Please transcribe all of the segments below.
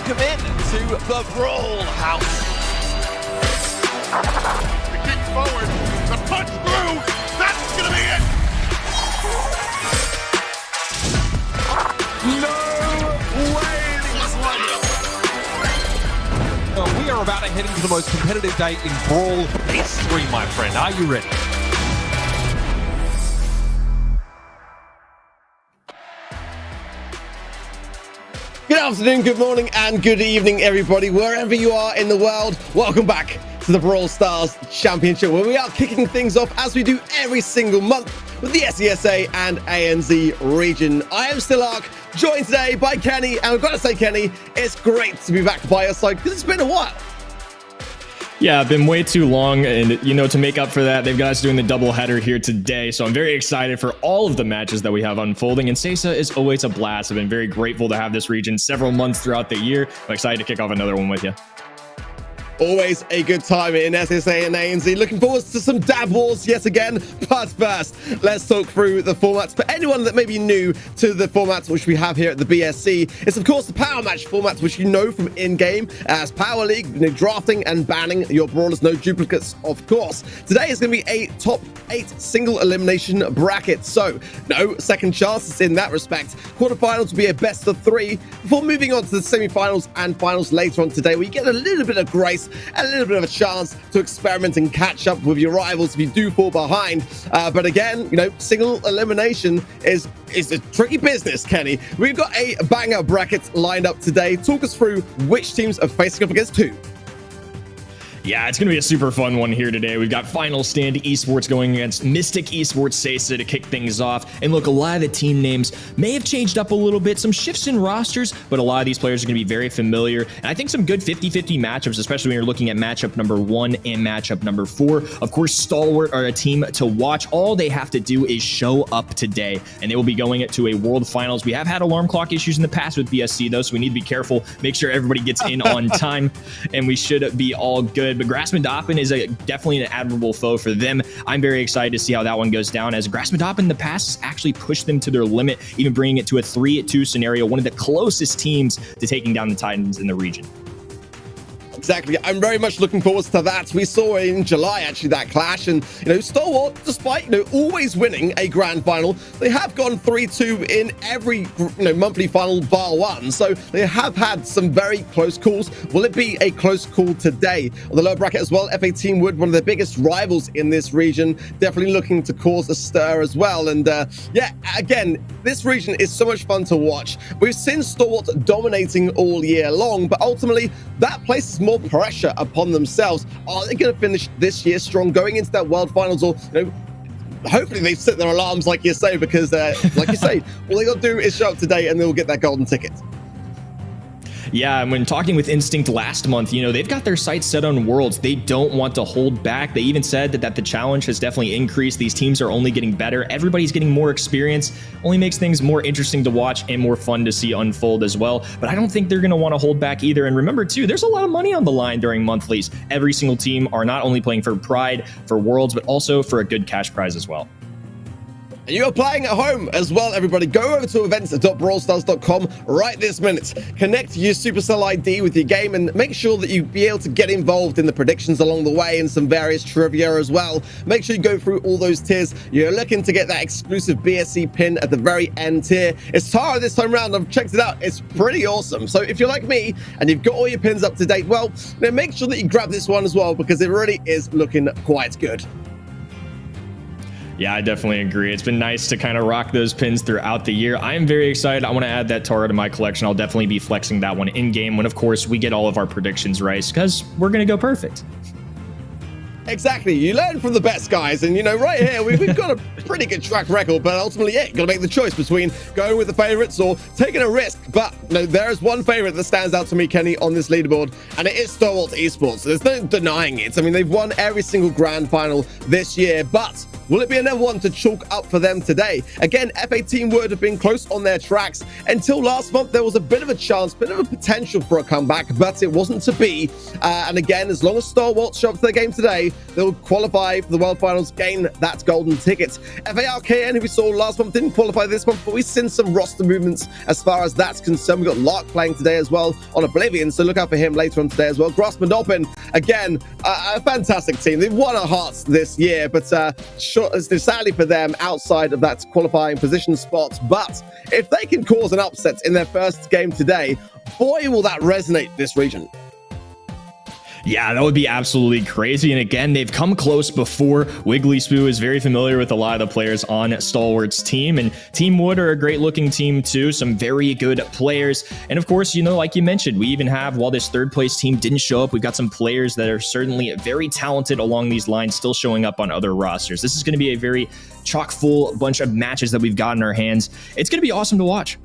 welcome in to the Brawl house. The kick's forward, the punch through, that's gonna be it! No way! We are about to head into the most competitive day in Brawl history, my friend. Are you ready? Good afternoon, good morning, and good evening, everybody, wherever you are in the world. Welcome back to the Brawl Stars Championship, where we are kicking things off as we do every single month with the SESA and ANZ region. I am still Ark, joined today by Kenny, and I've got to say, Kenny, it's great to be back by your side because it's been a while. Yeah, been way too long, and you know, to make up for that, they've got us doing the double header here today, so I'm very excited for all of the matches that we have unfolding, and SESA is always a blast. I've been very grateful to have this region several months throughout the year. I'm excited to kick off another one with you. Always a good time in SSA and ANZ. Looking forward to some dab wars yet again. But first, let's talk through the formats. For anyone that may be new to the format which we have here at the BSC, it's of course the Power Match format, which you know from in-game as Power League, drafting and banning your brawlers, no duplicates, of course. Today is going to be a top 8 single elimination bracket, so no second chances in that respect. Quarterfinals will be a best of 3 before moving on to the semi-finals and finals later on today, where you get a little bit of grace, a little bit of a chance to experiment and catch up with your rivals if you do fall behind. But again, you know, single elimination is a tricky business, Kenny. We've got a banger bracket lined up today. Talk us through which teams are facing up against who. Yeah, it's going to be a super fun one here today. We've got Final Stand Esports going against Mystic Esports SESA to kick things off. And look, a lot of the team names may have changed up a little bit, some shifts in rosters, but a lot of these players are going to be very familiar. And I think some good 50-50 matchups, especially when you're looking at matchup number 1 and matchup number 4. Of course, Stalwart are a team to watch. All they have to do is show up today, and they will be going to a World Finals. We have had alarm clock issues in the past with BSC, though, so we need to be careful, make sure everybody gets in on time, and we should be all good. But grassmuddoppin is definitely an admirable foe for them. I'm very excited to see how that one goes down, as grassmuddoppin in the past has actually pushed them to their limit, even bringing it to a 3-2 scenario, one of the closest teams to taking down the Titans in the region. Exactly. I'm very much looking forward to that. We saw in July, actually, that clash. And, you know, Stalwart, despite, you know, always winning a grand final, they have gone 3-2 in every, you know, monthly final bar one. So they have had some very close calls. Will it be a close call today? On the lower bracket as well, FA Team Wood, one of the biggest rivals in this region, definitely looking to cause a stir as well. And yeah, again, this region is so much fun to watch. We've seen Stalwart dominating all year long, but ultimately that places more pressure upon themselves. Are they going to finish this year strong going into that World Finals, or, you know, hopefully they've set their alarms like you say, because like you say, all they got to do is show up today and they'll get that golden ticket. Yeah, and when talking with Instinct last month, you know, they've got their sights set on Worlds. They don't want to hold back. They even said that the challenge has definitely increased. These teams are only getting better. Everybody's getting more experience. Only makes things more interesting to watch and more fun to see unfold as well. But I don't think they're going to want to hold back either. And remember, too, there's a lot of money on the line during monthlies. Every single team are not only playing for pride, for Worlds, but also for a good cash prize as well. And you are playing at home as well, everybody. Go over to events.brawlstars.com right this minute. Connect your Supercell ID with your game and make sure that you be able to get involved in the predictions along the way and some various trivia as well. Make sure you go through all those tiers. You're looking to get that exclusive BSC pin at the very end tier. It's Tara this time around. I've checked it out. It's pretty awesome. So if you're like me and you've got all your pins up to date, well, then make sure that you grab this one as well, because it really is looking quite good. Yeah, I definitely agree. It's been nice to kind of rock those pins throughout the year. I am very excited. I want to add that Tara to my collection. I'll definitely be flexing that one in game when, of course, we get all of our predictions right, because we're going to go perfect. Exactly. You learn from the best, guys. And, you know, right here, we've got a pretty good track record. But ultimately, yeah, you've got to make the choice between going with the favorites or taking a risk. But, you know, there is one favorite that stands out to me, Kenny, on this leaderboard, and it is Stalwart Esports. There's no denying it. I mean, they've won every single grand final this year. But Will it be another one to chalk up for them today? Again, FA Team would have been close on their tracks. Until last month, there was a bit of a chance, bit of a potential for a comeback, but it wasn't to be. And again, as long as Stalwart show up to their game today, they'll qualify for the World Finals, gain that golden ticket. FARKN, who we saw last month, didn't qualify this month, but we've seen some roster movements as far as that's concerned. We've got Lark playing today as well on Oblivion, so look out for him later on today as well. Grassmuddoppin, again, a fantastic team. They've won our hearts this year, but sadly for them, outside of that qualifying position spot. But if they can cause an upset in their first game today, boy, will that resonate this region. Yeah, that would be absolutely crazy. And again, they've come close before. Wiggly Spoo is very familiar with a lot of the players on Stalwart's team. And Team Wood are a great looking team too. Some very good players. And of course, you know, like you mentioned, we even have, while this third place team didn't show up, we've got some players that are certainly very talented along these lines, still showing up on other rosters. This is going to be a very chock full bunch of matches that we've got in our hands. It's going to be awesome to watch.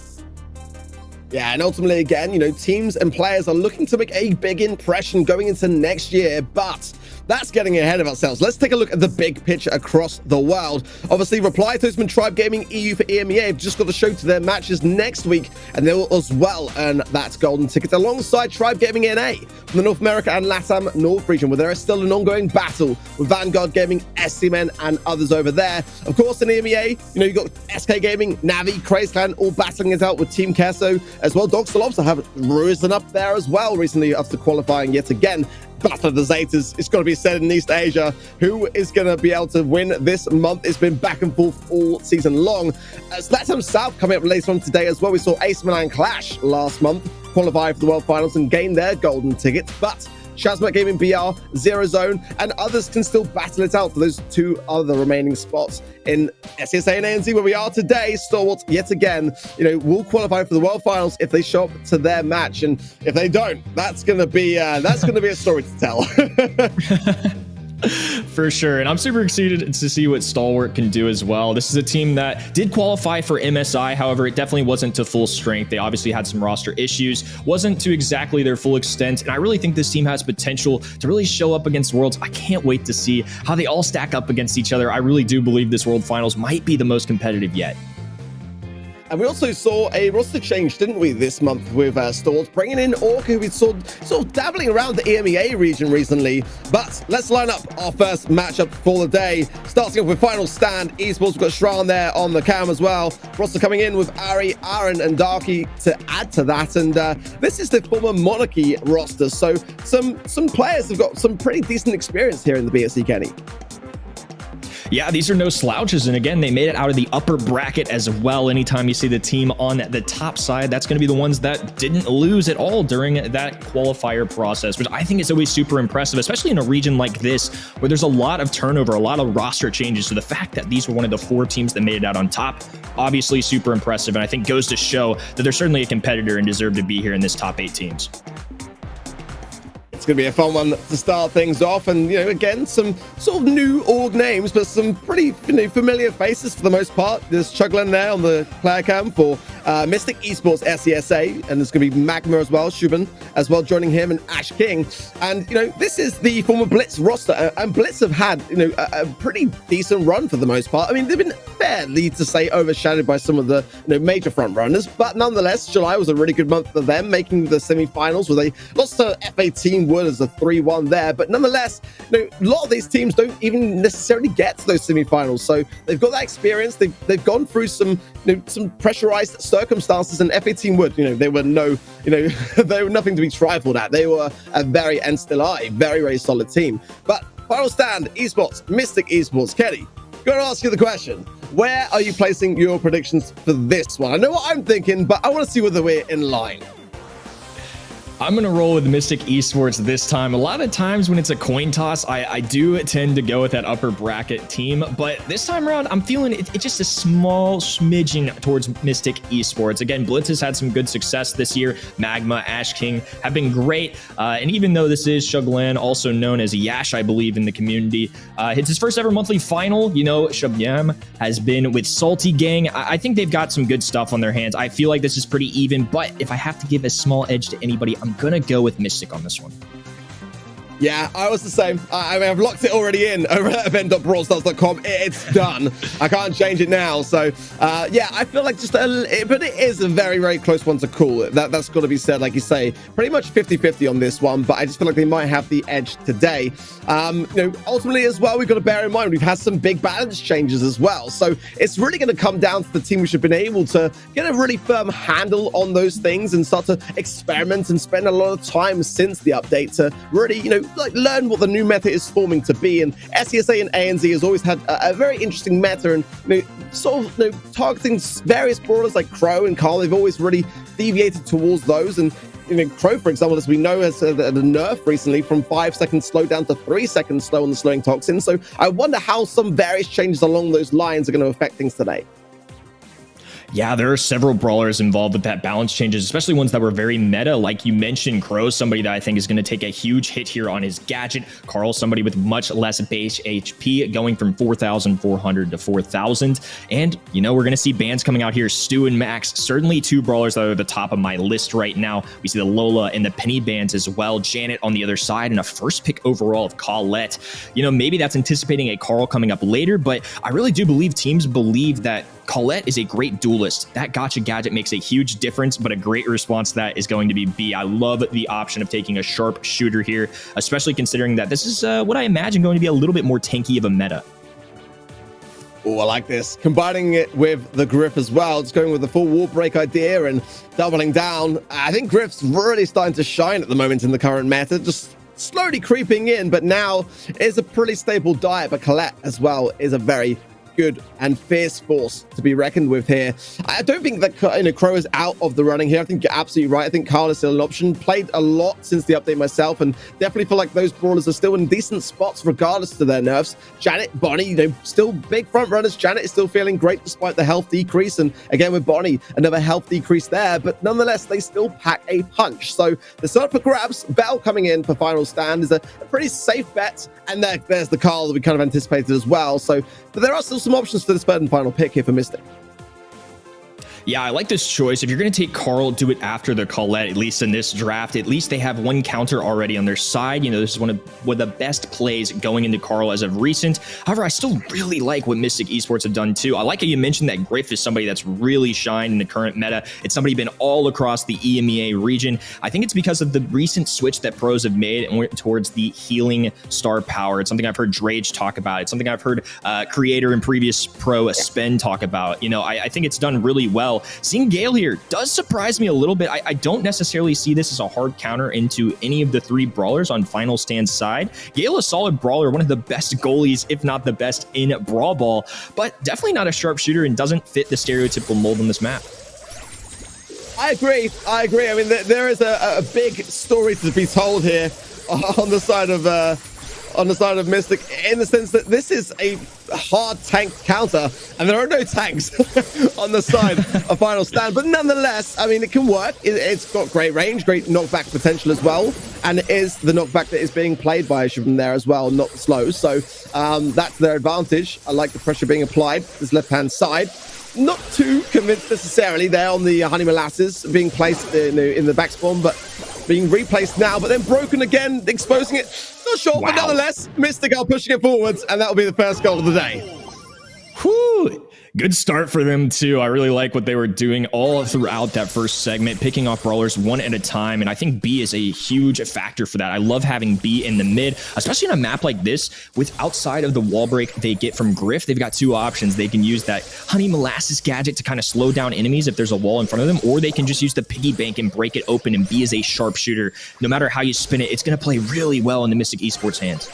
Yeah, and ultimately, again, you know, teams and players are looking to make a big impression going into next year, but that's getting ahead of ourselves. Let's take a look at the big picture across the world. Obviously, Reply Toastman, Tribe Gaming, EU for EMEA have just got to show to their matches next week, and they will as well earn that golden ticket alongside Tribe Gaming NA from the North America and LATAM North region, where there is still an ongoing battle with Vanguard Gaming, SCMN, and others over there. Of course, in EMEA, you know, you've got SK Gaming, Navi, Craze Clan, all battling it out with Team Kesso as well. Dogs the Lobster have risen up there as well recently after qualifying yet again. Battle of the Zetas, it's got to be said in East Asia. Who is going to be able to win this month? It's been back and forth all season long. LATAM South coming up later on today as well. We saw Ace Milan Clash last month qualify for the World Finals and gain their golden ticket, but Shazmat Gaming BR, Zero Zone, and others can still battle it out for those two other remaining spots. In SESA and ANZ, where we are today, Stalwart, yet again, you know, will qualify for the World Finals if they show up to their match. And if they don't, that's going to be a story to tell. For sure. And I'm super excited to see what Stalwart can do as well. This is a team that did qualify for MSI. However, it definitely wasn't to full strength. They obviously had some roster issues, wasn't to exactly their full extent. And I really think this team has potential to really show up against Worlds. I can't wait to see how they all stack up against each other. I really do believe this World Finals might be the most competitive yet. And we also saw a roster change, didn't we, this month with Stalwart, bringing in Orca, who we saw sort of dabbling around the EMEA region recently. But let's line up our first matchup for the day. Starting off with Final Stand Esports, we've got Shran there on the cam as well. Roster coming in with Ari, Aaron, and Darky to add to that. And this is the former Monarchy roster. So some players have got some pretty decent experience here in the BSC, Kenny. Yeah, these are no slouches. And again, they made it out of the upper bracket as well. Anytime you see the team on the top side, that's going to be the ones that didn't lose at all during that qualifier process, which I think is always super impressive, especially in a region like this where there's a lot of turnover, a lot of roster changes. So the fact that these were one of the 4 teams that made it out on top, obviously super impressive. And I think goes to show that they're certainly a competitor and deserve to be here in this top 8 teams. It's going to be a fun one to start things off, and you know, again, some sort of new org names, but some pretty familiar faces for the most part. There's Chuglin there on the player cam for Mystic Esports SESA, and there's going to be Magma as well, Shubin as well joining him, and Ash King. And you know, this is the former Blitz roster, and Blitz have had, you know, a pretty decent run for the most part. I mean, they've been fairly, to say, overshadowed by some of the, you know, major front runners, but nonetheless, July was a really good month for them, making the semi-finals where they lost to FA Team Wood as a 3-1 there. But nonetheless, you know, a lot of these teams don't even necessarily get to those semi-finals, so they've got that experience. They've gone through some, you know, some pressurized circumstances, and FA Team Wood, you know, they were they were nothing to be trifled at. They were a very, and still are, a very, very solid team. But Final Stand Esports, Mystic Esports, Kenny, going to ask you the question: where are you placing your predictions for this one? I know what I'm thinking, but I want to see whether we're in line. I'm going to roll with Mystic Esports this time. A lot of times when it's a coin toss, I do tend to go with that upper bracket team. But this time around, I'm feeling it's just a small smidgen towards Mystic Esports. Again, Blitz has had some good success this year. Magma, Ash King have been great. And even though this is Shuglan, also known as Yash, I believe, in the community, it's his first ever monthly final. You know, Shubyam has been with Salty Gang. I think they've got some good stuff on their hands. I feel like this is pretty even. But if I have to give a small edge to anybody, I'm going to go with Mystic on this one. Yeah, I was the same. I mean, I've locked it already in over at event.brawlstars.com. It's done. I can't change it now. So, yeah, I feel like but it is a very, very close one to call. That's got to be said, like you say, pretty much 50-50 on this one. But I just feel like they might have the edge today. Ultimately as well, we've got to bear in mind we've had some big balance changes as well. So it's really going to come down to the team which have been able to get a really firm handle on those things and start to experiment and spend a lot of time since the update to really, like learn what the new meta is forming to be. And SESA and ANZ has always had a very interesting meta, and targeting various brawlers like Crow and Carl. They've always really deviated towards those. And Crow, for example, as we know, has had a nerf recently from 5 seconds slow down to 3 seconds slow on the slowing toxin. So I wonder how some various changes along those lines are going to affect things today. Yeah, there are several brawlers involved with that balance changes, especially ones that were very meta. Like you mentioned, Crow, somebody that I think is going to take a huge hit here on his gadget. Carl, somebody with much less base HP, going from 4,400 to 4,000. And, we're going to see bans coming out here. Stu and Max, certainly two brawlers that are at the top of my list right now. We see the Lola and the Penny bans as well. Janet on the other side, and a first pick overall of Colette. Maybe that's anticipating a Carl coming up later, but I really do believe teams believe that Colette is a great duelist. That gotcha gadget makes a huge difference, but a great response to that is going to be B. I love the option of taking a sharp shooter here, especially considering that this is what I imagine going to be a little bit more tanky of a meta. Oh, I like this. Combining it with the Griff as well. Just going with the full wall break idea and doubling down. I think Griff's really starting to shine at the moment in the current meta. Just slowly creeping in, but now is a pretty stable diet. But Colette as well is a very good and fierce force to be reckoned with here. I don't think that Crow is out of the running here. I think you're absolutely right. I think Carl is still an option. Played a lot since the update myself, and definitely feel like those brawlers are still in decent spots regardless of their nerfs. Janet, Bonnie, still big front runners. Janet is still feeling great despite the health decrease, and again with Bonnie, another health decrease there, but nonetheless they still pack a punch. So the start for grabs. Bell coming in for final stand is a pretty safe bet, and there's the Carl that we kind of anticipated as well. So, but there are still some options for this third and final pick here for Mystic. Yeah, I like this choice. If you're going to take Carl, do it after the Colette, at least in this draft. At least they have one counter already on their side. This is one of the best plays going into Carl as of recent. However, I still really like what Mystic Esports have done too. I like how you mentioned that Griff is somebody that's really shined in the current meta. It's somebody been all across the EMEA region. I think it's because of the recent switch that pros have made and went towards the healing star power. It's something I've heard Drage talk about. It's something I've heard Creator and previous pro Spen talk about. I think it's done really well. Seeing Gale here does surprise me a little bit. I don't necessarily see this as a hard counter into any of the three brawlers on final stand side. Gale, a solid brawler, one of the best goalies, if not the best in Brawl Ball, but definitely not a sharpshooter and doesn't fit the stereotypical mold on this map. I agree. I mean, there is a big story to be told here on the side of Mystic, in the sense that this is a hard tank counter, and there are no tanks on the side of final stand. But nonetheless, I mean, it can work. It's got great range, great knockback potential as well, and it is the knockback that is being played by Shubham there as well, not the slow. So that's their advantage. I like the pressure being applied this left-hand side. Not too convinced necessarily there on the honey molasses being placed in the back spawn, but being replaced now, but then broken again, exposing it. Not sure, but nonetheless, Mystic are pushing it forwards, and that will be the first goal of the day. Whew. Good start for them too. I really like what they were doing all throughout that first segment, picking off brawlers one at a time, and I think B is a huge factor for that. I love having B in the mid, especially on a map like this. With outside of the wall break they get from Griff, they've got two options. They can use that honey molasses gadget to kind of slow down enemies if there's a wall in front of them, or they can just use the piggy bank and break it open, and B is a sharpshooter. No matter how you spin it, it's going to play really well in the Mystic Esports hands.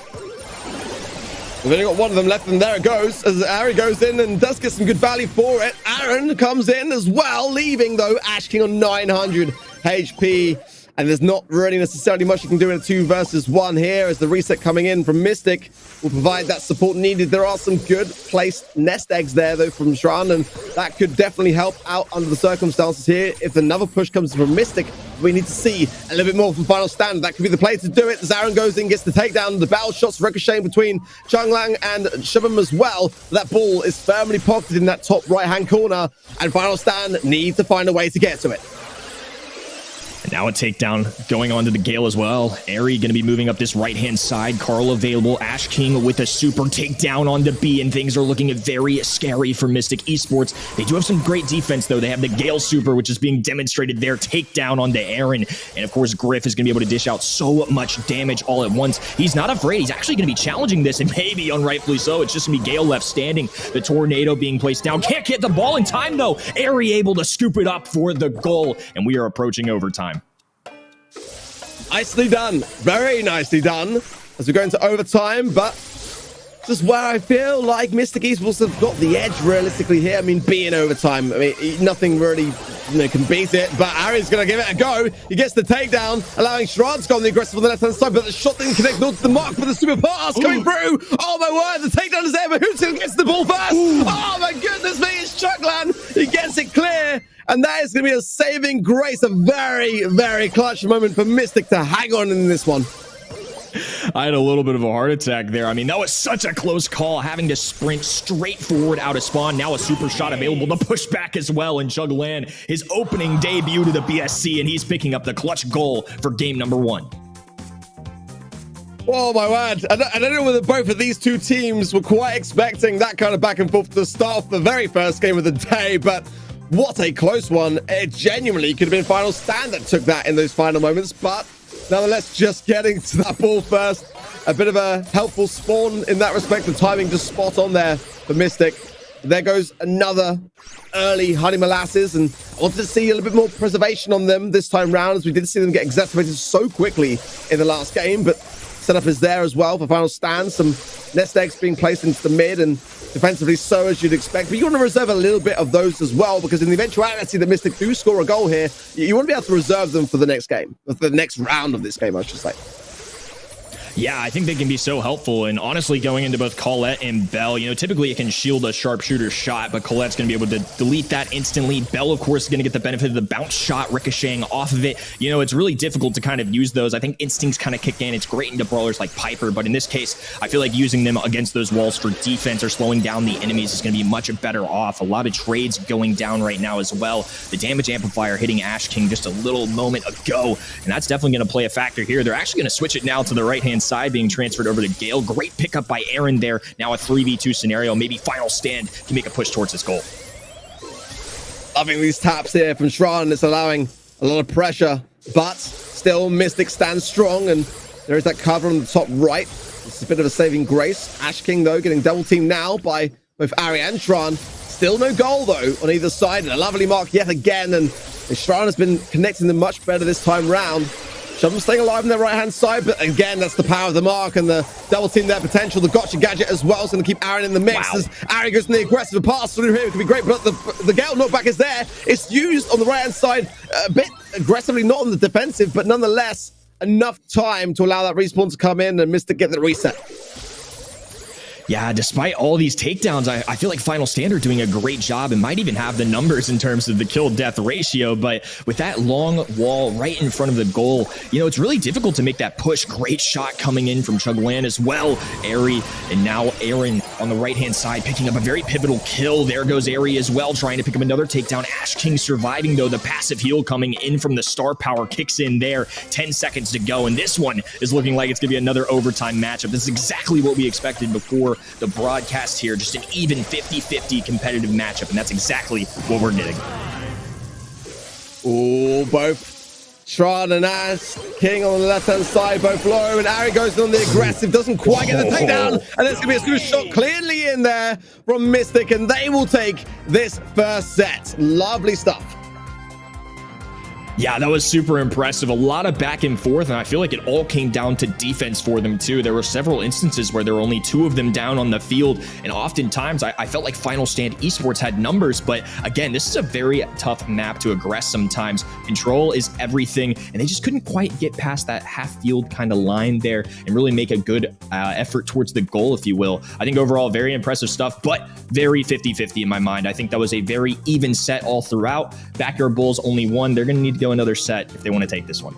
We've only got one of them left, and there it goes as Ari goes in and does get some good value for it. Aaron comes in as well, leaving though Ash King on 900 HP. And there's not really necessarily much you can do in a 2 versus 1 here, as the reset coming in from Mystic will provide that support needed. There are some good placed nest eggs there, though, from Shran, and that could definitely help out under the circumstances here. If another push comes from Mystic, we need to see a little bit more from Final Stand. That could be the play to do it. Zarin goes in, gets the takedown. The battle shots ricocheting between Changlang and Shubham as well. That ball is firmly pocketed in that top right-hand corner, and Final Stand need to find a way to get to it. And now a takedown going on to the Gale as well. Airy going to be moving up this right-hand side. Carl available. Ash King with a super takedown on the B, and things are looking very scary for Mystic Esports. They do have some great defense, though. They have the Gale super, which is being demonstrated there. Takedown on the Aaron. And, of course, Griff is going to be able to dish out so much damage all at once. He's not afraid. He's actually going to be challenging this, and maybe unrightfully so. It's just going to be Gale left standing. The Tornado being placed down. Can't get the ball in time, though. Airy able to scoop it up for the goal, and we are approaching overtime. Nicely done. Very nicely done as we go into overtime, but this is where I feel like Mystic Esports have got the edge realistically here. I mean, being overtime, I mean, nothing really can beat it, but Ari's going to give it a go. He gets the takedown, allowing Shroud to go on the aggressive on the left-hand side, but the shot didn't connect nor to the mark, but the super pass coming through. Oh, my word, the takedown is there, but who's going to get the ball first? Oh, my goodness me, it's Chuckland. He gets it clear. And that is going to be a saving grace, a very, very clutch moment for Mystic to hang on in this one. I had a little bit of a heart attack there. I mean, that was such a close call, having to sprint straight forward out of spawn. Now a super shot available to push back as well. And Chuglan, his opening debut to the BSC, and he's picking up the clutch goal for game number 1. Oh, my word. I don't know whether both of these two teams were quite expecting that kind of back and forth to start off the very first game of the day, but what a close one. It genuinely could have been Final Stand that took that in those final moments, but nonetheless, just getting to that ball first. A bit of a helpful spawn in that respect. The timing just spot on there for Mystic. There goes another early Honey Molasses, and I wanted to see a little bit more preservation on them this time round, as we did see them get exacerbated so quickly in the last game, but setup is there as well for Final Stand. Some nest eggs being placed into the mid, and defensively so, as you'd expect, but you want to reserve a little bit of those as well, because in the eventuality that Mystic do score a goal here, you want to be able to reserve them for the next game, for the next round of this game, I should say. Yeah, I think they can be so helpful. And honestly, going into both Colette and Bell, you know, typically it can shield a sharpshooter shot, but Colette's going to be able to delete that instantly. Bell, of course, is going to get the benefit of the bounce shot ricocheting off of it. You know, it's really difficult to kind of use those. I think instincts kind of kick in. It's great into brawlers like Piper, but in this case, I feel like using them against those walls for defense or slowing down the enemies is going to be much better off. A lot of trades going down right now as well. The damage amplifier hitting Ash King just a little moment ago, and that's definitely going to play a factor here. They're actually going to switch it now to the right-hand side, being transferred over to Gale. Great pickup by Aaron there. Now a 3v2 scenario. Maybe Final Stand can make a push towards this goal. Loving these taps here from Shran. It's allowing a lot of pressure, but still Mystic stands strong, and there is that cover on the top right. It's a bit of a saving grace. Ash King, though, getting double teamed now by both Ari and Shran. Still no goal, though, on either side. And a lovely mark yet again, and Shran has been connecting them much better this time round. Shovel staying alive on their right-hand side, but again, that's the power of the mark and the double team there potential. The gotcha gadget as well is going to keep Aaron in the mix. As Aaron goes in the aggressive pass through here. It could be great, but the Gale knockback is there. It's used on the right-hand side a bit aggressively, not on the defensive, but nonetheless, enough time to allow that respawn to come in and Mystic get the reset. Yeah, despite all these takedowns, I feel like Final Stand are doing a great job and might even have the numbers in terms of the kill-death ratio. But with that long wall right in front of the goal, you know, it's really difficult to make that push. Great shot coming in from Chuglan as well. Airy, and now Aaron on the right-hand side picking up a very pivotal kill. There goes Airy as well, trying to pick up another takedown. Ash King surviving, though. The passive heal coming in from the star power kicks in there. 10 seconds to go, and this one is looking like it's going to be another overtime matchup. This is exactly what we expected before the broadcast here, just an even 50-50 competitive matchup, and that's exactly what we're getting. Oh, both Shran and Ash King on the left-hand side, both low, and Ari goes on the aggressive, doesn't quite get the takedown, and there's going to be a super shot cleanly in there from Mystic, and they will take this first set. Lovely stuff. Yeah, that was super impressive. A lot of back and forth, and I feel like it all came down to defense for them, too. There were several instances where there were only 2 of them down on the field, and oftentimes I felt like Final Stand Esports had numbers, but again, this is a very tough map to aggress sometimes. Control is everything, and they just couldn't quite get past that half-field kind of line there and really make a good effort towards the goal, if you will. I think overall, very impressive stuff, but very 50-50 in my mind. I think that was a very even set all throughout. Backyard Bulls only won. They're going to need to go another set if they want to take this one.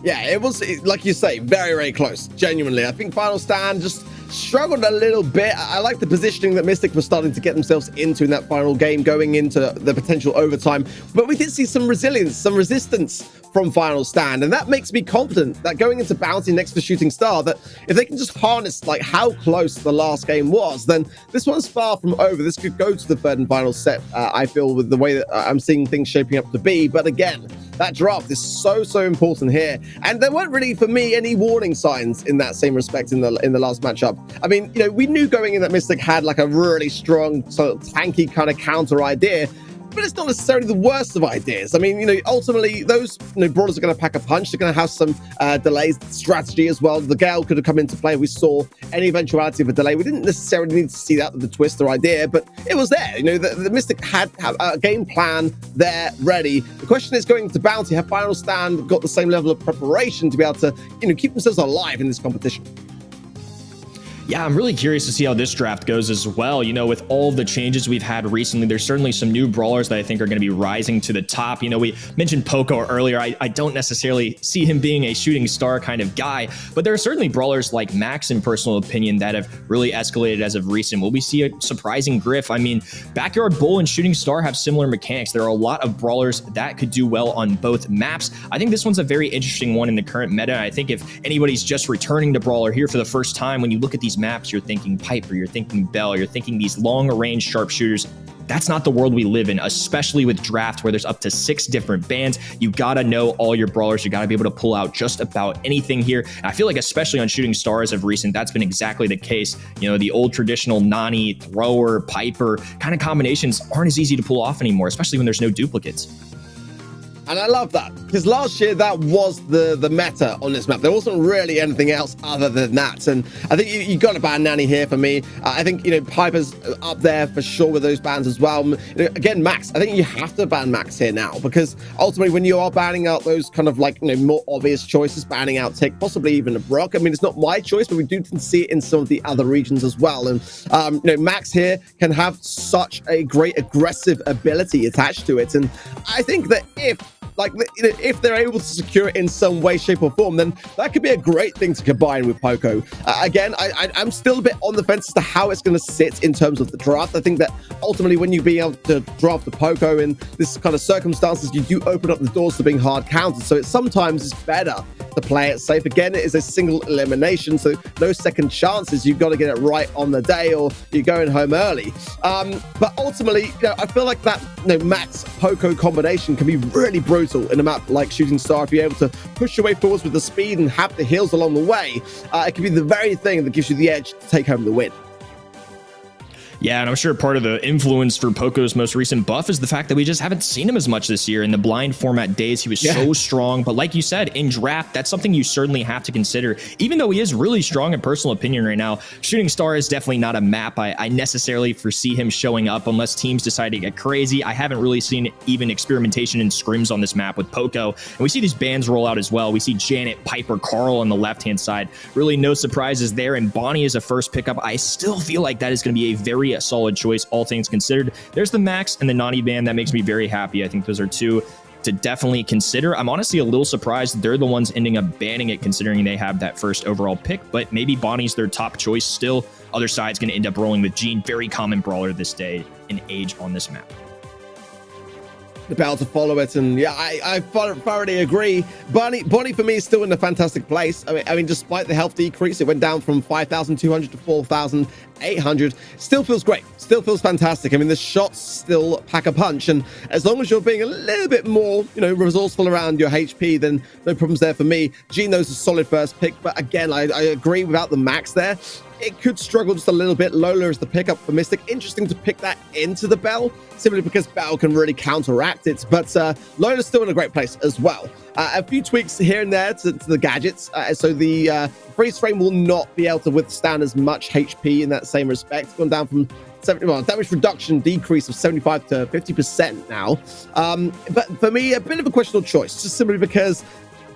Yeah, it was, like you say, very, very close. Genuinely, I think Final Stand just struggled a little bit. I like the positioning that Mystic were starting to get themselves into in that final game, going into the potential overtime. But we did see some resilience, some resistance from Final Stand, and that makes me confident that going into Bounty next for Shooting Star, that if they can just harness like how close the last game was, then this one's far from over. This could go to the third and final set, I feel, with the way that I'm seeing things shaping up to be. But again, that draft is so important here, and there weren't really, for me, any warning signs in that same respect in the last matchup. I mean, you know, we knew going in that Mystic had like a really strong, sort of tanky kind of counter idea, but it's not necessarily the worst of ideas. I mean, you know, ultimately, those brawlers are going to pack a punch. They're going to have some delays, strategy as well. The Gale could have come into play. We saw any eventuality of a delay. We didn't necessarily need to see that with the Twister idea, but it was there. You know, the Mystic had a game plan there ready. The question is, going to Bounty, have Final Stand got the same level of preparation to be able to, you know, keep themselves alive in this competition? Yeah, I'm really curious to see how this draft goes as well. You know, with all the changes we've had recently, there's certainly some new brawlers that I think are going to be rising to the top. You know, we mentioned Poco earlier. I don't necessarily see him being a shooting star kind of guy, but there are certainly brawlers like Max, in personal opinion, that have really escalated as of recent. Will we see a surprising Griff? I mean, Backyard Bull and Shooting Star have similar mechanics. There are a lot of brawlers that could do well on both maps. I think this one's a very interesting one in the current meta. I think if anybody's just returning to Brawler here for the first time, when you look at these maps, you're thinking Piper, you're thinking Bell, you're thinking these long-range sharpshooters. That's not the world we live in, especially with draft where there's up to 6 different bans. You gotta know all your brawlers. You gotta be able to pull out just about anything here. And I feel like especially on Shooting Stars of recent, that's been exactly the case. You know, the old traditional Nani, Thrower, Piper kind of combinations aren't as easy to pull off anymore, especially when there's no duplicates. And I love that, because last year that was the meta on this map. There wasn't really anything else other than that. And I think you got to ban Nanny here for me. I think, you know, Piper's up there for sure with those bans as well. You know, again, Max, I think you have to ban Max here now, because ultimately when you are banning out those kind of like, you know, more obvious choices, banning out Tick, possibly even a Brock. I mean, it's not my choice, but we do see it in some of the other regions as well. And, you know, Max here can have such a great aggressive ability attached to it. And I think that if they're able to secure it in some way, shape, or form, then that could be a great thing to combine with Poco. Again, I'm still a bit on the fence as to how it's going to sit in terms of the draft. I think that ultimately when you be able to draft the Poco in this kind of circumstances, you do open up the doors to being hard countered. So sometimes it's better to play it safe. Again, it is a single elimination, so no second chances. You've got to get it right on the day or you're going home early. But ultimately, you know, I feel like that, you know, Max Poco combination can be really brutal in a map like Shooting Star. If you're able to push your way forwards with the speed and have the heals along the way, it can be the very thing that gives you the edge to take home the win. Yeah, and I'm sure part of the influence for Poco's most recent buff is the fact that we just haven't seen him as much this year. In the blind format days, he was so strong. But like you said, in draft, that's something you certainly have to consider. Even though he is really strong in personal opinion right now, Shooting Star is definitely not a map I necessarily foresee him showing up unless teams decide to get crazy. I haven't really seen even experimentation in scrims on this map with Poco. And we see these bans roll out as well. We see Janet, Piper, Carl on the left-hand side. Really no surprises there. And Bonnie is a first pickup. I still feel like that is going to be a very solid choice, all things considered. There's the Max and the Nani ban. That makes me very happy. I think those are two to definitely consider. I'm honestly a little surprised they're the ones ending up banning it, considering they have that first overall pick, but maybe Bonnie's their top choice still. Other side's going to end up rolling with Jean, very common brawler this day and age on this map. About to follow it, and yeah, I thoroughly agree. Bonnie for me is still in a fantastic place. I mean, despite the health decrease, it went down from 5,200 to 4,800. Still feels great. Still feels fantastic. I mean, the shots still pack a punch, and as long as you're being a little bit more, you know, resourceful around your HP, then no problems there for me. Gino's a solid first pick, but again, I agree without the Max there. It could struggle just a little bit. Lola is the pickup for Mystic. Interesting to pick that into the Bell, simply because Bell can really counteract it. But Lola's still in a great place as well. A few tweaks here and there to the gadgets. So the freeze frame will not be able to withstand as much HP in that same respect. It's gone down from 70, well, damage reduction decrease of 75 to 50% now. But for me, a bit of a questionable choice, just simply because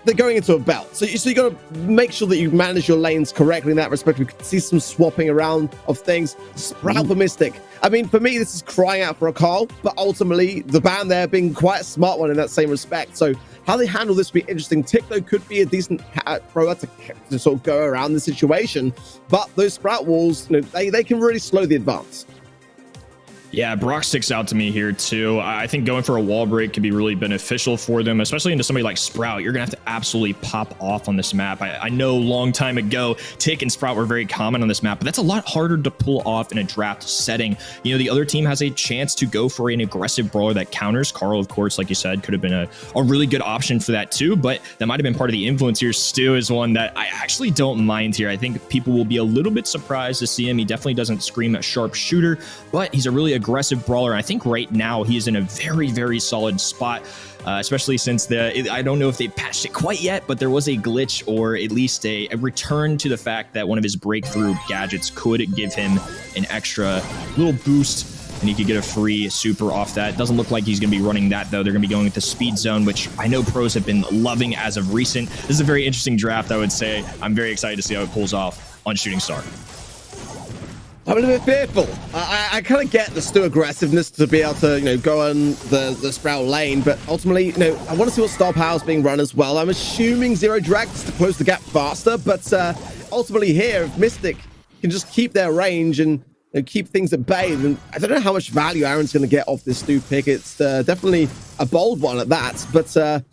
they're going into a belt. So you got to make sure that you manage your lanes correctly in that respect. We could see some swapping around of things. Sprout for Mystic. I mean, for me, this is crying out for a call, but ultimately the ban there being quite a smart one in that same respect. So How they handle this will be interesting. Tick, though, could be a decent thrower to sort of go around the situation, but those Sprout walls, they can really slow the advance. Yeah, Brock sticks out to me here too. I think going for a wall break could be really beneficial for them, especially into somebody like Sprout. You're going to have to absolutely pop off on this map. I know a long time ago, Tick and Sprout were very common on this map, but that's a lot harder to pull off in a draft setting. The other team has a chance to go for an aggressive brawler that counters. Carl, of course, like you said, could have been a really good option for that too, but that might have been part of the influence here. Stu is one that I actually don't mind here. I think people will be a little bit surprised to see him. He definitely doesn't scream a sharp shooter, but he's a really aggressive brawler. I think right now he is in a very, very solid spot, especially since I don't know if they patched it quite yet, but there was a glitch or at least a return to the fact that one of his breakthrough gadgets could give him an extra little boost and he could get a free super off that. Doesn't look like he's going to be running that, though. They're going to be going with the speed zone, which I know pros have been loving as of recent. This is a very interesting draft, I would say. I'm very excited to see how it pulls off on Shooting Star. I'm a little bit fearful. I kind of get the Stu aggressiveness to be able to, go on the Sprout lane, but ultimately, I want to see what star power is being run as well. I'm assuming Zero Drags to close the gap faster, but ultimately here, if Mystic can just keep their range and keep things at bay, then I don't know how much value Aaron's going to get off this Stu pick. It's definitely a bold one at that, but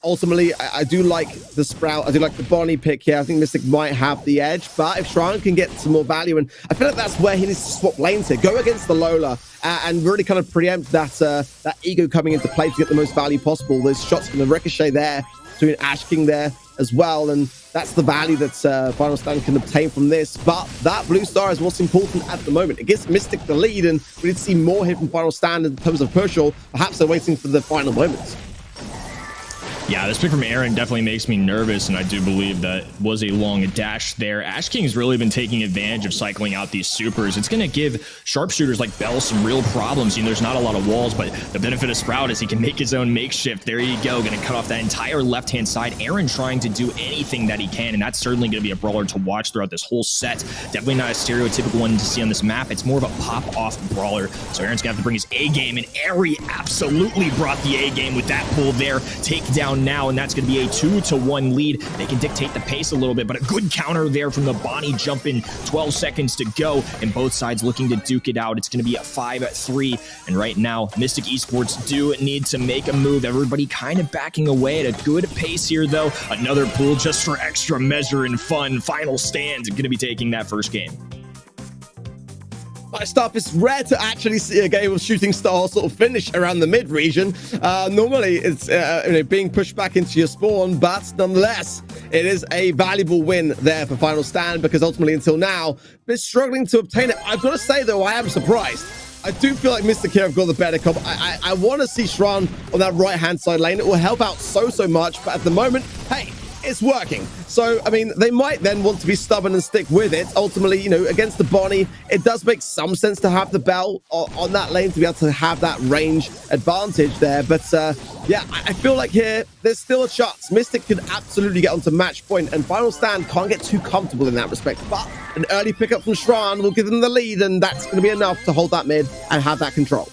ultimately, I do like the Sprout. I do like the Bonnie pick here. I think Mystic might have the edge, but if Shran can get some more value, and I feel like that's where he needs to swap lanes here. Go against the Lola and really kind of preempt that ego coming into play to get the most value possible. Those shots from the ricochet there, between Ash King there as well, and that's the value that Final Stand can obtain from this. But that blue star is what's important at the moment. It gives Mystic the lead, and we need to see more here from Final Stand in terms of push, or perhaps they're waiting for the final moments. Yeah, this pick from Aaron definitely makes me nervous, and I do believe that was a long dash there. Ash King's really been taking advantage of cycling out these supers. It's going to give sharpshooters like Bell some real problems. There's not a lot of walls, but the benefit of Sprout is he can make his own makeshift. There you go, going to cut off that entire left-hand side. Aaron trying to do anything that he can, and that's certainly going to be a brawler to watch throughout this whole set. Definitely not a stereotypical one to see on this map. It's more of a pop-off brawler, so Aaron's going to have to bring his A-game, and Ari absolutely brought the A-game with that pull there. Take down now, and that's going to be a 2-1 lead. They can dictate the pace a little bit, but a good counter there from the Bonnie jump in. 12 seconds to go, and both sides looking to duke it out. It's going to be a 5-3, and right now, Mystic Esports do need to make a move. Everybody kind of backing away at a good pace here, though. Another pull just for extra measure and fun. Final Stand going to be taking that first game. Stuff, it's rare to actually see a game of Shooting Star sort of finish around the mid region. Normally it's being pushed back into your spawn, but nonetheless it is a valuable win there for Final Stand, because ultimately until now they're struggling to obtain it. I've got to say though, I am surprised. I do feel like Mystic here have got the better comp. I want to see Shran on that right hand side lane. It will help out so much, but at the moment, hey, it's working. So, I mean, they might then want to be stubborn and stick with it. Ultimately, against the Bonnie, it does make some sense to have the Bell on that lane to be able to have that range advantage there. But, yeah, I feel like here, there's still a chance. Mystic could absolutely get onto match point, and Final Stand can't get too comfortable in that respect. But an early pickup from Shran will give them the lead, and that's going to be enough to hold that mid and have that control.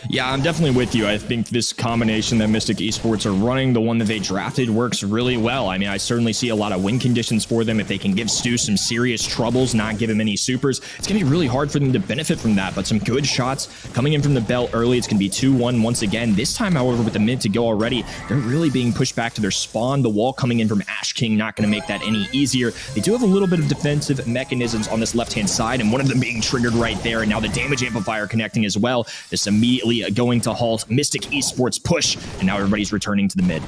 Yeah, I'm definitely with you. I think this combination that Mystic Esports are running, the one that they drafted, works really well. I mean, I certainly see a lot of win conditions for them. If they can give Stu some serious troubles, not give him any supers, it's going to be really hard for them to benefit from that. But some good shots coming in from the Bell early. It's going to be 2-1 once again. This time, however, with the mid to go already, they're really being pushed back to their spawn. The wall coming in from Ash King, not going to make that any easier. They do have a little bit of defensive mechanisms on this left-hand side, and one of them being triggered right there. And now the damage amplifier connecting as well. This immediately going to halt Mystic Esports push, and now everybody's returning to the mid.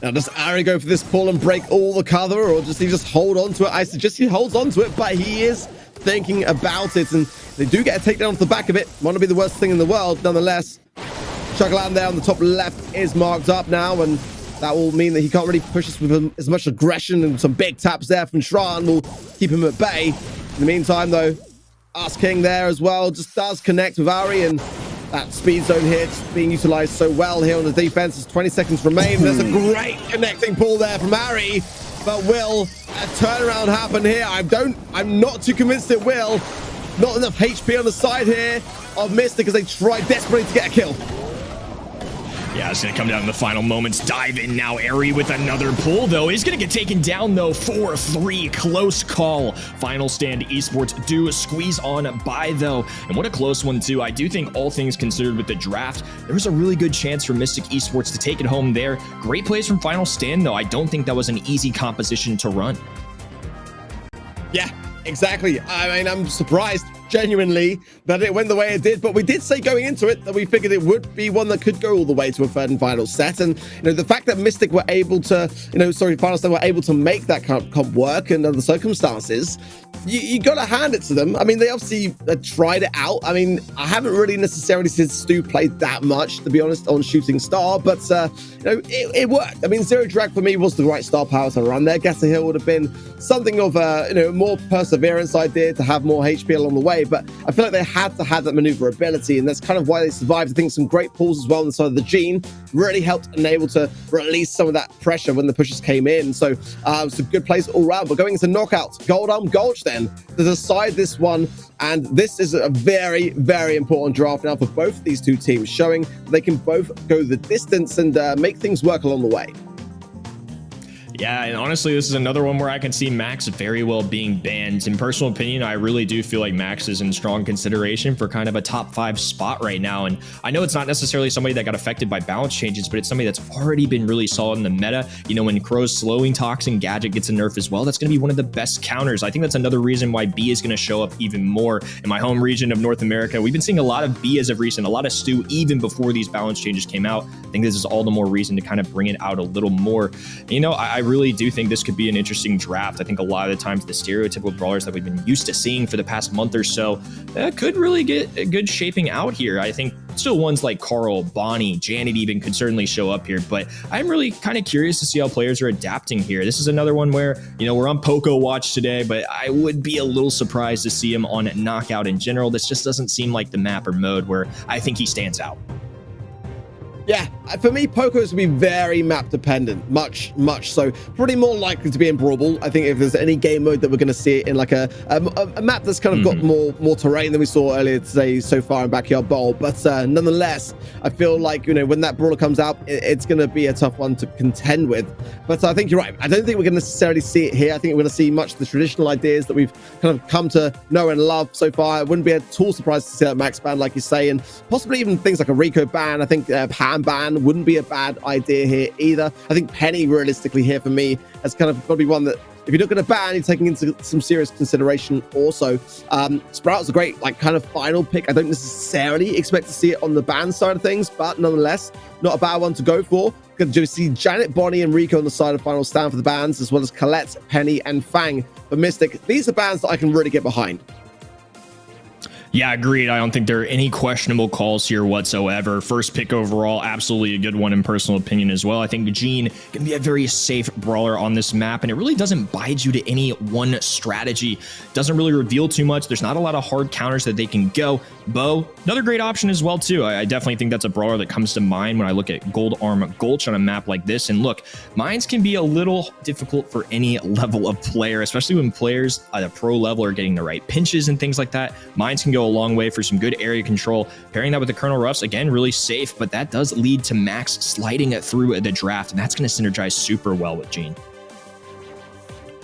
Now, does Ari go for this pull and break all the cover, or does he just hold on to it? I suggest he holds on to it, but he is thinking about it, and they do get a takedown off the back of it. Might not be the worst thing in the world, nonetheless. Chuckleland there on the top left is marked up now, and that will mean that he can't really push us with as much aggression, and some big taps there from Shran will keep him at bay. In the meantime, though, Ash King there as well just does connect with Ari, and that speed zone here just being utilized so well here on the defense as 20 seconds remain. There's a great connecting pull there from Ari, but will a turnaround happen here? I'm not too convinced it will. Not enough HP on the side here of Mystic as they try desperately to get a kill. Yeah, it's going to come down to the final moments. Dive in now. Airy with another pull, though. He's going to get taken down, though. 4-3. Close call. Final Stand Esports do squeeze on by, though. And what a close one, too. I do think all things considered with the draft, there was a really good chance for Mystic Esports to take it home there. Great plays from Final Stand, though. I don't think that was an easy composition to run. Yeah, exactly. I mean, I'm surprised genuinely that it went the way it did, but we did say going into it that we figured it would be one that could go all the way to a third and final set. And the fact that Mystic were able to, Final Stand were able to make that comp work under the circumstances, you gotta hand it to them. I mean, they obviously tried it out. I mean, I haven't really necessarily seen Stu play that much, to be honest, on Shooting Star, but it worked. I mean, Zero Drag for me was the right star power to run there. Gasser Hill would have been something of a more perseverance idea to have more HP along the way, but I feel like they had to have that maneuverability, and that's kind of why they survived. I think some great pulls as well on the side of the Gene really helped and able to release some of that pressure when the pushes came in. So some good plays all around. But going into knockouts, Gold Arm Gulch then to decide this one, and this is a very, very important draft now for both of these two teams, showing they can both go the distance and make things work along the way. Yeah, and honestly, this is another one where I can see Max very well being banned. In personal opinion, I really do feel like Max is in strong consideration for kind of a top 5 spot right now. And I know it's not necessarily somebody that got affected by balance changes, but it's somebody that's already been really solid in the meta. When Crow's slowing Toxin Gadget gets a nerf as well, that's going to be one of the best counters. I think that's another reason why B is going to show up even more in my home region of North America. We've been seeing a lot of B as of recent, a lot of Stu even before these balance changes came out. I think this is all the more reason to kind of bring it out a little more. I really do think this could be an interesting draft. I think a lot of the times the stereotypical brawlers that we've been used to seeing for the past month or so could really get a good shaping out here. I think still ones like Carl, Bonnie, Janet even could certainly show up here, but I'm really kind of curious to see how players are adapting here. This is another one where, we're on Poco watch today, but I would be a little surprised to see him on Knockout in general. This just doesn't seem like the map or mode where I think he stands out. Yeah, for me, Poco is going to be very map dependent, much so. Probably more likely to be in Brawl. I think if there's any game mode that we're going to see it in, like a map that's kind of got more terrain than we saw earlier today so far in Backyard Bowl. But nonetheless, I feel like, when that Brawler comes out, it's going to be a tough one to contend with. But I think you're right. I don't think we're going to necessarily see it here. I think we're going to see much of the traditional ideas that we've kind of come to know and love so far. I wouldn't be at all surprised to see that Max ban, like you say, and possibly even things like a Rico ban. I think ban wouldn't be a bad idea here either. I think Penny realistically here for me has kind of got to be one that if you're not going to ban, you're taking into some serious consideration also. Sprout's a great kind of final pick. I don't necessarily expect to see it on the ban side of things, but nonetheless, not a bad one to go for. Going to see Janet, Bonnie, and Rico on the side of Final Stand for the bans, as well as Colette, Penny, and Fang for Mystic. These are bans that I can really get behind. Yeah, agreed. I don't think there are any questionable calls here whatsoever. First pick overall, absolutely a good one in personal opinion as well. I think Gene can be a very safe brawler on this map, and it really doesn't bind you to any one strategy. Doesn't really reveal too much. There's not a lot of hard counters that they can go. Bo, another great option as well too. I definitely think that's a brawler that comes to mind when I look at Gold Arm Gulch on a map like this. And look, mines can be a little difficult for any level of player, especially when players at a pro level are getting the right pinches and things like that. Mines can go a long way for some good area control. Pairing that with the Colonel Ruffs, again, really safe, but that does lead to Max sliding it through the draft, and that's going to synergize super well with Gene.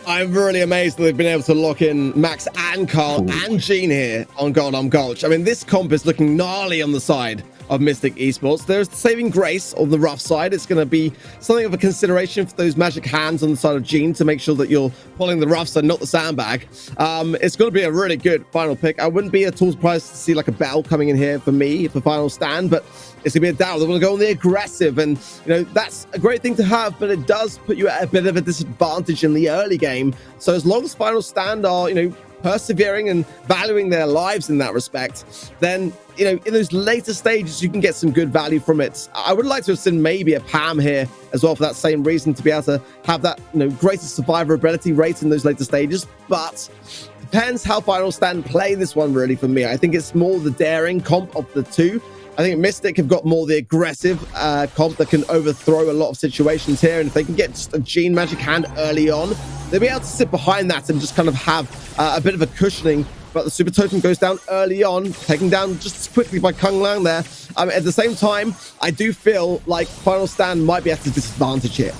I'm really amazed that they've been able to lock in Max and Carl and Gene here on Gold Arm Gulch. I mean, this comp is looking gnarly on the side of Mystic Esports. There's saving grace on the rough side. It's going to be something of a consideration for those magic hands on the side of Gene to make sure that you're pulling the roughs and not the sandbag. It's going to be a really good final pick. I wouldn't be at all surprised to see like a Bell coming in here for me for Final Stand, but it's going to be a Dow. They're going to go on the aggressive, and that's a great thing to have, but it does put you at a bit of a disadvantage in the early game. So as long as Final Stand are, persevering and valuing their lives in that respect, then in those later stages you can get some good value from it. I would like to have seen maybe a Pam here as well for that same reason, to be able to have that greater survivability rate in those later stages, but depends how Final Stand play this one really for me. I think it's more the daring comp of the two. I think Mystic have got more the aggressive comp that can overthrow a lot of situations here, and if they can get just a Gene magic hand early on, they'll be able to sit behind that and just kind of have a bit of a cushioning but the Super Totem goes down early on, taken down just as quickly by Kung Lang there. At the same time, I do feel like Final Stand might be at a disadvantage here.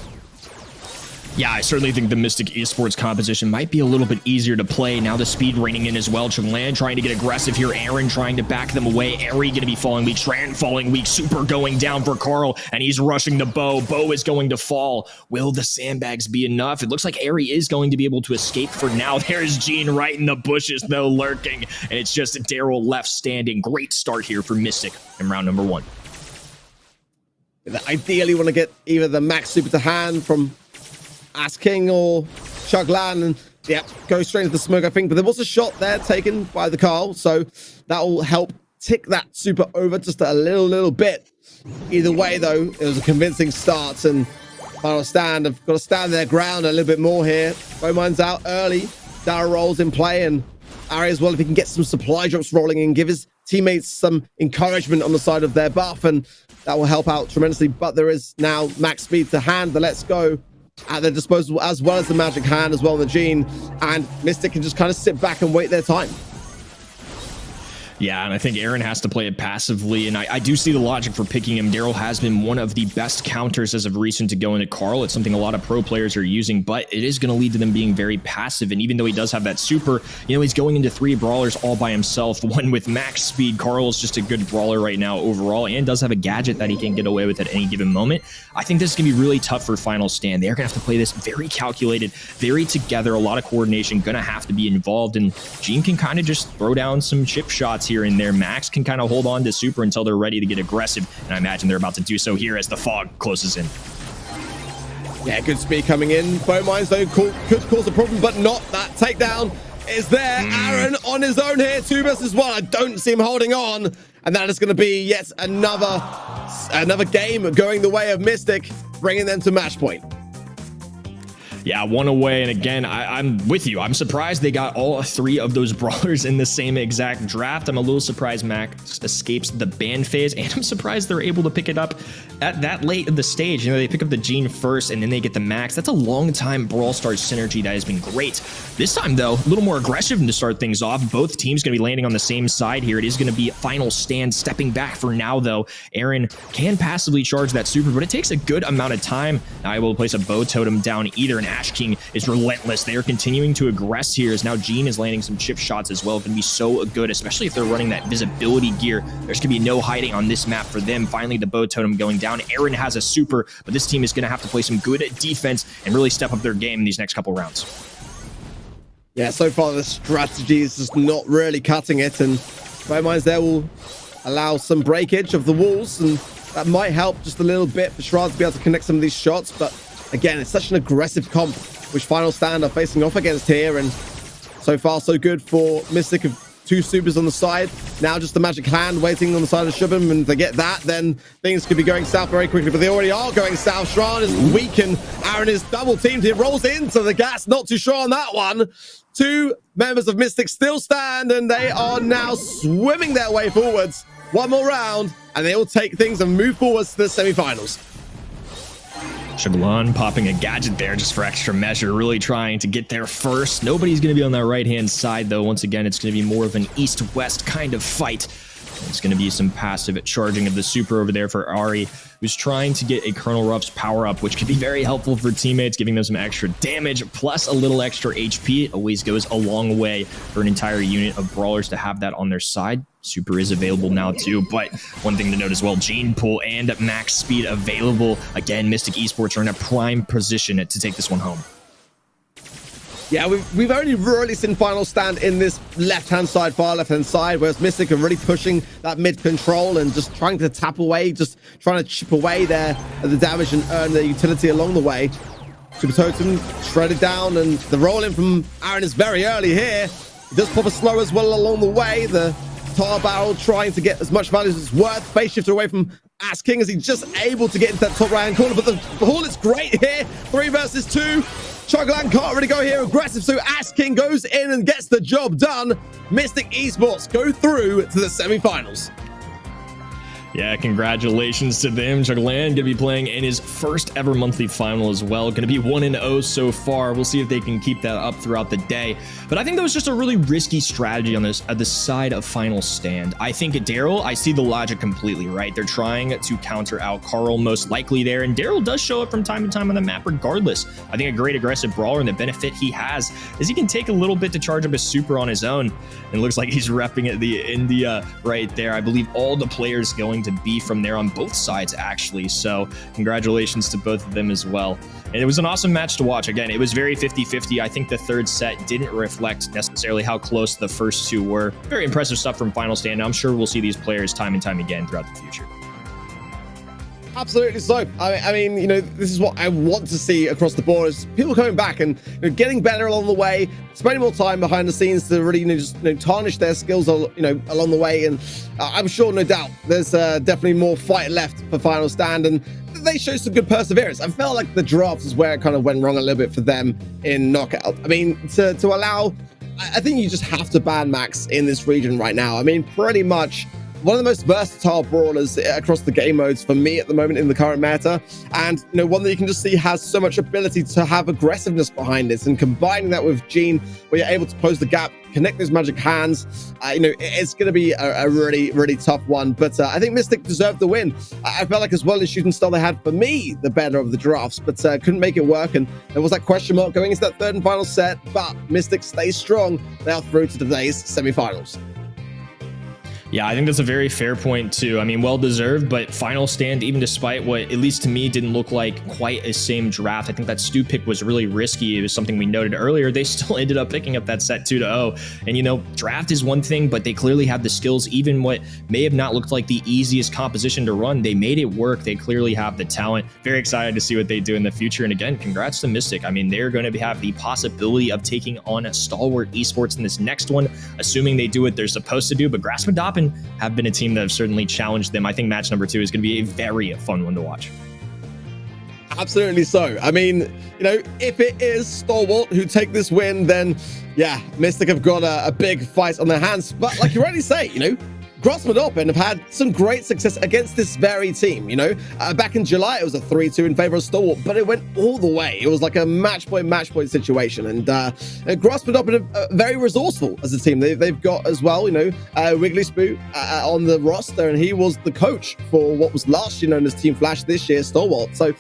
Yeah, I certainly think the Mystic Esports composition might be a little bit easier to play. Now the speed reining in as well. Chunglan trying to get aggressive here. Aaron trying to back them away. Eri going to be falling weak. Tran falling weak. Super going down for Carl, and he's rushing the Bo. Bo is going to fall. Will the sandbags be enough? It looks like Eri is going to be able to escape for now. There's Gene right in the bushes, though, lurking. And it's just Daryl left standing. Great start here for Mystic in round number 1. Ideally, want to get either the max super to hand from King or Chuglan, and yeah, go straight into the smoke, I think. But there was a shot there taken by the Carl, so that will help tick that super over just a little bit. Either way, though, it was a convincing start, and Final Stand have got to stand their ground a little bit more here. Bowmine's out early. Daryl rolls in play, and Ari as well, if he can get some supply drops rolling and give his teammates some encouragement on the side of their buff, and that will help out tremendously. But there is now max speed to hand the Let's Go at their disposal, as well as the magic hand as well in the Gene, and Mystic can just kind of sit back and wait their time. Yeah, and I think Aaron has to play it passively, and I do see the logic for picking him. Daryl has been one of the best counters as of recent to go into Carl. It's something a lot of pro players are using, but it is going to lead to them being very passive, and even though he does have that super, you know, he's going into 3 brawlers all by himself, one with max speed. Carl is just a good brawler right now overall, and does have a gadget that he can get away with at any given moment. I think this is going to be really tough for Final Stand. They're going to have to play this very calculated, very together, a lot of coordination going to have to be involved, and Gene can kind of just throw down some chip shots here and there. Max can kind of hold on to super until they're ready to get aggressive, and I imagine they're about to do so here as the fog closes in. Yeah, good speed coming in. Bowmines though could cause a problem, but not. That takedown is there. Aaron on his own here, 2 versus 1. I don't see him holding on, and that is going to be yet another game going the way of Mystic, bringing them to match point. Yeah, 1 away, and again, I'm with you. I'm surprised they got all 3 of those brawlers in the same exact draft. I'm a little surprised Max escapes the ban phase, and I'm surprised they're able to pick it up at that late in the stage. You know, they pick up the Gene first, and then they get the Max. That's a long time Brawl Stars synergy that has been great. This time, though, a little more aggressive to start things off. Both teams going to be landing on the same side here. It is going to be Final Stand stepping back for now, though. Aaron can passively charge that super, but it takes a good amount of time. Now able to place a bow totem down either, and Ash King is relentless. They are continuing to aggress here as now Gene is landing some chip shots as well. Going to be so good, especially if they're running that visibility gear. There's going to be no hiding on this map for them. Finally, the bow totem going down. Aaron has a super, but this team is going to have to play some good defense and really step up their game in these next couple rounds. Yeah, so far the strategy is just not really cutting it, and Bowmines there will allow some breakage of the walls, and that might help just a little bit for Shroud to be able to connect some of these shots. But again, it's such an aggressive comp which Final Stand are facing off against here, and so far so good for Mystic of 2 supers on the side. Now just the magic hand waiting on the side of Shubham, and if they get that, then things could be going south very quickly, but they already are going south. Shran is weak, and Aaron is double teamed. He rolls into the gas, not too sure on that one. 2 members of Mystic still stand, and they are now swimming their way forwards. 1 more round, and they will take things and move forwards to the semifinals. Chuglan popping a gadget there just for extra measure, really trying to get there first. Nobody's going to be on that right-hand side, though. Once again, it's going to be more of an east-west kind of fight. It's going to be some passive charging of the super over there for Ari, who's trying to get a Colonel Ruff's power up, which could be very helpful for teammates, giving them some extra damage, plus a little extra HP. It always goes a long way for an entire unit of brawlers to have that on their side. Super is available now too, but one thing to note as well, Gene Pool and max speed available. Again, Mystic Esports are in a prime position to take this one home. Yeah, we've only really seen Final Stand in this left-hand side, far left-hand side, whereas Mystic are really pushing that mid control and just trying to tap away, just trying to chip away there at the damage and earn the utility along the way. Super Totem shredded down, and the roll-in from Aaron is very early here. He does pop a slow as well along the way. The tar barrel trying to get as much value as it's worth. Face shifter away from Ash King as he's just able to get into that top right-hand corner, but the haul is great here. 3 versus 2. Chuglan can't really go here aggressive, so Ash King goes in and gets the job done. Mystic Esports go through to the semifinals. Yeah, congratulations to them. Jugland gonna be playing in his first ever monthly final as well. Gonna be 1-0 so far. We'll see if they can keep that up throughout the day. But I think that was just a really risky strategy on this at the side of Final Stand. I think at Daryl, I see the logic completely, right? They're trying to counter out Carl most likely there, and Daryl does show up from time to time on the map regardless. I think a great aggressive brawler, and the benefit he has is he can take a little bit to charge up his super on his own. And it looks like he's repping at the India right there. I believe all the players going to be from there on both sides actually, so congratulations to both of them as well. And it was an awesome match to watch. Again, it was very 50-50. I think the third set didn't reflect necessarily how close the first two were. Very impressive stuff from Final Stand. I'm sure we'll see these players time and time again throughout the future. Absolutely so. I mean, you know, this is what I want to see across the board, is people coming back and, you know, getting better along the way, spending more time behind the scenes to really, just, tarnish their skills, along the way. And I'm sure, no doubt, there's definitely more fight left for Final Stand, and they show some good perseverance. I felt like the draft is where it kind of went wrong a little bit for them in Knockout. I mean, to allow, I think you just have to ban Max in this region right now. I mean, pretty much one of the most versatile brawlers across the game modes for me at the moment in the current meta, and one that you can just see has so much ability to have aggressiveness behind it, and combining that with Gene, where you're able to close the gap, connect those magic hands, it's going to be a really, really tough one. But I think Mystic deserved the win. I felt like, as well as shooting style, they had, for me, the better of the drafts, but couldn't make it work, and there was that question mark going into that third and final set. But Mystic stays strong. They are through to today's semifinals. Yeah, I think that's a very fair point too. I mean, well deserved, but Final Stand, even despite what, at least to me, didn't look like quite a same draft. I think that Stu pick was really risky. It was something we noted earlier. They still ended up picking up that set 2-0. And draft is one thing, but they clearly have the skills. Even what may have not looked like the easiest composition to run, they made it work. They clearly have the talent. Very excited to see what they do in the future. And again, congrats to Mystic. I mean, they're going to have the possibility of taking on Stalwart Esports in this next one, assuming they do what they're supposed to do. But grassmuddoppin have been a team that have certainly challenged them. I think match number 2 is going to be a very fun one to watch. Absolutely so. I mean, if it is Stalwart who take this win, then yeah, Mystic have got a big fight on their hands. But like you already say, grassmuddoppin have had some great success against this very team. Back in July, it was a 3-2 in favor of Stalwart, but it went all the way. It was like a match point situation. And grassmuddoppin are very resourceful as a team. They've got as well, Wiggly Spoo on the roster, and he was the coach for what was last year known as Team Flash, this year Stalwart. So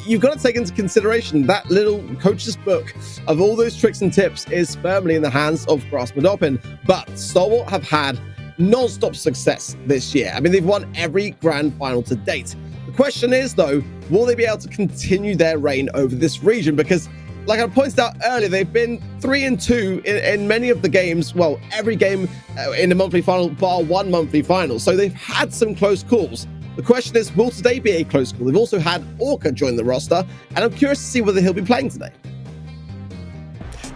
you've got to take into consideration that little coach's book of all those tricks and tips is firmly in the hands of grassmuddoppin. But Stalwart have had non-stop success this year. I mean, they've won every grand final to date. The question is, though, will they be able to continue their reign over this region? Because, like I pointed out earlier, they've been 3-2 in many of the games. Well, every game in the monthly final, bar one monthly final. So they've had some close calls. The question is, will today be a close call? They've also had Orca join the roster, and I'm curious to see whether he'll be playing today.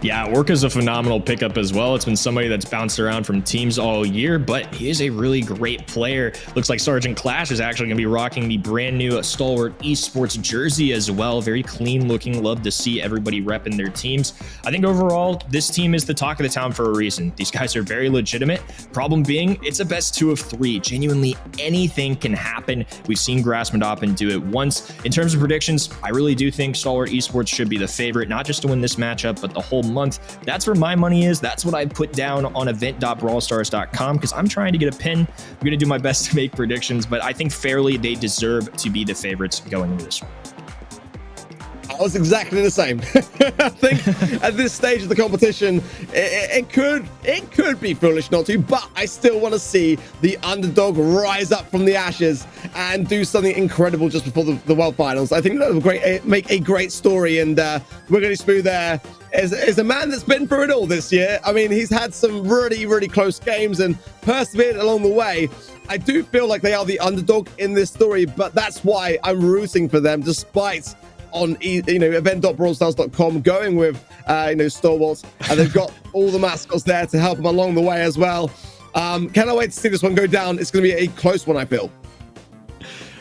Yeah, Orca's a phenomenal pickup as well. It's been somebody that's bounced around from teams all year, but he is a really great player. Looks like Sergeant Clash is actually going to be rocking the brand new Stalwart Esports jersey as well. Very clean looking. Love to see everybody repping their teams. I think overall, this team is the talk of the town for a reason. These guys are very legitimate. Problem being, it's a best 2 of 3. Genuinely, anything can happen. We've seen grassmuddoppin do it once. In terms of predictions, I really do think Stalwart Esports should be the favorite, not just to win this matchup, but the whole month. That's where my money is. That's what I put down on event.brawlstars.com, because I'm trying to get a pin. I'm going to do my best to make predictions, but I think fairly they deserve to be the favorites going into this one. I was exactly the same. I think at this stage of the competition, it could be foolish not to, but I still want to see the underdog rise up from the ashes and do something incredible just before the World Finals. I think that will make a great story, and Wiggly Spoo there is a man that's been through it all this year. I mean, he's had some really, really close games and persevered along the way. I do feel like they are the underdog in this story, but that's why I'm rooting for them, despite on event.brawlstars.com going with Stalwart, and they've got all the mascots there to help them along the way as well. Cannot wait to see this one go down. It's going to be a close one, I feel.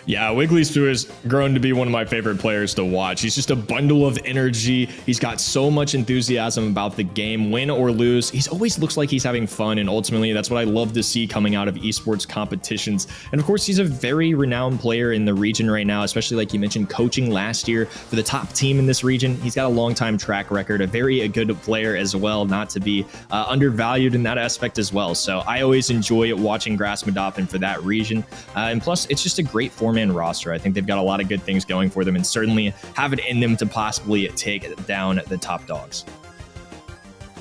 Yeah, Wiggly Spoo has grown to be one of my favorite players to watch. He's just a bundle of energy. He's got so much enthusiasm about the game, win or lose. He always looks like he's having fun, and ultimately that's what I love to see coming out of esports competitions. And of course, he's a very renowned player in the region right now, especially like you mentioned, coaching last year for the top team in this region. He's got a long time track record, a very good player as well, not to be undervalued in that aspect as well. So I always enjoy watching grassmuddoppin for that region. And plus, it's just a great four-man roster. I think they've got a lot of good things going for them and certainly have it in them to possibly take down the top dogs.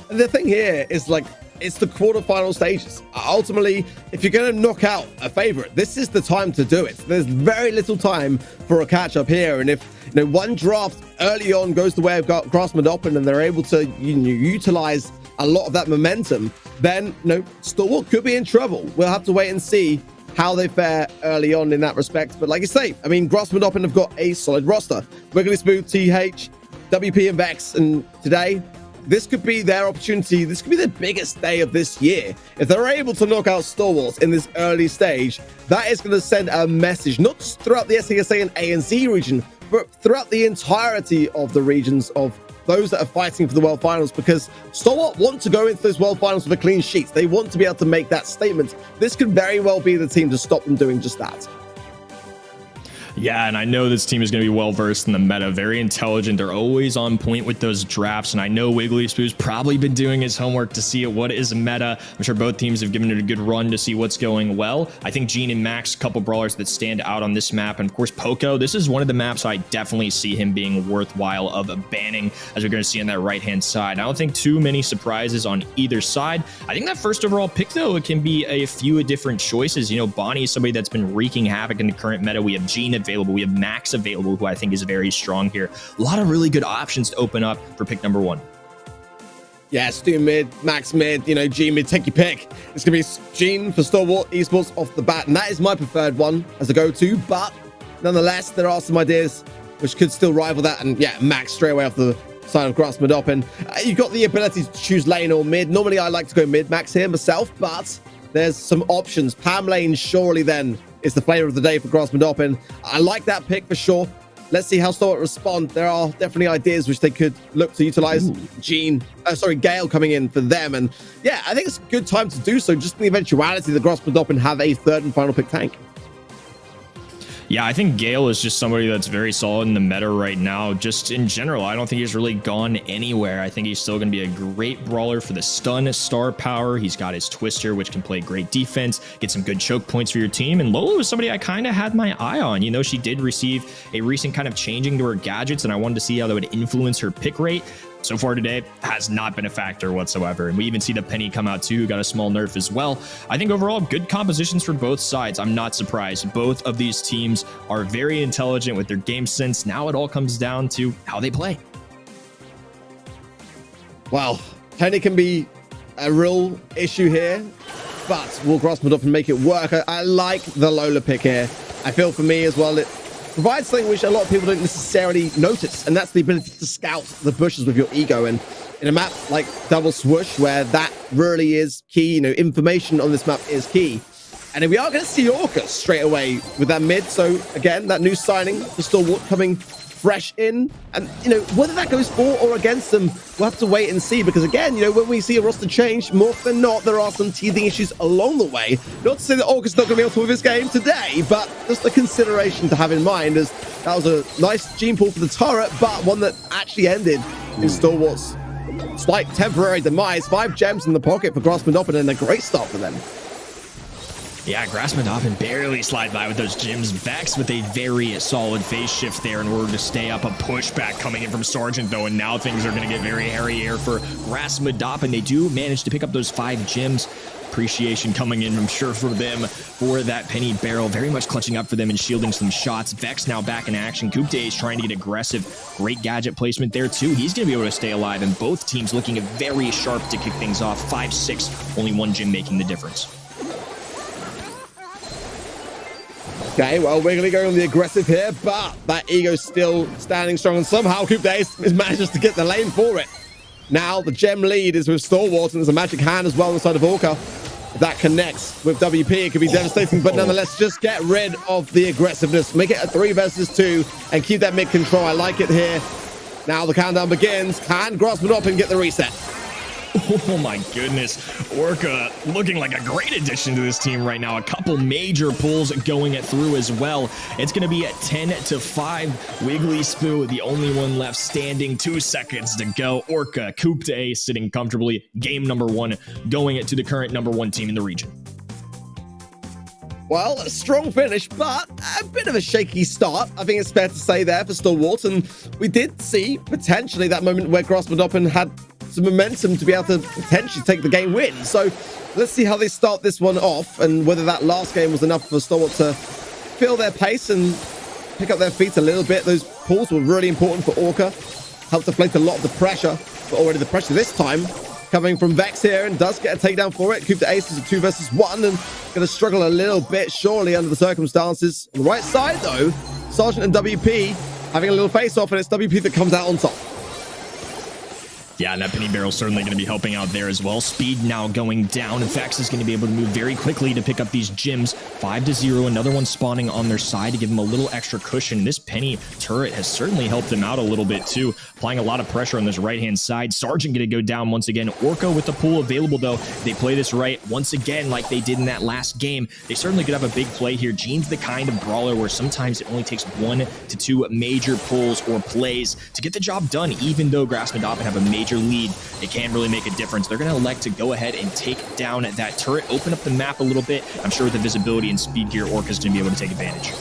And the thing here is, like, it's the quarterfinal stages. Ultimately, if you're going to knock out a favorite, this is the time to do it. There's very little time for a catch up here. And if one draft early on goes the way of grassmuddoppin and they're able to utilize a lot of that momentum, then Stalwart could be in trouble. We'll have to wait and see how they fare early on in that respect. But like you say, I mean, grassmuddoppin have got a solid roster. Wiggly Spoo, TH, WP, and Vex. And today, this could be their opportunity. This could be the biggest day of this year. If they're able to knock out Stalwart in this early stage, that is going to send a message, not just throughout the SESA and ANZ region, but throughout the entirety of the regions of those that are fighting for the World Finals, because Stalwart want to go into those World Finals with a clean sheet. They want to be able to make that statement. This could very well be the team to stop them doing just that. Yeah, and I know this team is going to be well-versed in the meta, very intelligent. They're always on point with those drafts, and I know Wiggly Spoo's probably been doing his homework to see what is meta. I'm sure both teams have given it a good run to see what's going well. I think Gene and Max, a couple brawlers that stand out on this map, and of course Poco, this is one of the maps I definitely see him being worthwhile of banning, as we're going to see on that right-hand side. I don't think too many surprises on either side. I think that first overall pick, though, it can be a few different choices. Bonnie is somebody that's been wreaking havoc in the current meta. We have Gene available. We have Max available, who I think is very strong here. A lot of really good options to open up for pick number one. Yeah, Stu mid, Max mid, Gene mid, take your pick. It's going to be Gene for Stalwart Esports off the bat, and that is my preferred one as a go-to, but nonetheless, there are some ideas which could still rival that, and yeah, Max straight away off the side of grassmuddoppin. You've got the ability to choose lane or mid. Normally, I like to go mid-Max here myself, but there's some options. Pam lane surely then is the flavor of the day for grassmuddoppin. I like that pick for sure. Let's see how Stalwart respond. There are definitely ideas which they could look to utilize. Gale coming in for them. And yeah, I think it's a good time to do so, just in the eventuality that grassmuddoppin have a third and final pick tank. Yeah, I think Gale is just somebody that's very solid in the meta right now. Just in general, I don't think he's really gone anywhere. I think he's still going to be a great brawler for the stun star power. He's got his Twister, which can play great defense, get some good choke points for your team. And Lola was somebody I kind of had my eye on. She did receive a recent kind of changing to her gadgets, and I wanted to see how that would influence her pick rate. So far today, has not been a factor whatsoever. And we even see the Penny come out too, got a small nerf as well. I think overall, good compositions for both sides. I'm not surprised. Both of these teams are very intelligent with their game sense. Now it all comes down to how they play. Well, Penny can be a real issue here, but will grassmuddoppin make it work? I like the Lola pick here. I feel for me as well, it provides something which a lot of people don't necessarily notice, and that's the ability to scout the bushes with your ego. And in a map like Double Swoosh, where that really is key, information on this map is key. And if we are going to see Orcus straight away with that mid, so again, that new signing for Stalwart coming fresh in, and whether that goes for or against them, we'll have to wait and see, because again, when we see a roster change, more often than not, there are some teething issues along the way. Not to say that Orcus is not going to be able to win this game today, but just a consideration to have in mind, as that was a nice gene pull for the turret, but one that actually ended in Stalwart's slight temporary demise. 5 gems in the pocket for grassmuddoppin, and a great start for them. Yeah, grassmuddoppin barely slide by with those gems. Vex with a very solid phase shift there in order to stay up. A pushback coming in from Sergeant, though, and now things are going to get very hairy here for grassmuddoppin. They do manage to pick up those 5 gems. Appreciation coming in, I'm sure, for them for that Penny barrel. Very much clutching up for them and shielding some shots. Vex now back in action. Coupe is trying to get aggressive. Great gadget placement there, too. He's going to be able to stay alive, and both teams looking very sharp to kick things off. 5-6, only 1 gem making the difference. Okay, well, Wiggly going on the aggressive here, but that ego's still standing strong, and somehow Coupe manages to get the lane for it. Now the gem lead is with Stalwart, and there's a magic hand as well on the side of Orca. If that connects with WP, it could be devastating, but nonetheless, just get rid of the aggressiveness. Make it a 3 versus 2 and keep that mid control. I like it here. Now the countdown begins. Can grassmuddoppin get the reset? Oh my goodness. Orca looking like a great addition to this team right now. A couple major pulls going through as well. It's going to be at 10-5. Wiggly Spoo, the only one left standing. 2 seconds to go. Orca, Coup A sitting comfortably. Game number 1 going to the current number 1 team in the region. Well, a strong finish, but a bit of a shaky start. I think it's fair to say there for Stalwart. And we did see potentially that moment where grassmuddoppin had some momentum to be able to potentially take the game win. So let's see how they start this one off and whether that last game was enough for Stalwart to feel their pace and pick up their feet a little bit. Those pulls were really important for Orca. Helped deflate a lot of the pressure, but already the pressure this time coming from Vex here, and does get a takedown for it. Coup Ace is a 2 versus 1 and going to struggle a little bit, surely, under the circumstances. On the right side, though, Sergeant and WP having a little face-off, and it's WP that comes out on top. Yeah, and that penny barrel certainly going to be helping out there as well. Speed now going down. And Vex is going to be able to move very quickly to pick up these gems. 5-0. Another one spawning on their side to give them a little extra cushion. This penny turret has certainly helped them out a little bit too, applying a lot of pressure on this right-hand side. Sergeant going to go down once again. Orca with the pool available though. They play this right once again like they did in that last game. They certainly could have a big play here. Gene's the kind of brawler where sometimes it only takes 1 to 2 major pulls or plays to get the job done. Even though grassmuddoppin have a major lead, it can really make a difference. They're going to elect to go ahead and take down that turret, open up the map a little bit. I'm sure with the visibility and speed here, Orca's going to be able to take advantage.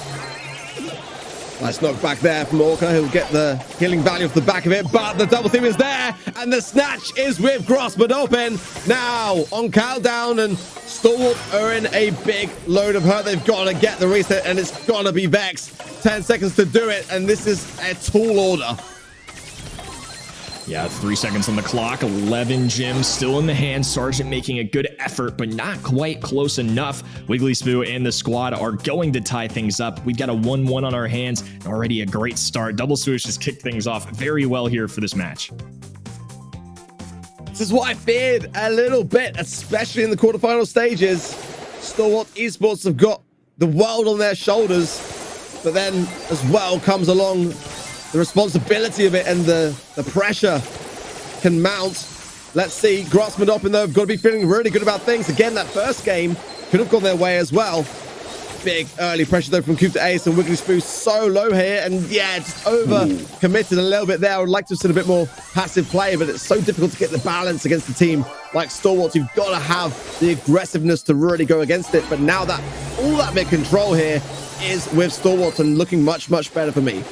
Nice knock back there from Orca. He'll get the healing value off the back of it, but the double team is there, and the snatch is with grassmuddoppin. Now on countdown, and Stalwart are in a big load of hurt. They've got to get the reset, and it's got to be Vex. 10 seconds to do it, and this is a tall order. Yeah, 3 seconds on the clock, 11 gems still in the hand. Sergeant making a good effort, but not quite close enough. Wiggly Spoo and the squad are going to tie things up. We've got a 1-1 on our hands, and already a great start. Double Swoosh has kicked things off very well here for this match. This is what I feared a little bit, especially in the quarterfinal stages. Stalwart Esports have got the world on their shoulders, but then as well comes along the responsibility of it, and the pressure can mount. Let's see. grassmuddoppin, though, have got to be feeling really good about things. Again, that first game could have gone their way as well. Big early pressure, though, from Coup Ace, and Wiggly Spoo so low here. And yeah, just over committed a little bit there. I would like to have seen a bit more passive play, but it's so difficult to get the balance against a team like Stalwart. You've got to have the aggressiveness to really go against it. But now that all that mid control here is with Stalwart and looking much, much better for me.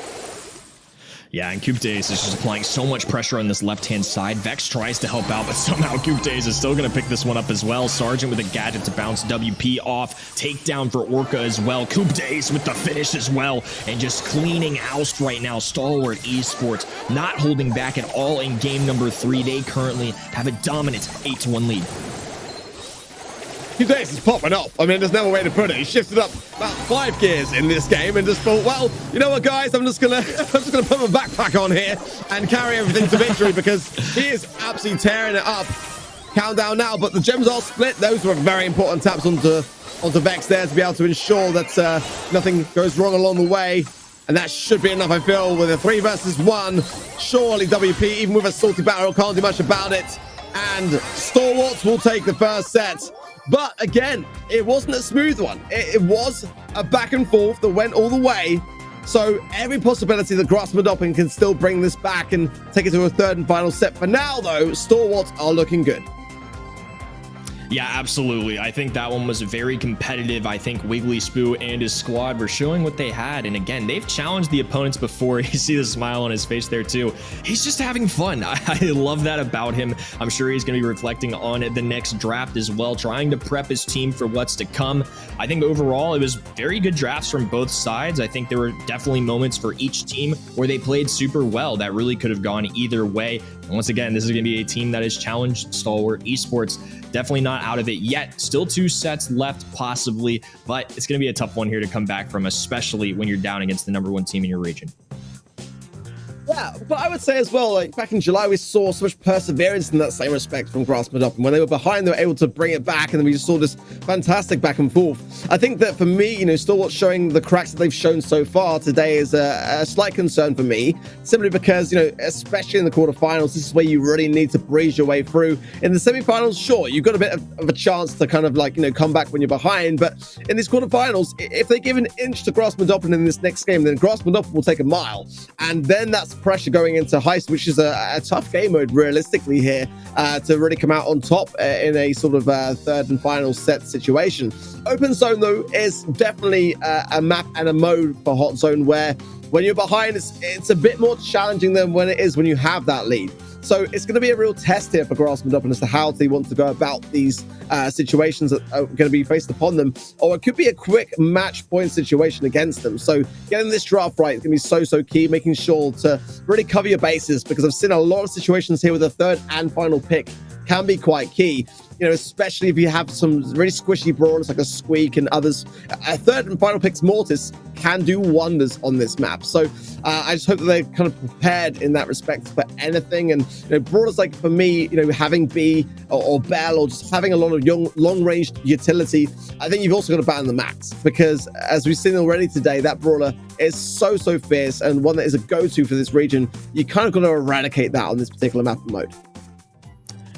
Yeah, and Coup Ace is just applying so much pressure on this left-hand side. Vex tries to help out, but somehow Coup Ace is still going to pick this one up as well. Sergeant with a gadget to bounce WP off. Takedown for Orca as well. Coup Ace with the finish as well. And just cleaning house right now. Stalwart Esports not holding back at all in game number 3. They currently have a dominant 8-1 lead. Coup Ace is popping off. I mean, there's no way to put it. He shifted up about 5 gears in this game and just thought, well, you know what, guys, I'm just gonna put my backpack on here and carry everything to victory, because he is absolutely tearing it up. Countdown now, but the gems are split. Those were very important taps onto Vex there to be able to ensure that nothing goes wrong along the way. And that should be enough, I feel, with a 3 versus 1. Surely WP, even with a salty barrel, can't do much about it. And Stalwart will take the first set. But again, it wasn't a smooth one. It was a back and forth that went all the way. So every possibility that grassmuddoppin can still bring this back and take it to a 3rd and final set. For now, though, Stalwart are looking good. Yeah, absolutely. I think that one was very competitive. I think Wiggly Spoo and his squad were showing what they had. And again, they've challenged the opponents before. You see the smile on his face there too. He's just having fun. I love that about him. I'm sure he's going to be reflecting on the next draft as well, trying to prep his team for what's to come. I think overall, it was very good drafts from both sides. I think there were definitely moments for each team where they played super well. That really could have gone either way. And once again, this is going to be a team that has challenged Stalwart Esports. Definitely not out of it yet. Still 2 sets left, possibly, but it's going to be a tough one here to come back from, especially when you're down against the #1 team in your region. Yeah, but I would say as well, like back in July, we saw so much perseverance in that same respect from grassmuddoppin. When they were behind, they were able to bring it back, and then we just saw this fantastic back and forth. I think that for me, Stalwart showing the cracks that they've shown so far today is a slight concern for me, simply because, especially in the quarterfinals, this is where you really need to breeze your way through. In the semifinals, sure, you've got a bit of a chance to kind of like, come back when you're behind, but in these quarterfinals, if they give an inch to grassmuddoppin in this next game, then grassmuddoppin will take a mile, and then that's pressure going into Heist, which is a tough game mode realistically here to really come out on top in a sort of third and final set situation. Open Zone though is definitely a map and a mode for Hot Zone where when you're behind it's a bit more challenging than when it is when you have that lead. So it's going to be a real test here for grassmuddoppin as to how they want to go about these situations that are going to be faced upon them, or it could be a quick match point situation against them. So getting this draft right is going to be so key, making sure to really cover your bases, because I've seen a lot of situations here with a third and final pick can be quite key, especially if you have some really squishy brawlers like a Squeak and others. A third and final pick's Mortis can do wonders on this map. So I just hope that they're kind of prepared in that respect for anything. And brawlers like, for me, having B or Bell, or just having a lot of long-range utility, I think you've also got to ban the max, because as we've seen already today, that brawler is so fierce and one that is a go-to for this region. You kind of got to eradicate that on this particular map mode.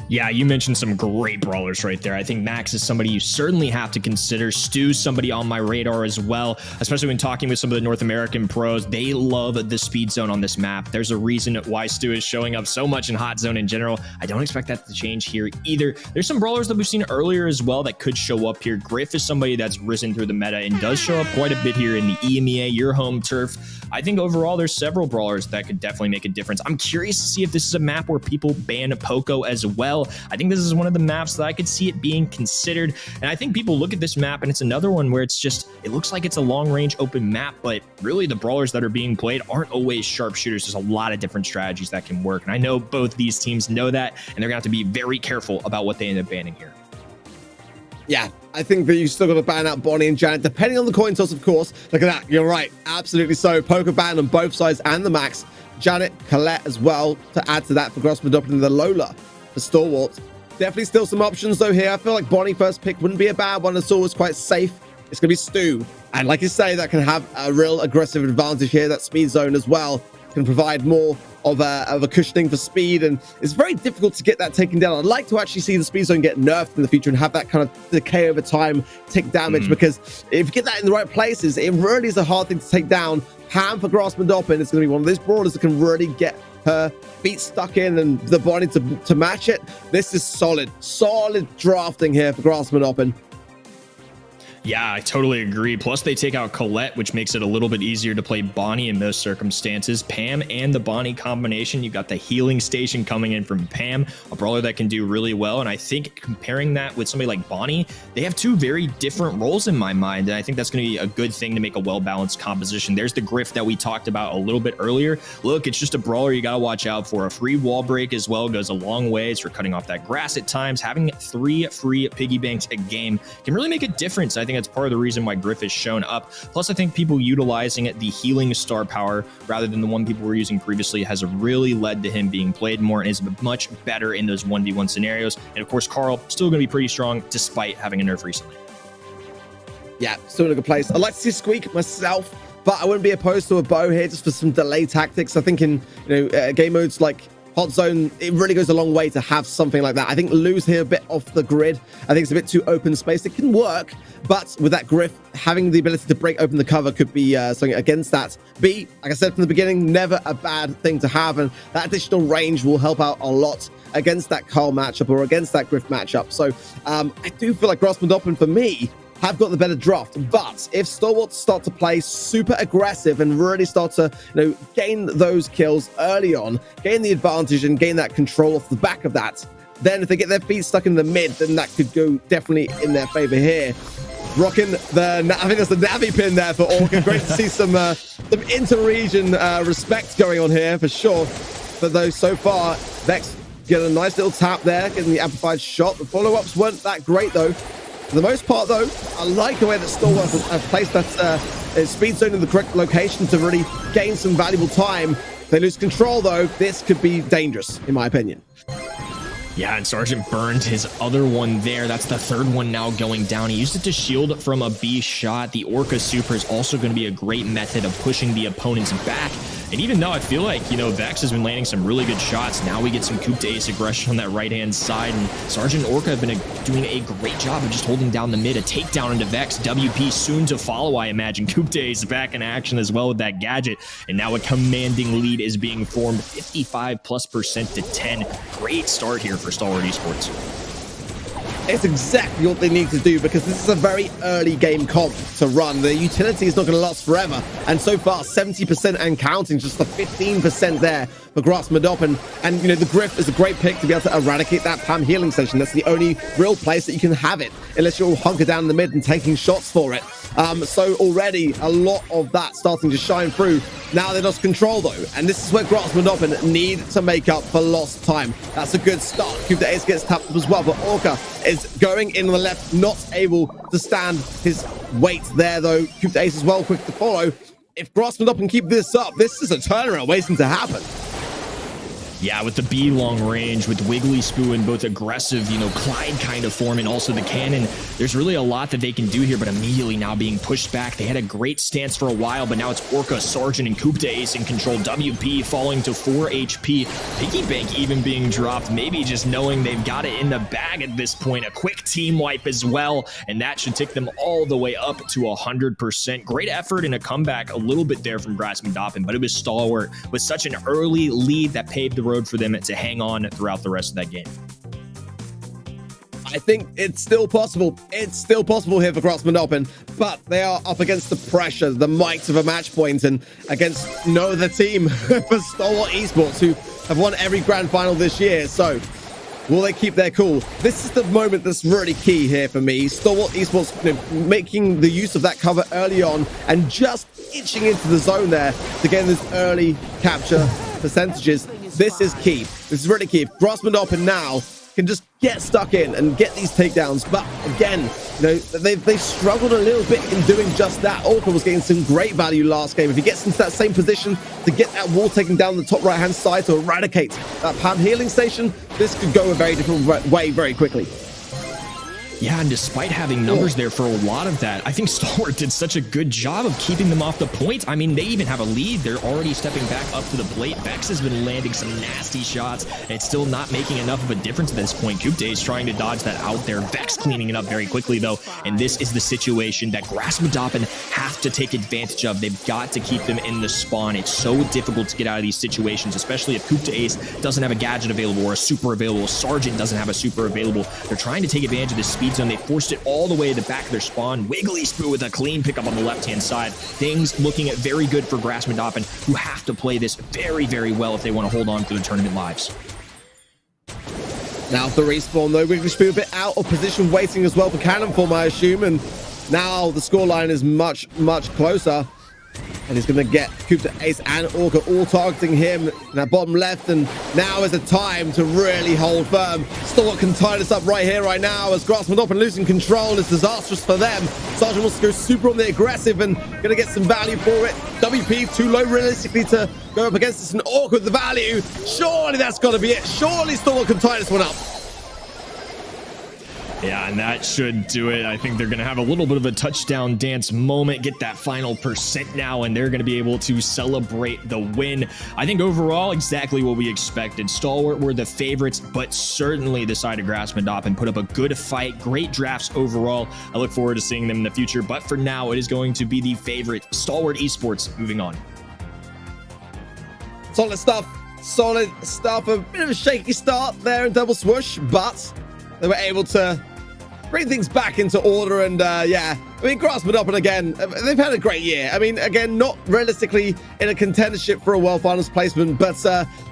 Yeah, you mentioned some great brawlers right there. I think Max is somebody you certainly have to consider. Stu's somebody on my radar as well, especially when talking with some of the North American pros. They love the speed zone on this map. There's a reason why Stu is showing up so much in Hot Zone in general. I don't expect that to change here either. There's some brawlers that we've seen earlier as well that could show up here. Griff is somebody that's risen through the meta and does show up quite a bit here in the EMEA, your home turf. I think overall there's several brawlers that could definitely make a difference. I'm curious to see if this is a map where people ban Poco as well. I think this is one of the maps that I could see it being considered. And I think people look at this map and it's another one where it's just, it looks like it's a long range open map, but really the brawlers that are being played aren't always sharpshooters. There's a lot of different strategies that can work. And I know both these teams know that, and they're gonna have to be very careful about what they end up banning here. Yeah, I think that you still got to ban out Bonnie and Janet, depending on the coin toss, of course. Look at that. You're right. Absolutely so. Poker ban on both sides and the max. Janet, Colette as well to add to that for grassmuddoppin, and the Lola for Stalwart. Definitely still some options though here. I feel like Bonnie first pick wouldn't be a bad one. It's always quite safe. It's going to be Stu. And like you say, that can have a real aggressive advantage here. That speed zone as well can provide more of a cushioning for speed, and it's very difficult to get that taken down. I'd like to actually see the speed zone get nerfed in the future and have that kind of decay over time, take damage, because if you get that in the right places, it really is a hard thing to take down. Pam for grassmuddoppin is going to be one of those brawlers that can really get her feet stuck in and the body to match it. This is solid drafting here for grassmuddoppin. Yeah, I totally agree. Plus, they take out Colette, which makes it a little bit easier to play Bonnie in most circumstances. Pam and the Bonnie combination, you got the healing station coming in from Pam, a brawler that can do really well. And I think comparing that with somebody like Bonnie, they have two very different roles in my mind. And I think that's going to be a good thing to make a well-balanced composition. There's the Griff that we talked about a little bit earlier. Look, it's just a brawler you got to watch out for. A free wall break as well goes a long ways for cutting off that grass at times. Having 3 free piggy banks a game can really make a difference. I think that's part of the reason why Griff has shown up. Plus, I think people utilizing the healing star power rather than the one people were using previously has really led to him being played more and is much better in those 1v1 scenarios. And of course, Carl still going to be pretty strong despite having a nerf recently. Yeah, still in a good place. I'd like to see Squeak myself, but I wouldn't be opposed to a bow here just for some delay tactics. I think in game modes like Hot Zone, it really goes a long way to have something like that. I think Lou's here a bit off the grid. I think it's a bit too open space. It can work, but with that Griff, having the ability to break open the cover could be something against that. B, like I said from the beginning, never a bad thing to have, and that additional range will help out a lot against that Carl matchup or against that Griff matchup. So I do feel like grassmuddoppin, for me, have got the better draft. But if Stalwart start to play super aggressive and really start to gain those kills early on, gain the advantage and gain that control off the back of that, then if they get their feet stuck in the mid, then that could go definitely in their favor here. Rocking the, I think that's the Navi pin there for Orca. Great to see some inter-region respect going on here for sure. For those so far, Vex get a nice little tap there, getting the amplified shot. The follow-ups weren't that great though. For the most part, though, I like the way that Stalwart has placed that speed zone in the correct location to really gain some valuable time. If they lose control, though, this could be dangerous, in my opinion. Yeah, and Sergeant burned his other one there. That's the third one now going down. He used it to shield from a B shot. The Orca Super is also going to be a great method of pushing the opponents back. And even though I feel like, you know, Vex has been landing some really good shots, now we get some coup to ace aggression on that right-hand side. And Sergeant and Orca have been doing a great job of just holding down the mid. A takedown into Vex. WP soon to follow, I imagine. Coup to ace back in action as well with that gadget. And now a commanding lead is being formed, 55+% to 10. Great start here for Stalwart Esports. It's exactly what they need to do, because this is a very early game comp to run. The utility is not going to last forever, and so far 70% and counting, just the 15% there for grassmuddoppin. And you know, the Griff is a great pick to be able to eradicate that PAM healing station. That's the only real place that you can have it, unless you're hunkered down in the mid and taking shots for it. So already a lot of that starting to shine through. Now they lost control though, and this is where grassmuddoppin need to make up for lost time. That's a good start. Coup de ace gets tapped up as well, but Orca is going in on the left, not able to stand his weight there though. Coup de ace as well, quick to follow. If grassmuddoppin keep this up, this is a turnaround waiting to happen. Yeah, with the B long range, with Wiggly Spoo in both aggressive, you know, Clyde kind of form, and also the cannon, there's really a lot that they can do here, but immediately now being pushed back. They had a great stance for a while, but now it's Orca, Sergeant, and coup de ace in control. WP falling to 4 HP. Piggy Bank even being dropped, maybe just knowing they've got it in the bag at this point. A quick team wipe as well, and that should take them all the way up to 100%. Great effort and a comeback a little bit there from grassmuddoppin, but it was Stalwart with such an early lead that paved the road for them to hang on throughout the rest of that game. I think it's still possible. It's still possible here for grassmuddoppin, but they are up against the pressure, the might of a match point, and against no other team for Stalwart Esports, who have won every grand final this year. So will they keep their cool? This is the moment that's really key here for me. Stalwart Esports, you know, making the use of that cover early on and just itching into the zone there to get this early capture percentages. This is key. This is really key. If grassmuddoppin now can just get stuck in and get these takedowns, but again, you know, they've struggled a little bit in doing just that. Orca was getting some great value last game. If he gets into that same position to get that wall taken down the top right-hand side to eradicate that PAM healing station, this could go a very different way very quickly. Yeah, and despite having numbers there for a lot of that, I think Stalwart did such a good job of keeping them off the point. I mean, they even have a lead. They're already stepping back up to the plate. Vex has been landing some nasty shots, and it's still not making enough of a difference at this point. Coup de ace trying to dodge that out there. Vex cleaning it up very quickly, though, and this is the situation that grassmuddoppin have to take advantage of. They've got to keep them in the spawn. It's so difficult to get out of these situations, especially if coup de ace doesn't have a gadget available or a super available. Sergeant doesn't have a super available. They're trying to take advantage of the speed zone. They forced it all the way to the back of their spawn. Wiggly Spoo with a clean pickup on the left-hand side. Things looking very good for grassmuddoppin, who have to play this very, very well if they want to hold on to the tournament lives. Now the respawn though, Wiggly Spoo a bit out of position, waiting as well for cannon form, I assume, and now the scoreline is much, much closer. And he's going to get coup de ace and Orca all targeting him in that bottom left. And now is the time to really hold firm. Stalwart can tie this up right here, right now, as grassmuddoppin losing control is disastrous for them. Sergeant wants to go super on the aggressive and going to get some value for it. WP too low realistically to go up against this, and Orca with the value. Surely that's got to be it. Surely Stalwart can tie this one up. Yeah, and that should do it. I think they're going to have a little bit of a touchdown dance moment, get that final percent now, and they're going to be able to celebrate the win. I think overall, exactly what we expected. Stalwart were the favorites, but certainly the side of grassmuddoppin put up a good fight. Great drafts overall. I look forward to seeing them in the future, but for now, it is going to be the favorite, Stalwart Esports, moving on. Solid stuff. Solid stuff. A bit of a shaky start there in double swoosh, but they were able to bring things back into order. And yeah, I mean, grassmuddoppin again, they've had a great year. I mean, again, not realistically in a contendership for a World Finals placement, but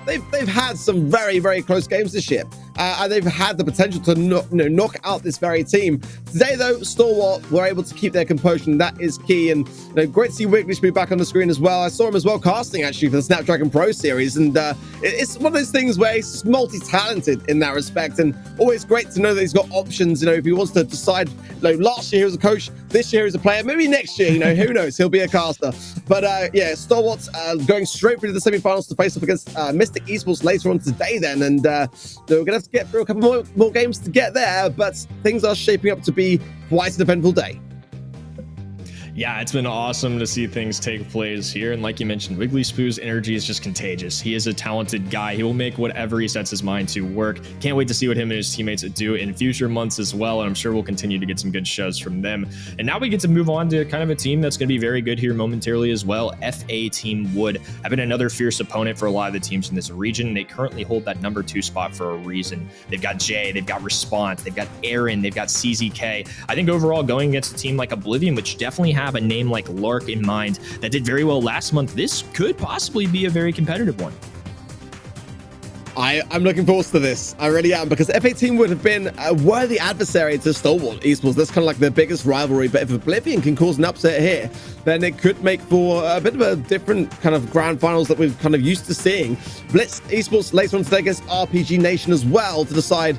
they've had some very, very close games this year. And they've had the potential to knock out this very team. Today, though, Stalwart were able to keep their composure, and that is key. And great to see Wiggly Spoo back on the screen as well. I saw him as well casting, actually, for the Snapdragon Pro series. And it's one of those things where he's multi-talented in that respect. And always great to know that he's got options. If he wants to decide, last year he was a coach, this year as a player. Maybe next year, you know, who knows? He'll be a caster. But yeah, Stalwart going straight through to the semifinals to face off against Mystic Esports later on today then. And we're going to have to get through a couple more games to get there, but things are shaping up to be quite an eventful day. Yeah, it's been awesome to see things take place here. And like you mentioned, Wiggly Spoo's energy is just contagious. He is a talented guy. He will make whatever he sets his mind to work. Can't wait to see what him and his teammates do in future months as well. And I'm sure we'll continue to get some good shows from them. And now we get to move on to kind of a team that's going to be very good here momentarily as well. FA Team Wood have been another fierce opponent for a lot of the teams in this region. They currently hold that #2 spot for a reason. They've got Jay, they've got Response, they've got Aaron, they've got CZK. I think overall going against a team like Oblivion, which definitely have a name like Lark in mind that did very well last month, this could possibly be a very competitive one. I'm looking forward to this. I really am, because FA Team would have been a worthy adversary to Stalwart Esports. That's kind of like their biggest rivalry. But if Oblivion can cause an upset here, then it could make for a bit of a different kind of grand finals that we're kind of used to seeing. Blitz Esports later on today against RPG Nation as well to decide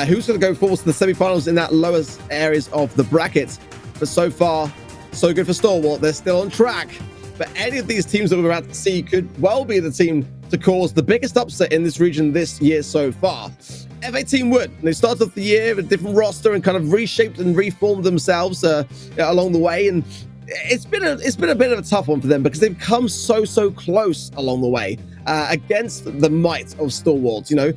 who's going to go forward to the semifinals in that lowest areas of the bracket. But so far, so good for Stalwart. They're still on track. But any of these teams that we're about to see could well be the team to cause the biggest upset in this region this year so far. FA Team Wood, they started off the year with a different roster and kind of reshaped and reformed themselves along the way. And it's been a bit of a tough one for them because they've come so close along the way against the might of Stalwart. You know,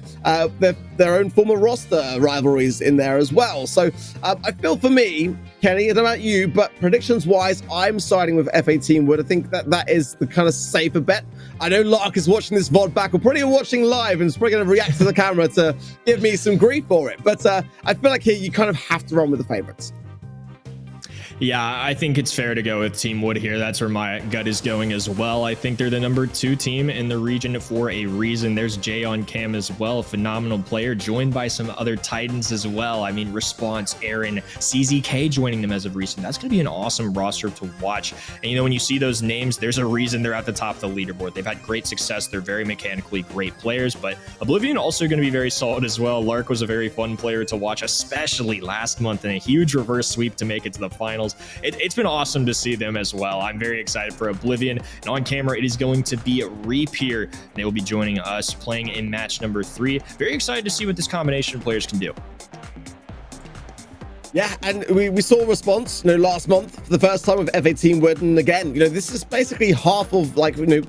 their own former roster rivalries in there as well. So I feel, for me, Kenny, I don't know about you, but predictions wise, I'm siding with FA Team Wood. I think that is the kind of safer bet. I know Lark is watching this VOD back, or probably watching live, and is probably going to react to the camera to give me some grief for it. But I feel like here you kind of have to run with the favorites. Yeah, I think it's fair to go with Team Wood here. That's where my gut is going as well. I think they're the #2 team in the region for a reason. There's Jay on cam as well, a phenomenal player, joined by some other Titans as well. I mean, Response, Aaron, CZK joining them as of recent. That's going to be an awesome roster to watch. And, you know, when you see those names, there's a reason they're at the top of the leaderboard. They've had great success. They're very mechanically great players, but Oblivion also going to be very solid as well. Lark was a very fun player to watch, especially last month in a huge reverse sweep to make it to the finals. It's been awesome to see them as well. I'm very excited for Oblivion. And on camera, it is going to be Reap here. They will be joining us playing in match #3. Very excited to see what this combination of players can do. Yeah, and we saw a response, you know, last month for the first time with FA Team Wood. And again, you know, this is basically half of, like, you know,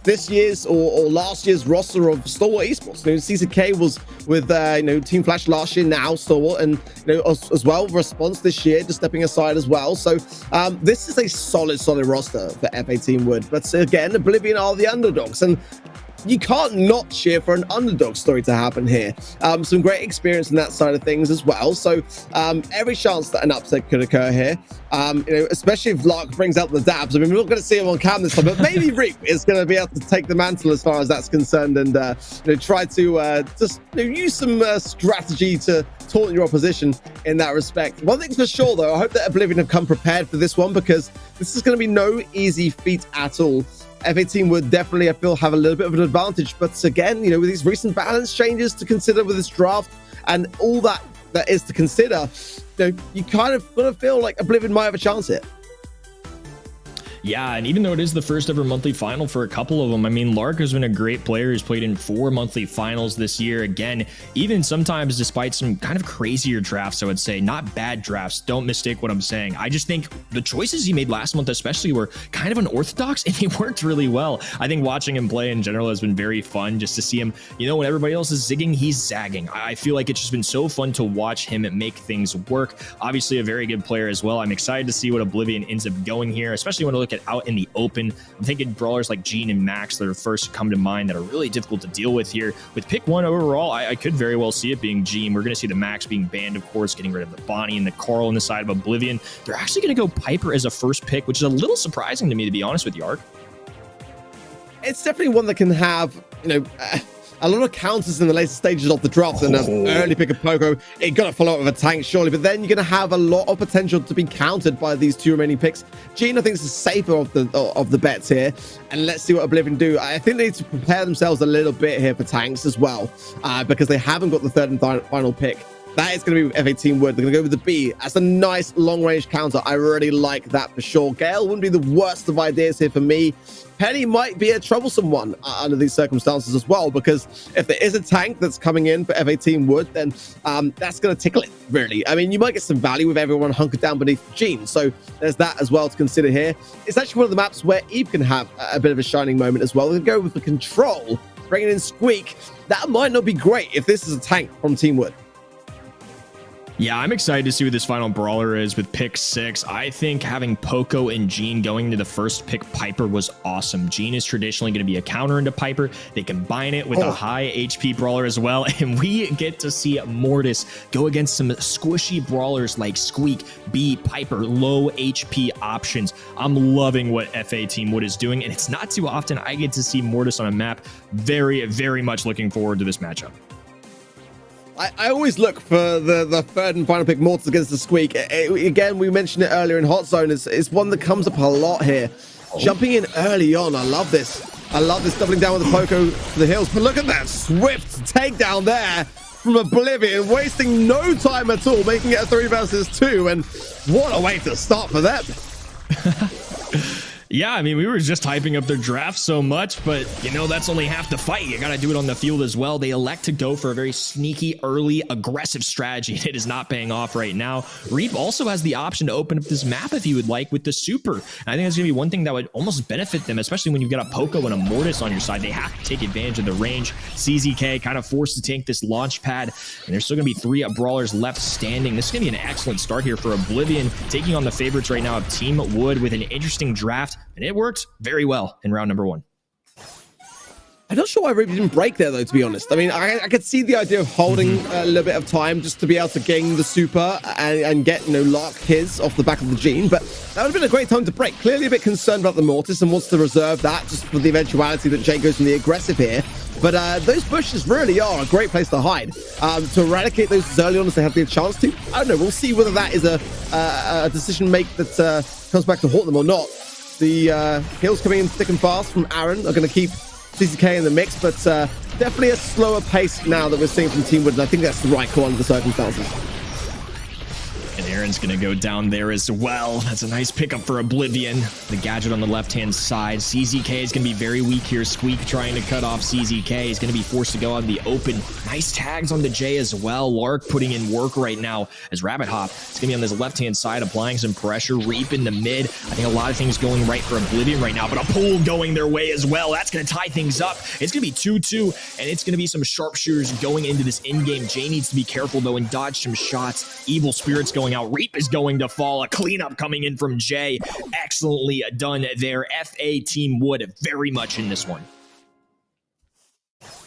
this year's or last year's roster of Stalwart Esports. You know, CZK was with you know, Team Flash last year, now Stalwart, and you know, as well Response this year, just stepping aside as well. So this is a solid roster for FA Team Wood. But again, Oblivion are the underdogs, and you can't not cheer for an underdog story to happen here. Some great experience in that side of things as well. So every chance that an upset could occur here, you know, especially if Lark brings out the dabs. I mean, we're not going to see him on cam this time, but maybe Reap is going to be able to take the mantle as far as that's concerned, and you know, try to just, you know, use some strategy to taunt your opposition in that respect. One thing's for sure, though, I hope that Oblivion have come prepared for this one, because this is going to be no easy feat at all. FA Team would definitely, I feel, have a little bit of an advantage. But again, you know, with these recent balance changes to consider with this draft and all that is to consider, you know, you kind of gonna feel like Oblivion might have a chance here. Yeah, and even though it is the first ever monthly final for a couple of them, I mean, Lark has been a great player. He's played in 4 monthly finals this year. Again, even sometimes despite some kind of crazier drafts, I would say, not bad drafts. Don't mistake what I'm saying. I just think the choices he made last month especially were kind of unorthodox, and he worked really well. I think watching him play in general has been very fun, just to see him, you know, when everybody else is zigging, he's zagging. I feel like it's just been so fun to watch him make things work. Obviously a very good player as well. I'm excited to see what Oblivion ends up going here, especially when I look at out in the open. I'm thinking brawlers like Gene and Max that are first come to mind that are really difficult to deal with here. With pick 1 overall, I could very well see it being Gene. We're going to see the Max being banned, of course, getting rid of the Bonnie and the Carl on the side of Oblivion. They're actually going to go Piper as a first pick, which is a little surprising to me, to be honest with you, Ark. It's definitely one that can have, you know, a lot of counters in the later stages of the draft, and an early pick of Poco, it got to follow up with a tank, surely, but then you're going to have a lot of potential to be countered by these 2 remaining picks. Gene, I think, is the safer of the bets here, and let's see what Oblivion do. I think they need to prepare themselves a little bit here for tanks as well, because they haven't got the 3rd and final pick That is going to be FA Team Wood. They're going to go with the B. That's a nice long-range counter. I really like that for sure. Gale wouldn't be the worst of ideas here for me. Penny might be a troublesome one under these circumstances as well, because if there is a tank that's coming in for FA Team Wood, then that's going to tickle it, really. I mean, you might get some value with everyone hunkered down beneath Gene, so there's that as well to consider here. It's actually one of the maps where Eve can have a bit of a shining moment as well. They go with the control, bringing in Squeak. That might not be great if this is a tank from Team Wood. Yeah, I'm excited to see what this final brawler is with pick 6. I think having Poco and Gene going into the first pick Piper was awesome. Gene is traditionally going to be a counter into Piper. They combine it with a high HP brawler as well, and we get to see Mortis go against some squishy brawlers like Squeak, B, Piper, low HP options. I'm loving what FA Team Wood is doing, and it's not too often I get to see Mortis on a map. Very, very much looking forward to this matchup. I always look for the third and final pick, Mortis against the Squeak. Again, we mentioned it earlier in Hot Zone. It's one that comes up a lot here. Jumping in early on. I love this. I love this doubling down with the Poco for the hills. But look at that swift takedown there from Oblivion, wasting no time at all, making it a 3 versus 2. And what a way to start for them. Yeah, I mean, we were just hyping up their draft so much, but, you know, that's only half the fight. You got to do it on the field as well. They elect to go for a very sneaky, early, aggressive strategy, and it is not paying off right now. Reap also has the option to open up this map if he would like with the super. And I think that's going to be one thing that would almost benefit them, especially when you've got a Poco and a Mortis on your side. They have to take advantage of the range. CZK kind of forced to tank this launch pad, and there's still going to be 3 brawlers left standing. This is going to be an excellent start here for Oblivion, taking on the favorites right now of Team Wood with an interesting draft. And it worked very well in round number 1. I'm not sure why Reap didn't break there, though, to be honest. I mean, I could see the idea of holding a little bit of time just to be able to gain the super and get, you know, lock his off the back of the Gene. But that would have been a great time to break. Clearly a bit concerned about the Mortis and wants to reserve that just for the eventuality that Jay goes in the aggressive here. But those bushes really are a great place to hide. To eradicate those early on as they have the chance to. I don't know. We'll see whether that is a decision make that comes back to haunt them or not. The kills coming in thick and fast from Aaron are going to keep CCK in the mix, but definitely a slower pace now that we're seeing from Team Wood, and I think that's the right call under the circumstances. And Aaron's going to go down there as well. That's a nice pickup for Oblivion. The gadget on the left-hand side. CZK is going to be very weak here. Squeak trying to cut off CZK. He's going to be forced to go on the open. Nice tags on the J as well. Lark putting in work right now as Rabbit Hop is going to be on this left-hand side, applying some pressure. Reap in the mid. I think a lot of things going right for Oblivion right now, but a pull going their way as well. That's going to tie things up. It's going to be 2-2, and it's going to be some sharpshooters going into this in-game. Jay needs to be careful, though, and dodge some shots. Evil Spirits going out. Reap is going to fall. A cleanup coming in from Jay. Excellently done there. FA Team Wood very much in this one.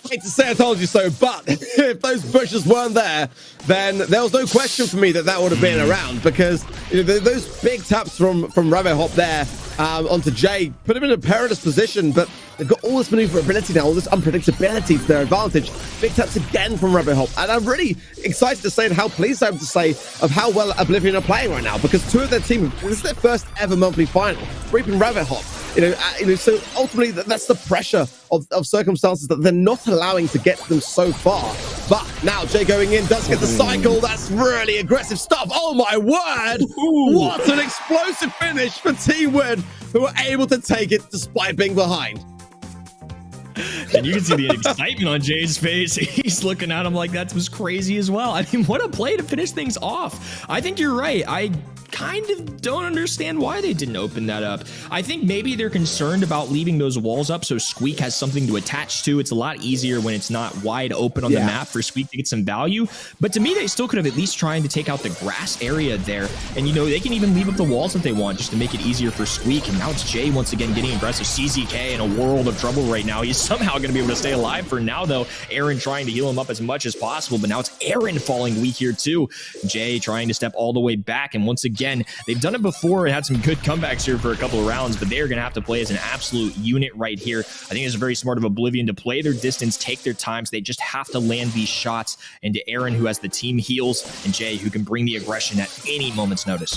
I hate to say I told you so, but if those bushes weren't there, then there was no question for me that that would have been around, because you know, those big taps from Rabbit Hop there onto Jay put him in a perilous position, but they've got all this maneuverability now, all this unpredictability to their advantage. Big taps again from Rabbit Hop, and I'm really excited to say and how pleased I am to say of how well Oblivion are playing right now, because 2 of their team, this is their first ever monthly final, Reap and Rabbit Hop. You know, so ultimately that's the pressure of circumstances that they're not allowing to get them so far. But now Jay going in does get the cycle. That's really aggressive stuff. Oh my word! Ooh. What an explosive finish for Team Wood, who were able to take it despite being behind. And you can see the excitement on Jay's face. He's looking at him like that was crazy as well. I mean, what a play to finish things off. I think you're right. I kind of don't understand why they didn't open that up. I think maybe they're concerned about leaving those walls up so Squeak has something to attach to. It's a lot easier when it's not wide open on the map for Squeak to get some value. But to me, they still could have at least trying to take out the grass area there. And, you know, they can even leave up the walls if they want just to make it easier for Squeak. And now it's Jay once again getting aggressive. CZK in a world of trouble right now. He's somehow going to be able to stay alive for now, though. Aaron trying to heal him up as much as possible. But now it's Aaron falling weak here, too. Jay trying to step all the way back. And once again, they've done it before and had some good comebacks here for a couple of rounds, but they're going to have to play as an absolute unit right here. I think it's very smart of Oblivion to play their distance, take their time, so they just have to land these shots into Aaron, who has the team heals, and Jay, who can bring the aggression at any moment's notice.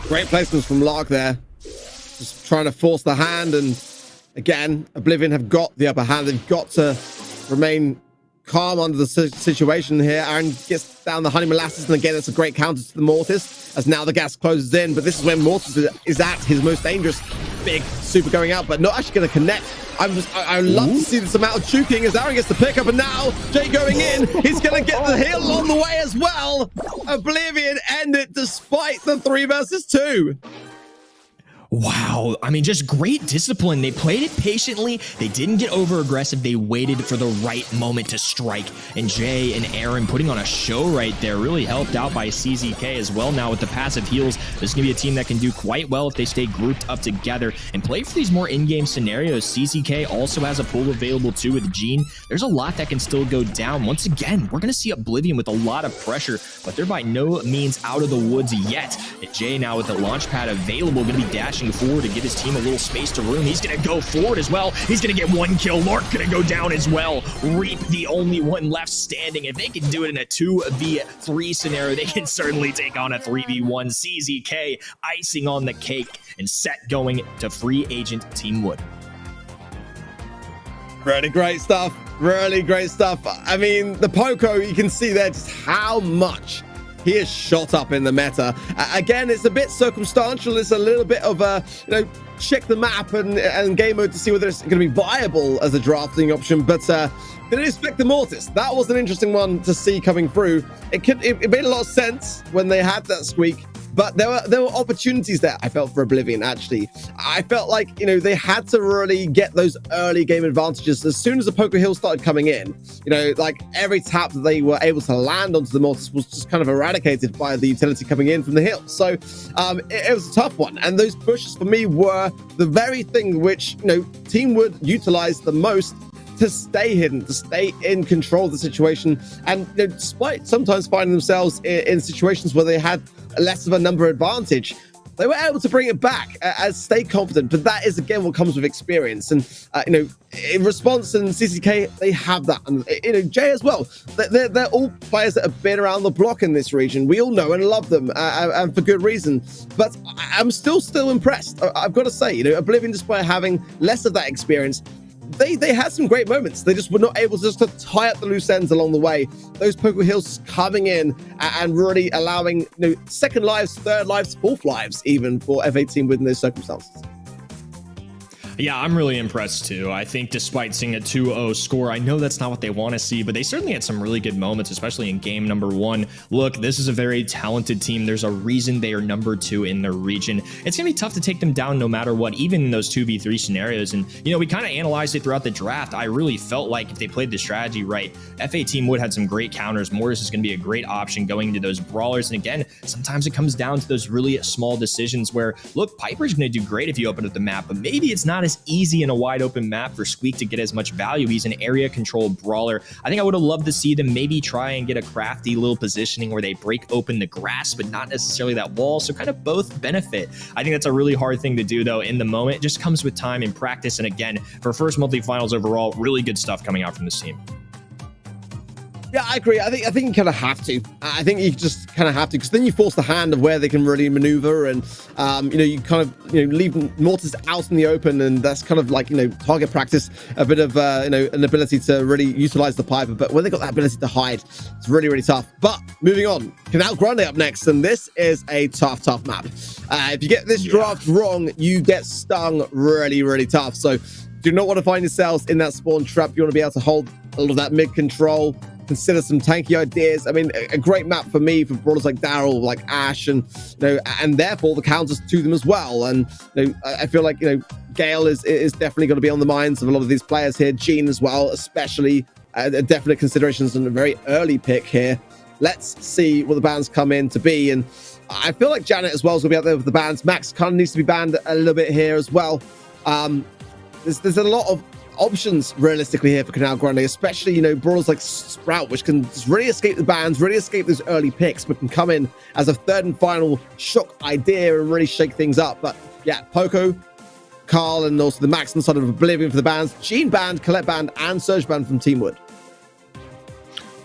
Great placements from Lark there. Just trying to force the hand, and again, Oblivion have got the upper hand. They've got to remain calm under the situation here. Aaron gets down the honey molasses, and again, it's a great counter to the Mortis, as now the gas closes in, but this is when Mortis is at his most dangerous. Big super going out, but not actually going to connect. I love to see this amount of chuking as Aaron gets the pickup, and now Jay going in. He's going to get the heal along the way as well. Oblivion end it despite the 3 versus 2. Wow. I mean, just great discipline. They played it patiently. They didn't get over aggressive. They waited for the right moment to strike. And Jay and Aaron putting on a show right there, really helped out by CZK as well. Now with the passive heals, this is going to be a team that can do quite well if they stay grouped up together and play for these more in-game scenarios. CZK also has a pool available too with Gene. There's a lot that can still go down. Once again, we're going to see Oblivion with a lot of pressure, but they're by no means out of the woods yet. And Jay now with the launch pad available, going to be dashing forward to give his team a little space to room. He's going to go forward as well. He's going to get 1 kill. Lark going to go down as well. Reap, the only one left standing. If they can do it in a 2v3 scenario, they can certainly take on a 3v1. CZK icing on the cake and set going to free agent Team Wood. Really great stuff. Really great stuff. I mean, the Poco, you can see there just how much he is shot up in the meta. Again, it's a bit circumstantial. It's a little bit of a, check the map and game mode to see whether it's going to be viable as a drafting option. But didn't expect the Mortis. That was an interesting one to see coming through. It made a lot of sense when they had that squeak. But there were opportunities there, I felt, for Oblivion, actually. I felt like, they had to really get those early game advantages. As soon as the poker hill started coming in, like every tap that they were able to land onto the Mortis was just kind of eradicated by the utility coming in from the hill. So it was a tough one. And those pushes for me were the very thing which, Team Wood utilized the most to stay hidden, to stay in control of the situation. And despite sometimes finding themselves in situations where they had less of a number advantage, they were able to bring it back and stay confident. But that is, again, what comes with experience. And, in response, and CCK, they have that. And, Jay as well. They're all players that have been around the block in this region. We all know and love them, and for good reason. But I'm still impressed. I've got to say, Oblivion, despite having less of that experience, they had some great moments. They just were not able to tie up the loose ends along the way. Those poker hills coming in and really allowing second lives, third lives, fourth lives even for F18 within those circumstances. Yeah, I'm really impressed too. I think despite seeing a 2-0 score, I know that's not what they want to see, but they certainly had some really good moments, especially in game number 1. Look, this is a very talented team. There's a reason they are number 2 in their region. It's going to be tough to take them down no matter what, even in those 2v3 scenarios. And, we kind of analyzed it throughout the draft. I really felt like if they played the strategy right, FA Team Wood had some great counters. Mortis is going to be a great option going into those brawlers. And again, sometimes it comes down to those really small decisions where, look, Piper's going to do great if you open up the map, but maybe it's not as easy in a wide open map for Squeak to get as much value. He's an area control brawler. I think I would have loved to see them maybe try and get a crafty little positioning where they break open the grass, but not necessarily that wall. So kind of both benefit. I think that's a really hard thing to do though in the moment. It just comes with time and practice. And again, for first multi-finals overall, really good stuff coming out from this team. Yeah, I agree. I think you kind of have to. I think you just kind of have to, because then you force the hand of where they can really maneuver, and you kind of leave Mortis out in the open, and that's kind of like target practice, a bit of an ability to really utilize the Piper. But when they got that ability to hide, it's really, really tough. But moving on, Canal Grande up next, and this is a tough map. If you get this draft wrong, you get stung really, really tough. So do not want to find yourselves in that spawn trap. You want to be able to hold a lot of that mid control. Consider some tanky ideas. I mean, a great map for me for brawlers like Daryl, like Ash, and and therefore the counters to them as well. And I feel like Gale is definitely going to be on the minds of a lot of these players here. Gene as well, especially definite considerations in a very early pick here. Let's see what the bans come in to be. And I feel like Janet as well is going to be out there with the bans. Max kind of needs to be banned a little bit here as well. There's a lot of options realistically here for Canal Grande, especially brawlers like Sprout, which can just really escape the bans, really escape those early picks, but can come in as a third and final shock idea and really shake things up. But yeah, Poco, Carl, and also the Max on the side of Oblivion for the bans. Gene banned, Colette banned, and Surge banned from Team Wood.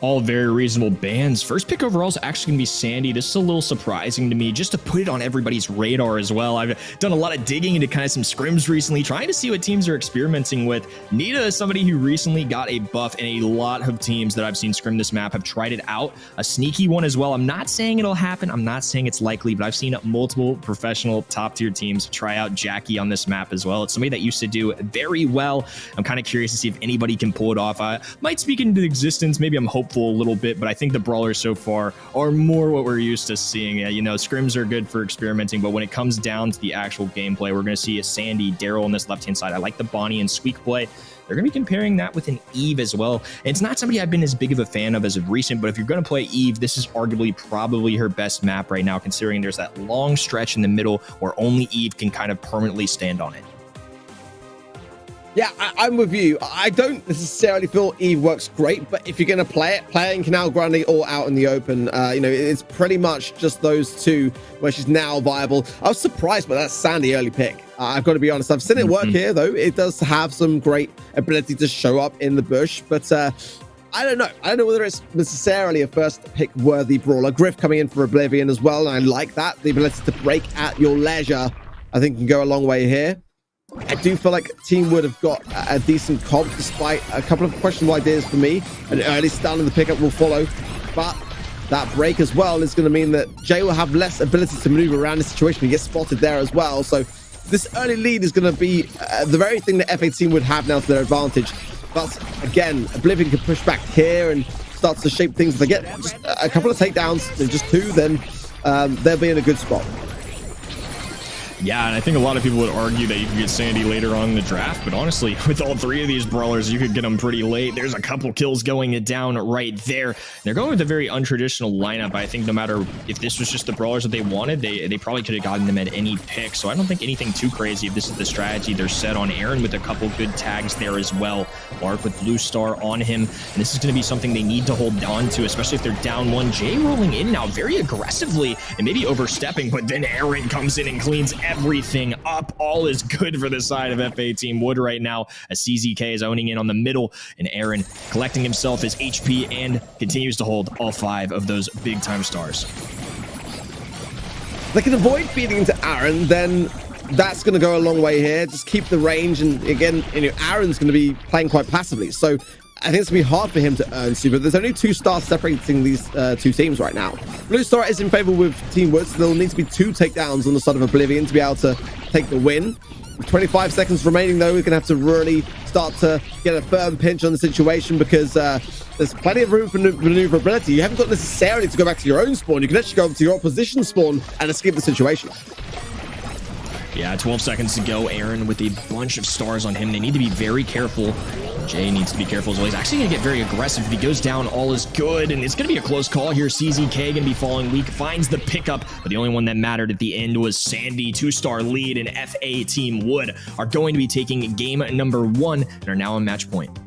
All very reasonable bans. First pick overall is actually going to be Sandy. This is a little surprising to me, just to put it on everybody's radar as well. I've done a lot of digging into kind of some scrims recently, trying to see what teams are experimenting with. Nita is somebody who recently got a buff, and a lot of teams that I've seen scrim this map have tried it out. A sneaky one as well. I'm not saying it'll happen. I'm not saying it's likely, but I've seen multiple professional top-tier teams try out Jackie on this map as well. It's somebody that used to do very well. I'm kind of curious to see if anybody can pull it off. I might speak into existence. Maybe I'm hopeful a little bit, but I think the brawlers so far are more what we're used to seeing. You know, scrims are good for experimenting, but when it comes down to the actual gameplay, we're going to see a Sandy, Daryl on this left-hand side. I like the Bonnie and Squeak play. They're going to be comparing that with an Eve as well. And it's not somebody I've been as big of a fan of as of recent, but if you're going to play Eve, this is arguably probably her best map right now, considering there's that long stretch in the middle where only Eve can kind of permanently stand on it. Yeah, I'm with you. I don't necessarily feel Eve works great, but if you're going to play it, playing Canal Grande or out in the open, you know, it's pretty much just those two where she's now viable. I was surprised by that Sandy early pick. I've got to be honest. I've seen it work here, though. It does have some great ability to show up in the bush, but I don't know. I don't know whether it's necessarily a first pick worthy brawler. Griff coming in for Oblivion as well, and I like that. The ability to break at your leisure, I think, can go a long way here. I do feel like Team Wood have got a decent comp, despite a couple of questionable ideas for me. An early stun in the pickup will follow, but that break as well is going to mean that Jay will have less ability to maneuver around the situation. He gets spotted there as well. So this early lead is going to be the very thing that FA Team would have now to their advantage. But again, Oblivion can push back here and starts to shape things. If they get just a couple of takedowns, just two, then they'll be in a good spot. Yeah, and I think a lot of people would argue that you could get Sandy later on in the draft, but honestly, with all three of these brawlers, you could get them pretty late. There's a couple kills going down right there. They're going with a very untraditional lineup. I think no matter if this was just the brawlers that they wanted, they probably could have gotten them at any pick. So I don't think anything too crazy if this is the strategy they're set on. Aaron with a couple good tags there as well. Mark with Blue Star on him. And this is going to be something they need to hold on to, especially if they're down one. Jay rolling in now very aggressively and maybe overstepping, but then Aaron comes in and cleans everything up. All is good for the side of FA Team Wood right now, as CZK is owning in on the middle, and Aaron collecting himself his HP and continues to hold all 5 of those big time stars. They can avoid feeding into Aaron, then that's going to go a long way here. Just keep the range, and again, you know, Aaron's going to be playing quite passively, so I think it's going to be hard for him to earn super. There's only 2 stars separating these two teams right now. Blue Star is in favor with Team Wood, so there'll need to be 2 takedowns on the side of Oblivion to be able to take the win. With 25 seconds remaining, though, we're going to have to really start to get a firm pinch on the situation, because there's plenty of room for maneuverability. You haven't got necessarily to go back to your own spawn. You can actually go over to your opposition spawn and escape the situation. Yeah, 12 seconds to go. Aaron with a bunch of stars on him. They need to be very careful. Jay needs to be careful as well. He's actually going to get very aggressive. If he goes down, all is good. And it's going to be a close call here. CZK going to be falling weak. Finds the pickup. But the only one that mattered at the end was Sandy. 2-star lead. And FA Team Wood are going to be taking game number 1 and are now on match point.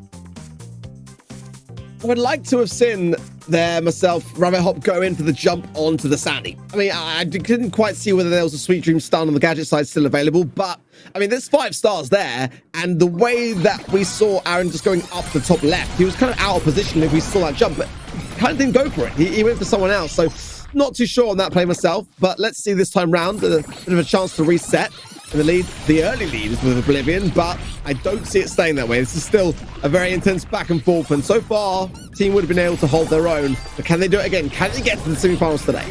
I would like to have seen there myself, Rabbit Hop, go in for the jump onto the Sandy. I mean, I couldn't quite see whether there was a Sweet Dream stun on the gadget side still available, but I mean, there's 5 stars there, and the way that we saw Aaron just going up the top left, he was kind of out of position if we saw that jump, but kind of didn't go for it. He went for someone else, so not too sure on that play myself, but let's see this time round, a bit of a chance to reset. And the early lead is with Oblivion, but I don't see it staying that way. This is still a very intense back and forth, and so far, Team would have been able to hold their own, but can they do it again? Can they get to the semifinals today?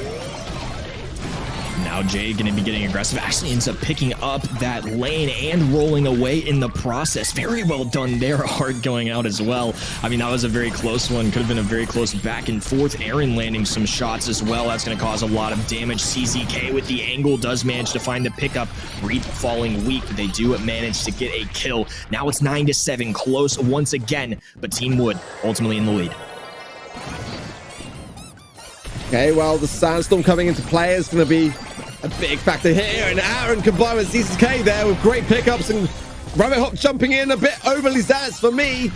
Now Jay going to be getting aggressive. Actually ends up picking up that lane and rolling away in the process. Very well done there. Hard going out as well. I mean, that was a very close one. Could have been a very close back and forth. Aaron landing some shots as well. That's going to cause a lot of damage. CZK with the angle does manage to find the pickup. Reap falling weak, but they do manage to get a kill. Now it's 9-7, close once again, but Team Wood ultimately in the lead. Okay, well, the Sandstorm coming into play is going to be a big factor here, and Aaron combined with CZK there with great pickups, and Rabbit Hop jumping in a bit overly zealous for me.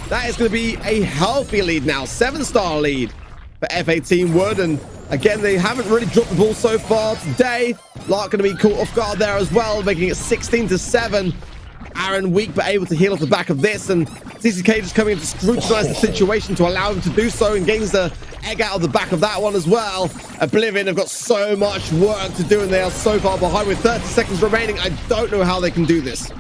That is going to be a healthy lead now, 7-star lead for FA Team Wood, and again, they haven't really dropped the ball so far today. Lark going to be caught off guard there as well, making it 16-7. Aaron weak, but able to heal off the back of this, and CCK just coming in to scrutinize the situation to allow him to do so, and gains the egg out of the back of that one as well. Oblivion have got so much work to do, and they are so far behind with 30 seconds remaining. I don't know how they can do this.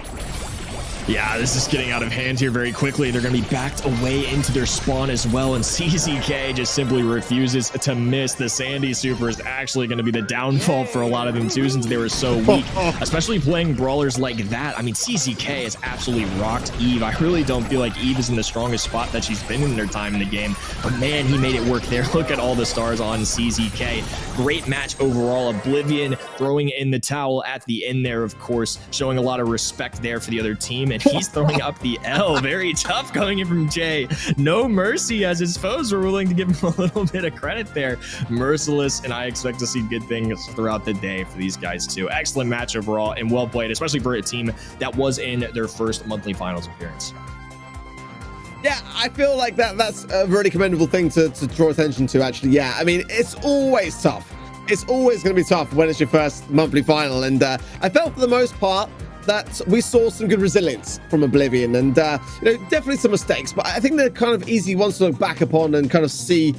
Yeah, this is getting out of hand here very quickly. They're going to be backed away into their spawn as well, and CZK just simply refuses to miss. The Sandy Super is actually going to be the downfall for a lot of them too, since they were so weak, especially playing brawlers like that. I mean, CZK has absolutely rocked Eve. I really don't feel like Eve is in the strongest spot that she's been in her time in the game, but man, he made it work there. Look at all the stars on CZK. Great match overall. Oblivion throwing in the towel at the end there, of course, showing a lot of respect there for the other team, and he's throwing up the L. Very tough coming in from Jay. No mercy, as his foes were willing to give him a little bit of credit there. Merciless, and I expect to see good things throughout the day for these guys too. Excellent match overall and well played, especially for a team that was in their first monthly finals appearance. Yeah, I feel like that's a really commendable thing to draw attention to, actually. Yeah, I mean, it's always tough. It's always going to be tough when it's your first monthly final, and I felt for the most part that we saw some good resilience from Oblivion, and definitely some mistakes, but I think they're kind of easy ones to look back upon and kind of see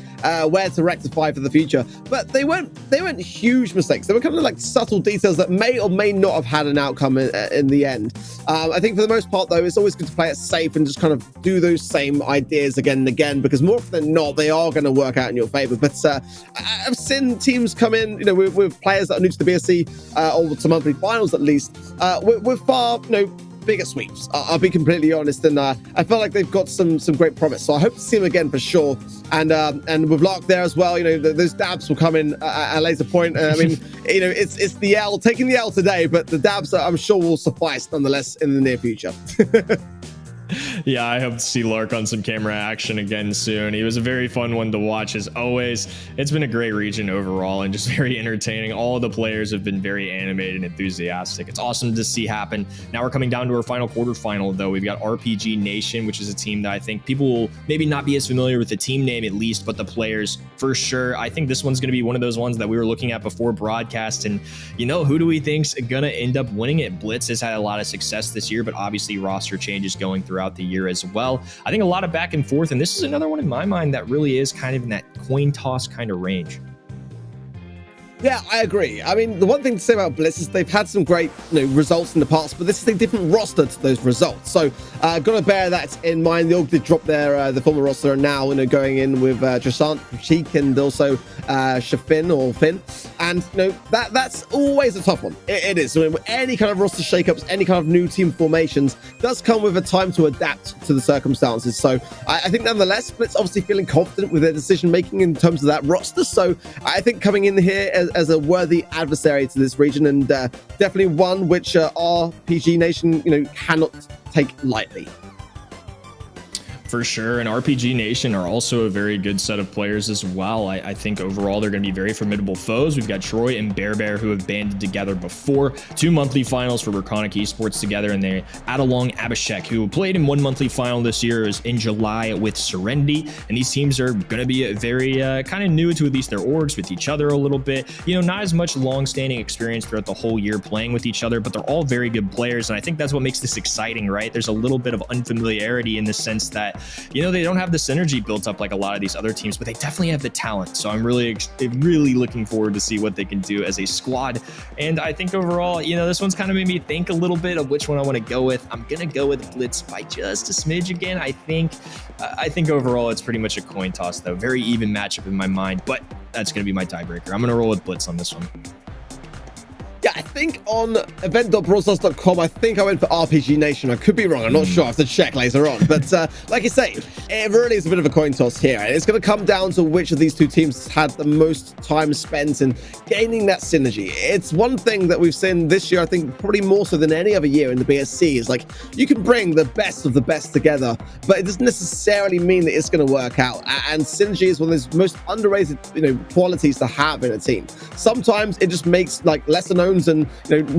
where to rectify for the future. But they weren't huge mistakes. They were kind of like subtle details that may or may not have had an outcome in the end. I think for the most part, though, it's always good to play it safe and just kind of do those same ideas again and again, because more often than not, they are going to work out in your favor. But I've seen teams come in, with players that are new to the BSC or to monthly finals at least, with far, bigger sweeps. I'll be completely honest, and I feel like they've got some great promise. So I hope to see them again for sure. And with Lark there as well, those dabs will come in at a later point. I mean, it's the L, taking the L today, but the dabs I'm sure will suffice nonetheless in the near future. Yeah, I hope to see Lark on some camera action again soon. He was a very fun one to watch as always. It's been a great region overall and just very entertaining. All the players have been very animated and enthusiastic. It's awesome to see happen. Now we're coming down to our final quarterfinal, though. We've got RPG Nation, which is a team that I think people will maybe not be as familiar with the team name at least, but the players for sure. I think this one's going to be one of those ones that we were looking at before broadcast, and who do we think's going to end up winning it? Blitz has had a lot of success this year, but obviously roster changes going throughout the year as well. I think a lot of back and forth, and this is another one in my mind that really is kind of in that coin toss kind of range. Yeah, I agree. I mean, the one thing to say about Blitz is they've had some great results in the past, but this is a different roster to those results. So got to bear that in mind. They all did drop the former roster, and now going in with Trasant, Cheek, and also Shafin or Finn. And that's always a tough one. It is. So any kind of roster shakeups, any kind of new team formations does come with a time to adapt to the circumstances. So I think nonetheless, Blitz obviously feeling confident with their decision making in terms of that roster. So I think coming in here as a worthy adversary to this region, and definitely one which RPG Nation cannot take lightly. For sure, and RPG Nation are also a very good set of players as well. I think overall they're going to be very formidable foes. We've got Troy and Bear who have banded together before. 2 monthly finals for Stalwart Esports together, and they add along Abhishek, who played in 1 monthly final this year in July with Serenity. And these teams are going to be very kind of new to at least their orgs with each other a little bit. Not as much long-standing experience throughout the whole year playing with each other, but they're all very good players, and I think that's what makes this exciting, right? There's a little bit of unfamiliarity in the sense that they don't have the synergy built up like a lot of these other teams, but they definitely have the talent. So I'm really looking forward to see what they can do as a squad. And I think overall, this one's kind of made me think a little bit of which one I want to go with. I'm going to go with Blitz by just a smidge again. I think overall it's pretty much a coin toss, though. Very even matchup in my mind, but that's going to be my tiebreaker. I'm going to roll with Blitz on this one. Yeah, I think on event.brawlstars.com, I think I went for RPG Nation. I could be wrong. I'm not sure. I have to check later on. But like you say, it really is a bit of a coin toss here. And it's going to come down to which of these two teams had the most time spent in gaining that synergy. It's one thing that we've seen this year, I think probably more so than any other year in the BSC, is like you can bring the best of the best together, but it doesn't necessarily mean that it's going to work out. And synergy is one of those most underrated qualities to have in a team. Sometimes it just makes like lesser known and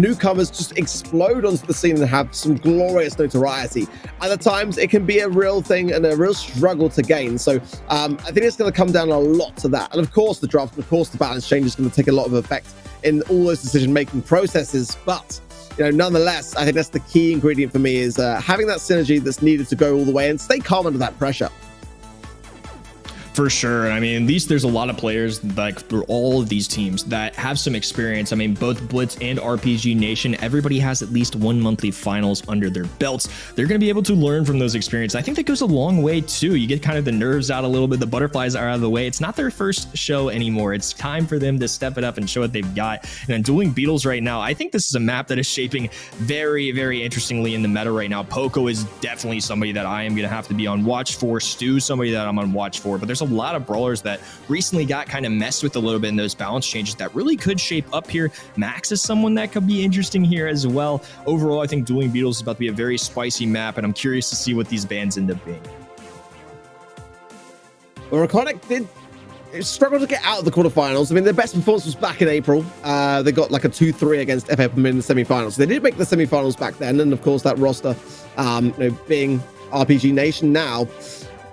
newcomers just explode onto the scene and have some glorious notoriety. Other times it can be a real thing and a real struggle to gain. So I think it's going to come down a lot to that. And of course the draft, of course the balance change is going to take a lot of effect in all those decision-making processes. But you know, nonetheless, I think that's the key ingredient for me is having that synergy that's needed to go all the way and stay calm under that pressure. For sure. I mean, at least there's a lot of players like through all of these teams that have some experience. I mean, both Blitz and RPG Nation, everybody has at least one monthly finals under their belts. They're going to be able to learn from those experiences. I think that goes a long way too. You get kind of the nerves out a little bit. The butterflies are out of the way. It's not their first show anymore. It's time for them to step it up and show what they've got. And then Dueling Beetles right now, I think this is a map that is shaping very, very interestingly in the meta right now. Poco is definitely somebody that I am going to have to be on watch for. Stu, somebody that I'm on watch for. But there's a lot of brawlers that recently got kind of messed with a little bit in those balance changes that really could shape up here. Max is someone that could be interesting here as well. Overall, I think Dueling Beetles is about to be a very spicy map, and I'm curious to see what these bans end up being. Well, Raconic did struggle to get out of the quarterfinals. I mean, their best performance was back in April. They got like a 2-3 against FF in the semifinals. They did make the semifinals back then, and of course that roster, you know, being RPG Nation now.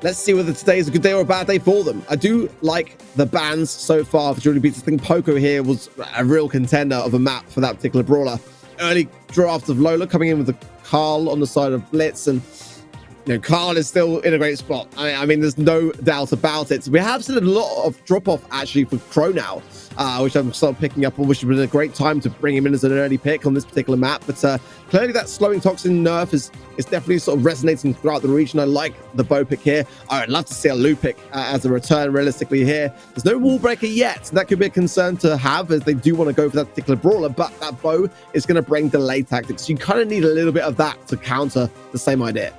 Let's see whether today is a good day or a bad day for them. I do like the bans so far for Dueling Beetles. I think Poco here was a real contender of a map for that particular brawler. Early draft of Lola coming in with the Carl on the side of Blitz, and you know, Carl is still in a great spot. I mean, there's no doubt about it. We have seen a lot of drop-off actually for Crow now, which I'm sort of picking up on, which would have been a great time to bring him in as an early pick on this particular map. But clearly that slowing toxin nerf is definitely sort of resonating throughout the region. I like the bow pick here. I would love to see a Lou pick as a return realistically here. There's no wall breaker yet. So that could be a concern to have as they do want to go for that particular brawler, but that bow is going to bring delay tactics. You kind of need a little bit of that to counter the same idea.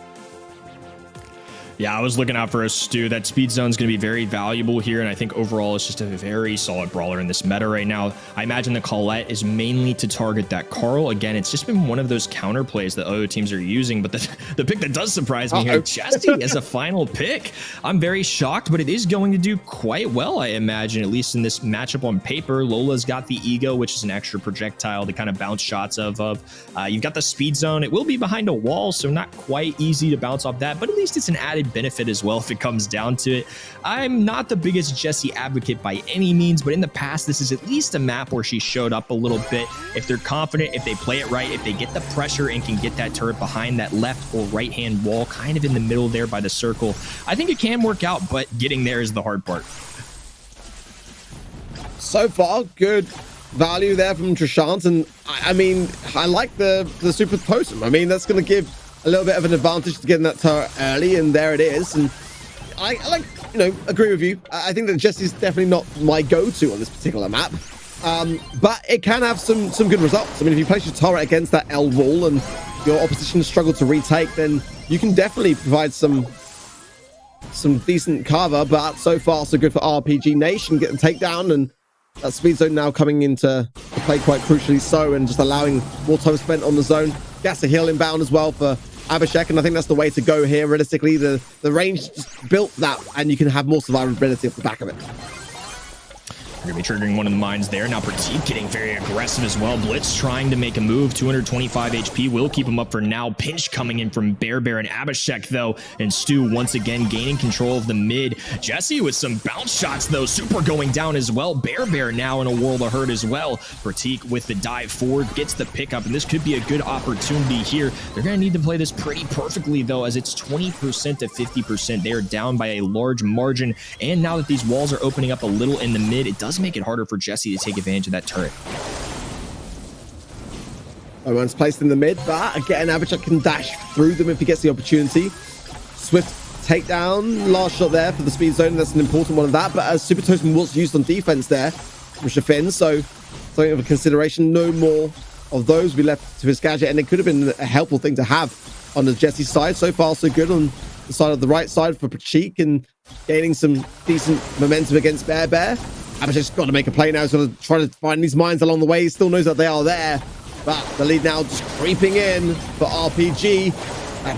Yeah, I was looking out for a Stu. That speed zone is going to be very valuable here, and I think overall it's just a very solid brawler in this meta right now. I imagine the Colette is mainly to target that Carl. Again, it's just been one of those counter plays that other teams are using, but the pick that does surprise me here, Chesty as a final pick. I'm very shocked, but it is going to do quite well, I imagine, at least in this matchup on paper. Lola's got the Ego, which is an extra projectile to kind of bounce shots of. You've got the speed zone. It will be behind a wall, so not quite easy to bounce off that, but at least it's an added benefit as well if it comes down to it. I'm not the biggest Jessie advocate by any means, but in the past, this is at least a map where she showed up a little bit. If they're confident, if they play it right, if they get the pressure and can get that turret behind that left or right-hand wall, kind of in the middle there by the circle, I think it can work out, but getting there is the hard part. So far, good value there from Trishant, and I mean, I like the super totem. I mean, that's going to give a little bit of an advantage to getting that turret early, and there it is. And I like, you know, agree with you. I think that Jessie's definitely not my go-to on this particular map, but it can have some good results. I mean, if you place your turret against that L wall and your opposition struggle to retake, then you can definitely provide some decent cover. But so far, so good for RPG Nation getting takedown, and that speed zone now coming into play quite crucially so, and just allowing more time spent on the zone. Gas a heal inbound as well for Abhishek, and I think that's the way to go here. Realistically, the range just built that, and you can have more survivability off the back of it. We're going to be triggering one of the mines there. Now Pratik getting very aggressive as well. Blitz trying to make a move. 225 HP will keep him up for now. Pinch coming in from Bear and Abhishek, though. And Stu once again gaining control of the mid. Jesse with some bounce shots, though. Super going down as well. Bear now in a world of hurt as well. Pratik with the dive forward gets the pickup, and this could be a good opportunity here. They're going to need to play this pretty perfectly, though, as it's 20% to 50%. They are down by a large margin, and now that these walls are opening up a little in the mid, it does make it harder for Jesse to take advantage of that turret. One's placed in the mid, but again, Abhishek can dash through them if he gets the opportunity. Swift takedown, last shot there for the speed zone. That's an important one of that, but as Super Totem was used on defense there from Shafin, so something of a consideration. No more of those will be left to his gadget, and it could have been a helpful thing to have on the Jesse side. So far, so good on the side of the right side for Pratik, and gaining some decent momentum against Bear. Abhishek's got to make a play now. He's got to try to find these mines along the way. He still knows that they are there, but the lead now just creeping in for RPG.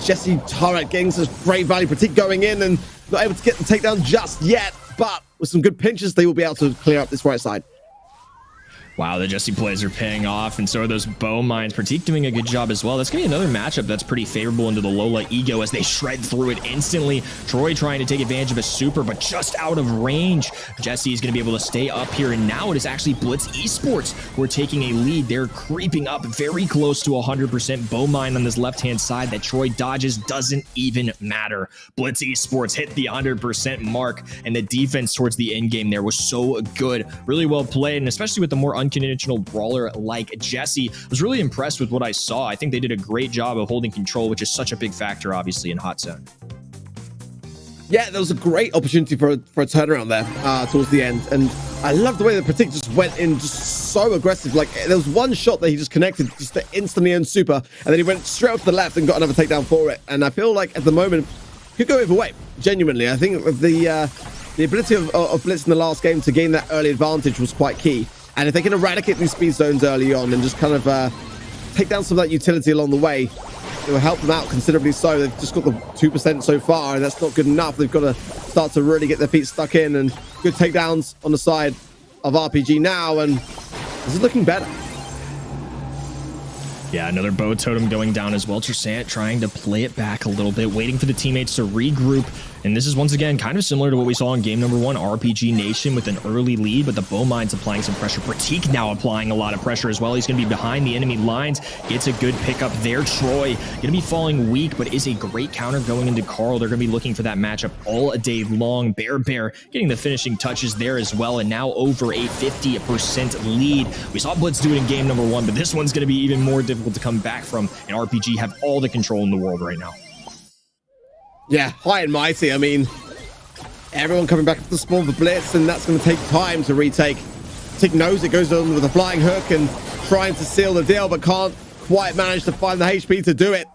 Jesse turret getting some great value. Pratik going in and not able to get the takedown just yet, but with some good pinches, they will be able to clear up this right side. Wow, the Jesse plays are paying off, and so are those bow mines. Pratik doing a good job as well. That's going to be another matchup that's pretty favorable into the Lola ego as they shred through it instantly. Troy trying to take advantage of a super, but just out of range. Jesse is going to be able to stay up here, and now it is actually Blitz Esports who are taking a lead. They're creeping up very close to 100%. Bow mine on this left-hand side that Troy dodges doesn't even matter. Blitz Esports hit the 100% mark, and the defense towards the end game there was so good. Really well played, and especially with the more unconventional brawler like Jesse. I was really impressed with what I saw. I think they did a great job of holding control, which is such a big factor, obviously, in Hot Zone. Yeah, there was a great opportunity for a turnaround there towards the end. And I love the way that Pratik just went in just so aggressive. Like, there was one shot that he just connected just to instantly earn super. And then he went straight off the left and got another takedown for it. And I feel like at the moment, could go either way, genuinely. I think the ability of Blitz in the last game to gain that early advantage was quite key. And if they can eradicate these speed zones early on and just kind of take down some of that utility along the way, it will help them out considerably so. They've just got the 2% so far, and that's not good enough. They've got to start to really get their feet stuck in, and good takedowns on the side of RPG now, and this is looking better. Yeah, another bow totem going down as well. Trissant trying to play it back a little bit, waiting for the teammates to regroup. And this is once again kind of similar to what we saw in game number 1, RPG Nation with an early lead, but the bow mines applying some pressure. Pratik now applying a lot of pressure as well. He's going to be behind the enemy lines. Gets a good pickup there. Troy going to be falling weak, but is a great counter going into Carl. They're going to be looking for that matchup all day long. Bear getting the finishing touches there as well, and now over a 50% lead. We saw Blitz do it in game number 1, but this one's going to be even more difficult to come back from, and RPG have all the control in the world right now. Yeah, high and mighty. I mean, everyone coming back to the spawn for Blitz, and that's going to take time to retake. Tick knows it, goes on with a flying hook and trying to seal the deal, but can't quite manage to find the HP to do it.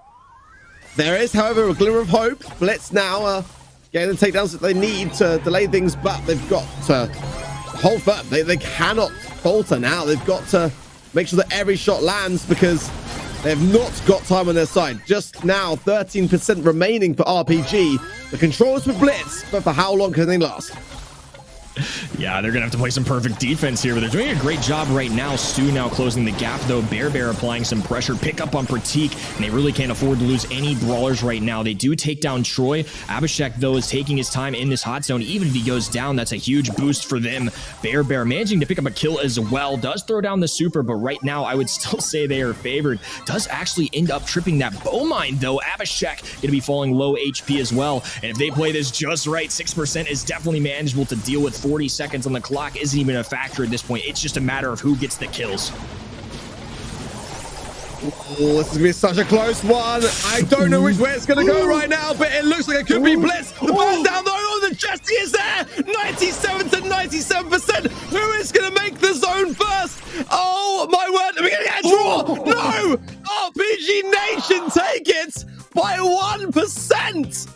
There is, however, a glimmer of hope. Blitz now getting the takedowns that they need to delay things, but they've got to hold firm. They cannot falter now. They've got to make sure that every shot lands, because they have not got time on their side. Just now, 13% remaining for RPG. The control is for Blitz, but for how long can they last? Yeah, they're going to have to play some perfect defense here, but they're doing a great job right now. Stu now closing the gap, though. Bear applying some pressure. Pick up on Pratik, and they really can't afford to lose any brawlers right now. They do take down Troy. Abhishek, though, is taking his time in this hot zone. Even if he goes down, that's a huge boost for them. Bear managing to pick up a kill as well. Does throw down the super, but right now, I would still say they are favored. Does actually end up tripping that bow mine, though. Abhishek going to be falling low HP as well. And if they play this just right, 6% is definitely manageable to deal with. 40 seconds on the clock isn't even a factor at this point. It's just a matter of who gets the kills. Oh, this is going to be such a close one. I don't know which way it's going to go right now, but it looks like it could be Blitz. The burst down though. Oh, the Jesse is there. 97 to 97%. Who is going to make the zone first? Oh, my word. Are we going to get a draw? No. RPG Nation take it by 1%.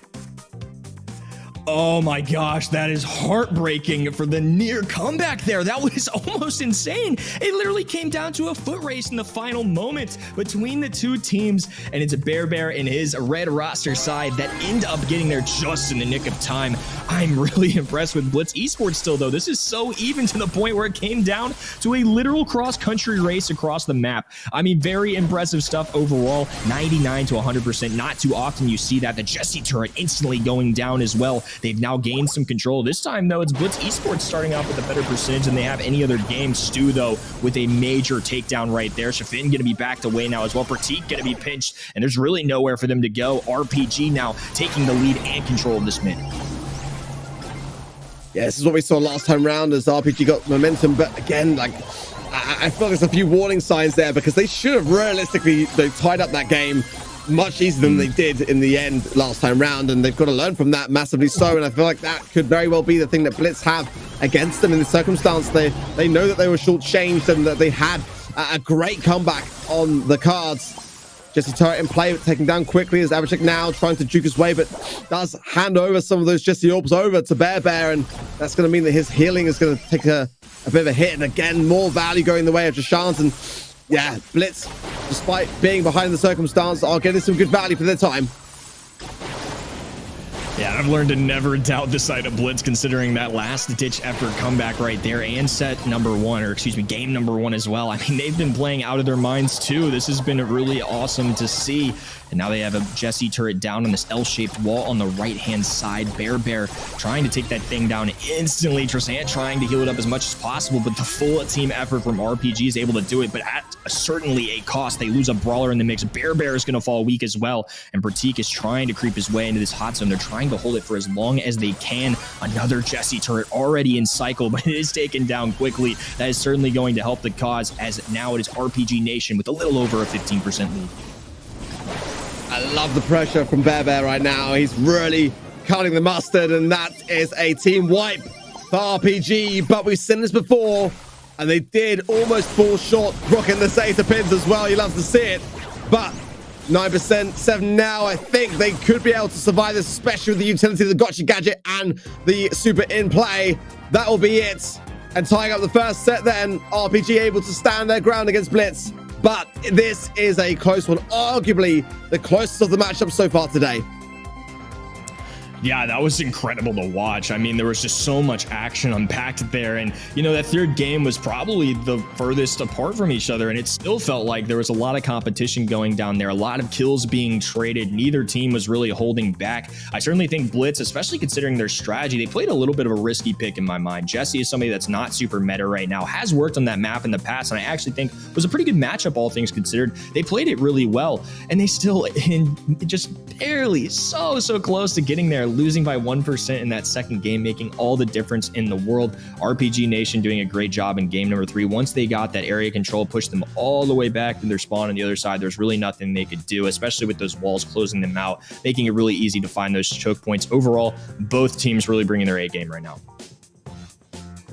Oh my gosh, that is heartbreaking for the near comeback there. That was almost insane. It literally came down to a foot race in the final moments between the two teams, and it's a Bear and his red roster side that end up getting there just in the nick of time. I'm really impressed with Blitz Esports still, though. This is so even to the point where it came down to a literal cross-country race across the map. I mean, very impressive stuff overall. 99 to 100%. Not too often you see that. The Jesse turret instantly going down as well. They've now gained some control. This time, though, it's Blitz Esports starting off with a better percentage than they have any other game. Stu, though, with a major takedown right there. Shafin going to be backed away now as well. Pratik going to be pinched, and there's really nowhere for them to go. RPG now taking the lead and control of this mid. Yeah, this is what we saw last time round as RPG got momentum, but again, like, I feel like there's a few warning signs there, because they should have realistically tied up that game much easier than they did in the end last time round, and they've got to learn from that massively so, and I feel like that could very well be the thing that Blitz have against them in this circumstance. They know that they were shortchanged and that they had a great comeback on the cards. Jesse turret in play, taken down quickly as Abhishek now trying to juke his way, but does hand over some of those Jesse orbs over to Bear, and that's going to mean that his healing is going to take a bit of a hit, and again, more value going the way of Trishant. And yeah, Blitz, despite being behind the circumstance, are getting some good value for their time. Yeah, I've learned to never doubt the side of Blitz, considering that last-ditch effort comeback right there and set number one, or excuse me, game number one as well. I mean, they've been playing out of their minds too. This has been really awesome to see. And now they have a Jesse turret down on this L-shaped wall on the right-hand side. Bear trying to take that thing down instantly. Trisant trying to heal it up as much as possible, but the full team effort from RPG is able to do it, but at certainly a cost. They lose a brawler in the mix. Bear is going to fall weak as well, and Pratik is trying to creep his way into this hot zone. They're trying to hold it for as long as they can. Another Jesse turret already in cycle, but it is taken down quickly. That is certainly going to help the cause, as now it is RPG Nation with a little over a 15% lead. I love the pressure from Bear right now. He's really cutting the mustard, and that is a team wipe for RPG. But we've seen this before, and they did almost fall short, rocking the SESA pins as well. You love to see it. But 9%, 7 now. I think they could be able to survive this, especially with the utility of the gotcha gadget and the super in play. That will be it. And tying up the first set then, RPG able to stand their ground against Blitz. But this is a close one, arguably the closest of the matchup so far today. Yeah, that was incredible to watch. I mean, there was just so much action unpacked there. And, you know, that third game was probably the furthest apart from each other. And it still felt like there was a lot of competition going down there, a lot of kills being traded. Neither team was really holding back. I certainly think Blitz, especially considering their strategy, they played a little bit of a risky pick in my mind. Jesse is somebody that's not super meta right now, has worked on that map in the past, and I actually think was a pretty good matchup, all things considered. They played it really well, and they still just barely so close to getting there, losing by 1% in that second game, making all the difference in the world. RPG Nation doing a great job in game number 3. Once they got that area control, pushed them all the way back to their spawn on the other side, there's really nothing they could do, especially with those walls closing them out, making it really easy to find those choke points. Overall, both teams really bringing their A game right now.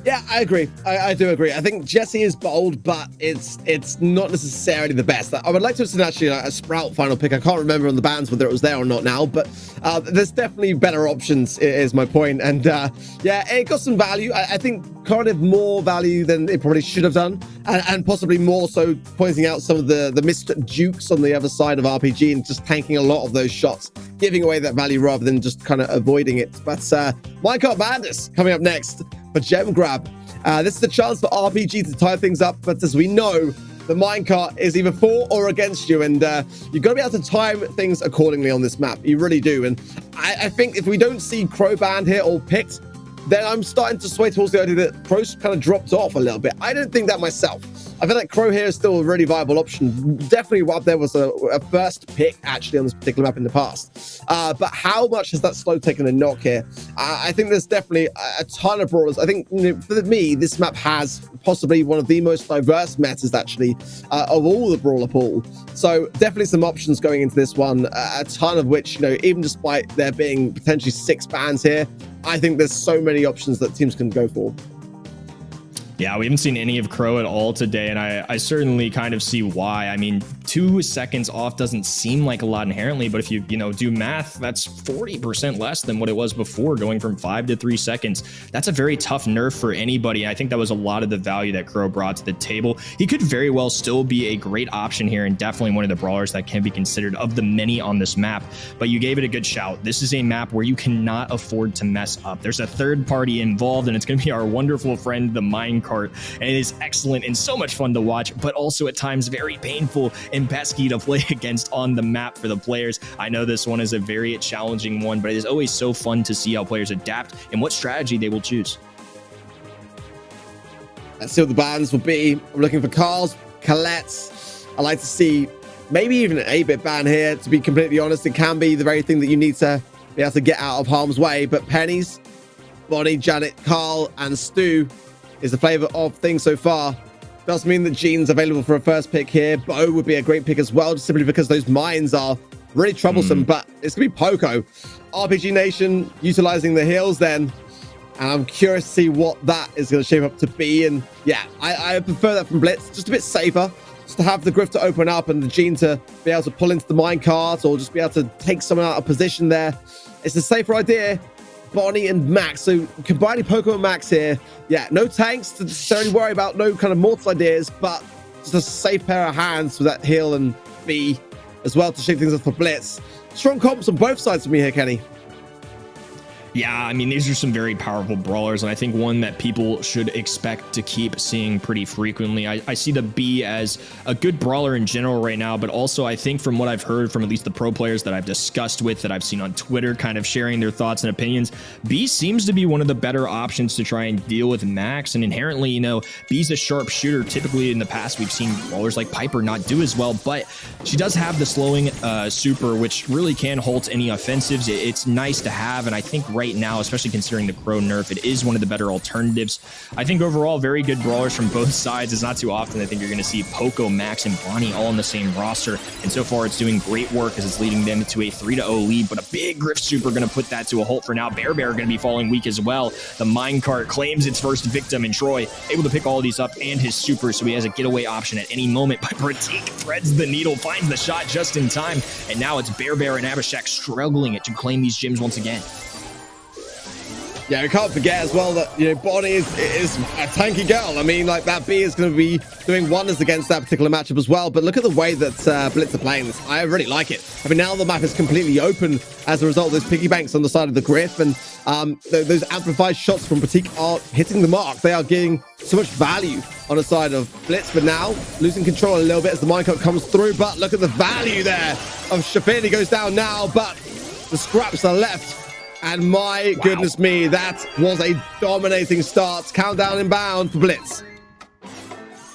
Yeah, I agree. I do agree. I think Jesse is bold, but it's not necessarily the best. I would like to have seen actually a Sprout final pick. I can't remember on the bands whether it was there or not now, but there's definitely better options, is my point. And yeah, it got some value. I think kind of more value than it probably should have done, and possibly more so pointing out some of the missed dukes on the other side of RPG and just tanking a lot of those shots, giving away that value rather than just kind of avoiding it. But Minecart Madness coming up next for Gem Grab. This is a chance for RPG to tie things up, but as we know, the minecart is either for or against you, and you've got to be able to time things accordingly on this map. You really do. And I think if we don't see Crow banned here or picked, then I'm starting to sway towards the idea that Crow's kind of dropped off a little bit. I don't think that myself. I feel like Crow here is still a really viable option. Definitely up there was a first pick actually on this particular map in the past. But how much has that slow taken a knock here? I think there's definitely a ton of brawlers. I think, you know, for me, this map has possibly one of the most diverse metas actually of all the brawler pool. So definitely some options going into this one, a ton of which, you know, even despite there being potentially 6 bans here, I think there's so many options that teams can go for. Yeah, we haven't seen any of Crow at all today, and I certainly kind of see why. I mean, 2 seconds off doesn't seem like a lot inherently, but if you do math, that's 40% less than what it was before, going from 5 to 3 seconds. That's a very tough nerf for anybody. I think that was a lot of the value that Crow brought to the table. He could very well still be a great option here, and definitely one of the brawlers that can be considered of the many on this map, but you gave it a good shout. This is a map where you cannot afford to mess up. There's a third party involved, and it's going to be our wonderful friend, the Minecart, and it is excellent and so much fun to watch, but also at times very painful and pesky to play against on the map for the players. I know this one is a very challenging one, but it is always so fun to see how players adapt and what strategy they will choose. Let's see what the bans will be. I'm looking for Carls, Colette's. I like to see maybe even an 8-bit ban here, to be completely honest. It can be the very thing that you need to be able to get out of harm's way, but Pennies, Bonnie, Janet, Carl, and Stu is the flavor of things so far. Does mean that Jean's available for a first pick here. Bo would be a great pick as well, just simply because those mines are really troublesome, but it's gonna be Poco. RPG Nation utilizing the heals then, and I'm curious to see what that is going to shape up to be. And yeah, I prefer that from Blitz, just a bit safer, just to have the Griff to open up and the Jean to be able to pull into the minecart or just be able to take someone out of position there. It's a safer idea. Bonnie and Max, so combining Poco and Max here, yeah, no tanks to necessarily worry about, no kind of mortal ideas, but just a safe pair of hands for that heal and B as well to shape things up for Blitz. Strong comps on both sides for me here, Kenny. Yeah, I mean, these are some very powerful brawlers, and I think one that people should expect to keep seeing pretty frequently. I see the B as a good brawler in general right now, but also I think from what I've heard from at least the pro players that I've discussed with, that I've seen on Twitter kind of sharing their thoughts and opinions, B seems to be one of the better options to try and deal with Max. And inherently, you know, B's a sharp shooter. Typically in the past, we've seen brawlers like Piper not do as well, but she does have the slowing super, which really can halt any offensives. It's nice to have, and I think right now, especially considering the Crow nerf, it is one of the better alternatives. I think overall, very good brawlers from both sides. It's not too often I think you're going to see Poco, Max, and Bonnie all on the same roster, and so far it's doing great work as it's leading them to a 3-0 lead, but a big Griff super going to put that to a halt for now. Bear going to be falling weak as well. The minecart claims its first victim, and Troy able to pick all of these up and his super, so he has a getaway option at any moment. But Pratik threads the needle, finds the shot just in time, and now it's Bear and Abhishek struggling to claim these gyms once again. Yeah, we can't forget as well that, you know, Bonnie is a tanky girl. I mean, like, that B is going to be doing wonders against that particular matchup as well. But look at the way that Blitz are playing this. I really like it. I mean, now the map is completely open as a result of those piggy banks on the side of the Griff. And those amplified shots from Pratik are hitting the mark. They are getting so much value on the side of Blitz. But now, losing control a little bit as the minecart comes through. But look at the value there of Shafin. He goes down now, but the scraps are left. And my goodness me, that was a dominating start. Countdown inbound for Blitz.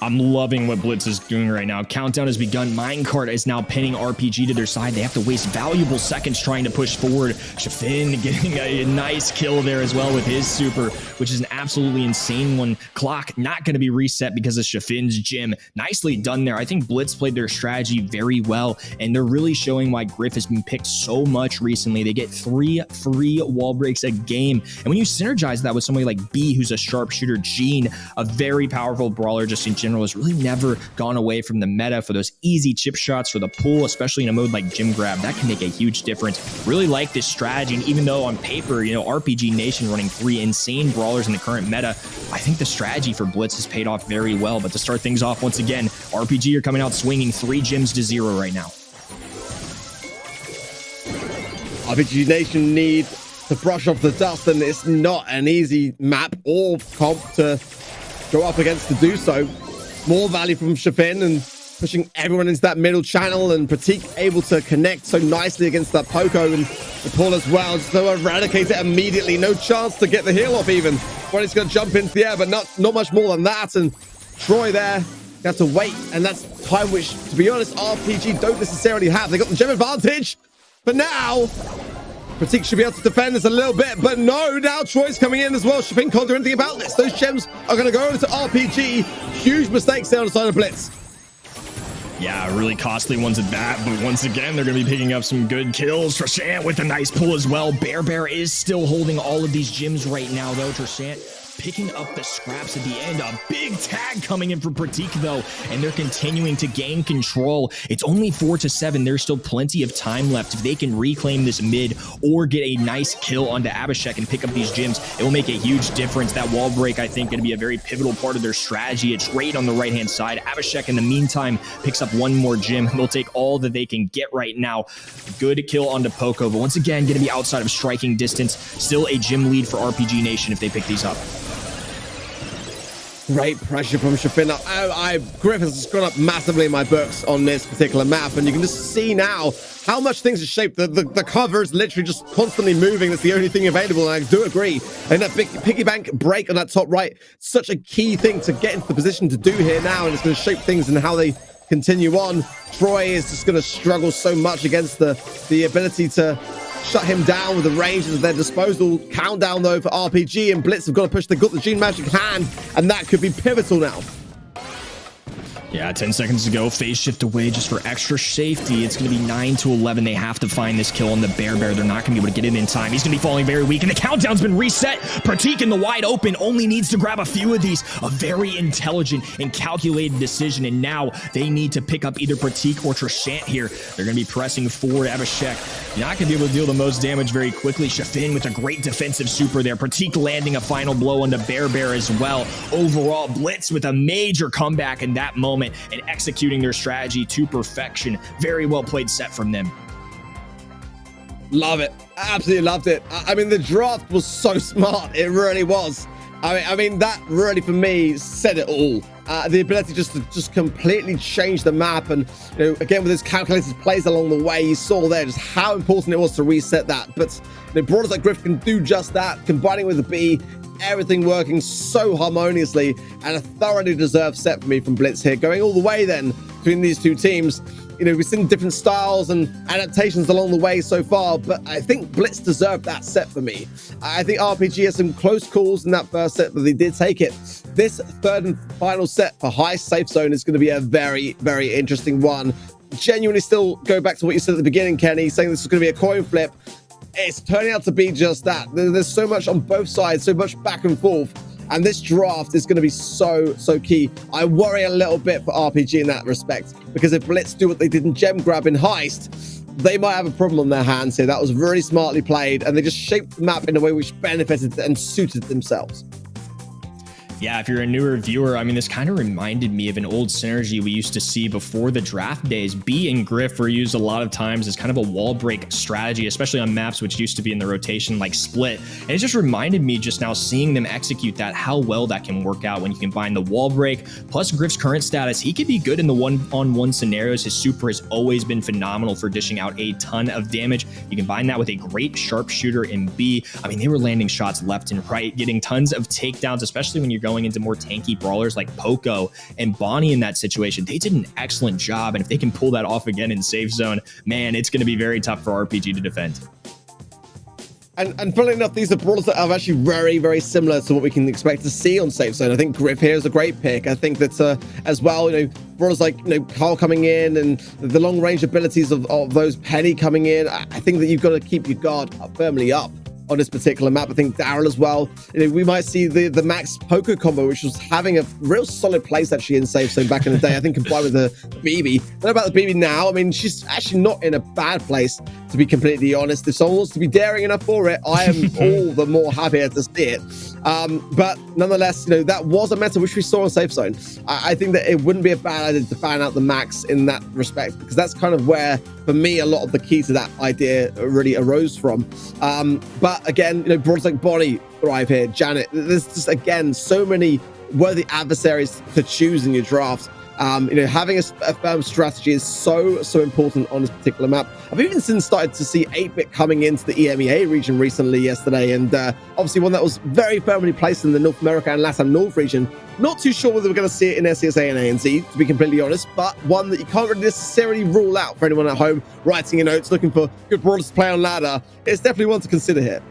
I'm loving what Blitz is doing right now. Countdown has begun. Minecart is now pinning RPG to their side. They have to waste valuable seconds trying to push forward. Shafin getting a nice kill there as well with his super, which is an absolutely insane one. Clock not going to be reset because of Shafin's gym. Nicely done there. I think Blitz played their strategy very well, and they're really showing why Griff has been picked so much recently. They get 3 free wall breaks a game, and when you synergize that with somebody like B, who's a sharpshooter, Gene, a very powerful brawler just in general, has really never gone away from the meta for those easy chip shots for the pool, especially in a mode like Gym Grab. That can make a huge difference. Really like this strategy, and even though on paper, you know, RPG Nation running 3 insane brawlers in the current meta, I think the strategy for Blitz has paid off very well. But to start things off once again, RPG are coming out swinging 3 gyms to 0 right now. RPG Nation need to brush off the dust, and it's not an easy map or comp to go up against to do so. More value from Shafin and pushing everyone into that middle channel, and Pratik able to connect so nicely against that Poco and the Paul as well. Just to eradicate it immediately. No chance to get the heal off even when it's going to jump into the air, but not much more than that. And Troy there, you have to wait, and that's time which, to be honest, RPG don't necessarily have. They got the gem advantage, but now Pratik should be able to defend this a little bit, but no, now Troy's coming in as well. Shafin can't do anything about this. Those gems are going to go over to RPG. Huge mistakes there on the side of Blitz. Yeah, really costly ones at that, but once again, they're going to be picking up some good kills. Trashant with a nice pull as well. Bear is still holding all of these gyms right now, though. Trashant picking up the scraps at the end. A big tag coming in for Pratik, though, and they're continuing to gain control. It's only 4-7. There's still plenty of time left. If they can reclaim this mid or get a nice kill onto Abhishek and pick up these gyms, it will make a huge difference. That wall break, I think, going to be a very pivotal part of their strategy. It's right on the right-hand side. Abhishek, in the meantime, picks up one more gym. They'll take all that they can get right now. Good kill onto Poco, but once again, going to be outside of striking distance. Still a gym lead for RPG Nation if they pick these up. Great pressure from Shafin. Griff has just gone up massively in my books on this particular map, and you can just see now how much things have shaped. The cover is literally just constantly moving. That's the only thing available, and I do agree. And that big piggy bank break on that top right, such a key thing to get into the position to do here now, and it's going to shape things and how they continue on. Troy is just going to struggle so much against the ability to shut him down with the ranges at their disposal. Countdown, though, for RPG, and Blitz have got to push. They've got the Gene Magic hand, and that could be pivotal now. Yeah, 10 seconds to go. Phase shift away just for extra safety. It's going to be 9-11. They have to find this kill on the Bear. They're not going to be able to get it in time. He's going to be falling very weak, and the countdown's been reset. Pratik in the wide open only needs to grab a few of these. A very intelligent and calculated decision, and now they need to pick up either Pratik or Trashant here. They're going to be pressing forward. Abhishek not going to be able to deal the most damage very quickly. Shafin with a great defensive super there. Pratik landing a final blow on the Bear as well. Overall, Blitz with a major comeback in that moment and executing their strategy to perfection. Very well played set from them. Love it. Absolutely loved it. I mean, the draft was so smart. It really was. I mean, that really, for me, said it all. The ability just to completely change the map. And, you know, again, with his calculated plays along the way, you saw there just how important it was to reset that. But, you know, brawlers like Griff can do just that, combining with the B, everything working so harmoniously, and a thoroughly deserved set for me from Blitz here. Going all the way then between these two teams. You know, we've seen different styles and adaptations along the way so far, but I think Blitz deserved that set for me. I think RPG has some close calls in that first set, but they did take it. This third and final set for High Safe Zone is going to be a very, very interesting one. Genuinely still go back to what you said at the beginning, Kenny, saying this is going to be a coin flip. It's turning out to be just that. There's so much on both sides, so much back and forth. And this draft is going to be so key. I worry a little bit for RPG in that respect, because if Blitz do what they did in Gem Grab in Heist, they might have a problem on their hands here. That was really smartly played, and they just shaped the map in a way which benefited and suited themselves. Yeah, if you're a newer viewer, I mean, this kind of reminded me of an old synergy we used to see before the draft days. B and Griff were used a lot of times as kind of a wall break strategy, especially on maps which used to be in the rotation like Split. And it just reminded me just now seeing them execute that, how well that can work out when you combine the wall break plus Griff's current status. He could be good in the one-on-one scenarios. His super has always been phenomenal for dishing out a ton of damage. You combine that with a great sharpshooter in B. I mean, they were landing shots left and right, getting tons of takedowns, especially when you're going into more tanky brawlers like Poco and Bonnie in that situation. They did an excellent job, and if they can pull that off again in Safe Zone, man, it's going to be very tough for RPG to defend. And funnily enough, these are brawlers that are actually very, very similar to what we can expect to see on Safe Zone. I think Griff here is a great pick. I think that as well, you know, brawlers like, you know, Carl coming in and the long range abilities of those Penny coming in. I think that you've got to keep your guard firmly up on this particular map. I think Daryl as well. You know, we might see the Max Poco combo, which was having a real solid place actually in Safe Zone back in the day. I think combined with the BB. I don't know about the BB now. I mean, she's actually not in a bad place, to be completely honest. If someone wants to be daring enough for it, I am all the more happier to see it. But nonetheless, you know, that was a meta which we saw on Safe Zone. I think that it wouldn't be a bad idea to fan out the Max in that respect, because that's kind of where, for me, a lot of the key to that idea really arose from. But again, you know, brawlers like Bonnie thrive here, Janet. There's just, again, so many worthy adversaries to choose in your draft. You know, having a firm strategy is so important on this particular map. I've even since started to see 8-Bit coming into the EMEA region recently yesterday, and obviously one that was very firmly placed in the North America and LATAM North region. Not too sure whether we're going to see it in SESA and ANZ, to be completely honest, but one that you can't really necessarily rule out for anyone at home writing your notes, looking for good brawlers to play on ladder. It's definitely one to consider here.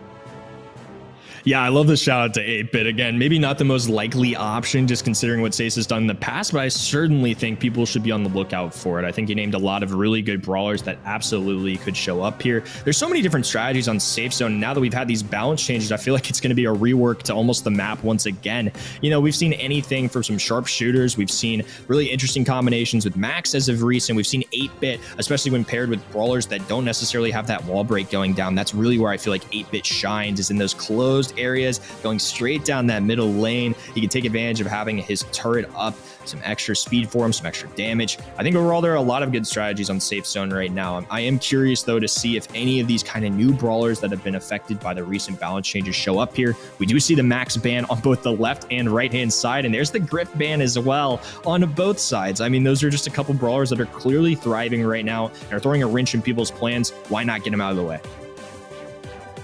Yeah, I love the shout out to 8-Bit. Again, maybe not the most likely option, just considering what SESA's done in the past, but I certainly think people should be on the lookout for it. I think he named a lot of really good brawlers that absolutely could show up here. There's so many different strategies on Safe Zone. Now that we've had these balance changes, I feel like it's going to be a rework to almost the map once again. You know, we've seen anything from some sharpshooters. We've seen really interesting combinations with Max as of recent. We've seen 8-Bit, especially when paired with brawlers that don't necessarily have that wall break going down. That's really where I feel like 8-Bit shines, is in those closed areas, going straight down that middle lane. He can take advantage of having his turret up, some extra speed for him, some extra damage. I think overall there are a lot of good strategies on Safe Zone right now. I am curious though to see if any of these kind of new brawlers that have been affected by the recent balance changes show up here. We do see the Max ban on both the left and right hand side, and there's the Griff ban as well on both sides. I mean, those are just a couple brawlers that are clearly thriving right now and are throwing a wrench in people's plans. Why not get them out of the way?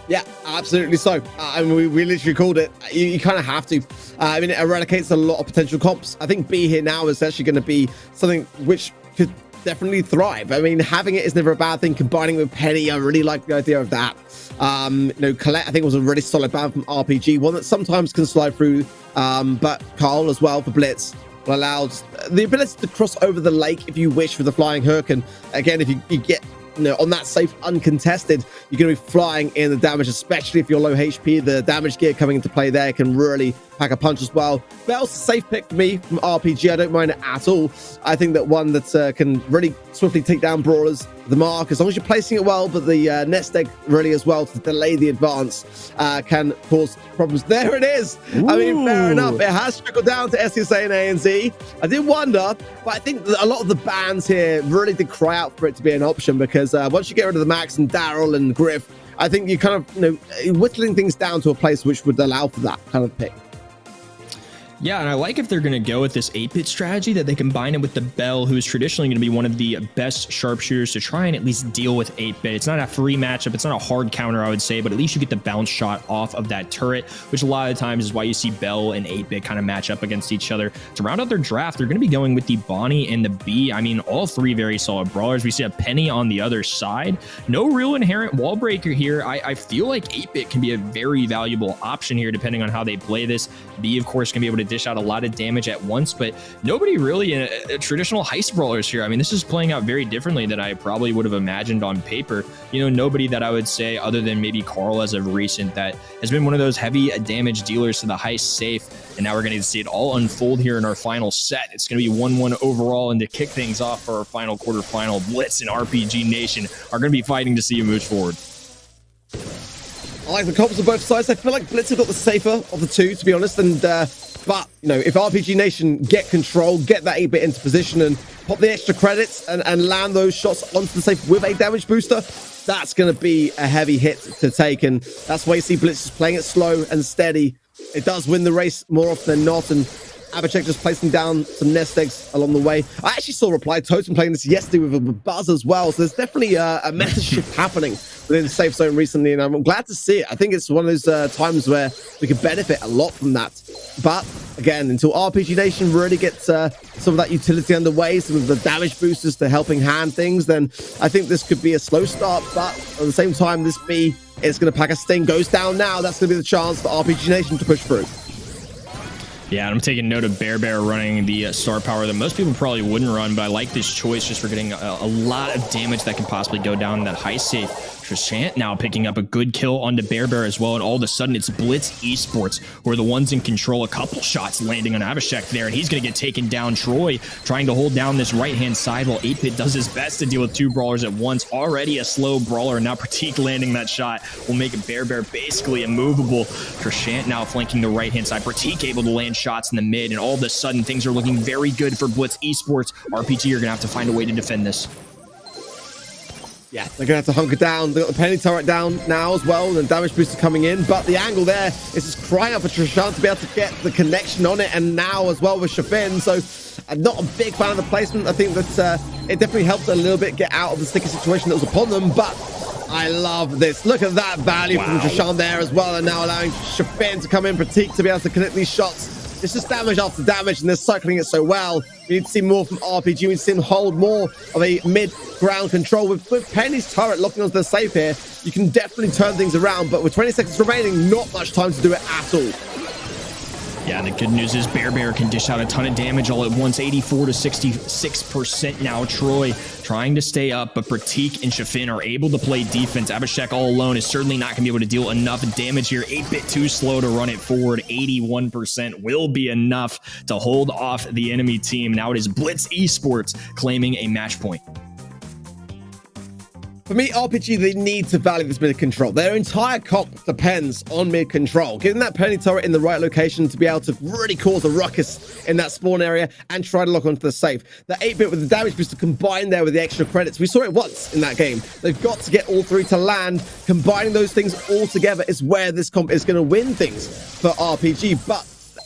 Yeah, absolutely so. I mean, we literally called it. You kind of have to. I mean, it eradicates a lot of potential comps. I think B here now is actually going to be something which could definitely thrive. I mean, having it is never a bad thing. Combining with Penny, I really like the idea of that. You know, Colette, I think, was a really solid ban from RPG, one that sometimes can slide through. But Carl as well for Blitz allows the ability to cross over the lake if you wish with the flying hook. And again, if you get, you know, on that safe uncontested, you're going to be flying in the damage, especially if you're low HP. The damage gear coming into play there can really pack a punch as well. Bell's a safe pick for me from RPG. I don't mind it at all. I think that one that can really swiftly take down brawlers, the mark, as long as you're placing it well, but the nest egg really as well to delay the advance can cause problems. There it is. Ooh. I mean, fair enough. It has trickled down to SESA and ANZ. I did wonder, but I think a lot of the bans here really did cry out for it to be an option, because once you get rid of the Max and Daryl and Griff, I think you kind of, whittling things down to a place which would allow for that kind of pick. Yeah, and I like if they're going to go with this 8-bit strategy that they combine it with the Bell, who's traditionally going to be one of the best sharpshooters to try and at least deal with 8-bit. It's not a free matchup. It's not a hard counter, I would say, but at least you get the bounce shot off of that turret, which a lot of times is why you see Bell and 8-bit kind of match up against each other. To round out their draft, they're going to be going with the Bonnie and the Bee. I mean, all three very solid brawlers. We see a Penny on the other side. No real inherent wall breaker here. I feel like 8-bit can be a very valuable option here, depending on how they play this. Bee, of course, can be able to dish out a lot of damage at once, but nobody really in a traditional heist brawlers here. I mean, this is playing out very differently than I probably would have imagined on paper. Nobody that I would say, other than maybe Carl as of recent, that has been one of those heavy damage dealers to the heist safe. And now we're going to see it all unfold here in our final set. It's going to be 1-1 overall, and to kick things off for our final quarterfinal, Blitz and RPG Nation are going to be fighting to see you move forward. I like the comps on both sides. I feel like Blitz have got the safer of the two, to be honest. And but if RPG Nation get control, get that 8-bit into position, and pop the extra credits and land those shots onto the safe with a damage booster, that's going to be a heavy hit to take. And that's why you see Blitz just playing it slow and steady. It does win the race more often than not. And Abhishek just placing down some nest eggs along the way. I actually saw Reply Totem playing this yesterday with a buzz as well. So there's definitely a meta shift happening within the safe zone recently, and I'm glad to see it. I think it's one of those times where we could benefit a lot from that. But again, until RPG Nation really gets some of that utility underway, some of the damage boosters to helping hand things, then I think this could be a slow start. But at the same time, this B is going to pack a sting. Goes down now. That's going to be the chance for RPG Nation to push through. Yeah, and I'm taking note of Bear running the star power that most people probably wouldn't run, but I like this choice just for getting a lot of damage that can possibly go down in that high safe. Trishant now picking up a good kill onto Bear as well, and all of a sudden it's Blitz Esports who are the ones in control. A couple shots landing on Abhishek there, and he's going to get taken down. Troy trying to hold down this right-hand side while 8-bit does his best to deal with two brawlers at once. Already a slow brawler, and now Pratik landing that shot will make Bear basically immovable. Trishant now flanking the right-hand side. Pratik able to land shots in the mid, and all of a sudden things are looking very good for Blitz Esports. RPG are going to have to find a way to defend this. Yeah, they're going to have to hunker down. They've got the Penny turret down now as well, and the damage booster coming in. But the angle there is just crying out for Trishant to be able to get the connection on it, and now as well with Shafin. So I'm not a big fan of the placement. I think that it definitely helped a little bit get out of the sticky situation that was upon them, but I love this. Look at that value from Trishant there as well, and now allowing Shafin to come in, Pratik to be able to connect these shots. It's just damage after damage, and they're cycling it so well. We need to see more from RPG. We need to see him hold more of a mid-ground control. With Penny's turret locking onto the safe here, you can definitely turn things around, but with 20 seconds remaining, not much time to do it at all. Yeah, the good news is Bear can dish out a ton of damage all at once. 84 to 66% now. Troy trying to stay up, but Pratik and Shafin are able to play defense. Abhishek all alone is certainly not going to be able to deal enough damage here. 8-bit too slow to run it forward. 81% will be enough to hold off the enemy team. Now it is Blitz Esports claiming a match point. For me, RPG, they need to value this mid-control. Their entire comp depends on mid-control. Getting that Penny turret in the right location to be able to really cause a ruckus in that spawn area and try to lock onto the safe. The 8-bit with the damage booster combined there with the extra credits. We saw it once in that game. They've got to get all three to land. Combining those things all together is where this comp is going to win things for RPG. But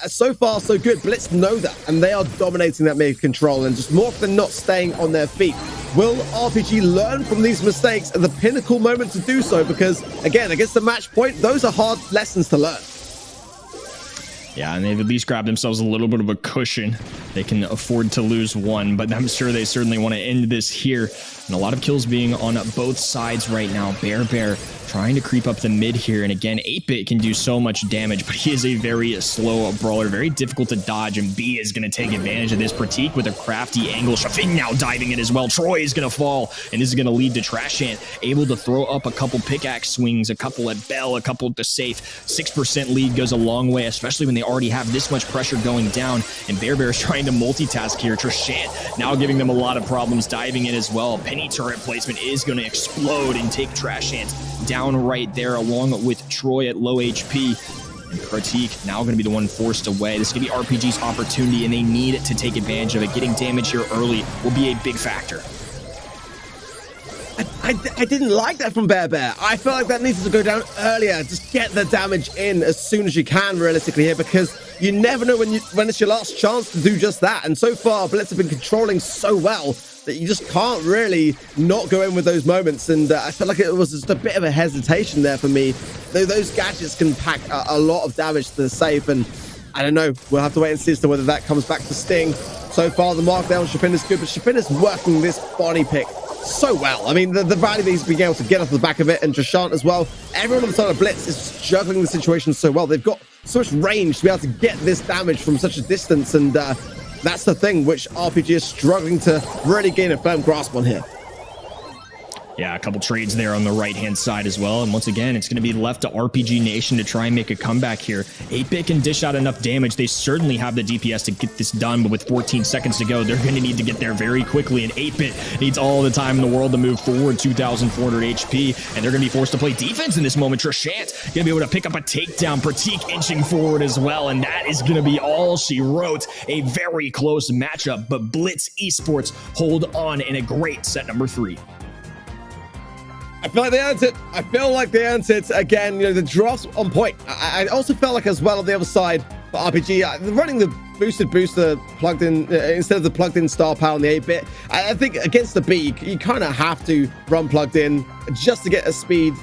so far, so good. Blitz know that, and they are dominating that mid-control and just more often than not staying on their feet. Will RPG learn from these mistakes at the pinnacle moment to do so? Because, again, against the match point, those are hard lessons to learn. Yeah, and they've at least grabbed themselves a little bit of a cushion. They can afford to lose one, but I'm sure they certainly want to end this here. And a lot of kills being on both sides right now. Bear trying to creep up the mid here. And again, 8-bit can do so much damage, but he is a very slow brawler, very difficult to dodge. And B is going to take advantage of this. Pratik with a crafty angle. Shafin now diving in as well. Troy is going to fall, and this is going to lead to Trashant able to throw up a couple pickaxe swings, a couple at Bell, a couple at the safe. 6% lead goes a long way, especially when they already have this much pressure going down. And Bear is trying to multitask here. Trashant now giving them a lot of problems diving in as well. Penny turret placement is going to explode and take Trashant down right there along with Troy at low HP. And Pratik now going to be the one forced away. This is going to be RPG's opportunity, and they need to take advantage of it. Getting damage here early will be a big factor. I didn't like that from Bear. I felt like that needed to go down earlier. Just get the damage in as soon as you can, realistically here, because you never know when it's your last chance to do just that. And so far, Blitz have been controlling so well that you just can't really not go in with those moments. And I felt like it was just a bit of a hesitation there for me. Those gadgets can pack a lot of damage to the safe, and I don't know. We'll have to wait and see as to whether that comes back to sting. So far, the markdown on Shapin is good, but Shapin is working this body pick so well. I mean, the value that he's being able to get off the back of it, and Trishant as well. Everyone on the side of Blitz is juggling the situation so well. They've got so much range to be able to get this damage from such a distance, and that's the thing which RPG is struggling to really gain a firm grasp on here. Yeah, a couple trades there on the right-hand side as well. And once again, it's going to be left to RPG Nation to try and make a comeback here. 8-Bit can dish out enough damage. They certainly have the DPS to get this done, but with 14 seconds to go, they're going to need to get there very quickly. And 8-Bit needs all the time in the world to move forward, 2,400 HP, and they're going to be forced to play defense in this moment. Trishant going to be able to pick up a takedown. Pratik inching forward as well, and that is going to be all she wrote. A very close matchup, but Blitz Esports hold on in a great set number 3. I feel like they earned it. I feel like they earned it. Again, you know, the drafts on point. I also felt like as well on the other side for RPG, running the boosted booster plugged in instead of the plugged in star power on the 8-bit. I think against the B, you kind of have to run plugged in just to get a speed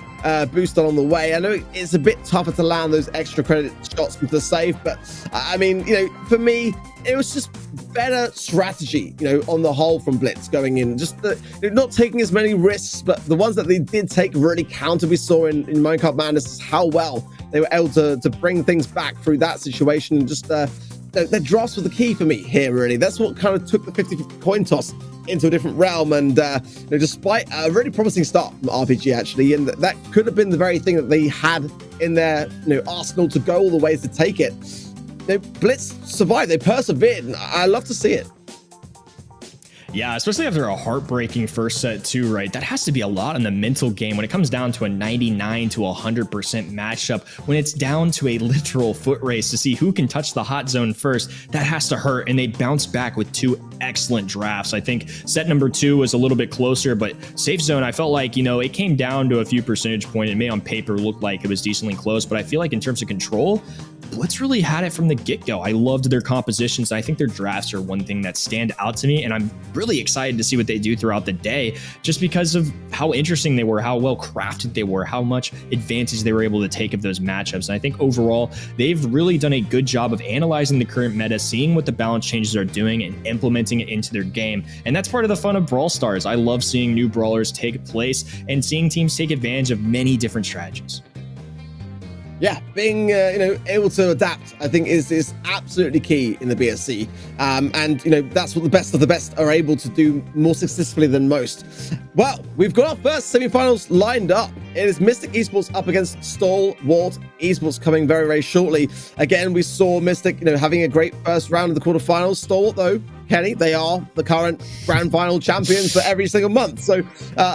boost on the way. I know it's a bit tougher to land those extra credit shots with the save, but I mean, you know, for me, it was just better strategy, you know, on the whole from Blitz going in. Just not taking as many risks, but the ones that they did take really counted. We saw in Minecraft Madness how well they were able to bring things back through that situation. And just their drafts were the key for me here, really. That's what kind of took the 50-50 coin toss into a different realm. And you know, despite a really promising start from RPG, actually, and that could have been the very thing that they had in their, you know, arsenal to go all the ways to take it. Blitz survived. They persevered, and I love to see it. Yeah, especially after a heartbreaking first set too, right? That has to be a lot in the mental game when it comes down to a 99 to 100% matchup. When it's down to a literal foot race to see who can touch the hot zone first, that has to hurt. And they bounced back with 2 excellent drafts. I think set number 2 was a little bit closer, but safe zone, I felt like, you know, it came down to a few percentage points. It may on paper look like it was decently close, but I feel like in terms of control, Blitz really had it from the get-go. I loved their compositions. I think their drafts are one thing that stand out to me, and I'm really excited to see what they do throughout the day just because of how interesting they were, how well crafted they were, how much advantage they were able to take of those matchups. And I think overall, they've really done a good job of analyzing the current meta, seeing what the balance changes are doing, and implementing it into their game. And that's part of the fun of Brawl Stars. I love seeing new brawlers take place and seeing teams take advantage of many different strategies. Yeah, being you know, able to adapt, I think is absolutely key in the BSC, and you know, that's what the best of the best are able to do more successfully than most. Well, we've got our first semifinals lined up. It is Mystic Esports up against Stalwart Esports coming very, very shortly. Again, we saw Mystic, you know, having a great first round of the quarterfinals. Stalwart, though, Kenny, they are the current grand final champions for every single month. So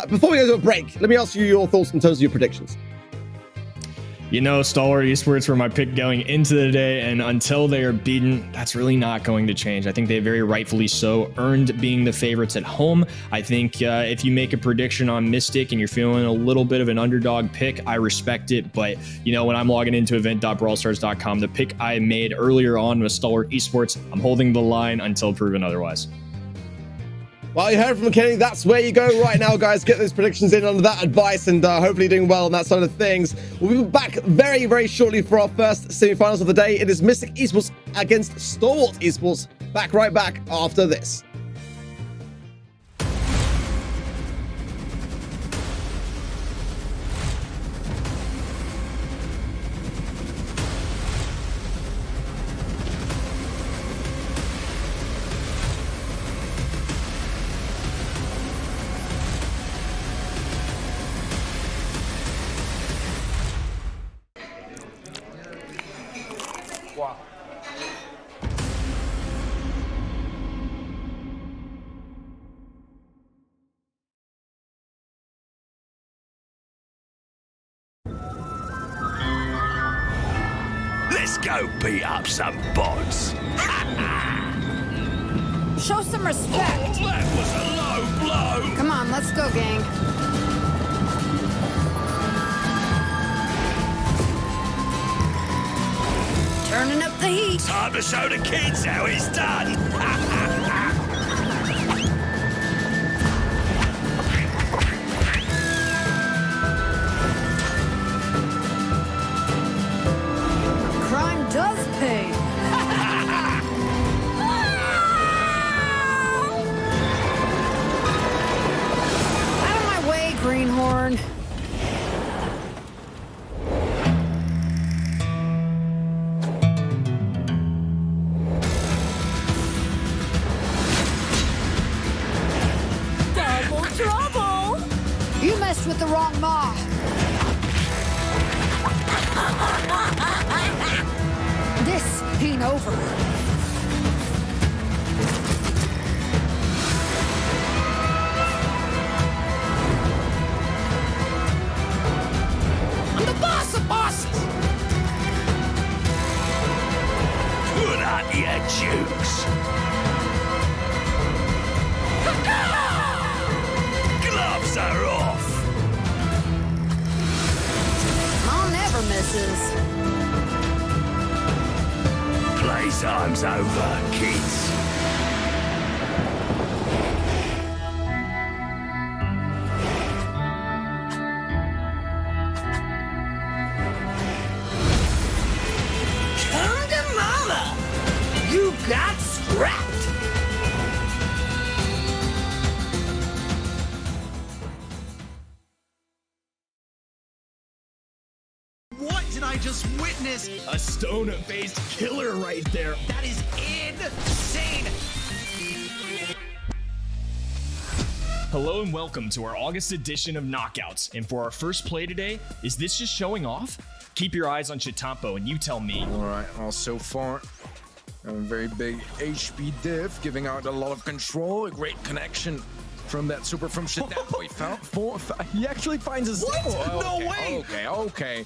before we go to a break, let me ask you your thoughts in terms of your predictions. You know, Stalwart Esports were my pick going into the day, and until they are beaten, that's really not going to change. I think they very rightfully so earned being the favorites at home. I think if you make a prediction on Mystic and you're feeling a little bit of an underdog pick, I respect it. But, you know, when I'm logging into event.brawlstars.com, the pick I made earlier on was Stalwart Esports. I'm holding the line until proven otherwise. Well, you heard from Kenny. That's where you go right now, guys. Get those predictions in under that advice, and hopefully doing well on that side of things. We'll be back very, very shortly for our first semifinals of the day. It is Mystic Esports against Stalwart Esports. Right back after this. Let's go beat up some bots. Show some respect. That was a low blow. Come on, let's go, gang. Turning up the heat. Time to show the kids how it's done. Crime does pay. Out of my way, Greenhorn. Double trouble! You messed with the wrong maw. This ain't over. I'm the boss of bosses! Put on your jukes. Gloves are off. Mom never misses. Playtime's over, kids. Come to mama. You got scrapped. What did I just witness? A stone-faced killer right there. That is insane! Hello and welcome to our August edition of Knockouts. And for our first play today, is this just showing off? Keep your eyes on Chitampo and you tell me. Alright, well, so far, a very big HP diff, giving out a lot of control, a great connection from that super from Chitampo. He found he actually finds a What? single. No Okay, way! okay.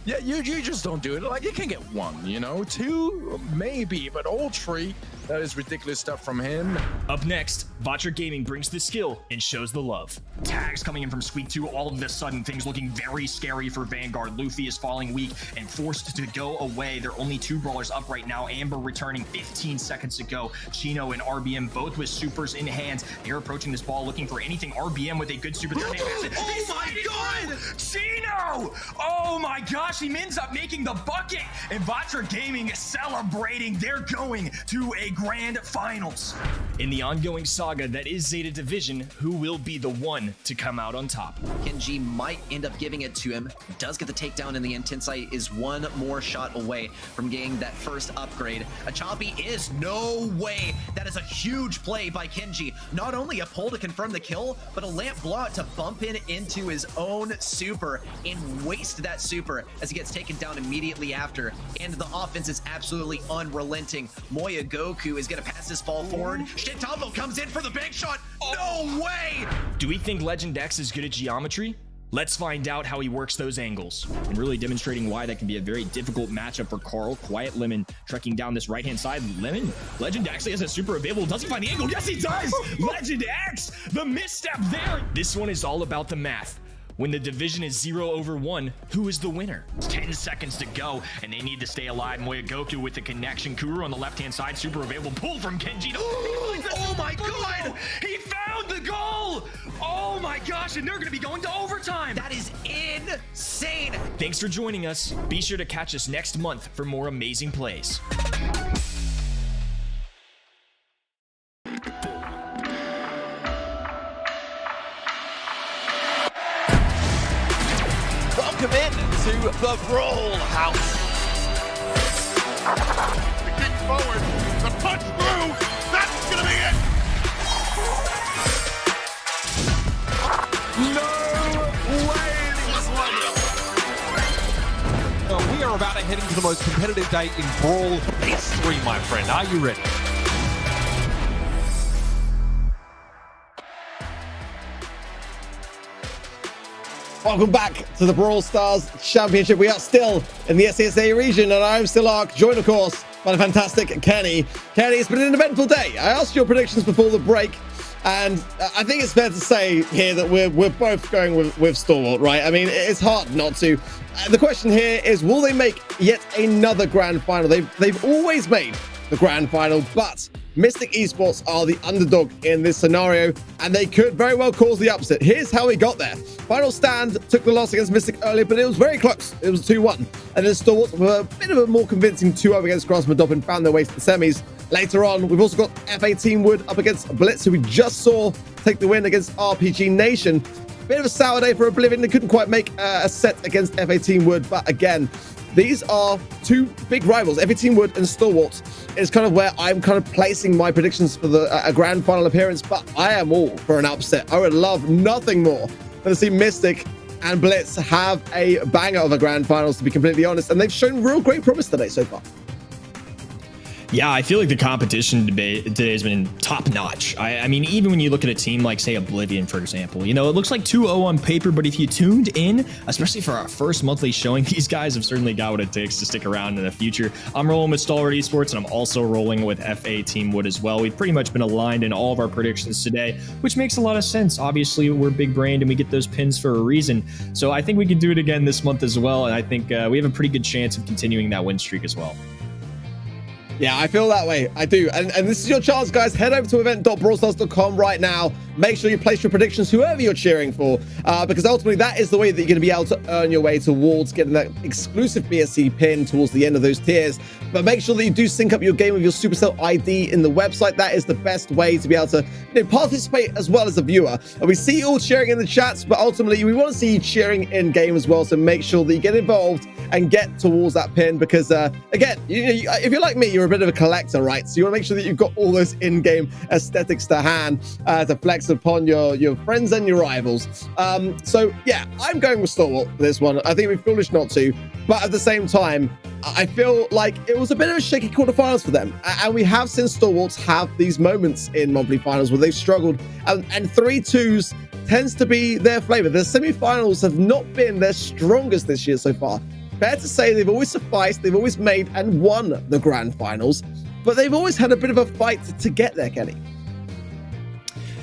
Yeah, you just don't do it. Like, you can get one, you know? Two, maybe, but all three, that is ridiculous stuff from him. Up next, Vatra Gaming brings the skill and shows the love. Tags coming in from Squeak 2, all of a sudden things looking very scary for Vanguard. Luffy is falling weak and forced to go away. There are only two brawlers up right now. Amber returning 15 seconds ago. Chino and RBM both with supers in hand. They're approaching this ball looking for anything. RBM with a good super. Oh my god! Chino! Oh my gosh, he ends up making the bucket! And Vatra Gaming is celebrating. They're going to a grand finals. In the ongoing saga that is Zeta Division, who will be the one to come out on top? Kenji might end up giving it to him. Does get the takedown in the Intensite, is one more shot away from getting that first upgrade. A choppy is no way. That is a huge play by Kenji. Not only a pull to confirm the kill, but a lamp blowout to bump in into his own super and waste that super as he gets taken down immediately after. And the offense is absolutely unrelenting. Moya Goku is going to pass this ball forward. Chitampo comes in for the big shot. No way! Do we think Legend X is good at geometry? Let's find out how he works those angles. And really demonstrating why that can be a very difficult matchup for Carl. Quiet Lemon trekking down this right-hand side. Lemon, Legend actually has a super available. Does he find the angle? Yes, he does! Legend X, the misstep there. This one is all about the math. When the division is 0-1, who is the winner? 10 seconds to go, and they need to stay alive. Moya Goku with the connection. Kuru on the left-hand side, super available. Pull from Kenji. Oh my god! He found the goal! Oh my gosh, and they're gonna be going to overtime! That is insane! Thanks for joining us. Be sure to catch us next month for more amazing plays. Welcome in to the Brawl House. The kick forward. The punch through. That's gonna be it. We are about to head into the most competitive day in Brawl Ace 3, my friend. Are you ready? Welcome back to the Brawl Stars Championship. We are still in the SESA region, and I'm still Ark, joined, of course, by the fantastic Kenny. Kenny, it's been an eventful day. I asked your predictions before the break, and I think it's fair to say here that we're both going with Stalwart, right? I mean, it's hard not to. The question here is, will they make yet another grand final? They've always made the grand final, but Mystic Esports are the underdog in this scenario, and they could very well cause the upset. Here's how we got there. Final Stand took the loss against Mystic earlier, but it was very close. It was 2-1. And then Stalwart were a bit of a more convincing 2-0 against grassmuddoppin, found their way to the semis. Later on, we've also got FA Team Wood up against Blitz, who we just saw take the win against RPG Nation. Bit of a sour day for Oblivion. They couldn't quite make a set against FA Team Wood, but again, these are two big rivals. FA Team Wood and Stalwart is kind of where I'm kind of placing my predictions for a grand final appearance, but I am all for an upset. I would love nothing more than to see Mystic and Blitz have a banger of a grand finals, to be completely honest, and they've shown real great promise today so far. Yeah, I feel like the competition debate today has been top notch. I mean, even when you look at a team like, say, Oblivion, for example, you know, it looks like 2-0 on paper, but if you tuned in, especially for our first monthly showing, these guys have certainly got what it takes to stick around in the future. I'm rolling with Stalwart Esports, and I'm also rolling with FA Team Wood as well. We've pretty much been aligned in all of our predictions today, which makes a lot of sense. Obviously, we're big brained and we get those pins for a reason. So I think we can do it again this month as well, and I think we have a pretty good chance of continuing that win streak as well. Yeah, I feel that way. I do. And this is your chance, guys. Head over to event.brawlstars.com right now. Make sure you place your predictions, whoever you're cheering for, because ultimately that is the way that you're going to be able to earn your way towards getting that exclusive BSC pin towards the end of those tiers. But make sure that you do sync up your game with your Supercell ID in the website. That is the best way to be able to participate as well as a viewer. And we see you all cheering in the chats, but ultimately we want to see you cheering in game as well. So make sure that you get involved and get towards that pin, because again, if you're like me, you're a bit of a collector, right? So you want to make sure that you've got all those in-game aesthetics to hand to flex upon your friends and your rivals. So yeah, I'm going with Stalwart for this one. I think it'd be foolish not to, but at the same time, I feel like it was a bit of a shaky quarterfinals for them, and we have seen Stalwarts have these moments in monthly finals where they've struggled, and 3-2s tends to be their flavor. The semifinals have not been their strongest this year so far. Fair to say they've always sufficed, they've always made and won the grand finals, but they've always had a bit of a fight to get there, Kenny.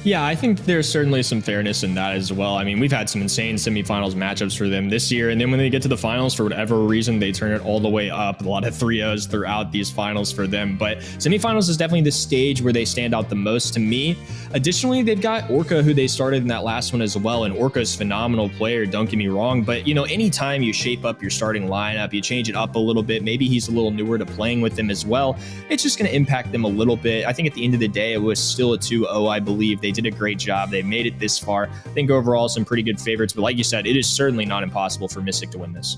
Yeah, I think there's certainly some fairness in that as well. I mean, we've had some insane semifinals matchups for them this year, and then when they get to the finals, for whatever reason, they turn it all the way up. A lot of 3-0s throughout these finals for them, but semifinals is definitely the stage where they stand out the most to me. Additionally, they've got Orca, who they started in that last one as well, and Orca's a phenomenal player, don't get me wrong, but you know, anytime you shape up your starting lineup, you change it up a little bit, maybe he's a little newer to playing with them as well, it's just going to impact them a little bit. I think at the end of the day, it was still a 2-0, I believe. They did a great job. They made it this far. I think overall some pretty good favorites, but like you said, it is certainly not impossible for Mystic to win this.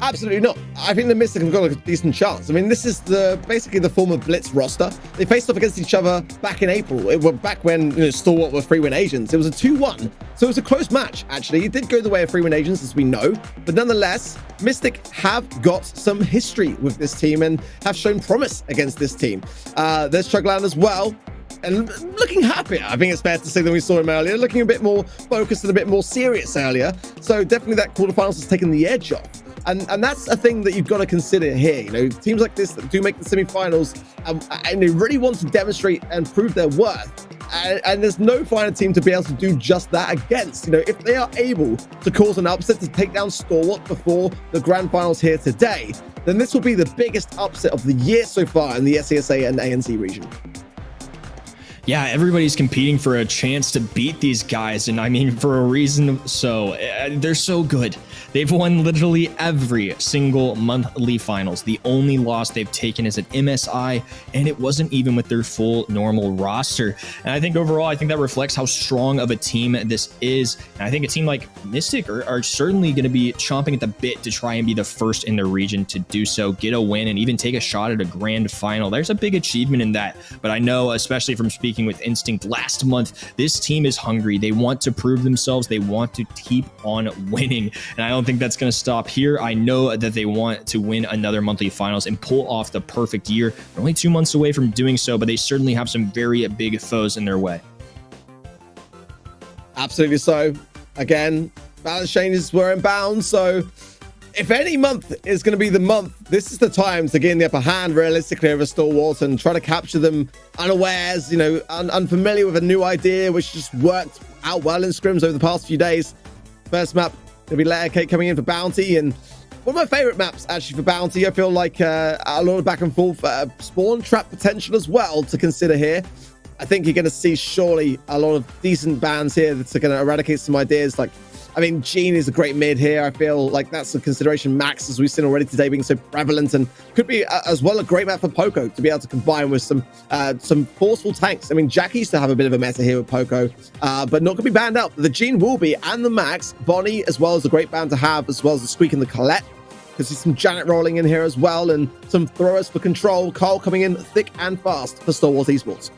Absolutely not. I think the Mystic have got a decent chance. I mean, this is basically the former Blitz roster. They faced off against each other back in April. Back when Stalwart were 3-win Asians. It was a 2-1. So it was a close match, actually. It did go the way of 3-win Asians, as we know. But nonetheless, Mystic have got some history with this team and have shown promise against this team. There's Chugland as well, and looking happier, I think it's fair to say, than we saw him earlier, looking a bit more focused and a bit more serious earlier. So definitely that quarterfinals has taken the edge off. And that's a thing that you've got to consider here. You know, teams like this that do make the semifinals and they really want to demonstrate and prove their worth. And there's no finer team to be able to do just that against. You know, if they are able to cause an upset to take down Stalwart before the grand finals here today, then this will be the biggest upset of the year so far in the SESA and ANZ region. Yeah, everybody's competing for a chance to beat these guys, and I mean, for a reason. So they're so good. They've won literally every single monthly finals. The only loss they've taken is at MSI, and it wasn't even with their full normal roster. And I think overall, I think that reflects how strong of a team this is. And I think a team like Mystic are certainly going to be chomping at the bit to try and be the first in the region to do so, get a win, and even take a shot at a grand final. There's a big achievement in that. But I know, especially from speaking with Instinct last month, this team is hungry. They want to prove themselves. They want to keep on winning. And I don't think that's going to stop here. I know that they want to win another monthly finals and pull off the perfect year. They're only 2 months away from doing so, but they certainly have some very big foes in their way. Absolutely so. Again, balance changes were inbound. So if any month is going to be the month, this is the time to gain the upper hand realistically over Stalwart and try to capture them unawares, you know, unfamiliar with a new idea, which just worked out well in scrims over the past few days. First map going to be Layer Cake coming in for Bounty, and one of my favorite maps actually for Bounty. I feel like a lot of back and forth spawn trap potential as well to consider here. I think you're going to see surely a lot of decent bans here that are going to eradicate some ideas. Like, I mean, Gene is a great mid here. I feel like that's a consideration. Max, as we've seen already today, being so prevalent, and could be as well a great map for Poco to be able to combine with some forceful tanks. I mean, Jack used to have a bit of a meta here with Poco, but not going to be banned out. The Gene will be, and the Max, Bonnie, as well as a great ban to have, as well as the Squeak and the Colette. Because see some Janet rolling in here as well, and some throwers for control. Carl coming in thick and fast for Stalwart Esports.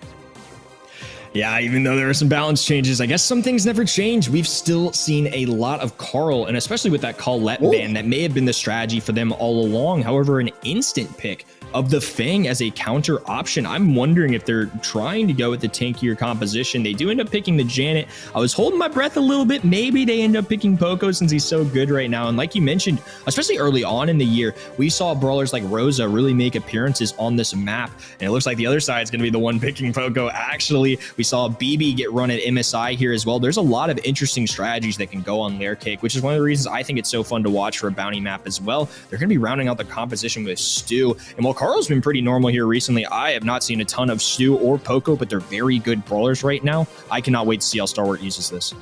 Yeah, even though there are some balance changes, I guess some things never change. We've still seen a lot of Carl, and especially with that Colette ban, that may have been the strategy for them all along. However, an instant pick of the Fang as a counter option. I'm wondering if they're trying to go with the tankier composition. They do end up picking the Janet. I was holding my breath a little bit. Maybe they end up picking Poco since he's so good right now. And like you mentioned, especially early on in the year, we saw brawlers like Rosa really make appearances on this map. And it looks like the other side is going to be the one picking Poco. Actually, we saw BB get run at MSI here as well. There's a lot of interesting strategies that can go on Layer Cake, which is one of the reasons I think it's so fun to watch for a bounty map as well. They're going to be rounding out the composition with Stu. And while Carl's been pretty normal here recently, I have not seen a ton of Stu or Poco, but they're very good brawlers right now. I cannot wait to see how Stalwart uses this.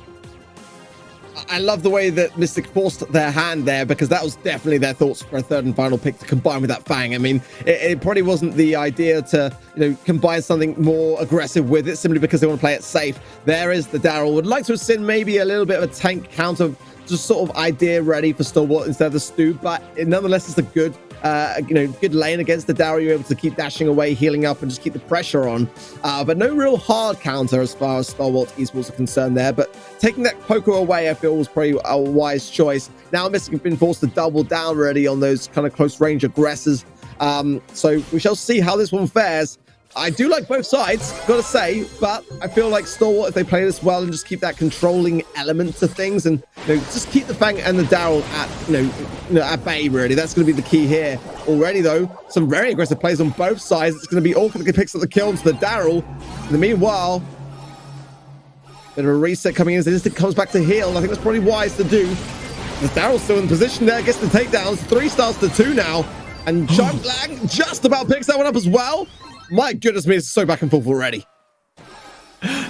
I love the way that Mystic forced their hand there, because that was definitely their thoughts for a third and final pick to combine with that Fang. I mean, it probably wasn't the idea to, you know, combine something more aggressive with it simply because they want to play it safe. There is the Daryl. Would like to have seen maybe a little bit of a tank counter, just sort of idea ready for Stalwart instead of the Stu, but nonetheless, it's a good good lane against the Daryl. You're able to keep dashing away, healing up, and just keep the pressure on. But no real hard counter as far as Stalwart Esports are concerned there. But taking that Poco away, I feel, was probably a wise choice. Now Mystic have been forced to double down already on those kind of close range aggressors. So we shall see how this one fares. I do like both sides, gotta say, but I feel like Stalwart, if they play this well and just keep that controlling element to things, and just keep the Fang and the Daryl at at bay, really. That's going to be the key here. Already, though, some very aggressive plays on both sides. It's going to be awkward to pick up the kill into the Daryl. In the meanwhile, bit of a reset coming in as Instinct comes back to heal. I think that's probably wise to do. The Daryl's still in position there, gets the takedowns. 3 stars to 2 now, and Chuck Lang just about picks that one up as well. My goodness me, it's so back and forth already.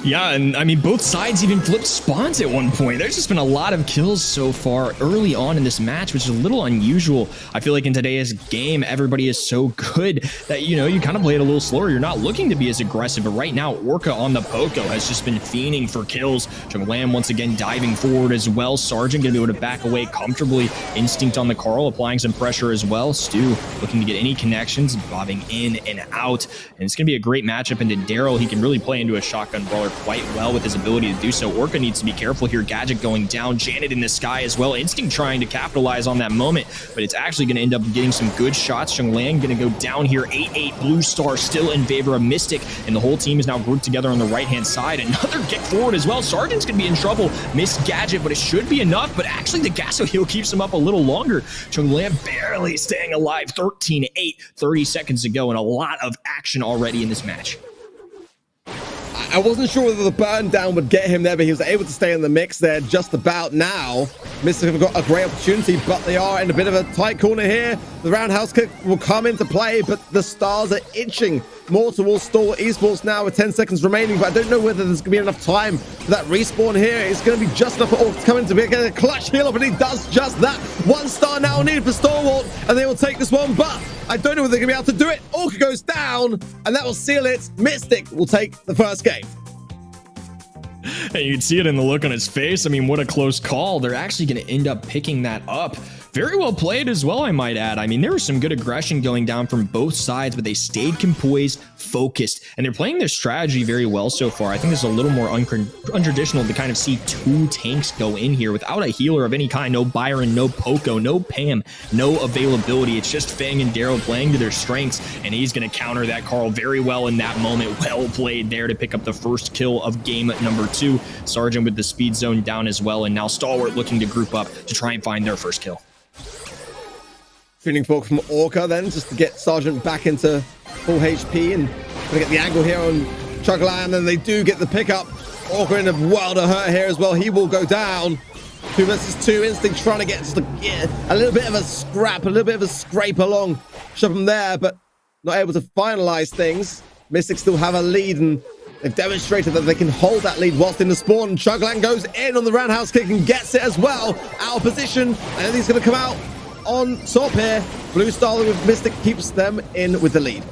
Yeah, and I mean, both sides even flipped spawns at one point. There's just been a lot of kills so far early on in this match, which is a little unusual. I feel like in today's game, everybody is so good that, you kind of play it a little slower. You're not looking to be as aggressive, but right now, Orca on the Poco has just been fiending for kills. Chung Lam once again diving forward as well. Sergeant going to be able to back away comfortably. Instinct on the Carl, applying some pressure as well. Stu looking to get any connections, bobbing in and out. And it's going to be a great matchup into Daryl. He can really play into a shotgun brawler quite well with his ability to do so. Orca needs to be careful here. Gadget going down, Janet in the sky as well. Instinct trying to capitalize on that moment, but it's actually going to end up getting some good shots. Chung Lang going to go down here. 8-8 blue star still in favor of Mystic, and the whole team is now grouped together on the right-hand side. Another kick forward as well. Sergeant's going to be in trouble. Missed Gadget, but it should be enough, but actually the Gasso heal keeps him up a little longer. Chung Lang barely staying alive. 13-8, 30 seconds to go, and a lot of action already in this match. I wasn't sure whether the burn down would get him there, but he was able to stay in the mix there just about now. Mystic have got a great opportunity, but they are in a bit of a tight corner here. The roundhouse kick will come into play, but the stars are itching more towards Stalwart Esports now with 10 seconds remaining, but I don't know whether there's going to be enough time for that respawn here. It's going to be just enough for Orc to come in to get a clutch heal up, and he does just that. 1 star now needed for Stalwart, and they will take this one, but I don't know whether they're going to be able to do it. Orca goes down, and that will seal it. Mystic will take the first game. And you can see it in the look on his face. I mean, what a close call. They're actually going to end up picking that up. Very well played as well, I might add. I mean, there was some good aggression going down from both sides, but they stayed composed, focused, and they're playing their strategy very well so far. I think it's a little more untraditional to kind of see two tanks go in here without a healer of any kind. No Byron, no Poco, no Pam, no availability. It's just Fang and Daryl playing to their strengths, and he's going to counter that Carl very well in that moment. Well played there to pick up the first kill of game number 2. Sergeant with the speed zone down as well, and now Stalwart looking to group up to try and find their first kill. Tuning fork from Orca then, just to get Sergeant back into full HP, and gonna get the angle here on Chugland, and they do get the pickup. Orca in a world of hurt here as well. He will go down. 2 versus 2. Instinct trying to get just a little bit of a scrap, a little bit of a scrape along. Shove him there, but not able to finalize things. Mystic still have a lead, and they've demonstrated that they can hold that lead whilst in the spawn. Chugland goes in on the roundhouse kick and gets it as well. Out of position, and he's going to come out on top here. Blue Star with Mystic keeps them in with the lead.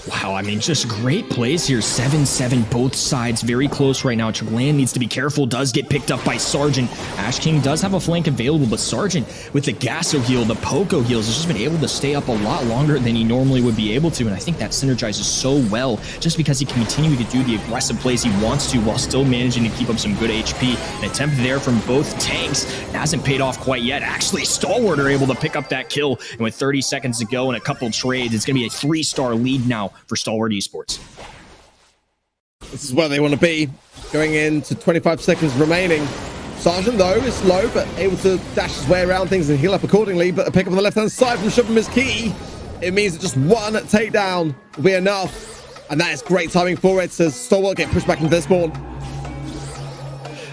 Wow, I mean, just great plays here. 7-7, both sides very close right now. Chugland needs to be careful, does get picked up by Sergeant. Ash King does have a flank available, but Sergeant with the Gasso heal, the Poco heals, has just been able to stay up a lot longer than he normally would be able to, and I think that synergizes so well just because he can continue to do the aggressive plays he wants to while still managing to keep up some good HP. An attempt there from both tanks hasn't paid off quite yet. Actually, Stalwart are able to pick up that kill, and with 30 seconds to go and a couple trades, it's going to be a 3-star lead now for Stalwart Esports. This is where they want to be, going into 25 seconds remaining. Sergeant, though, is low, but able to dash his way around things and heal up accordingly. But a pick up on the left-hand side from Shubham is key. It means that just one takedown will be enough. And that is great timing for it, as Stalwart get pushed back into their spawn.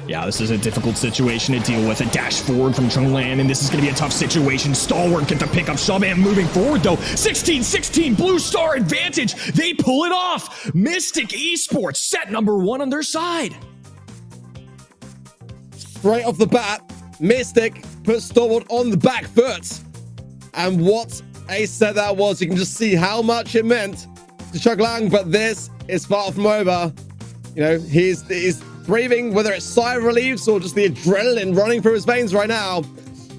Yeah, this is a difficult situation to deal with. A dash forward from Chugland, and this is going to be a tough situation. Stalwart get the pickup. Shubham moving forward, though. 16-16, Blue Star advantage. They pull it off. Mystic Esports set number 1 on their side. Straight off the bat, Mystic puts Stalwart on the back foot. And what a set that was. You can just see how much it meant to Chugland, but this is far from over. You know, he's breathing, whether it's sigh of relief or just the adrenaline running through his veins right now.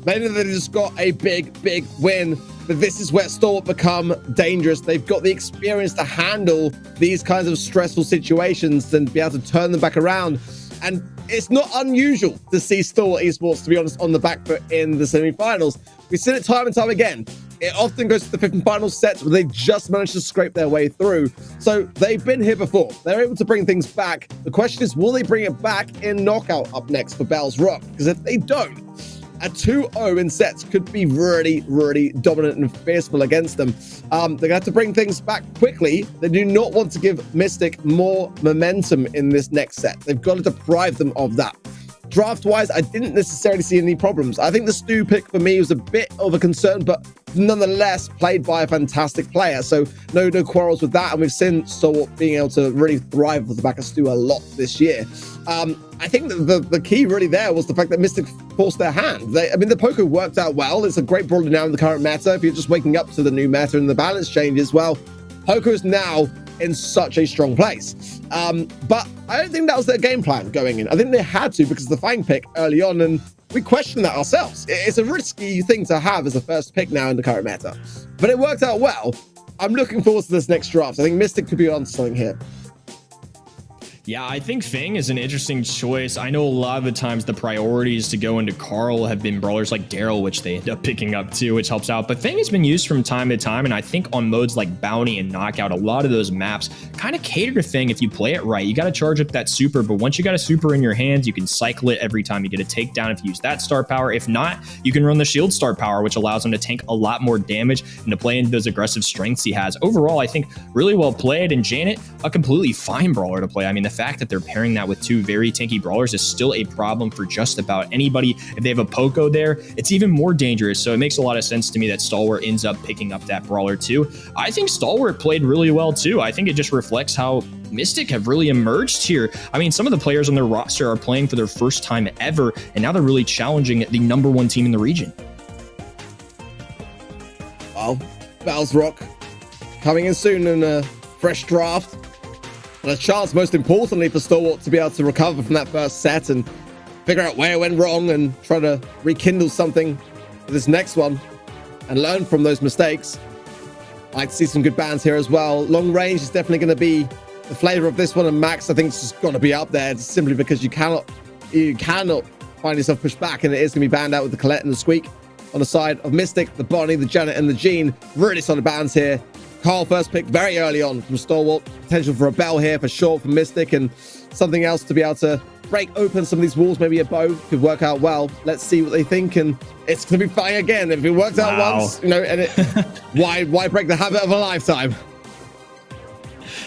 Maybe they just got a big win, but this is where Stalwart become dangerous. They've got the experience to handle these kinds of stressful situations and be able to turn them back around. And it's not unusual to see Stalwart Esports, to be honest, on the back foot in the semi-finals. We've seen it time and time again. It often goes to the 5th and final sets where they've just managed to scrape their way through. So they've been here before. They're able to bring things back. The question is, will they bring it back in knockout up next for Bell's Rock? Because if they don't, a 2-0 in sets could be really dominant and fearful against them. They're going to have to bring things back quickly. They do not want to give Mystic more momentum in this next set. They've got to deprive them of that. Draft-wise, I didn't necessarily see any problems. I think the Stu pick for me was a bit of a concern, but nonetheless played by a fantastic player. So no quarrels with that. And we've seen Stalwart being able to really thrive with the back of Stu a lot this year. I think that the key really there was the fact that Mystic forced their hand. I mean, the Poco worked out well. It's a great brawler now in the current meta. If you're just waking up to the new meta and the balance changes, well, Poco is now in such a strong place. But I don't think that was their game plan going in. I think they had to because of the Fang pick early on, and we questioned that ourselves. It's a risky thing to have as a first pick now in the current meta, but it worked out well. I'm looking forward to this next draft. I think Mystic could be on something here. Yeah, I think Fang is an interesting choice. I know a lot of the times the priorities to go into Carl have been brawlers like Daryl, which they end up picking up too, which helps out. But Fang has been used from time to time, and I think on modes like Bounty and Knockout, a lot of those maps kind of cater to Fang if you play it right. You got to charge up that super, but once you got a super in your hands, you can cycle it every time you get a takedown if you use that star power. If not, you can run the shield star power, which allows him to tank a lot more damage and to play into those aggressive strengths he has. Overall, I think really well played, and Janet, a completely fine brawler to play. I mean, the fact that they're pairing that with 2 very tanky brawlers is still a problem for just about anybody. If they have a Poco there, it's even more dangerous. So it makes a lot of sense to me that Stalwart ends up picking up that brawler too. I think Stalwart played really well too. I think it just reflects how Mystic have really emerged here. I mean, some of the players on their roster are playing for their first time ever, and now they're really challenging the #1 team in the region. Well, Bell's Rock coming in soon in a fresh draft. And a chance, most importantly, for Stalwart to be able to recover from that first set and figure out where it went wrong and try to rekindle something for this next one and learn from those mistakes. I like to see some good bans here as well. Long range is definitely going to be the flavor of this one, and Max, I think, it's just got to be up there simply because you cannot find yourself pushed back, and it is going to be banned out with the Colette and the Squeak. On the side of Mystic, the Bonnie, the Janet, and the Jean. Really solid bans here. Carl first pick very early on from Stalwart. Potential for a bell here for sure for Mystic, and something else to be able to break open some of these walls. Maybe a bow could work out well. Let's see what they think, and it's going to be fine again. If it worked out once, you know, and it, why break the habit of a lifetime?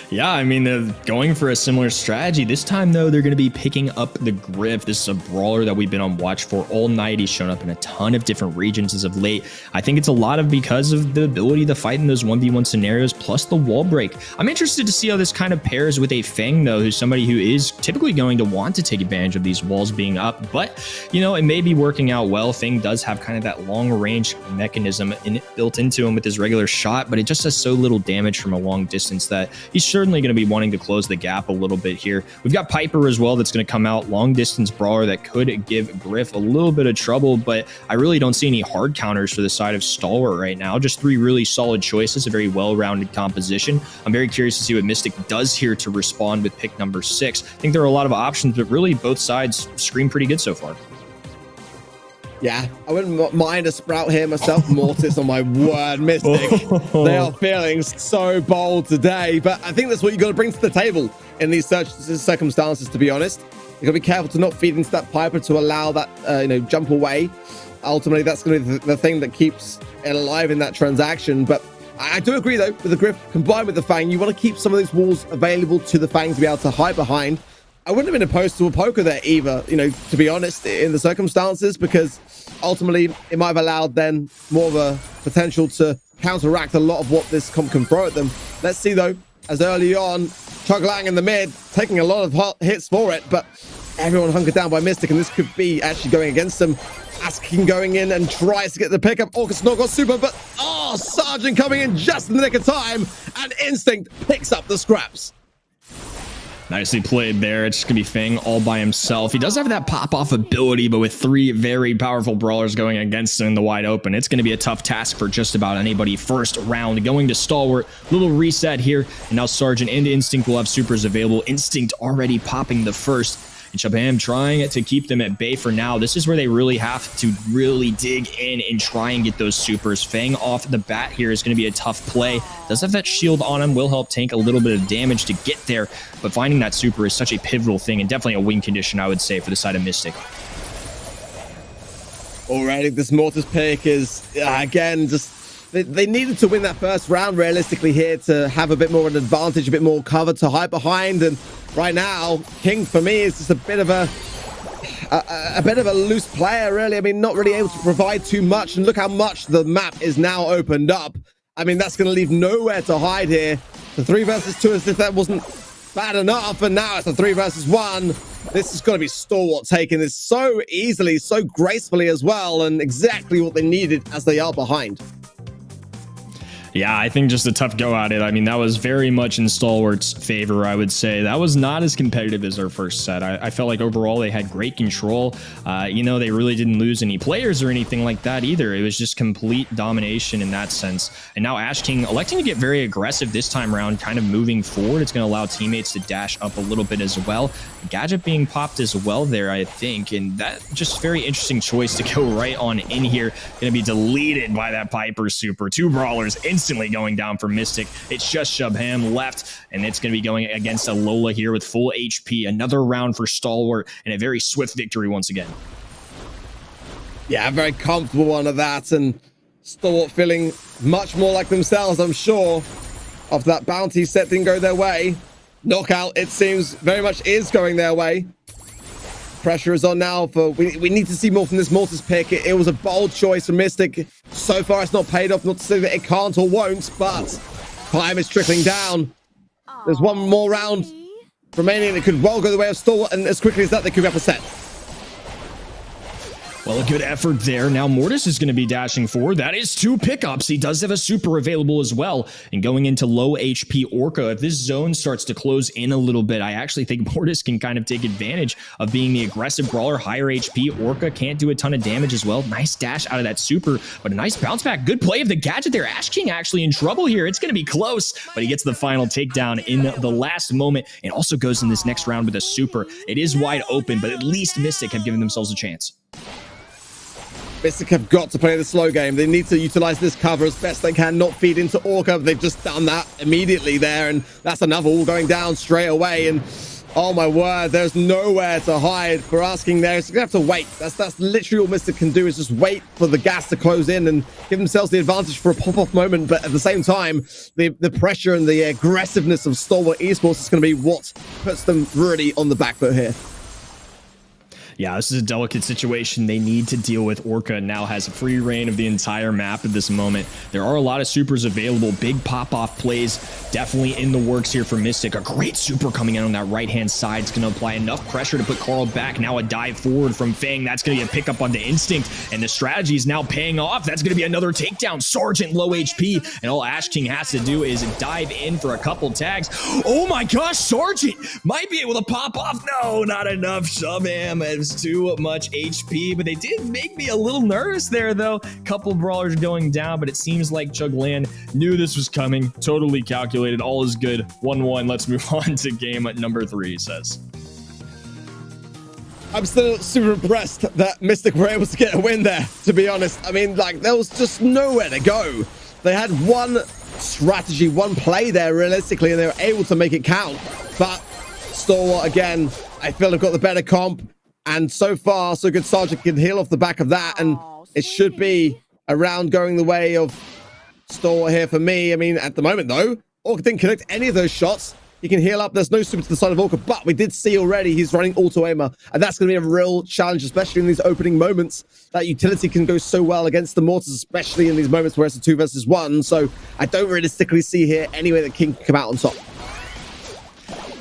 Yeah, I mean, they're going for a similar strategy. This time, though, they're going to be picking up the Griff. This is a brawler that we've been on watch for all night. He's shown up in a ton of different regions as of late. I think it's a lot of because of the ability to fight in those 1v1 scenarios, plus the wall break. I'm interested to see how this kind of pairs with a Fang, though, who's somebody who is typically going to want to take advantage of these walls being up. But, you know, it may be working out well. Fang does have kind of that long-range mechanism built into him with his regular shot, but it just does so little damage from a long distance that he's certainly going to be wanting to close the gap a little bit here. We've got Piper as well that's going to come out, long distance brawler that could give Griff a little bit of trouble, but I really don't see any hard counters for the side of Stalwart right now. Just three really solid choices, a very well-rounded composition. I'm very curious to see what Mystic does here to respond with pick number 6. I think there are a lot of options, but really both sides scream pretty good so far. Yeah, I wouldn't mind a Sprout here myself. Mortis, on my word, Mystic. They are feeling so bold today, but I think that's what you got to bring to the table in these circumstances, to be honest. You got to be careful to not feed into that Piper to allow that, you know, jump away. Ultimately, that's going to be the thing that keeps it alive in that transaction. But I do agree, though, with the Griff combined with the Fang, you want to keep some of those walls available to the Fang to be able to hide behind. I wouldn't have been opposed to a poker there either, you know, to be honest, in the circumstances, because ultimately it might have allowed then more of a potential to counteract a lot of what this comp can throw at them. Let's see, though, as early on, Chug Lang in the mid, taking a lot of hot hits for it, but everyone hunkered down by Mystic, and this could be actually going against them. Asking going in and tries to get the pickup. Orcus not got super, but Sergeant coming in just in the nick of time, and Instinct picks up the scraps. Nicely played there. It's just going to be Fang all by himself. He does have that pop-off ability, but with three very powerful brawlers going against him in the wide open, it's going to be a tough task for just about anybody. First round going to Stalwart. Little reset here, and now Sergeant and Instinct will have supers available. Instinct already popping the first. And Shabam trying to keep them at bay for now. This is where they really have to really dig in and try and get those supers. Fang off the bat here is going to be a tough play. Does have that shield on him, will help tank a little bit of damage to get there. But finding that super is such a pivotal thing and definitely a win condition, I would say, for the side of Mystic. Already, this Mortis pick is, again, just... They needed to win that first round realistically here to have a bit more of an advantage, a bit more cover to hide behind. And right now, King for me is just a bit of a loose player, really. I mean, not really able to provide too much. And look how much the map is now opened up. I mean, that's going to leave nowhere to hide here. The 3 versus 2 as if that wasn't bad enough. And now it's a 3 versus 1. This is going to be Stalwart taking this so easily, so gracefully as well. And exactly what they needed as they are behind. Yeah, I think just a tough go at it. I mean, that was very much in Stalwart's favor, I would say. That was not as competitive as our first set. I felt like overall they had great control. You know, they really didn't lose any players or anything like that either. It was just complete domination in that sense. And now Ash King electing to get very aggressive this time around, kind of moving forward. It's going to allow teammates to dash up a little bit as well. Gadget being popped as well there, I think. And that just very interesting choice to go right on in here. Going to be deleted by that Piper super. 2 brawlers instantly going down for Mystic. It's just Shabam left, and it's going to be going against a Lola here with full HP. Another round for Stalwart, and a very swift victory once again. Yeah, a very comfortable one of that, and Stalwart feeling much more like themselves, I'm sure, after that bounty set didn't go their way. Knockout, it seems, very much is going their way. Pressure is on now for we need to see more from this Mortis pick. It was a bold choice for Mystic. So far it's not paid off, not to say that it can't or won't, but time is trickling down. There's one more round remaining and it could well go the way of Stalwart, and as quickly as that they could wrap a set. Well, a good effort there. Now Mortis is going to be dashing forward. That is 2 pickups. He does have a super available as well. And going into low HP Orca, if this zone starts to close in a little bit, I actually think Mortis can kind of take advantage of being the aggressive brawler. Higher HP, Orca can't do a ton of damage as well. Nice dash out of that super, but a nice bounce back. Good play of the gadget there. Ash King actually in trouble here. It's going to be close, but he gets the final takedown in the last moment and also goes in this next round with a super. It is wide open, but at least Mystic have given themselves a chance. Mystic have got to play the slow game. They need to utilize this cover as best they can, not feed into Orca. They've just done that immediately there, and that's another all going down straight away. And oh my word, there's nowhere to hide for asking there. So they have to wait. That's literally all Mystic can do, is just wait for the gas to close in and give themselves the advantage for a pop-off moment. But at the same time, the pressure and the aggressiveness of Stalwart Esports is going to be what puts them really on the back foot here. Yeah, this is a delicate situation they need to deal with. Orca now has free reign of the entire map at this moment. There are a lot of supers available. Big pop-off plays definitely in the works here for Mystic. A great super coming in on that right-hand side is going to apply enough pressure to put Carl back. Now a dive forward from Fang. That's going to get a pickup onto Instinct, and the strategy is now paying off. That's going to be another takedown. Sergeant low HP, and all Ash King has to do is dive in for a couple tags. Oh my gosh, Sergeant might be able to pop off. No, not enough. Shove him. It's too much HP, but they did make me a little nervous there, though. Couple brawlers going down, but it seems like Chugland knew this was coming. Totally calculated. All is good. 1-1. Let's move on to game number 3, he says. I'm still super impressed that Mystic were able to get a win there, to be honest. I mean, like, there was just nowhere to go. They had one strategy, one play there, realistically, and they were able to make it count. But Stalwart, again, I feel they've got the better comp. And so far, so good. Sergeant can heal off the back of that, and it should be a round going the way of Stalwart here for me. I mean, at the moment, though, Orca didn't connect any of those shots. He can heal up. There's no super to the side of Orca, but we did see already he's running auto-aimer, and that's going to be a real challenge, especially in these opening moments. That utility can go so well against the Mortars, especially in these moments where it's a 2 versus 1. So I don't realistically see here any way that King can come out on top.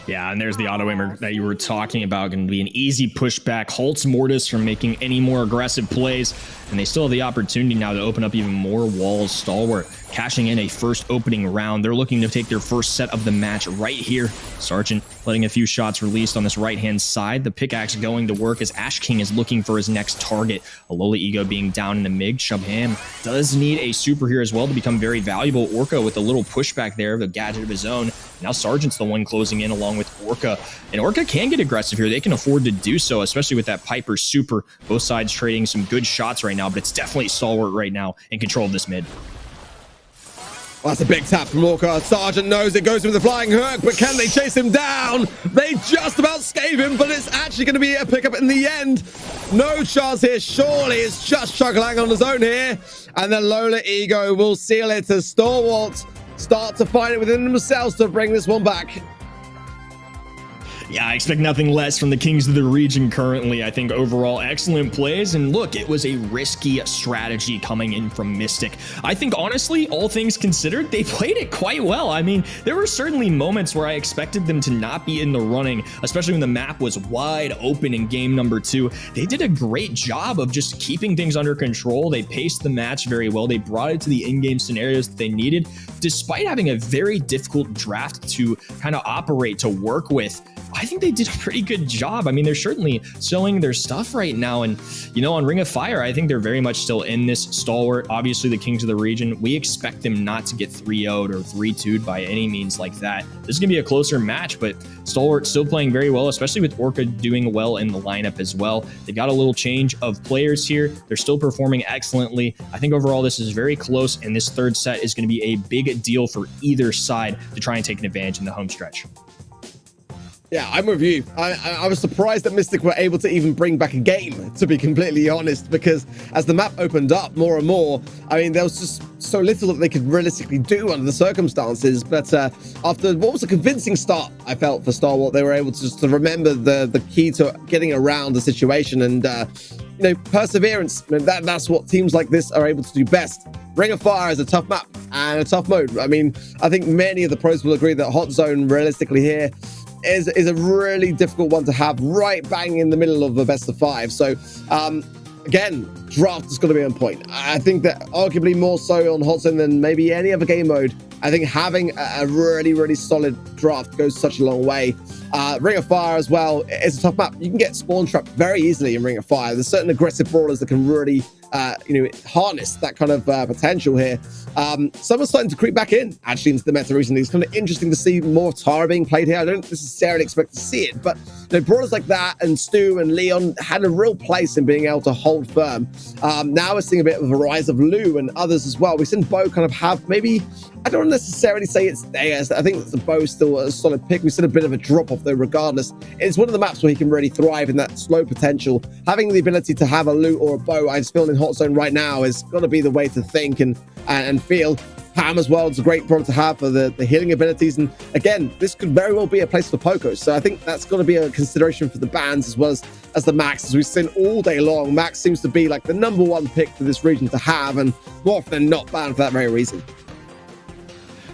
Yeah, and there's the auto-aimer that you were talking about. Going to be an easy pushback. Halts Mortis from making any more aggressive plays. And they still have the opportunity now to open up even more walls. Stalwart cashing in a first opening round. They're looking to take their first set of the match right here. Sergeant letting a few shots released on this right-hand side. The pickaxe going to work as Ash King is looking for his next target. Alola Ego being down in the mid. Shubham does need a super here as well to become very valuable. Orca with a little pushback there, the gadget of his own. Now Sergeant's the one closing in along with Orca. And Orca can get aggressive here. They can afford to do so, especially with that Piper super. Both sides trading some good shots right now, but it's definitely Stalwart right now in control of this mid. Well, that's a big tap from Orca. Sergeant knows it, goes with the flying hook, but can they chase him down? They just about scave him, but it's actually going to be a pickup in the end. No chance here. Surely it's just struggling on his own here. And then Lola Ego will seal it as Stalwart start to find it within themselves to bring this one back. Yeah, I expect nothing less from the Kings of the region currently. I think overall excellent plays, and look, it was a risky strategy coming in from Mystic. I think honestly, all things considered, they played it quite well. I mean, there were certainly moments where I expected them to not be in the running, especially when the map was wide open in game number 2. They did a great job of just keeping things under control. They paced the match very well. They brought it to the in-game scenarios that they needed, despite having a very difficult draft to kind of operate, to work with. I think they did a pretty good job. I mean, they're certainly selling their stuff right now. And, you know, on Ring of Fire, I think they're very much still in this. Stalwart, obviously the Kings of the region. We expect them not to get 3-0'd or 3-2'd by any means like that. This is going to be a closer match, but Stalwart still playing very well, especially with Orca doing well in the lineup as well. They got a little change of players here. They're still performing excellently. I think overall this is very close, and this third set is going to be a big deal for either side to try and take an advantage in the home stretch. Yeah, I'm with you. I was surprised that Mystic were able to even bring back a game, to be completely honest, because as the map opened up more and more, I mean, there was just so little that they could realistically do under the circumstances. But after what was a convincing start, I felt, for Stalwart, they were able to just remember the key to getting around the situation and, you know, perseverance. That's what teams like this are able to do best. Ring of Fire is a tough map and a tough mode. I mean, I think many of the pros will agree that Hot Zone, realistically here, is a really difficult one to have right bang in the middle of the best of 5. So again, draft is going to be on point. I think that arguably more so on Hot Zone than maybe any other game mode. I think having a really, really solid draft goes such a long way. Ring of Fire as well is a tough map. You can get spawn trapped very easily in Ring of Fire. There's certain aggressive brawlers that can really, harness that kind of potential here. Some are starting to creep back in, actually, into the meta recently. It's kind of interesting to see more Tara being played here. I don't necessarily expect to see it, but brawlers like that and Stu and Leon had a real place in being able to hold firm. Now we're seeing a bit of a rise of Lou and others as well. We've seen Bo kind of have maybe, I don't necessarily say it's theirs. I think the Bo's still a solid pick. We've seen a bit of a drop off though, regardless. It's one of the maps where he can really thrive in that slow potential. Having the ability to have a Lou or a Bo, I just feel in Hot Zone right now is going to be the way to think and feel. Pam as well, it's a great product to have for the healing abilities. And again, this could very well be a place for Poco. So I think that's going to be a consideration for the bans as well as the Max. As we've seen all day long, Max seems to be like the #1 pick for this region to have, and more often than not banned for that very reason.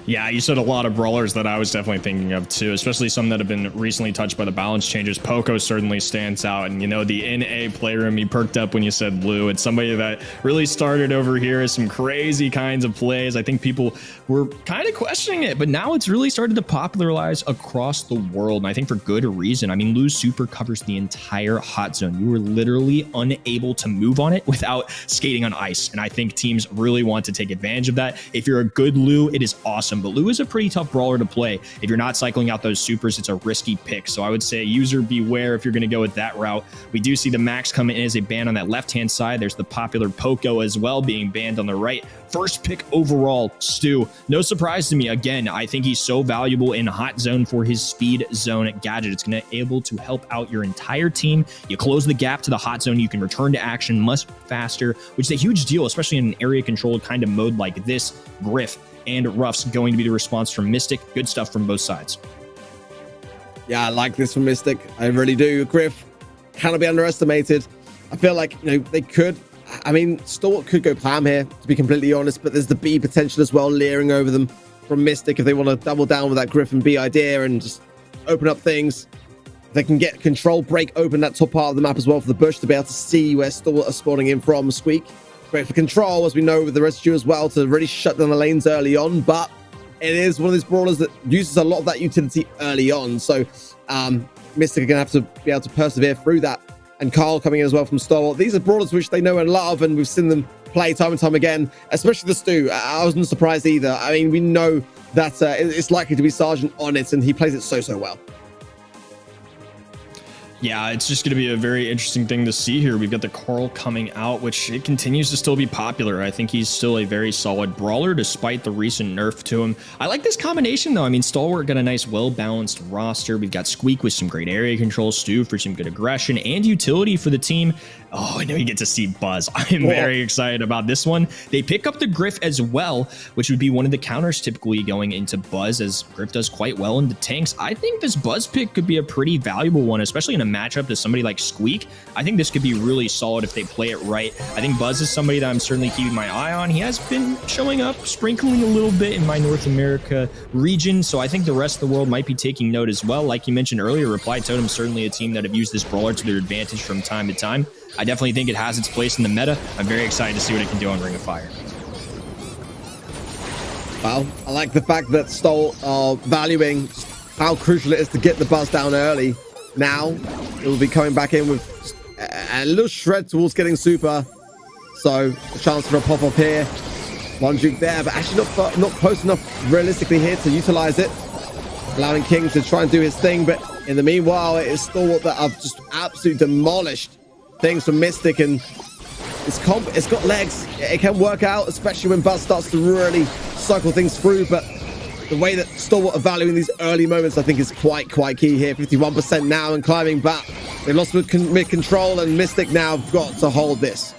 Yeah, you said a lot of brawlers that I was definitely thinking of too, especially some that have been recently touched by the balance changes. Poco certainly stands out, and the NA playroom, he perked up when you said Lou. It's somebody that really started over here as some crazy kinds of plays. I think people were kind of questioning it, but now it's really started to popularize across the world, and I think for good reason. I mean, Lou's super covers the entire hot zone. You were literally unable to move on it without skating on ice, and I think teams really want to take advantage of that. If you're a good Lou, it is awesome. But Lou is a pretty tough brawler to play. If you're not cycling out those supers, it's a risky pick. So I would say user beware if you're going to go with that route. We do see the Max come in as a ban on that left-hand side. There's the popular Poco as well being banned on the right. First pick overall, Stu. No surprise to me. Again, I think he's so valuable in Hot Zone for his speed zone gadget. It's going to be able to help out your entire team. You close the gap to the Hot Zone. You can return to action much faster, which is a huge deal, especially in an area controlled kind of mode like this. Griff and Ruff's going to be the response from Mystic. Good stuff from both sides. Yeah, I like this from Mystic. I really do. Griff cannot be underestimated. I feel like, they could. I mean, Stalwart could go Pam here, to be completely honest, but there's the B potential as well leering over them from Mystic if they want to double down with that Griff and B idea and just open up things. They can get control, break open that top part of the map as well for the bush to be able to see where Stalwart are spawning in from. Squeak. Great for control, as we know, with the residue as well, to really shut down the lanes early on, but it is one of these brawlers that uses a lot of that utility early on, so Mystic are going to have to be able to persevere through that. And Carl coming in as well from Stalwart. These are brawlers which they know and love, and we've seen them play time and time again, especially the Stu. I wasn't surprised either. I mean, we know that it's likely to be Sergeant on it, and he plays it so well. Yeah, it's just going to be a very interesting thing to see here. We've got the Coral coming out, which it continues to still be popular. I think he's still a very solid brawler despite the recent nerf to him. I like this combination though. I mean, Stalwart got a nice well-balanced roster. We've got Squeak with some great area control, Stu for some good aggression and utility for the team. Oh, I know you get to see Buzz. I am very excited about this one. They pick up the Griff as well, which would be one of the counters typically going into Buzz, as Griff does quite well into tanks. I think this Buzz pick could be a pretty valuable one, especially in a matchup to somebody like Squeak. I think this could be really solid if they play it right. I think Buzz is somebody that I'm certainly keeping my eye on. He has been showing up, sprinkling a little bit in my North America region, so I think the rest of the world might be taking note as well. Like you mentioned earlier, Reply Totem is certainly a team that have used this brawler to their advantage from time to time. I definitely think it has its place in the meta. I'm very excited to see what it can do on Ring of Fire. Well, I like the fact that Stoll are valuing how crucial it is to get the Buzz down early. Now, it will be coming back in with a little shred towards getting super. So, a chance for a pop-up here. One juke there, but actually not close enough realistically here to utilize it. Allowing King to try and do his thing, but in the meanwhile, it is Stalwart that have just absolutely demolished things from Mystic, and it's got legs. It can work out, especially when Buzz starts to really cycle things through, but the way that Stalwart are valuing these early moments, I think, is quite key here. 51% now and climbing back. They lost mid-control, and Mystic now have got to hold this.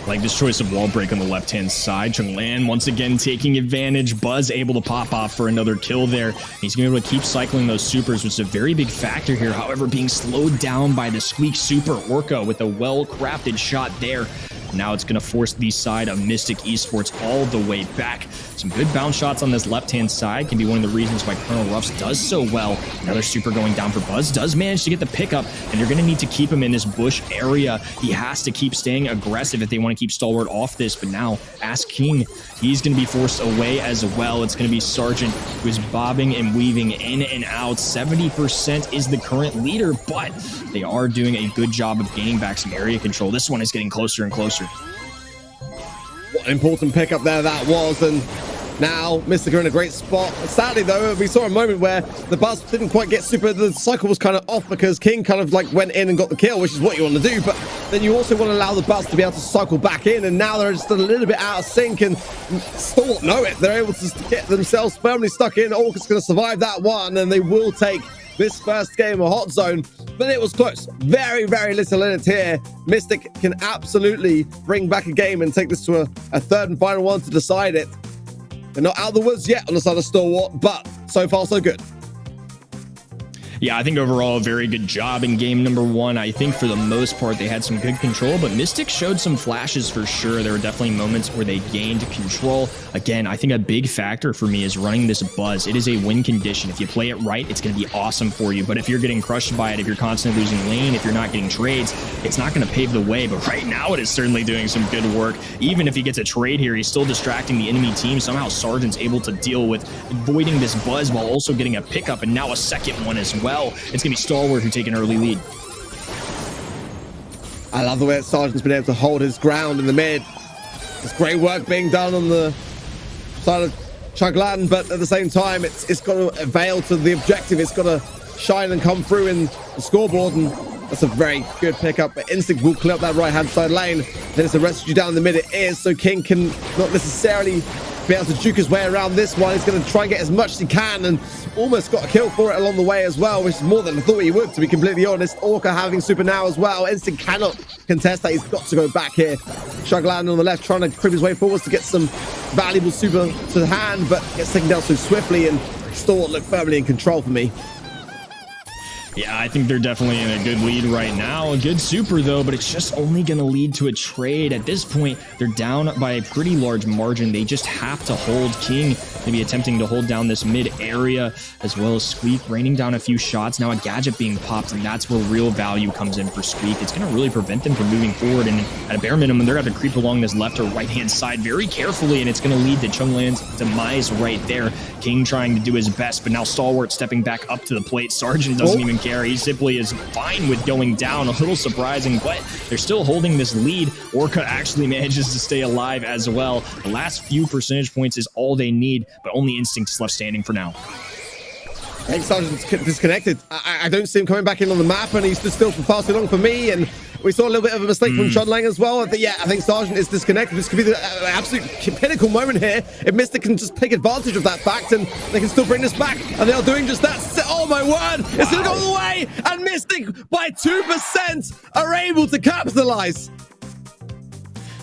Like this choice of wall break on the left-hand side. Chunglan once again taking advantage. Buzz able to pop off for another kill there. He's going to be able to keep cycling those supers, which is a very big factor here. However, being slowed down by the Squeak super Orca with a well-crafted shot there. Now it's going to force the side of Mystic Esports all the way back. Some good bounce shots on this left-hand side can be one of the reasons why Colonel Ruffs does so well. Another super going down for Buzz. Does manage to get the pickup, and you're going to need to keep him in this bush area. He has to keep staying aggressive if they want to keep Stalwart off this. But now, Ask King, he's going to be forced away as well. It's going to be Sergeant, who is bobbing and weaving in and out. 70% is the current leader, but they are doing a good job of gaining back some area control. This one is getting closer and closer. What an important pickup there that was, and now Mystic are in a great spot. Sadly though, we saw a moment where the buzz didn't quite get super, the cycle was kind of off because King kind of like went in and got the kill, which is what you want to do, but then you also want to allow the buzz to be able to cycle back in, and now they're just a little bit out of sync, and Stalwart know it. They're able to get themselves firmly stuck in. Orca's going to survive that one, and they will take this first game of Hot Zone, but it was close. Very, very little in it here. Mystic can absolutely bring back a game and take this to a third and final one to decide it. They're not out of the woods yet on the side of Stalwart, but so far so good. Yeah, I think overall a very good job in game number one. I think for the most part they had some good control, but Mystic showed some flashes for sure. There were definitely moments where they gained control. Again, I think a big factor for me is running this buzz. It is a win condition. If you play it right, it's going to be awesome for you. But if you're getting crushed by it, if you're constantly losing lane, if you're not getting trades, it's not going to pave the way. But right now it is certainly doing some good work. Even if he gets a trade here, he's still distracting the enemy team. Somehow Sergeant's able to deal with avoiding this buzz while also getting a pickup, and now a second one as well. It's going to be Stalwart who take an early lead. I love the way that Sergeant's been able to hold his ground in the mid. There's great work being done on the side of Chuglan, but at the same time, it's got to avail to the objective. It's got to shine and come through in the scoreboard, and that's a very good pickup. But Instinct will clear up that right-hand side lane. Then it's a residue down the mid. It is, so King can not necessarily be able to juke his way around this one. He's going to try and get as much as he can, and almost got a kill for it along the way as well, which is more than I thought he would, to be completely honest. Orca having super now as well. Instinct cannot contest that. He's got to go back here. Chuglan on the left trying to creep his way forwards to get some valuable super to the hand, but gets taken down so swiftly, and Stalwart look firmly in control for me. Yeah, I think they're definitely in a good lead right now. A good super, though, but it's just only going to lead to a trade. At this point, they're down by a pretty large margin. They just have to hold. King maybe attempting to hold down this mid area, as well as Squeak raining down a few shots. Now a gadget being popped, and that's where real value comes in for Squeak. It's going to really prevent them from moving forward, and at a bare minimum, they're going to have to creep along this left or right-hand side very carefully, and it's going to lead to Chunglan's demise right there. King trying to do his best, but now Stalwart stepping back up to the plate. Sergeant doesn't even care. He simply is fine with going down. A little surprising, but they're still holding this lead. Orca actually manages to stay alive as well. The last few percentage points is all they need, but only Instinct is left standing for now. I think Sergeant's disconnected. I don't see him coming back in on the map, and he's just still for far too long for me, and we saw a little bit of a mistake from Chunlang as well. I think Sergeant is disconnected. This could be the absolute pinnacle moment here. If Mystic can just take advantage of that fact, and they can still bring this back, and they are doing just that. Oh my word! It's going to go all the way, and Mystic by 2% are able to capitalize.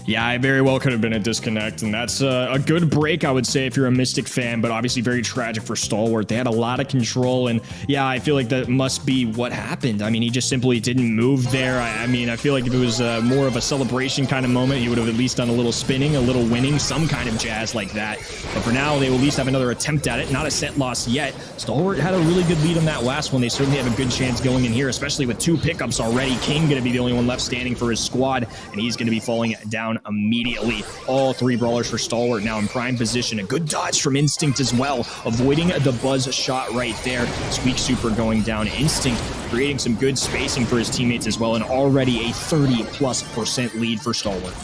Yeah, it very well could have been a disconnect, and that's a good break, I would say, if you're a Mystic fan, but obviously very tragic for Stalwart. They had a lot of control, and yeah, I feel like that must be what happened. I mean, he just simply didn't move there. I mean, I feel like if it was more of a celebration kind of moment, he would have at least done a little spinning, a little winning, some kind of jazz like that. But for now, they will at least have another attempt at it. Not a set loss yet. Stalwart had a really good lead on that last one. They certainly have a good chance going in here, especially with 2 pickups already. King going to be the only one left standing for his squad, and he's going to be falling down immediately. All 3 brawlers for Stalwart now in prime position. A good dodge from Instinct as well, avoiding the buzz shot right there. Squeak super going down. Instinct creating some good spacing for his teammates as well, and already a 30+% lead for Stalwart.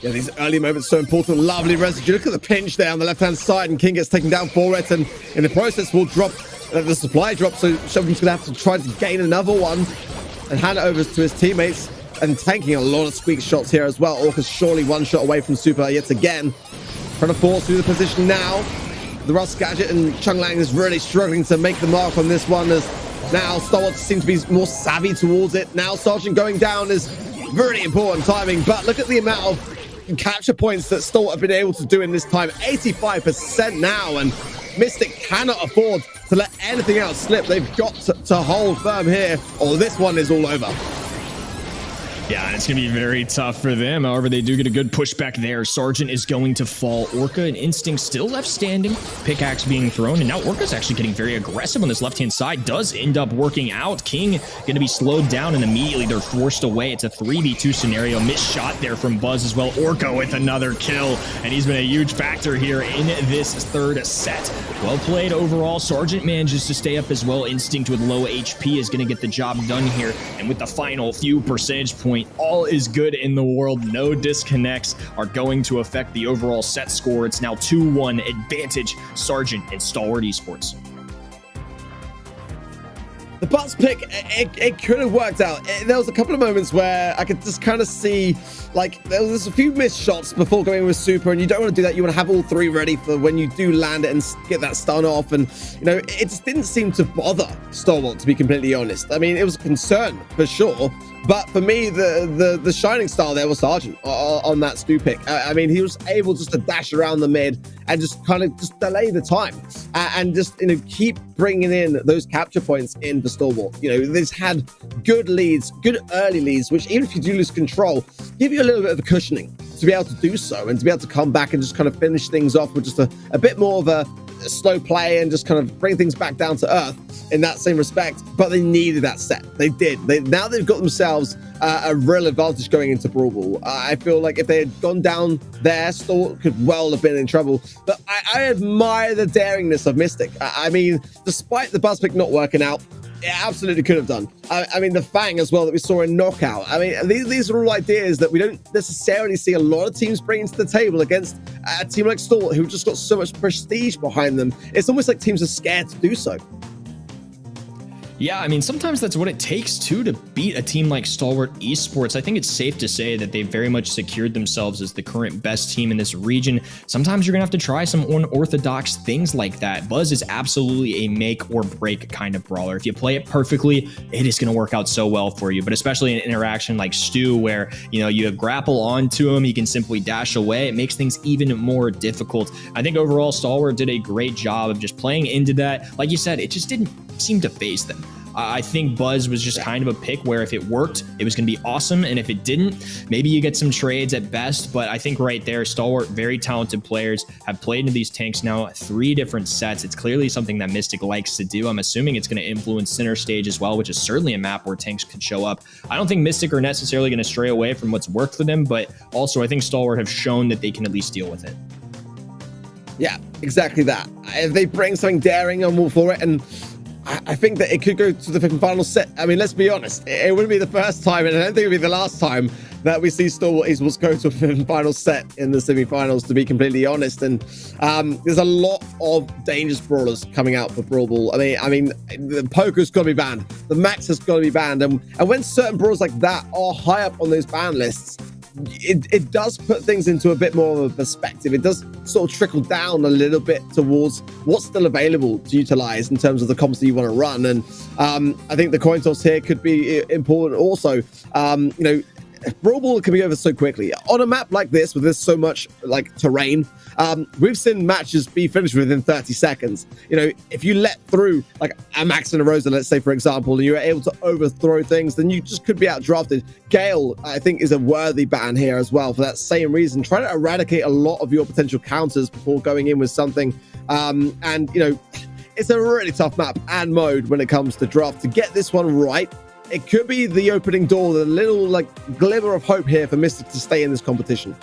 Yeah, these early moments so important. Lovely residue. Look at the pinch there on the left-hand side, and King gets taken down for it, and in the process will drop the supply drop, so Shovel's gonna have to try to gain another one and hand it over to his teammates, and tanking a lot of Squeak shots here as well. Orca's surely 1 shot away from super yet again. Trying to force through the position now. The Rust Gadget, and Chunglang is really struggling to make the mark on this one, as now Stalwart seems to be more savvy towards it. Now Sergeant going down is very important timing, but look at the amount of capture points that Stalwart have been able to do in this time. 85% now, and Mystic cannot afford to let anything else slip. They've got to hold firm here, or this one is all over. Yeah, and it's going to be very tough for them. However, they do get a good pushback there. Sergeant is going to fall. Orca and Instinct still left standing. Pickaxe being thrown, and now Orca's actually getting very aggressive on this left-hand side. Does end up working out. King going to be slowed down, and immediately they're forced away. It's a 3v2 scenario. Missed shot there from Buzz as well. Orca with another kill, and he's been a huge factor here in this third set. Well played overall. Sergeant manages to stay up as well. Instinct with low HP is going to get the job done here, and with the final few percentage points, all is good in the world. No disconnects are going to affect the overall set score. It's now 2-1 advantage Sergeant and Stalwart Esports. The Buzz pick, it could have worked out. There was a couple of moments where I could just kind of see, like, there was a few missed shots before going with Super, and you don't want to do that. You want to have all three ready for when you do land it and get that stun off. And, you know, it just didn't seem to bother Stalwart, to be completely honest. I mean, it was a concern for sure. But for me, the shining star there was Sergeant on that Stu pick. I mean, he was able just to dash around the mid and just kind of just delay the time and just, you know, keep bringing in those capture points in for Stalwart. You know, they've had good leads, good early leads, which even if you do lose control, give you a little bit of a cushioning to be able to do so and to be able to come back and just kind of finish things off with just a bit more of a slow play and just kind of bring things back down to earth in that same respect. But they needed that set. They did. Now they've got themselves a real advantage going into Brawl. I feel like if they had gone down there, Stalwart could well have been in trouble. But I admire the daringness of Mystic. I mean, despite the Buzz pick not working out, it absolutely could have done. I mean, the Fang as well that we saw in Knockout. I mean, these are all ideas that we don't necessarily see a lot of teams bringing to the table against a team like Stalwart, who've just got so much prestige behind them. It's almost like teams are scared to do so. Yeah, I mean, sometimes that's what it takes, too, to beat a team like Stalwart Esports. I think it's safe to say that they've very much secured themselves as the current best team in this region. Sometimes you're going to have to try some unorthodox things like that. Buzz is absolutely a make or break kind of brawler. If you play it perfectly, it is going to work out so well for you. But especially in an interaction like Stu, where, you know, you grapple onto him, he can simply dash away. It makes things even more difficult. I think overall, Stalwart did a great job of just playing into that. Like you said, it just didn't seem to phase them. I think Buzz was just kind of a pick where if it worked, it was going to be awesome. And if it didn't, maybe you get some trades at best. But I think right there, Stalwart, very talented players, have played into these tanks now 3 different sets. It's clearly something that Mystic likes to do. I'm assuming it's going to influence Center Stage as well, which is certainly a map where tanks could show up. I don't think Mystic are necessarily going to stray away from what's worked for them, but also I think Stalwart have shown that they can at least deal with it. Yeah, exactly that. If they bring something daring, I'm all for it. And I think that it could go to the final set. I mean, let's be honest. It wouldn't be the first time, and I don't think it would be the last time that we see Stalwart Esports go to a final set in the semifinals, to be completely honest. And there's a lot of dangerous brawlers coming out for Brawl Ball. I mean, the Poker's got to be banned. The Max has got to be banned. And when certain brawlers like that are high up on those ban lists, it does put things into a bit more of a perspective. It does sort of trickle down a little bit towards what's still available to utilize in terms of the comps that you want to run. And I think the coin toss here could be important also. You know, Brawl Ball can be over so quickly on a map like this, with there's so much like terrain. We've seen matches be finished within 30 seconds. You know, if you let through like a Max and a Rosa, let's say, for example, and you're able to overthrow things, then you just could be outdrafted. Gale, I think, is a worthy ban here as well for that same reason. Try to eradicate a lot of your potential counters before going in with something. And, you know, it's a really tough map and mode when it comes to draft. To get this one right, it could be the opening door, the little like glimmer of hope here for Mystic to stay in this competition.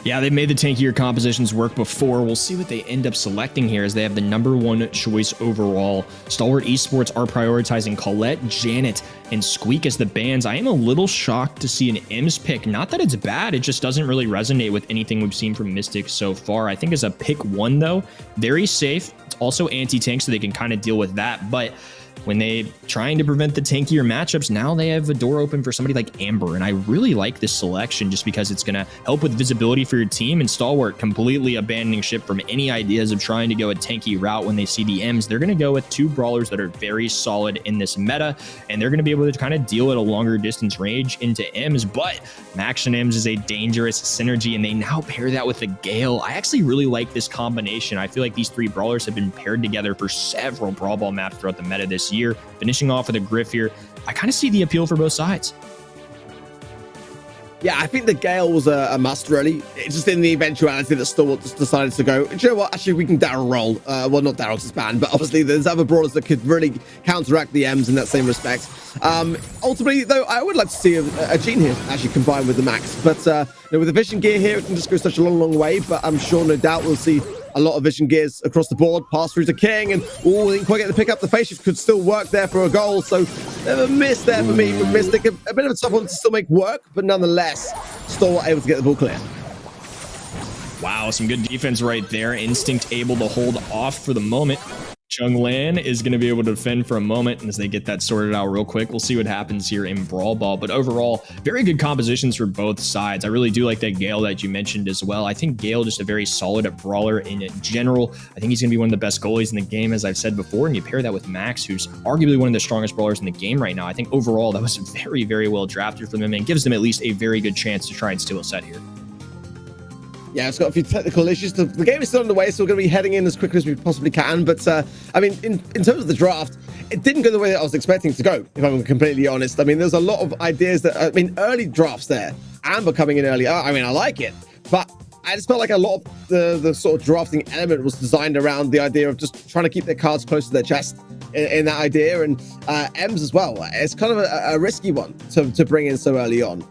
Yeah, they made the tankier compositions work before. We'll see what they end up selecting here, as they have the #1 choice overall. Stalwart Esports are prioritizing Colette, Janet, and Squeak as the bans. I am a little shocked to see an Ems pick. Not that it's bad, it just doesn't really resonate with anything we've seen from Mystic so far. I think as a pick 1, though, very safe. It's also anti-tank, so they can kind of deal with that. But when they trying to prevent the tankier matchups, now they have a door open for somebody like Amber, and I really like this selection just because it's going to help with visibility for your team. And Stalwart completely abandoning ship from any ideas of trying to go a tanky route when they see the M's. They're going to go with 2 brawlers that are very solid in this meta, and they're going to be able to kind of deal at a longer distance range into M's. But Max and M's is a dangerous synergy, and they now pair that with a Gale. I actually really like this combination. I feel like these 3 brawlers have been paired together for several Brawl Ball maps throughout the meta this year. Finishing off with a Griff here, I kind of see the appeal for both sides. Yeah, I think the Gale was a must, really. It's just in the eventuality that Stalwart just decided to go, do you know what? Actually, we can Daryl roll. Well, not Daryl's his banned, but obviously there's other brawlers that could really counteract the M's in that same respect. Ultimately, though, I would like to see a Gene here actually combined with the Max. But you know, with the Vision Gear here, it can just go such a long, long way. But I'm sure, no doubt, we'll see a lot of Vision Gears across the board, pass through to King, and oh, didn't quite get the pick up. The face shift could still work there for a goal, so never missed there for me from Mystic. A bit of a tough one to still make work, but nonetheless, still able to get the ball clear. Wow, some good defense right there. Instinct able to hold off for the moment. Chunglan is going to be able to defend for a moment as they get that sorted out real quick. We'll see what happens here in Brawl Ball. But overall, very good compositions for both sides. I really do like that Gale that you mentioned as well. I think Gale just a very solid brawler in general. I think he's going to be one of the best goalies in the game, as I've said before. And you pair that with Max, who's arguably one of the strongest brawlers in the game right now. I think overall that was very, very well drafted from them and gives them at least a very good chance to try and steal a set here. Yeah, it's got a few technical issues. The game is still underway, so we're going to be heading in as quickly as we possibly can. But, I mean, in terms of the draft, it didn't go the way that I was expecting it to go, if I'm completely honest. I mean, there's a lot of ideas that, I mean, early drafts there. Amber coming in early, I mean, I like it. But I just felt like a lot of the sort of drafting element was designed around the idea of just trying to keep their cards close to their chest in that idea. And M's as well. It's kind of a risky one to bring in so early on.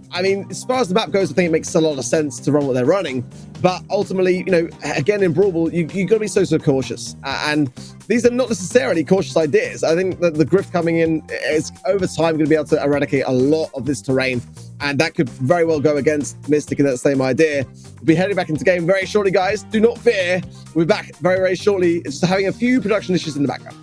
I mean, as far as the map goes, I think it makes a lot of sense to run what they're running. But ultimately, you know, again, in Brawl Ball, you got to be so cautious. And these are not necessarily cautious ideas. I think that the Griff coming in is over time going to be able to eradicate a lot of this terrain. And that could very well go against Mystic in that same idea. We'll be heading back into the game very shortly, guys. Do not fear. We'll be back very, very shortly. It's just having a few production issues in the background.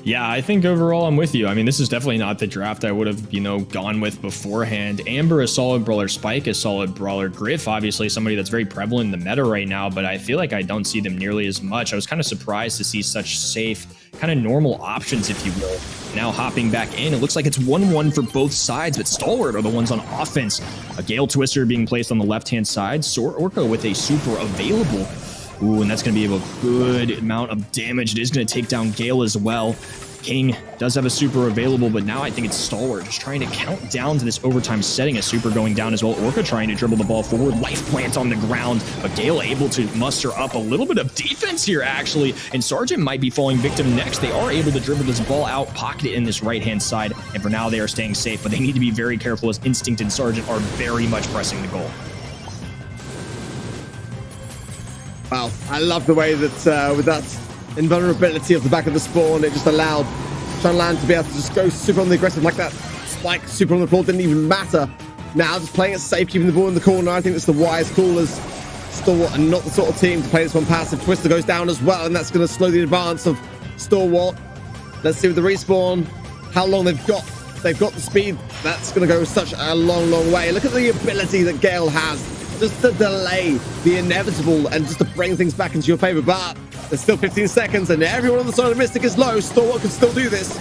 Yeah, I think overall I'm with you. I mean, this is definitely not the draft I would have, you know, gone with beforehand. Amber, a solid brawler. Spike, a solid brawler. Griff, obviously somebody that's very prevalent in the meta right now, but I feel like I don't see them nearly as much. I was kind of surprised to see such safe, kind of normal options, if you will. Now hopping back in, it looks like it's 1-1 for both sides, but Stalwart are the ones on offense. A Gale Twister being placed on the left-hand side. Orca with a super available. Ooh, and that's going to be a good amount of damage. It is going to take down Gale as well. King does have a super available, but now I think it's Stalwart just trying to count down to this overtime setting. A super going down as well. Orca trying to dribble the ball forward. Life plant on the ground, but Gale able to muster up a little bit of defense here, actually. And Sergeant might be falling victim next. They are able to dribble this ball out, pocket it in this right-hand side, and for now they are staying safe, but they need to be very careful as Instinct and Sergeant are very much pressing the goal. Wow, I love the way that with that invulnerability of the back of the spawn, it just allowed Chunlan to be able to just go super on the aggressive like that. Spike super on the floor didn't even matter. Now just playing it safe, keeping the ball in the corner. I think that's the wise call as Stalwart and not the sort of team to play this one passive. Twister goes down as well, and that's going to slow the advance of Stalwart. Let's see with the respawn how long they've got. They've got the speed. That's going to go such a long, long way. Look at the ability that Gale has. Just to delay the inevitable and just to bring things back into your favor. But there's still 15 seconds and everyone on the side of Mystic is low. Stalwart can still do this.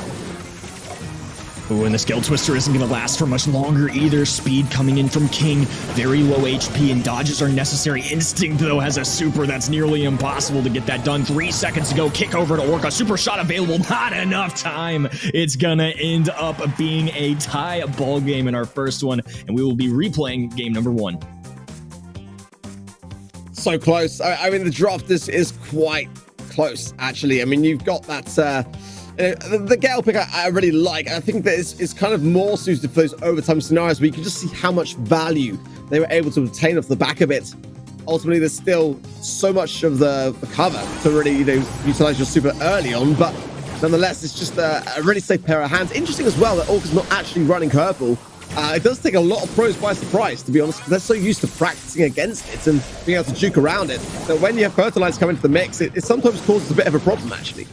Ooh, and the Skill Twister isn't going to last for much longer either. Speed coming in from King. Very low HP and dodges are necessary. Instinct, though, has a super that's nearly impossible to get that done. 3 seconds to go. Kick over to Orca. Super shot available. Not enough time. It's going to end up being a tie ball game in our first one. And we will be replaying game number 1. So close. I mean, the draft is quite close, actually. I mean, you've got that the Gale pick I really like. I think that it's kind of more suited for those overtime scenarios where you can just see how much value they were able to obtain off the back of it. Ultimately, there's still so much of the cover to really, you know, utilize your super early on, but nonetheless, it's just a really safe pair of hands. Interesting as well that Orca's not actually running curveball. It does take a lot of pros by surprise, to be honest, because they're so used to practicing against it and being able to juke around it, that when you have Fertilizer come into the mix, it sometimes causes a bit of a problem, actually.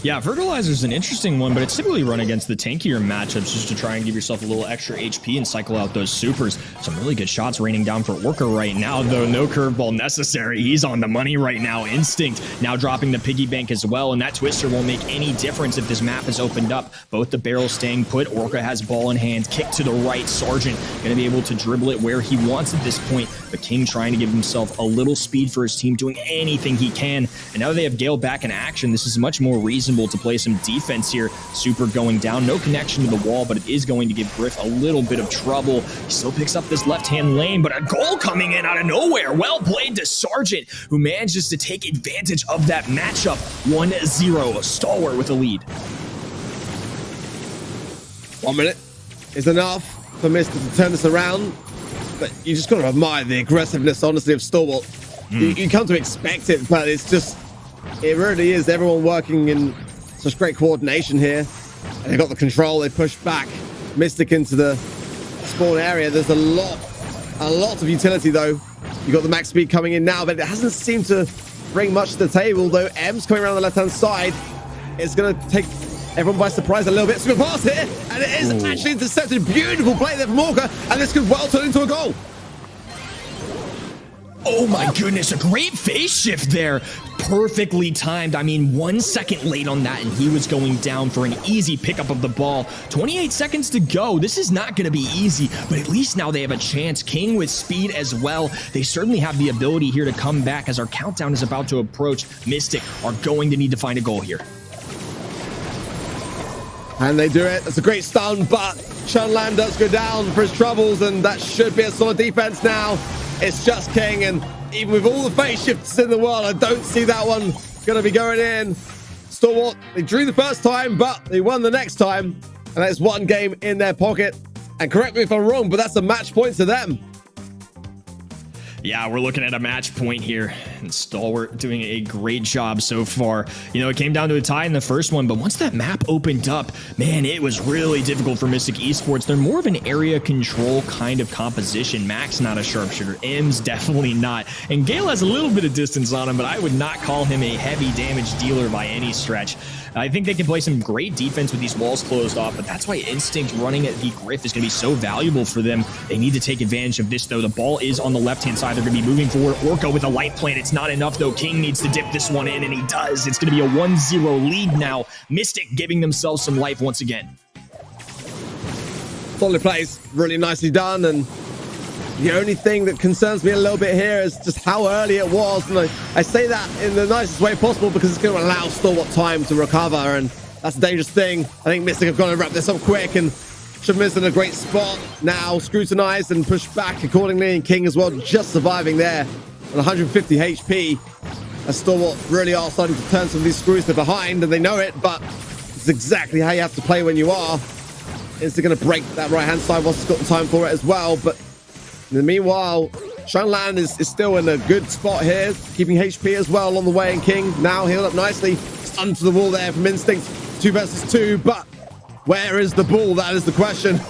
Yeah, Fertilizer's an interesting one, but it's typically run against the tankier matchups just to try and give yourself a little extra HP and cycle out those supers. Some really good shots raining down for Orca right now, though no curveball necessary. He's on the money right now. Instinct now dropping the piggy bank as well, and that Twister won't make any difference if this map is opened up. Both the barrels staying put. Orca has ball in hand. Kick to the right. Sergeant going to be able to dribble it where he wants at this point, but King trying to give himself a little speed for his team, doing anything he can. And now that they have Gale back in action, this is much more reasonable reasonable to play some defense here. Super going down, no connection to the wall, but it is going to give Griff a little bit of trouble. He still picks up this left-hand lane, but a goal coming in out of nowhere. Well played to Sargent, who manages to take advantage of that matchup. 1-0, Stalwart with a lead. 1 minute is enough for Mister to turn this around, but you just got to admire the aggressiveness, honestly, of Stalwart. You come to expect it, but it's just, it really is everyone working in such great coordination here. And they got the control, they push back Mystic into the spawn area. There's a lot of utility though. You got the max speed coming in now, but it hasn't seemed to bring much to the table, though. M's coming around the left-hand side. It's going to take everyone by surprise a little bit. Super pass here, and it is actually intercepted. Beautiful play there from Orca, and this could well turn into a goal. Oh my goodness, a great phase shift there. Perfectly timed. I mean, 1 second late on that, and he was going down for an easy pickup of the ball. 28 seconds to go. This is not going to be easy, but at least now they have a chance. King with speed as well. They certainly have the ability here to come back as our countdown is about to approach. Mystic are going to need to find a goal here. And they do it. That's a great stun, but Chunlan does go down for his troubles, and that should be a solid defense now. It's just King, and even with all the phase shifts in the world, I don't see that one going to be going in. Stalwart, they drew the first time, but they won the next time, and that's one game in their pocket. And correct me if I'm wrong, but that's a match point to them. Yeah, we're looking at a match point here, and Stalwart doing a great job so far. You know, it came down to a tie in the first one, but once that map opened up, man, it was really difficult for Mystic Esports. They're more of an area control kind of composition. Max not a sharpshooter, M's definitely not, and Gale has a little bit of distance on him, but I would not call him a heavy damage dealer by any stretch. I think they can play some great defense with these walls closed off, but that's why Instinct running at the Griff is going to be so valuable for them. They need to take advantage of this, though. The ball is on the left-hand side. They're going to be moving forward. Orca with a light plant. It's not enough, though. King needs to dip this one in, and he does. It's going to be a 1-0 lead now. Mystic giving themselves some life once again. Solid plays. Really nicely done, and the only thing that concerns me a little bit here is just how early it was. And I say that in the nicest way possible because it's going to allow Stalwart time to recover, and that's a dangerous thing. I think Mystic have got to wrap this up quick, and Shimmer's in a great spot now, scrutinized and pushed back accordingly, and King as well, just surviving there at 150 HP. As Stalwart really are starting to turn some of these screws to behind, and they know it, but it's exactly how you have to play when you are. Is it going to break that right-hand side once it's got the time for it as well? But in the meanwhile, Shanlan is still in a good spot here, keeping HP as well on the way, and King now healed up nicely. Stunned to the wall there from Instinct, 2 versus 2, but where is the ball? That is the question.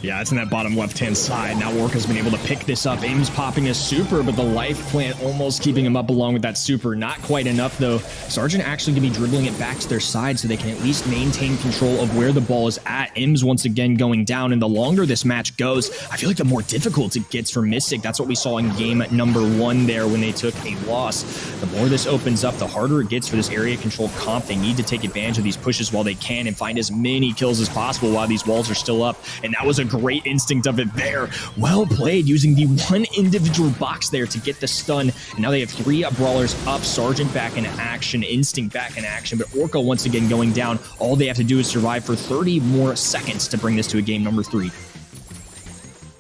Yeah, it's in that bottom left-hand side. Now Orca's been able to pick this up. Aim's popping a super, but the life plant almost keeping him up along with that super. Not quite enough, though. Sargent actually going to be dribbling it back to their side so they can at least maintain control of where the ball is at. M's once again going down, and the longer this match goes, I feel like the more difficult it gets for Mystic. That's what we saw in game number 1 there when they took a loss. The more this opens up, the harder it gets for this area control comp. They need to take advantage of these pushes while they can and find as many kills as possible while these walls are still up. And that was a great instinct of it there. Well played, using the one individual box there to get the stun. And now they have 3 brawlers up. Sargent back in action, Instinct back in action, but Orca once again going down. All they have to do is survive for 30 more seconds to bring this to a game number 3.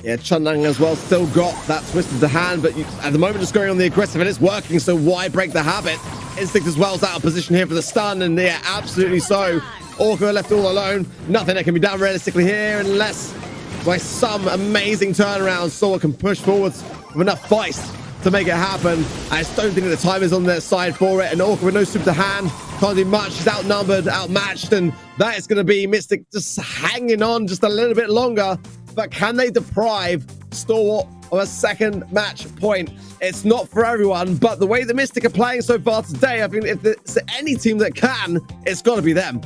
Yeah, Chunlang as well still got that twist of the hand, but at the moment just going on the aggressive, and it's working, so why break the habit? Instinct as well is out of position here for the stun, and yeah, absolutely so. Orca left all alone. Nothing that can be done realistically here unless by some amazing turnaround, Stalwart can push forwards with enough fight to make it happen. I just don't think that the time is on their side for it, and Orca with no super to hand can't do much. He's outnumbered, outmatched, and that is going to be Mystic just hanging on just a little bit longer. But can they deprive Stalwart of a second match point? It's not for everyone, but the way the Mystic are playing so far today, I think if there's any team that can, it's got to be them.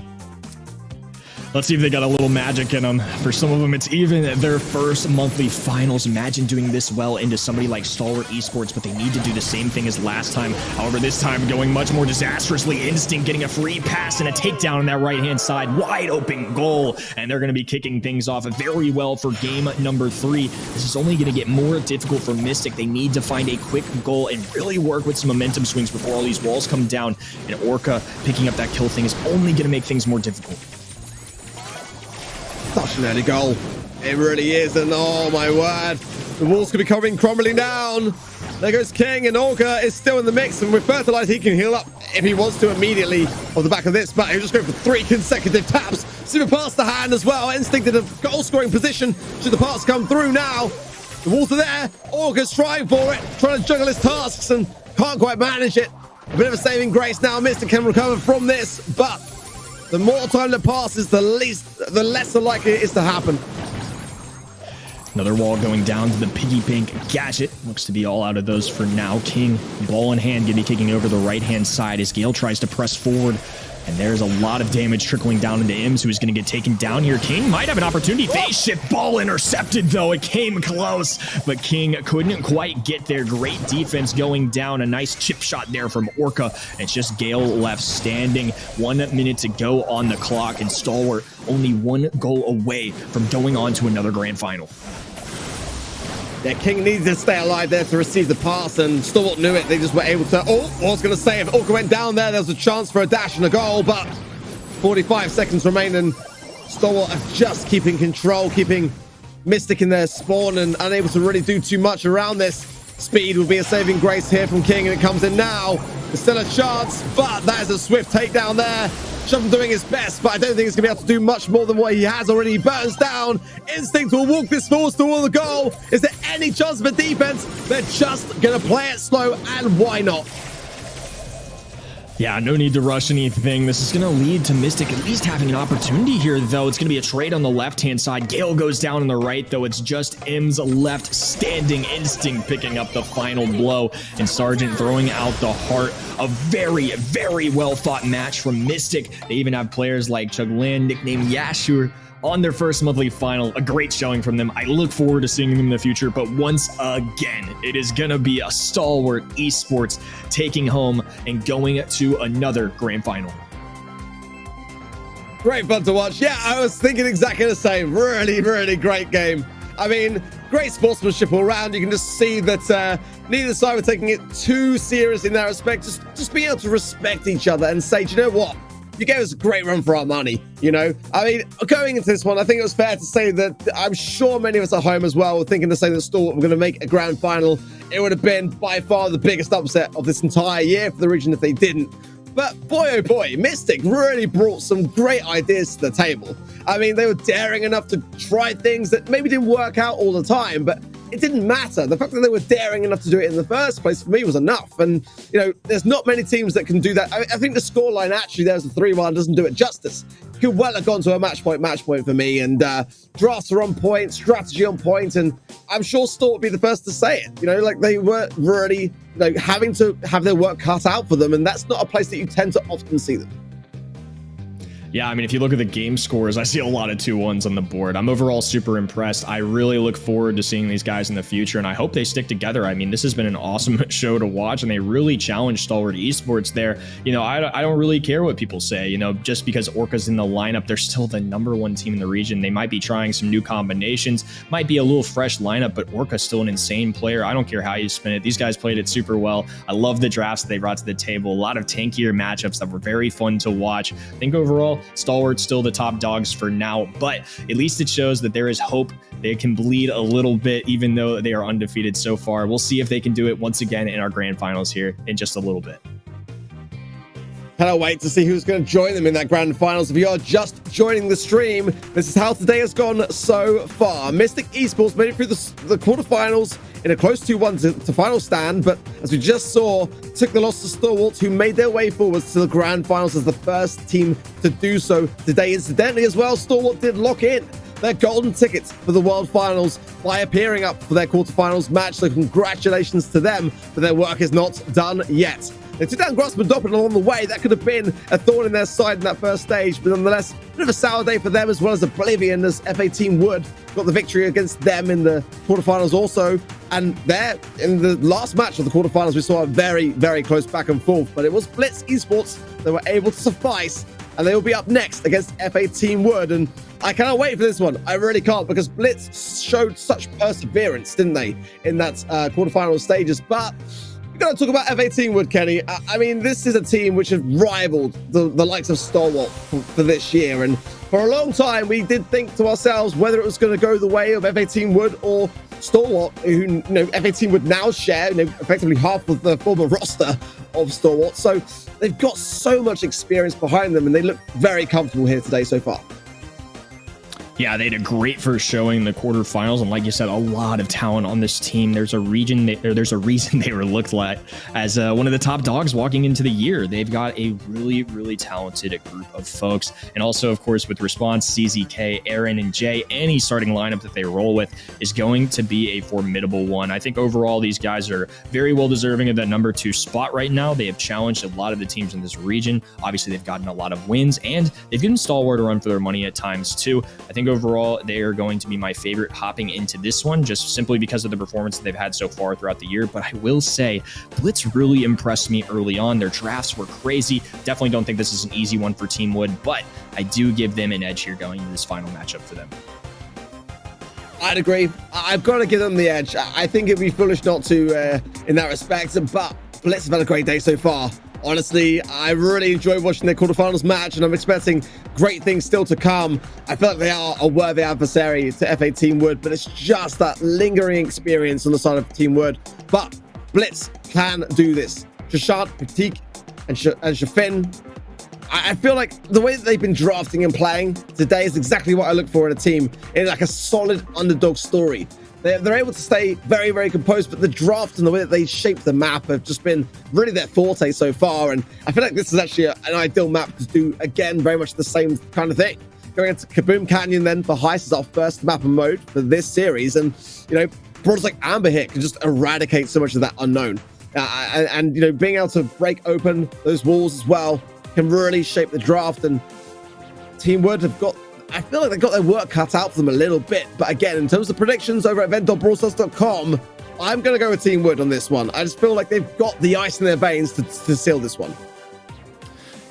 Let's see if they got a little magic in them. For some of them, it's even their first monthly finals. Imagine doing this well into somebody like Stalwart Esports, but they need to do the same thing as last time. However, this time going much more disastrously. Instinct getting a free pass and a takedown on that right-hand side. Wide open goal. And they're going to be kicking things off very well for game number 3. This is only going to get more difficult for Mystic. They need to find a quick goal and really work with some momentum swings before all these walls come down. And Orca picking up that kill thing is only going to make things more difficult. Such an early goal. It really is. And oh my word. The walls could be coming crumbling down. There goes King, and Orca is still in the mix. And with Fertilize, he can heal up if he wants to immediately off the back of this. But he'll just go for 3 consecutive taps. Super pass the hand as well. Instinct in a goal scoring position. Should the pass come through now? The walls are there. Orca's trying for it. Trying to juggle his tasks and can't quite manage it. A bit of a saving grace now. Mystic can recover from this. But the more time that passes, the lesser likely it is to happen. Another wall going down to the piggy bank gadget. Looks to be all out of those for now. King, ball in hand, going to be kicking over the right-hand side as Gale tries to press forward. And there's a lot of damage trickling down into Ims, who is going to get taken down here. King might have an opportunity. Phase shift, ball intercepted, though. It came close, but King couldn't quite get there. Great defense going down. A nice chip shot there from Orca. It's just Gale left standing. 1 minute to go on the clock, and Stalwart only 1 goal away from going on to another grand final. Yeah, King needed to stay alive there to receive the pass, and Stalwart knew it. They just were able to... Oh, I was going to say, if Orca went down there was a chance for a dash and a goal, but 45 seconds remain, and Stalwart are just keeping control, keeping Mystic in their spawn, and unable to really do too much around this. Speed will be a saving grace here from King, and it comes in now. There's still a chance, but that is a swift takedown there. Shovel doing his best, but I don't think he's going to be able to do much more than what he has already. He burns down. Instinct will walk this force toward the goal. Is there any chance of a defense? They're just going to play it slow, and why not? Yeah, no need to rush anything. This is going to lead to Mystic at least having an opportunity here, though. It's going to be a trade on the left-hand side. Gale goes down on the right, though. It's just M's left standing. Instinct picking up the final blow, and Sargent throwing out the heart. A very, very well-fought match from Mystic. They even have players like Chuglin, nicknamed Yashur, on their first monthly final. A great showing from them. I look forward to seeing them in the future, but once again, it is gonna be a Stalwart Esports taking home and going to another grand final. Great fun to watch. Yeah, I was thinking exactly the same. Really, really great game. I mean, great sportsmanship all around. You can just see that neither side were taking it too serious in that respect. Just being able to respect each other and say, do you know what? You gave us a great run for our money, you know? I mean, going into this one, I think it was fair to say that I'm sure many of us at home as well were thinking to say that Stalwart were going to make a grand final. It would have been by far the biggest upset of this entire year for the region if they didn't. But boy, oh boy, Mystic really brought some great ideas to the table. I mean, they were daring enough to try things that maybe didn't work out all the time, but it didn't matter. The fact that they were daring enough to do it in the first place for me was enough. And, you know, there's not many teams that can do that. I think the scoreline actually, there's a 3-1, doesn't do it justice. Could well have gone to a match point for me. And drafts are on point, strategy on point, and I'm sure Stalwart would be the first to say it. You know, like they were really, you know, having to have their work cut out for them, and that's not a place that you tend to often see them. Yeah, I mean, if you look at the game scores, I see a lot of 2-1s on the board. I'm overall super impressed. I really look forward to seeing these guys in the future, and I hope they stick together. I mean, this has been an awesome show to watch, and they really challenged Stalwart Esports there. You know, I don't really care what people say. You know, just because Orca's in the lineup, they're still the #1 team in the region. They might be trying some new combinations, might be a little fresh lineup, but Orca's still an insane player. I don't care how you spin it. These guys played it super well. I love the drafts that they brought to the table. A lot of tankier matchups that were very fun to watch. I think overall, Stalwart's still the top dogs for now, but at least it shows that there is hope. They can bleed a little bit, even though they are undefeated so far. We'll see if they can do it once again in our grand finals here in just a little bit. Cannot wait to see who's going to join them in that grand finals. If you are just joining the stream, this is how today has gone so far. Mystic Esports made it through the quarterfinals in a close 2-1 to final stand, but as we just saw, took the loss to Stalwart, who made their way forwards to the grand finals as the first team to do so today. Incidentally as well, Stalwart did lock in their golden tickets for the World Finals by appearing up for their quarterfinals match, so congratulations to them, but their work is not done yet. They took down grassmuddoppin along the way. That could have been a thorn in their side in that first stage, but nonetheless, a bit of a sour day for them, as well as Oblivion, as FA Team Wood got the victory against them in the quarterfinals also. And there, in the last match of the quarterfinals, we saw a very, very close back and forth, but it was Blitz Esports that were able to suffice, and they will be up next against FA Team Wood. And I cannot wait for this one. I really can't, because Blitz showed such perseverance, didn't they, in that quarterfinal stages. But we've got to talk about FA Team Wood, Kenny. I mean, this is a team which has rivaled the likes of Stalwart for this year. And for a long time, we did think to ourselves whether it was going to go the way of FA Team Wood or Stalwart, who, FA Team Wood now share, effectively half of the former roster of Stalwart. So they've got so much experience behind them, and they look very comfortable here today so far. Yeah, they had a great first showing in the quarterfinals, and like you said, a lot of talent on this team. There's a reason they were looked at as one of the top dogs walking into the year. They've got a really, really talented group of folks, and also, of course, with Response, CZK, Aaron, and Jay, any starting lineup that they roll with is going to be a formidable one. I think overall, these guys are very well deserving of that number 2 spot right now. They have challenged a lot of the teams in this region. Obviously, they've gotten a lot of wins, and they've given Stalwart a run for their money at times too. I think overall, they are going to be my favorite hopping into this one, just simply because of the performance that they've had so far throughout the year. But I will say, Blitz really impressed me early on. Their drafts were crazy. Definitely don't think this is an easy one for Team Wood, but I do give them an edge here going into this final matchup for them. I'd agree. I've got to give them the edge. I think it'd be foolish not to in that respect, but Blitz have had a great day so far. Honestly, I really enjoyed watching their quarterfinals match, and I'm expecting great things still to come. I feel like they are a worthy adversary to FA Team Wood, but it's just that lingering experience on the side of Team Wood. But Blitz can do this. Shashant, Pratik, and Shafin. I feel like the way that they've been drafting and playing today is exactly what I look for in a team, in like a solid underdog story. They're able to stay very, very composed, but the draft and the way that they shape the map have just been really their forte so far. And I feel like this is actually an ideal map to do, again, very much the same kind of thing. Going into Kaboom Canyon then for Heist is our first map and mode for this series. And, brawlers like Amber here can just eradicate so much of that unknown. And being able to break open those walls as well can really shape the draft. And Team Wood have got, I feel like they've got their work cut out for them a little bit. But again, in terms of predictions over at event.brawlstars.com, I'm going to go with Team Wood on this one. I just feel like they've got the ice in their veins to seal this one.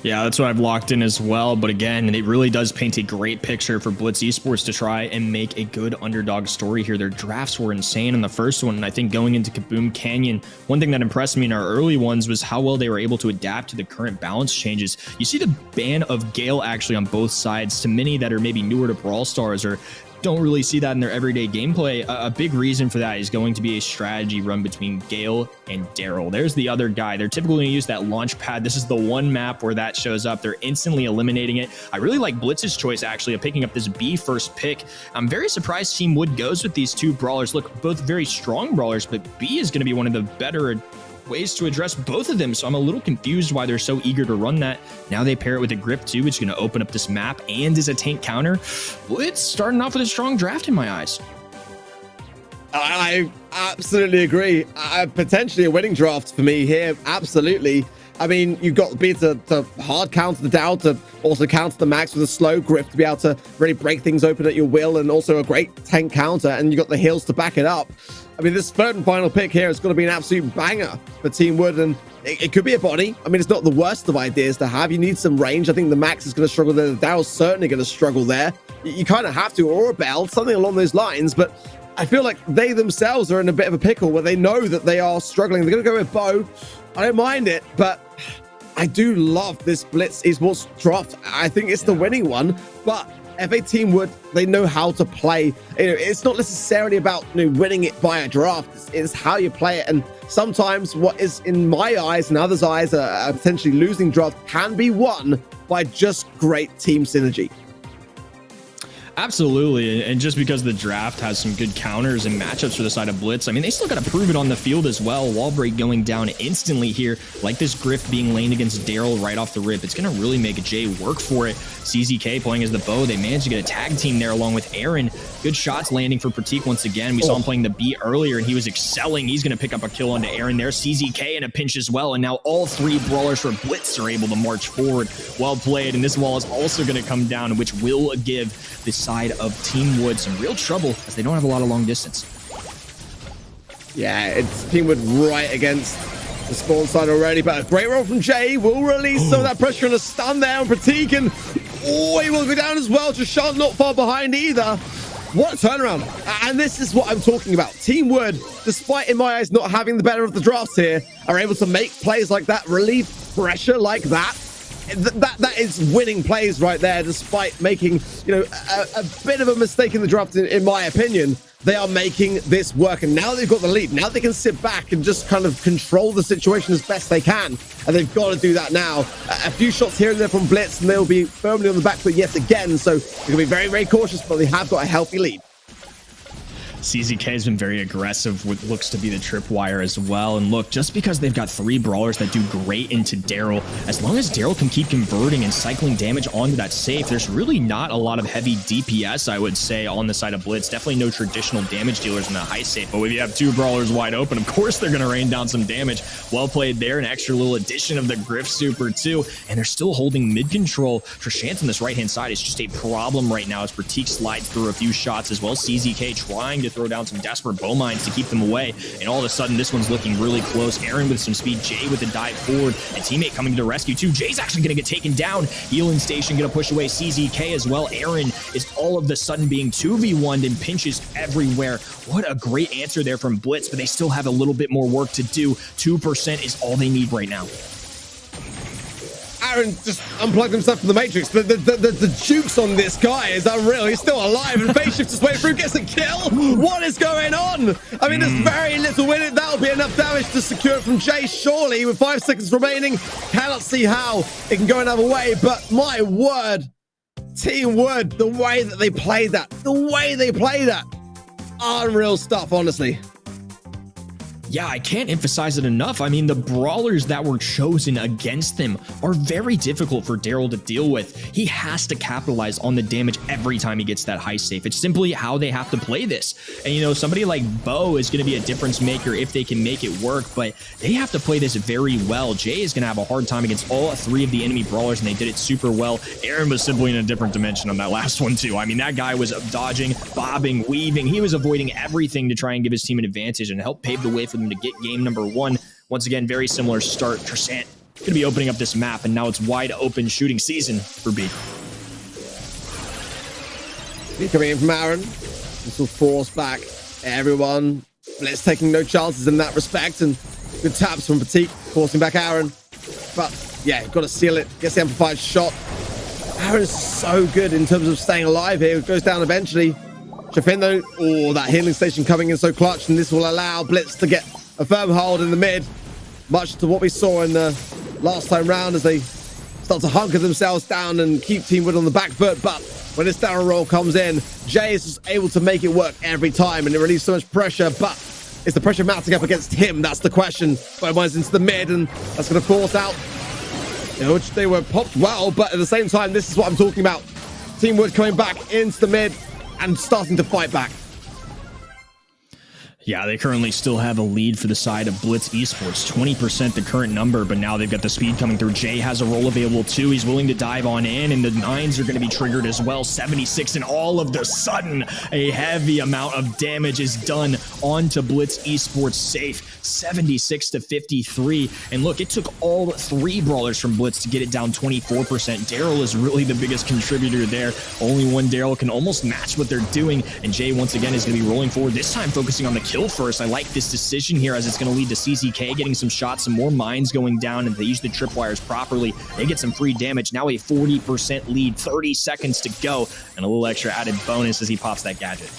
Yeah, that's what I've locked in as well. But again, it really does paint a great picture for Blitz Esports to try and make a good underdog story here. Their drafts were insane in the first one. And I think going into Kaboom Canyon, one thing that impressed me in our early ones was how well they were able to adapt to the current balance changes. You see the ban of Gale actually on both sides. To many that are maybe newer to Brawl Stars or don't really see that in their everyday gameplay, a big reason for that is going to be a strategy run between Gale and Daryl. There's the other guy. They're typically going to use that launch pad. This is the one map where that shows up. They're instantly eliminating it. I really like Blitz's choice, actually, of picking up this B first pick. I'm very surprised Team Wood goes with these two brawlers. Look, both very strong brawlers, but B is going to be one of the better ways to address both of them. So I'm a little confused why they're so eager to run that. Now they pair it with a grip too, which is going to open up this map and is a tank counter. Blitz starting off with a strong draft in my eyes. I absolutely agree. Potentially a winning draft for me here. Absolutely. I mean, you've got B to hard counter the down, to also counter the max with a slow grip to be able to really break things open at your will, and also a great tank counter, and you've got the heals to back it up. I mean, this third and final pick here is going to be an absolute banger for Team Wood, and it could be a body. I mean, it's not the worst of ideas to have. You need some range. I think the max is going to struggle there. The Dow's certainly going to struggle there. You kind of have to, or a bell, something along those lines, but I feel like they themselves are in a bit of a pickle where they know that they are struggling. They're going to go with Bo. I don't mind it, but I do love this Blitz Esports draft. I think it's the winning one, but FA Team Wood, they know how to play. It's not necessarily about winning it by a draft. It's how you play it. And sometimes what is in my eyes and others' eyes a potentially losing draft can be won by just great team synergy. Absolutely, and just because the draft has some good counters and matchups for the side of Blitz, I mean, they still got to prove it on the field as well. Wall break going down instantly here, like this Griff being laned against Daryl right off the rip. It's going to really make Jay work for it. CZK playing as the bow. They managed to get a tag team there along with Aaron. Good shots landing for Pratik once again. We saw him playing the B earlier, and he was excelling. He's going to pick up a kill onto Aaron there. CZK in a pinch as well, and now all three brawlers for Blitz are able to march forward. Well played, and this wall is also going to come down, which will give the side of Team Wood some real trouble as they don't have a lot of long distance. Yeah, it's Team Wood right against the spawn side already, but a great roll from Jay will release some of that pressure and a stun there on Pratik, and he will go down as well. Jashan not far behind either. What a turnaround. And this is what I'm talking about. Team Wood, despite in my eyes not having the better of the drafts here, are able to make plays like that, relieve pressure like that. That is winning plays right there, despite making, you know, a bit of a mistake in the draft, in my opinion. They are making this work, and now they've got the lead. Now they can sit back and just kind of control the situation as best they can, and they've got to do that now. A few shots here and there from Blitz, and they'll be firmly on the back foot yet again, so they're going to be very, very cautious, but they have got a healthy lead. CZK has been very aggressive with looks to be the tripwire as well. And look, just because they've got three brawlers that do great into Daryl, as long as Daryl can keep converting and cycling damage onto that safe, there's really not a lot of heavy DPS, I would say, on the side of Blitz. Definitely no traditional damage dealers in the high safe. But if you have two brawlers wide open, of course they're going to rain down some damage. Well played there. An extra little addition of the Griff Super too. And they're still holding mid control. Trishant on this right-hand side is just a problem right now as Pratik slides through a few shots, as well as CZK trying to throw down some desperate bow mines to keep them away, and all of a sudden this one's looking really close. Aaron with some speed, Jay with a dive forward, and teammate coming to the rescue too. Jay's actually going to get taken down. Healing station going to push away CZK as well. Aaron is all of the sudden being 2v1'd and pinches everywhere. What a great answer there from Blitz, but they still have a little bit more work to do. 2% is all they need right now. Aaron just unplugged himself from the Matrix. The jukes on this guy is unreal. He's still alive, and phase shifts his way through, gets a kill. What is going on? I mean, there's very little in it. That'll be enough damage to secure it from Jay, surely, with 5 seconds remaining. Cannot see how it can go another way, but my word, Team Wood, the way that they played that, unreal stuff, honestly. Yeah, I can't emphasize it enough. I mean, the brawlers that were chosen against them are very difficult for Daryl to deal with. He has to capitalize on the damage every time he gets that high safe. It's simply how they have to play this. And, you know, somebody like Bo is going to be a difference maker if they can make it work, but they have to play this very well. Jay is going to have a hard time against all three of the enemy brawlers, and they did it super well. Aaron was simply in a different dimension on that last one, too. I mean, that guy was dodging, bobbing, weaving. He was avoiding everything to try and give his team an advantage and help pave the way for them to get game number one. Once again, very similar start. Trishant going to be opening up this map, and now it's wide open shooting season for B. Coming in from Aaron. This will force back everyone. Blitz taking no chances in that respect, and good taps from Pratik, forcing back Aaron. But yeah, got to seal it. Gets the amplified shot. Aaron's so good in terms of staying alive here. Goes down eventually. Shafin though, oh, that healing station coming in so clutch, and this will allow Blitz to get a firm hold in the mid, much to what we saw in the last time round as they start to hunker themselves down and keep Team Wood on the back foot. But when this down roll comes in, Jay is just able to make it work every time, and it relieves so much pressure. But is the pressure mounting up against him? That's the question. Bow-mines into the mid, and that's going to force out, which they were popped well, but at the same time, this is what I'm talking about. Team Wood coming back into the mid and starting to fight back. Yeah, they currently still have a lead for the side of Blitz Esports, 20% the current number, but now they've got the speed coming through. Jay has a roll available too. He's willing to dive on in, and the 9s are going to be triggered as well. 76, and all of the sudden, a heavy amount of damage is done onto Blitz Esports safe, 76 to 53. And look, it took all three brawlers from Blitz to get it down 24%. Daryl is really the biggest contributor there. Only one Daryl can almost match what they're doing, and Jay once again is going to be rolling forward, this time focusing on the kill first. I like this decision here as it's going to lead to CZK getting some shots, some more mines going down, and if they use the tripwires properly, they get some free damage. Now a 40% lead, 30 seconds to go, and a little extra added bonus as he pops that gadget.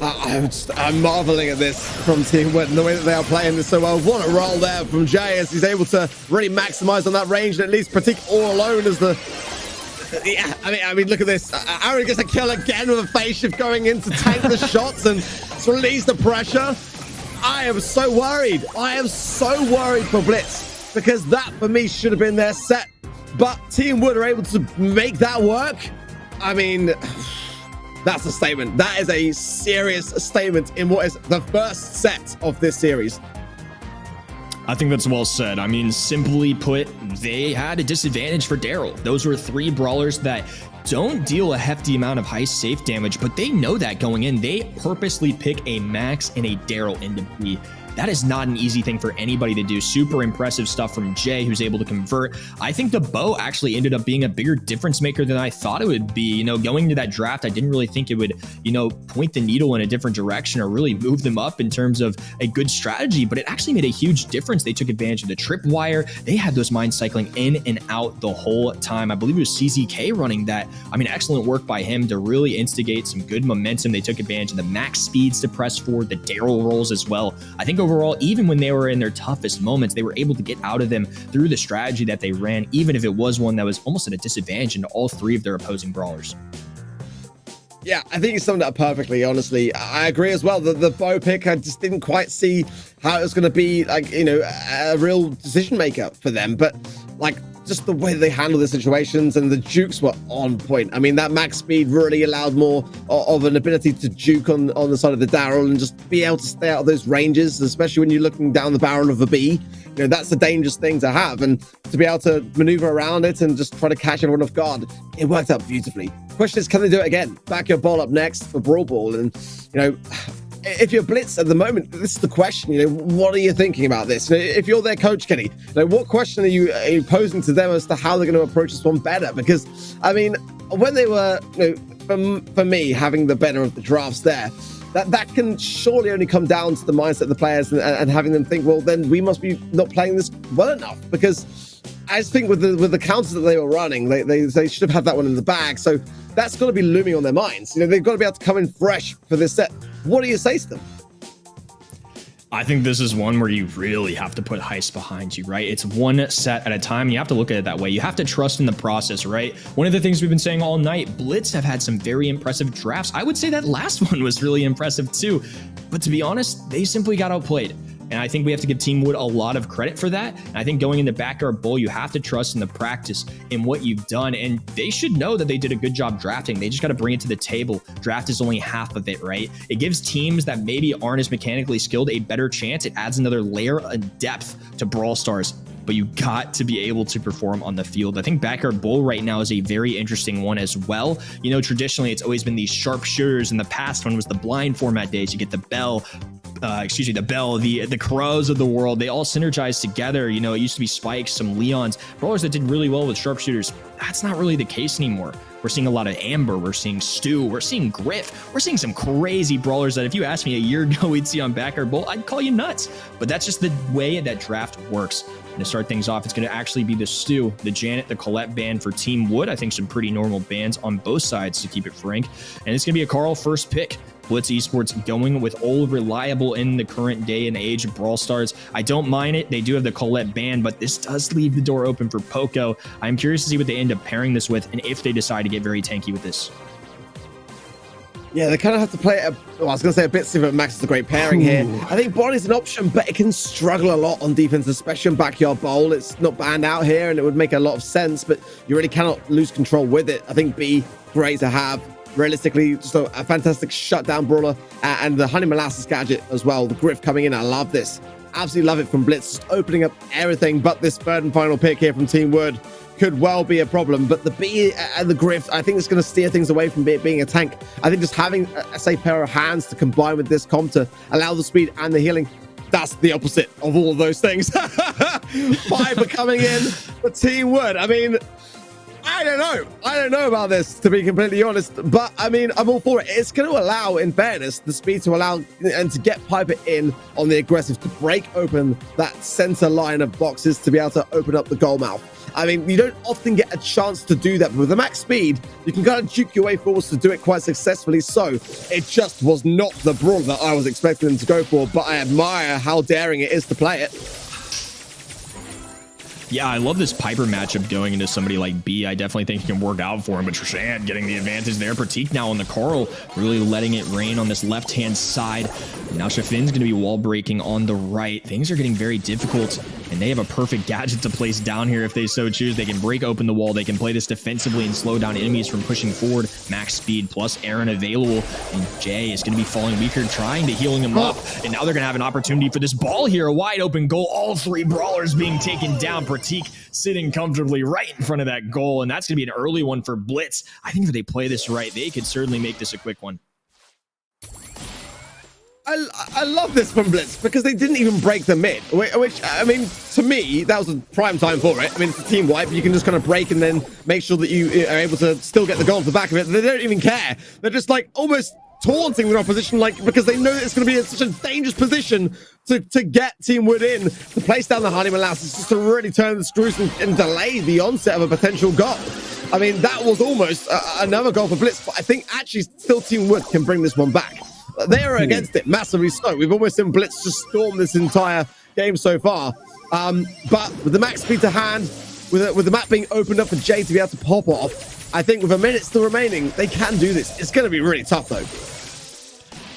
I'm marveling at this from Team Wood and the way that they are playing this so well. What a roll there from Jay as he's able to really maximize on that range, and at least Pratik all alone as the Yeah, I mean, look at this. Aaron gets a kill again with a phase shift going in to tank the shots and to release the pressure. I am so worried. I am so worried for Blitz because that, for me, should have been their set. But Team Wood are able to make that work. I mean, that's a statement. That is a serious statement in what is the first set of this series. I think that's well said. I mean, simply put, they had a disadvantage for Daryl. Those were 3 brawlers that don't deal a hefty amount of high safe damage, but they know that going in. They purposely pick a Max and a Daryl into B. That is not an easy thing for anybody to do. Super impressive stuff from Jay, who's able to convert. I think the bow actually ended up being a bigger difference maker than I thought it would be. You know, going into that draft, I didn't really think it would, you know, point the needle in a different direction or really move them up in terms of a good strategy, but it actually made a huge difference. They took advantage of the tripwire. They had those mines cycling in and out the whole time. I believe it was CZK running that. I mean, excellent work by him to really instigate some good momentum. They took advantage of the max speeds to press forward, the Daryl rolls as well. I think overall, even when they were in their toughest moments, they were able to get out of them through the strategy that they ran, even if it was one that was almost at a disadvantage into all 3 of their opposing brawlers. Yeah, I think you summed it up perfectly, honestly. I agree as well. The bow pick, I just didn't quite see how it was going to be, like, you know, a real decision maker for them. But, like, just the way they handle the situations and the jukes were on point. I mean, that max speed really allowed more of an ability to juke on the side of the Daryl and just be able to stay out of those ranges, especially when you're looking down the barrel of a B. You know, that's a dangerous thing to have, and to be able to maneuver around it and just try to catch everyone off guard, it worked out beautifully. Question is, can they do it again? Back your ball up next for Brawl Ball, and, you know, if you're Blitz at the moment, this is the question. You know, what are you thinking about this? You know, if you're their coach, Kenny, you know, what question are you posing to them as to how they're going to approach this one better? Because, I mean, when they were, you know, for me, having the better of the drafts there, that can surely only come down to the mindset of the players and having them think, well, then we must be not playing this well enough. Because I just think with the counters that they were running, they should have had that one in the bag. So that's got to be looming on their minds. You know, they've got to be able to come in fresh for this set. What do you say to them? I think this is one where you really have to put Heist behind you, right? It's one set at a time, and you have to look at it that way. You have to trust in the process, right? One of the things we've been saying all night, Blitz have had some very impressive drafts. I would say that last one was really impressive too. But to be honest, they simply got outplayed. And I think we have to give Team Wood a lot of credit for that. And I think going into Backyard Bowl, you have to trust in the practice in what you've done. And they should know that they did a good job drafting. They just got to bring it to the table. Draft is only half of it, right? It gives teams that maybe aren't as mechanically skilled a better chance. It adds another layer of depth to Brawl Stars. But you got to be able to perform on the field. I think Backyard Bowl right now is a very interesting one as well. You know, traditionally, it's always been these sharpshooters. In the past one was the blind format days. You get the Bell, the Crows of the world. They all synergize together. You know, it used to be Spikes, some Leons, brawlers that did really well with sharpshooters. That's not really the case anymore. We're seeing a lot of Amber. We're seeing Stu. We're seeing Griff. We're seeing some crazy brawlers that if you asked me a year ago we'd see on Backyard Bowl, I'd call you nuts. But that's just the way that draft works. And to start things off, it's going to actually be the Stu, the Janet, the Colette band for Team Wood. I think some pretty normal bands on both sides, to keep it frank. And it's going to be a Carl first pick. Blitz Esports going with old reliable in the current day and age of Brawl Stars. I don't mind it. They do have the Colette band, but this does leave the door open for Poco. I'm curious to see what they end up pairing this with and if they decide to get very tanky with this. Yeah, they kind of have to play it. I was going to say a bit similar. Max is a great pairing here. I think Bonnie's an option, but it can struggle a lot on defense, especially in Backyard Bowl. It's not banned out here, and it would make a lot of sense, but you really cannot lose control with it. I think B, great to have. Realistically, just a fantastic shutdown brawler, and the Honey Molasses gadget as well. The Griff coming in. I love this. Absolutely love it from Blitz, just opening up everything. But this third and final pick here from Team Wood could well be a problem. But the B and the Griff, I think it's going to steer things away from it being a tank. I think just having a safe pair of hands to combine with this comp to allow the speed and the healing, that's the opposite of all of those things. Piper coming in for Team Wood. I mean, I don't know about this, to be completely honest, but I mean, I'm all for it. It's going to allow, in fairness, the speed to allow and to get Piper in on the aggressive, to break open that center line of boxes, to be able to open up the goal mouth. I mean, you don't often get a chance to do that, but with the max speed, you can kind of juke your way forwards to do it quite successfully. So it just was not the brawl that I was expecting them to go for, but I admire how daring it is to play it. Yeah, I love this Piper matchup going into somebody like B. I definitely think it can work out for him, but Trishant getting the advantage there. Pratik now on the Carl, really letting it rain on this left-hand side. Now Shafin's going to be wall breaking on the right. Things are getting very difficult, and they have a perfect gadget to place down here if they so choose. They can break open the wall. They can play this defensively and slow down enemies from pushing forward. Max speed plus Aaron available, and Jay is going to be falling weaker, trying to healing him up, and now they're going to have an opportunity for this ball here. A wide open goal. All three brawlers being taken down. Pratik sitting comfortably right in front of that goal, and that's going to be an early one for Blitz. I think if they play this right, they could certainly make this a quick one. I love this from Blitz because they didn't even break the mid, which, I mean, to me, that was a prime time for it. I mean, it's a team wipe. You can just kind of break and then make sure that you are able to still get the goal off the back of it. They don't even care. They're just like almost taunting the opposition, like, because they know that it's going to be in such a dangerous position to get Team Wood in, to place down the honeymoon molasses, just to really turn the screws and delay the onset of a potential goal. I mean, that was almost another goal for Blitz, but I think actually still Team Wood can bring this one back. They are against it massively so. We've almost seen Blitz just storm this entire game so far. But with the max speed to hand, with the map being opened up for Jay to be able to pop off, I think with a minute still remaining, they can do this. It's going to be really tough though.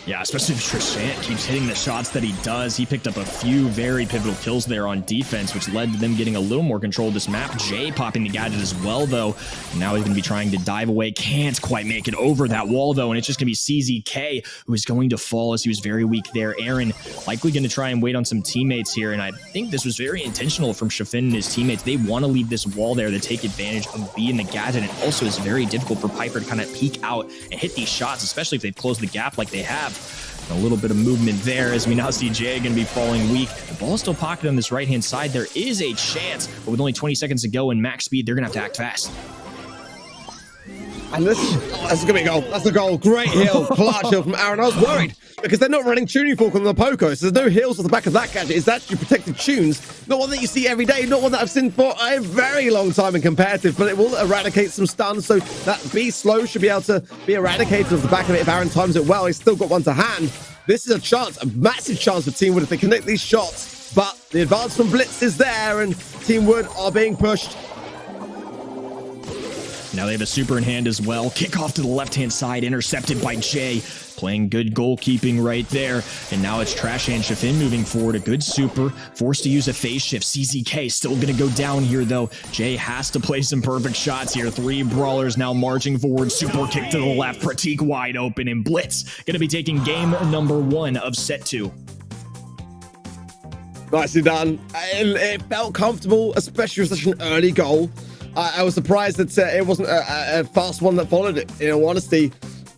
Yeah, especially if Trishant keeps hitting the shots that he does. He picked up a few very pivotal kills there on defense, which led to them getting a little more control of this map. Jay popping the gadget as well, though. And now he's going to be trying to dive away. Can't quite make it over that wall, though. And it's just going to be CZK who is going to fall as he was very weak there. Aaron likely going to try and wait on some teammates here. And I think this was very intentional from Shafin and his teammates. They want to leave this wall there to take advantage of B in the gadget. And also is very difficult for Piper to kind of peek out and hit these shots, especially if they close the gap like they have. A little bit of movement there as we now see Jay going to be falling weak. The ball is still pocketed on this right-hand side. There is a chance, but with only 20 seconds to go and max speed, they're going to have to act fast. And that's going to be a goal. That's the goal. Great heal. Clutch heal from Aaron. I was worried because they're not running tuning fork on the Poco, so there's no heals off the back of that gadget. It's actually protected tunes. Not one that you see every day. Not one that I've seen for a very long time in competitive, but it will eradicate some stuns. So that B slow should be able to be eradicated off the back of it if Aaron times it well. He's still got one to hand. This is a chance, a massive chance for Team Wood if they connect these shots. But the advance from Blitz is there, and Team Wood are being pushed. Now they have a super in hand as well. Kickoff to the left-hand side, intercepted by Jay. Playing good goalkeeping right there. And now it's Trash and Shafin moving forward. A good super. Forced to use a phase shift. CZK still going to go down here, though. Jay has to play some perfect shots here. Three brawlers now marching forward. Super kick to the left. Pratik wide open. And Blitz going to be taking game number 1 of set 2. Nicely done. It felt comfortable, especially with such an early goal. I was surprised that it wasn't a fast one that followed it, in all honesty.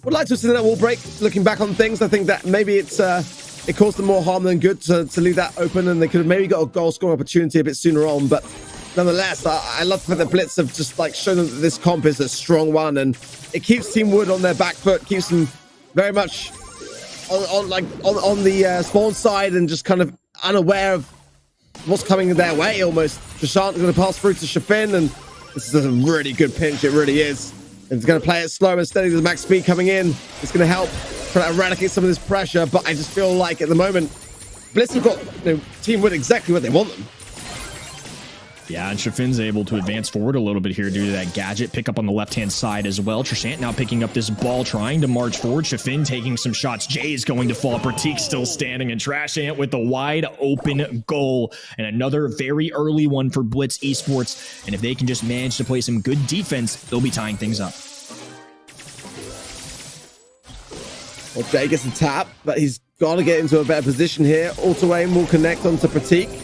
Would like to have seen that wall break. Looking back on things, I think that maybe it caused them more harm than good to leave that open, and they could have maybe got a goal scoring opportunity a bit sooner on. But nonetheless, I love the fact that Blitz have just like shown them that this comp is a strong one, and it keeps Team Wood on their back foot, keeps them very much on the spawn side and just kind of unaware of what's coming their way almost. Trishant going to pass through to Shafin, and this is a really good pinch, it really is. It's going to play it slow and steady with max speed coming in. It's going to help try to eradicate some of this pressure, but I just feel like at the moment, Blitz have got Team Wood exactly what they want them. Yeah, and Shafin's able to advance forward a little bit here due to that gadget. Pick up on the left-hand side as well. Trishant now picking up this ball, trying to march forward. Shafin taking some shots. Jay is going to fall. Pratik still standing, and Trashant with the wide open goal. And another very early one for Blitz Esports. And if they can just manage to play some good defense, they'll be tying things up. Well, Jay gets a tap, but he's got to get into a better position here. Auto aim will connect onto Pratik.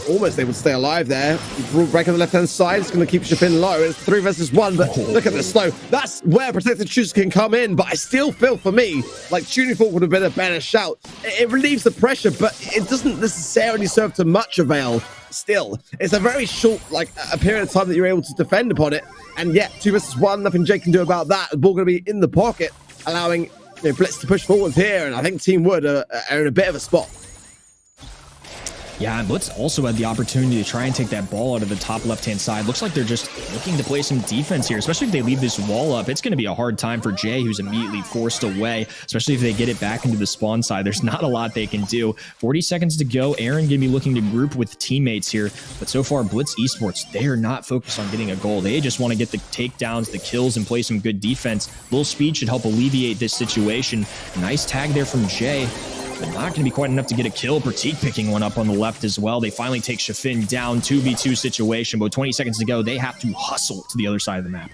Almost able to stay alive there. Break on the left-hand side. It's going to keep Shafin low. It's 3 versus 1, but look at the slow. That's where protected shooters can come in, but I still feel, for me, like tuning fork would have been a better shout. It relieves the pressure, but it doesn't necessarily serve to much avail still. It's a very short, like, a period of time that you're able to defend upon it, and yet 2 versus 1, nothing Jake can do about that. The ball going to be in the pocket, allowing Blitz to push forwards here, and I think Team Wood are in a bit of a spot. Yeah, and Blitz also had the opportunity to try and take that ball out of the top left-hand side. Looks like they're just looking to play some defense here, especially if they leave this wall up. It's going to be a hard time for Jay, who's immediately forced away, especially if they get it back into the spawn side. There's not a lot they can do. 40 seconds to go. Aaron going to be looking to group with teammates here, but so far, Blitz Esports, they are not focused on getting a goal. They just want to get the takedowns, the kills, and play some good defense. A little speed should help alleviate this situation. Nice tag there from Jay. But not going to be quite enough to get a kill. Pratik picking one up on the left as well. They finally take Shafin down, 2v2 situation, but 20 seconds to go, they have to hustle to the other side of the map.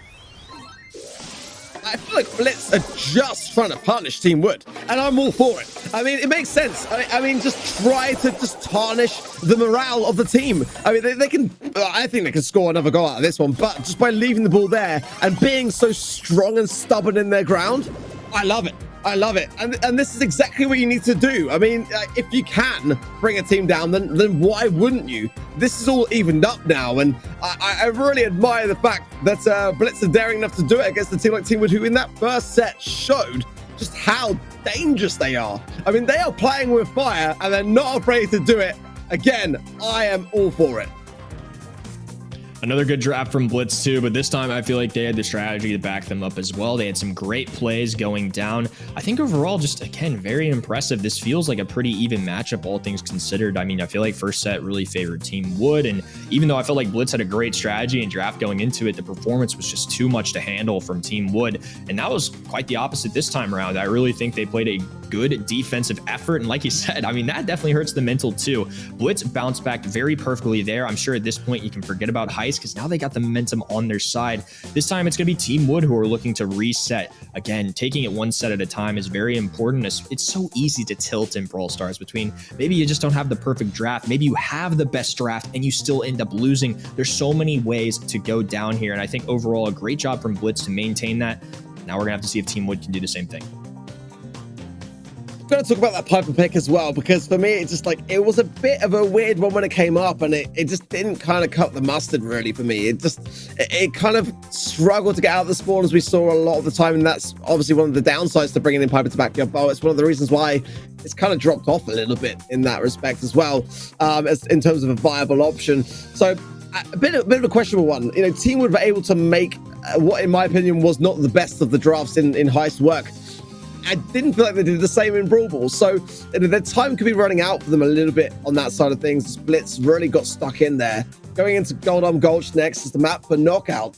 I feel like Blitz are just trying to punish Team Wood, and I'm all for it. I mean, it makes sense. I mean, just try to just tarnish the morale of the team. I mean, they can, I think they can score another goal out of this one, but just by leaving the ball there and being so strong and stubborn in their ground, I love it. I love it. And this is exactly what you need to do. I mean, if you can bring a team down, then why wouldn't you? This is all evened up now. And I really admire the fact that Blitz are daring enough to do it against a team like Team Wood, who in that first set showed just how dangerous they are. I mean, they are playing with fire and they're not afraid to do it. Again, I am all for it. Another good draft from Blitz too, but this time I feel like they had the strategy to back them up as well. They had some great plays going down. I think overall, just again, very impressive. This feels like a pretty even matchup, all things considered. I mean, I feel like first set really favored Team Wood, and even though I felt like Blitz had a great strategy and draft going into it, the performance was just too much to handle from Team Wood, and that was quite the opposite this time around. I really think they played a good defensive effort, and like you said, I mean, that definitely hurts the mental too. Blitz bounced back very perfectly there. I'm sure at this point you can forget about Heist because now they got the momentum on their side. This time it's going to be Team Wood who are looking to reset. Again, taking it one set at a time is very important. It's so easy to tilt in Brawl Stars between maybe you just don't have the perfect draft, maybe you have the best draft and you still end up losing. There's so many ways to go down here, and I think overall a great job from Blitz to maintain that. Now we're gonna have to see if Team Wood can do the same thing. I'm going to talk about that Piper pick as well, because for me, it's just like, it was a bit of a weird one when it came up, and it just didn't kind of cut the mustard really for me. It kind of struggled to get out of the spawn, as we saw a lot of the time, and that's obviously one of the downsides to bringing in Piper to back your bow. It's one of the reasons why it's kind of dropped off a little bit in that respect as well, as in terms of a viable option. So a bit of a questionable one. You know, Team Wood were able to make what, in my opinion, was not the best of the drafts in Heist work. I didn't feel like they did the same in Brawl Ball, so their time could be running out for them a little bit on that side of things. Blitz really got stuck in there. Going into Goldom Gulch next is the map for Knockout.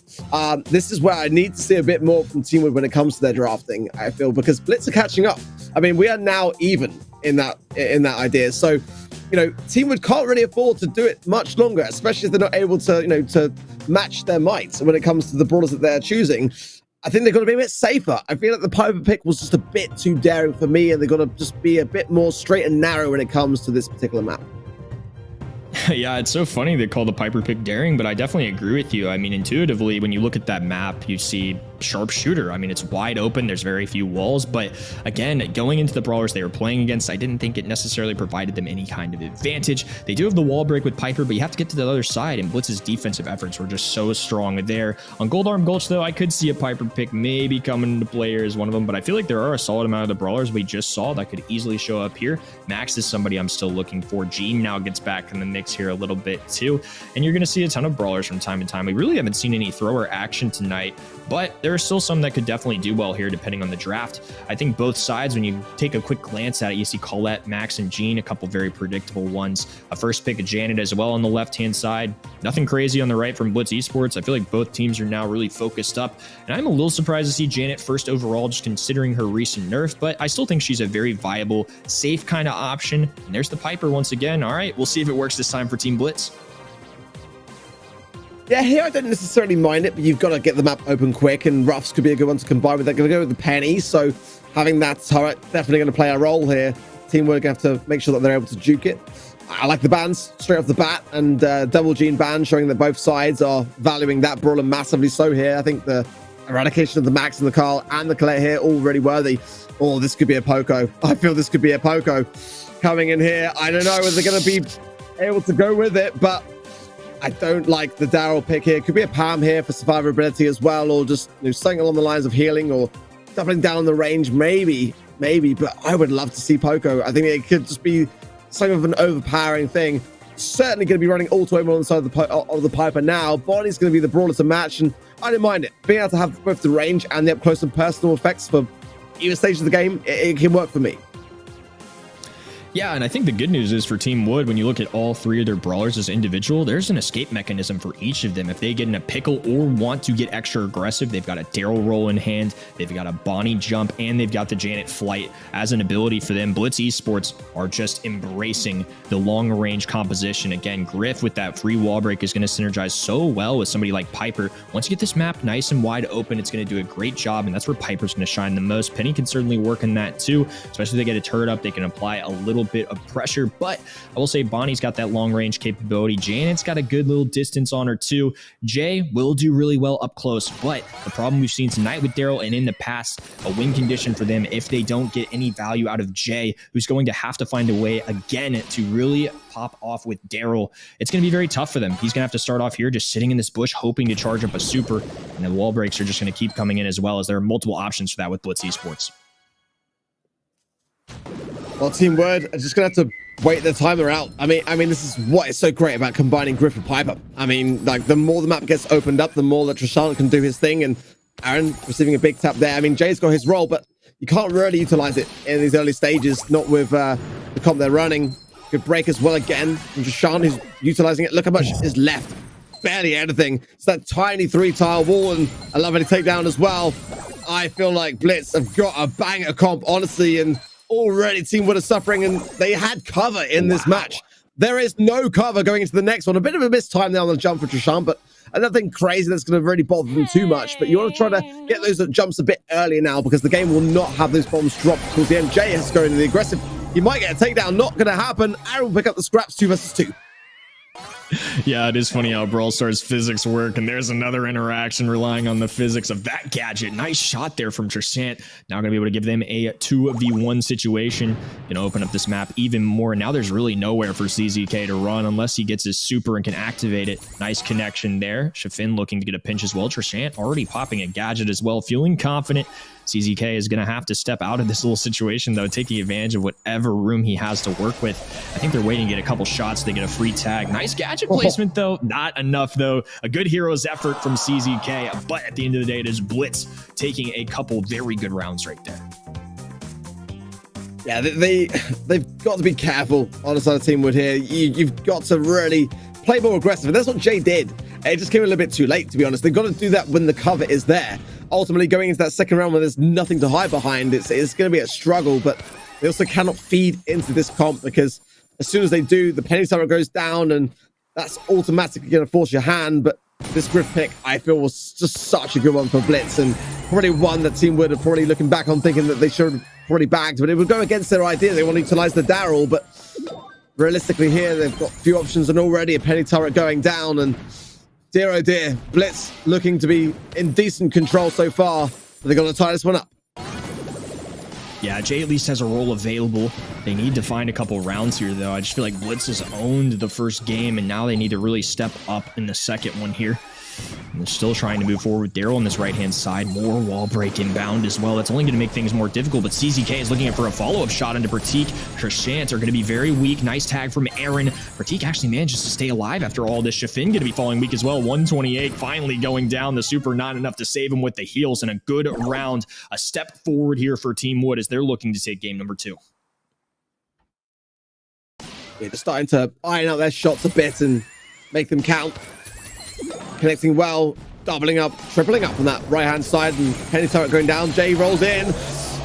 This is where I need to see a bit more from Team Wood when it comes to their drafting, I feel, because Blitz are catching up. I mean, we are now even in that idea. So, you know, Team Wood can't really afford to do it much longer, especially if they're not able to, you know, to match their might when it comes to the brawlers that they're choosing. I think they've got to be a bit safer. I feel like the Piper pick was just a bit too daring for me, and they've got to just be a bit more straight and narrow when it comes to this particular map. Yeah, it's so funny they call the Piper pick daring, but I definitely agree with you. I mean, intuitively, when you look at that map, you see sharpshooter. I mean, it's wide open. There's very few walls, but again, going into the brawlers they were playing against, I didn't think it necessarily provided them any kind of advantage. They do have the wall break with Piper, but you have to get to the other side, and Blitz's defensive efforts were just so strong there. On Gold Arm Gulch, though, I could see a Piper pick maybe coming into play as one of them, but I feel like there are a solid amount of the brawlers we just saw that could easily show up here. Max is somebody I'm still looking for. Gene now gets back in the mix here a little bit too, and you're going to see a ton of brawlers from time to time. We really haven't seen any thrower action tonight, but there are still some that could definitely do well here depending on the draft. I think both sides, when you take a quick glance at it, you see Colette, Max, and Gene, a couple very predictable ones. A first pick of Janet as well on the left-hand side. Nothing crazy on the right from Blitz Esports. I feel like both teams are now really focused up, and I'm a little surprised to see Janet first overall, just considering her recent nerf, but I still think she's a very viable, safe kind of option. And there's the Piper once again. All right, we'll see if it works this time for Team Blitz. Yeah, here I don't necessarily mind it, but you've got to get the map open quick, and Ruffs could be a good one to combine with. They're going to go with the Penny, so having that turret definitely going to play a role here. Team Wood going to have to make sure that they're able to juke it. I like the bans straight off the bat, and double Gene ban showing that both sides are valuing that brawler massively so here. I think the eradication of the Max and the Carl and the Colette here all really worthy. Oh, this could be a Poco. I feel this could be a Poco coming in here. I don't know whether they're going to be able to go with it, but I don't like the Daryl pick here. Could be a Pam here for survivability as well, or just, you know, something along the lines of healing or doubling down the range, maybe, but I would love to see Poco. I think it could just be something of an overpowering thing. certainly going to be running all to on the side of the Piper now. Bonnie's going to be the brawler to match, and I didn't mind it. Being able to have both the range and the up close and personal effects for either stage of the game, it can work for me. Yeah, and I think the good news is for Team Wood, when you look at all three of their brawlers as individual, there's an escape mechanism for each of them. If they get in a pickle or want to get extra aggressive, they've got a Daryl roll in hand, they've got a Bonnie jump, and they've got the Janet flight as an ability for them. Blitz Esports are just embracing the long-range composition. Again, Griff with that free wall break is going to synergize so well with somebody like Piper. Once you get this map nice and wide open, it's going to do a great job, and that's where Piper's going to shine the most. Penny can certainly work in that too, especially if they get a turret up, they can apply a little bit of pressure, but I will say Bonnie's got that long range capability. Janet's got a good little distance on her too. Jay will do really well up close, but the problem we've seen tonight with Daryl and in the past, a win condition for them if they don't get any value out of Jay, who's going to have to find a way again to really pop off with Daryl. It's going to be very tough for them. He's going to have to start off here just sitting in this bush hoping to charge up a super, and the wall breaks are just going to keep coming in as well, as there are multiple options for that with Blitz Esports. Well, Team Word are just going to have to wait their timer out. I mean, this is what is so great about combining Griff and Piper. I mean, like, the more the map gets opened up, the more that Trishant can do his thing, and Aaron receiving a big tap there. I mean, Jay's got his role, but you can't really utilize it in these early stages, not with the comp they're running. Good break as well again from Trishant, who's utilizing it. Look how much is left. Barely anything. It's that tiny 3-tile wall, and a lovely takedown as well. I feel like Blitz have got a banger comp, honestly, and already Team Wood are suffering, and they had cover in this match. There is no cover going into the next one. A bit of a missed time there on the jump for Trishant, but nothing crazy that's going to really bother them too much. But you want to try to get those jumps a bit earlier now, because the game will not have those bombs dropped towards the end. Jay has to go into the aggressive. He might get a takedown. Not going to happen. Aaron will pick up the scraps 2 versus 2. Yeah, it is funny how Brawl Stars physics work, and there's another interaction relying on the physics of that gadget. Nice shot there from Trishant. Now going to be able to give them a 2v1 situation. Going to open up this map even more. Now there's really nowhere for CZK to run unless he gets his super and can activate it. Nice connection there. Shafin looking to get a pinch as well. Trishant already popping a gadget as well, feeling confident. CZK is going to have to step out of this little situation, though, taking advantage of whatever room he has to work with. I think they're waiting to get a couple shots. They get a free tag. Nice gadget placement, though. Not enough, though. A good hero's effort from CZK, but at the end of the day, it is Blitz taking a couple very good rounds right there. Yeah, they've got to be careful on the side of Team Wood here. You've got to really play more aggressive, and that's what Jay did. It just came a little bit too late, to be honest. They've got to do that when the cover is there. Ultimately, going into that second round when there's nothing to hide behind, it's going to be a struggle, but they also cannot feed into this comp, because as soon as they do, the penny turret goes down, and that's automatically going to force your hand. But this Griff pick, I feel, was just such a good one for Blitz, and probably one that Team Wood are probably looking back on thinking that they should have probably bagged, but it would go against their idea. They want to utilize the Daryl, but realistically here, they've got a few options, and already a penny turret going down, and dear oh dear, Blitz looking to be in decent control so far, but they're going to tie this one up. Yeah, Jay at least has a role available. They need to find a couple rounds here, though. I just feel like Blitz has owned the first game, and now they need to really step up in the second one here. And they're still trying to move forward with Daryl on this right-hand side. More wall break inbound as well. That's only going to make things more difficult, but CZK is looking for a follow-up shot into Pratik. Trishant are going to be very weak. Nice tag from Aaron. Pratik actually manages to stay alive after all this. Shafin going to be falling weak as well. 128 finally going down. The super not enough to save him with the heals, and a good round. A step forward here for Team Wood as they're looking to take game number 2. Yeah, they're starting to iron out their shots a bit and make them count. Connecting well, doubling up, tripling up on that right-hand side, and penny turret going down. Jay rolls in.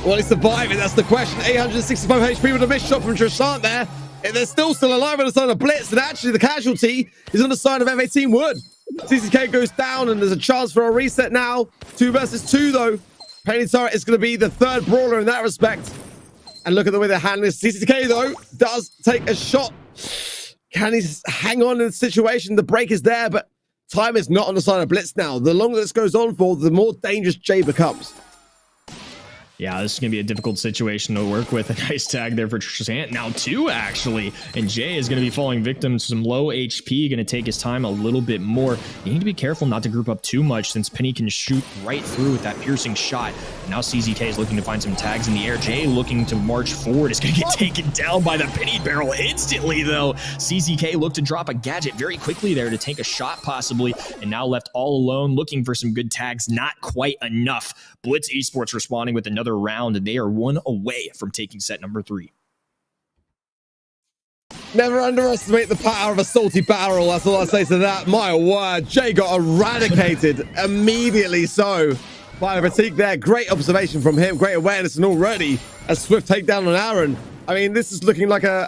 Will he survive it? That's the question. 865 HP with a missed shot from Trishant there. And they're still alive on the side of Blitz, and actually the casualty is on the side of FA Team Wood. CCK goes down, and there's a chance for a reset now. 2 versus 2, though. Penny turret is going to be the third brawler in that respect. And look at the way they're handling this. CCK, though, does take a shot. Can he hang on in the situation? The break is there, but time is not on the side of Blitz now. The longer this goes on for, the more dangerous Jay becomes. Yeah, this is going to be a difficult situation to work with. A nice tag there for Trishant. Now 2, actually. And Jay is going to be falling victim to some low HP. Going to take his time a little bit more. You need to be careful not to group up too much since Penny can shoot right through with that piercing shot. And now CZK is looking to find some tags in the air. Jay looking to march forward. Is going to get taken down by the Penny barrel instantly, though. CZK looked to drop a gadget very quickly there to take a shot, possibly. And now left all alone, looking for some good tags. Not quite enough. Blitz Esports responding with another round, and they are 1 away from taking set number 3. Never underestimate the power of a salty barrel. That's all I say to that. My word, Jay got eradicated immediately so by a Ratik there. Great observation from him, great awareness, and already a swift takedown on Aaron. I mean, this is looking like a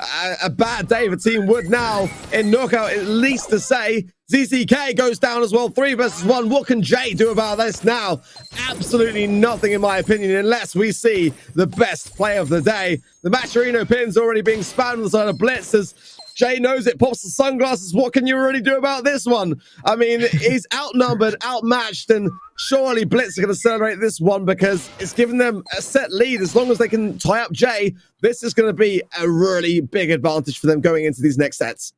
bad day for Team Wood now in knockout, at least to say. ZCK goes down as well, 3 versus 1. What can Jay do about this now? Absolutely nothing, in my opinion, unless we see the best play of the day. The Macherino pin's already being spammed on the side of Blitz as Jay knows it, pops the sunglasses. What can you really do about this one? I mean, he's outnumbered, outmatched, and surely Blitz are going to celebrate this one because it's given them a set lead. As long as they can tie up Jay, this is going to be a really big advantage for them going into these next sets.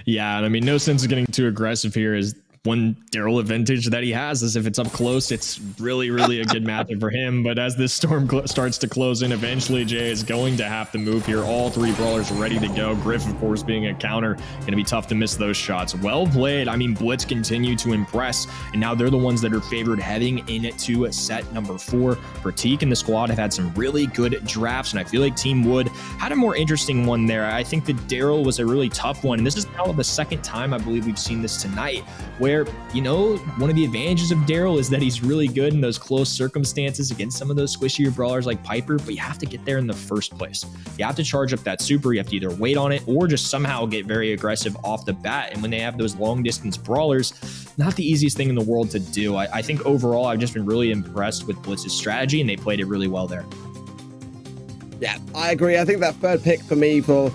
Yeah, and I mean, no sense of getting too aggressive here. Is one Daryl advantage that he has is if it's up close, it's really, really a good matchup for him. But as this storm starts to close in, eventually Jay is going to have to move here. All 3 brawlers ready to go. Griff, of course, being a counter, going to be tough to miss those shots. Well played. I mean, Blitz continue to impress, and now they're the ones that are favored heading into set number 4. Pratik and the squad have had some really good drafts, and I feel like Team Wood had a more interesting one there. I think that Daryl was a really tough one, and this is now the second time I believe we've seen this tonight, where, you know, one of the advantages of Daryl is that he's really good in those close circumstances against some of those squishier brawlers like Piper, but you have to get there in the first place. You have to charge up that super. You have to either wait on it or just somehow get very aggressive off the bat. And when they have those long distance brawlers, not the easiest thing in the world to do. I think overall, I've just been really impressed with Blitz's strategy, and they played it really well there. Yeah, I agree. I think that third pick for me for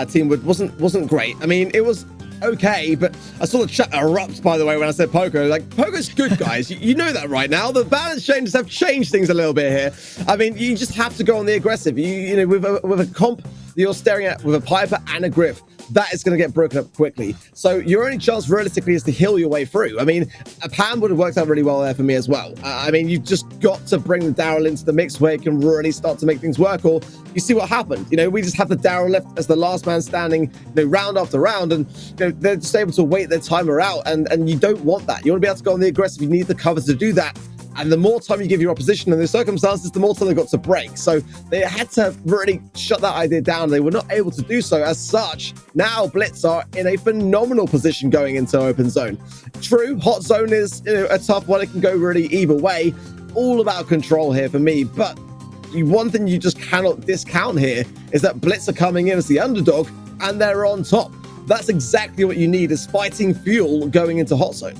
Team Wood wasn't great. I mean, it was okay, but I saw the chat erupt, by the way, when I said Poco. Like, Poco's good, guys. You know that right now. The balance changes have changed things a little bit here. I mean, you just have to go on the aggressive. You know, with a comp that you're staring at with a Piper and a Griff, that is going to get broken up quickly. So your only chance realistically is to heal your way through. I mean, a Pam would have worked out really well there for me as well. I mean, you've just got to bring the Daryl into the mix where it can really start to make things work, or you see what happened. You know, we just have the Daryl left as the last man standing, you know, round after round, and you know, they're just able to wait their timer out, and you don't want that. You want to be able to go on the aggressive. You need the cover to do that. And the more time you give your opposition in those circumstances, the more time they've got to break. So they had to really shut that idea down. They were not able to do so. As such, now Blitz are in a phenomenal position going into open zone. True, hot zone is, you know, a tough one. It can go really either way. All about control here for me. But one thing you just cannot discount here is that Blitz are coming in as the underdog and they're on top. That's exactly what you need, is fighting fuel going into hot zone.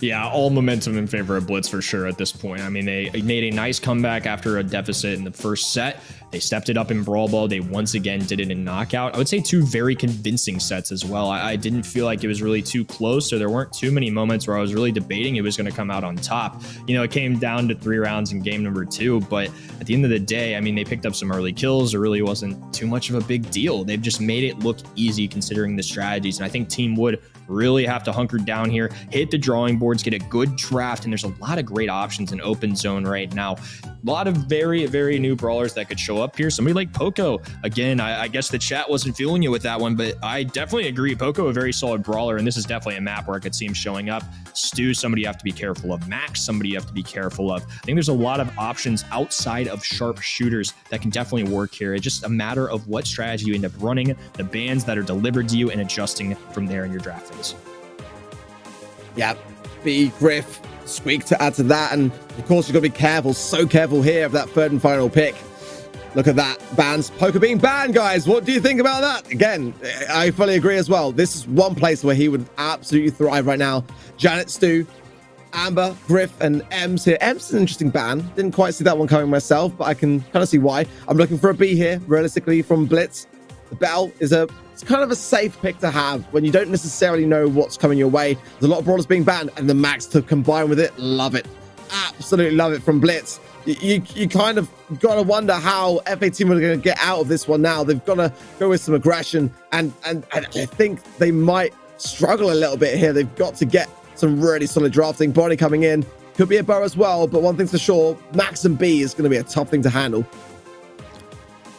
Yeah, all momentum in favor of Blitz for sure at this point. I mean, they made a nice comeback after a deficit in the first set. They stepped it up in Brawl Ball. They once again did it in Knockout. I would say 2 very convincing sets as well. I didn't feel like it was really too close, so there weren't too many moments where I was really debating it was going to come out on top. You know, it came down to 3 rounds in game number 2, but at the end of the day, I mean, they picked up some early kills. There really wasn't too much of a big deal. They've just made it look easy considering the strategies, and I think Team Wood really have to hunker down here, hit the drawing boards, get a good draft, and there's a lot of great options in open zone right now. A lot of very, very new brawlers that could show up here. Somebody like Poco. Again, I guess the chat wasn't feeling you with that one, but I definitely agree. Poco, a very solid brawler, and this is definitely a map where I could see him showing up. Stu, somebody you have to be careful of. Max, somebody you have to be careful of. I think there's a lot of options outside of sharp shooters that can definitely work here. It's just a matter of what strategy you end up running, the bans that are delivered to you, and adjusting from there in your draft phase. Yeah, B, Griff, Squeak to add to that, and of course you've got to be careful, so careful here of that third and final pick. Look at that, bans. Poker being banned, guys. What do you think about that? Again, I fully agree as well. This is one place where he would absolutely thrive right now. Janet, Stu, Amber, Griff, and Ems here. Ems is an interesting ban. Didn't quite see that one coming myself, but I can kind of see why. I'm looking for a B here, realistically, from Blitz. The Bell is it's kind of a safe pick to have when you don't necessarily know what's coming your way. There's a lot of brawlers being banned, and the Max to combine with it, love it. absolutely love it from Blitz. You kind of got to wonder how FA Team are going to get out of this one now. They've got to go with some aggression, and I think they might struggle a little bit here. They've got to get some really solid drafting. Bonnie coming in. Could be a bow as well, but one thing's for sure, Max and B is going to be a tough thing to handle.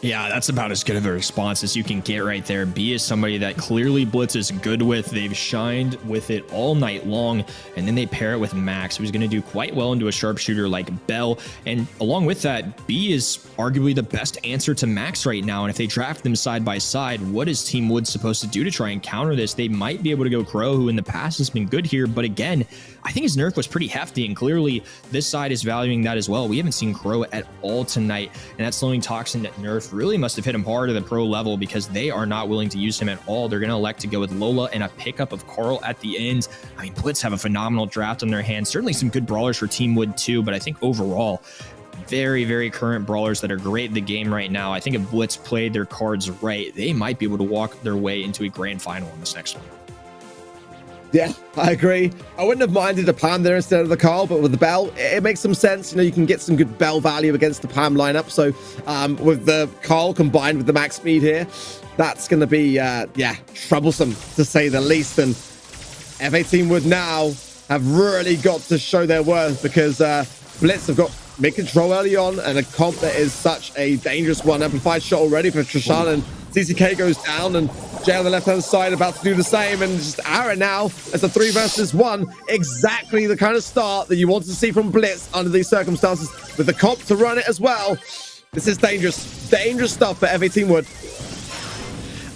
Yeah, that's about as good of a response as you can get right there. B is somebody that clearly Blitz is good with. They've shined with it all night long, and then they pair it with Max, who's going to do quite well into a sharpshooter like Bell. And along with that, B is arguably the best answer to Max right now. And if they draft them side by side, what is Team Wood supposed to do to try and counter this? They might be able to go Crow, who in the past has been good here, but again, I think his nerf was pretty hefty, and clearly this side is valuing that as well. We haven't seen Crow at all tonight, and that slowing toxin nerf really must have hit him hard at the pro level, because they are not willing to use him at all. They're going to elect to go with Lola and a pickup of Carl at the end. I mean, Blitz have a phenomenal draft on their hands. Certainly some good brawlers for Team Wood too, but I think overall, very, very current brawlers that are great in the game right now. I think if Blitz played their cards right, they might be able to walk their way into a grand final in this next one. Yeah, I agree. I wouldn't have minded a Pam there instead of the Carl, but with the Bell, it makes some sense. You know, you can get some good Bell value against the Pam lineup. So with the Carl combined with the max speed here, that's going to be, yeah, troublesome to say the least. And FA Team Wood now have really got to show their worth, because Blitz have got mid-control early on, and a comp that is such a dangerous one. Amplified shot already for Trishan, and CCK goes down, and Jay on the left-hand side about to do the same, and just Aaron now as a 3 versus 1. Exactly the kind of start that you want to see from Blitz under these circumstances, with the comp to run it as well. This is dangerous. Dangerous stuff for FA Team Wood.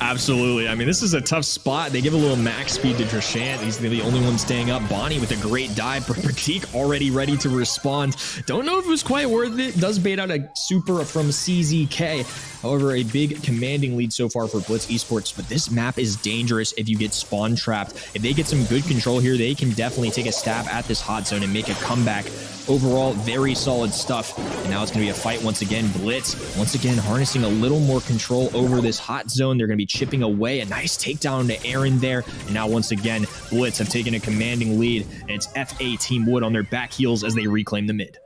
Absolutely. I mean, this is a tough spot. They give a little max speed to Trishant. He's the only one staying up. Bonnie with a great dive. Pratik already ready to respond. Don't know if it was quite worth it. Does bait out a super from CZK. However, a big commanding lead so far for Blitz Esports, but this map is dangerous if you get spawn trapped. If they get some good control here, they can definitely take a stab at this hot zone and make a comeback. Overall, very solid stuff. And now it's going to be a fight once again. Blitz, once again, harnessing a little more control over this hot zone. They're going to be chipping away. A nice takedown to Aaron there. And now once again, Blitz have taken a commanding lead. And it's FA Team Wood on their back heels as they reclaim the mid.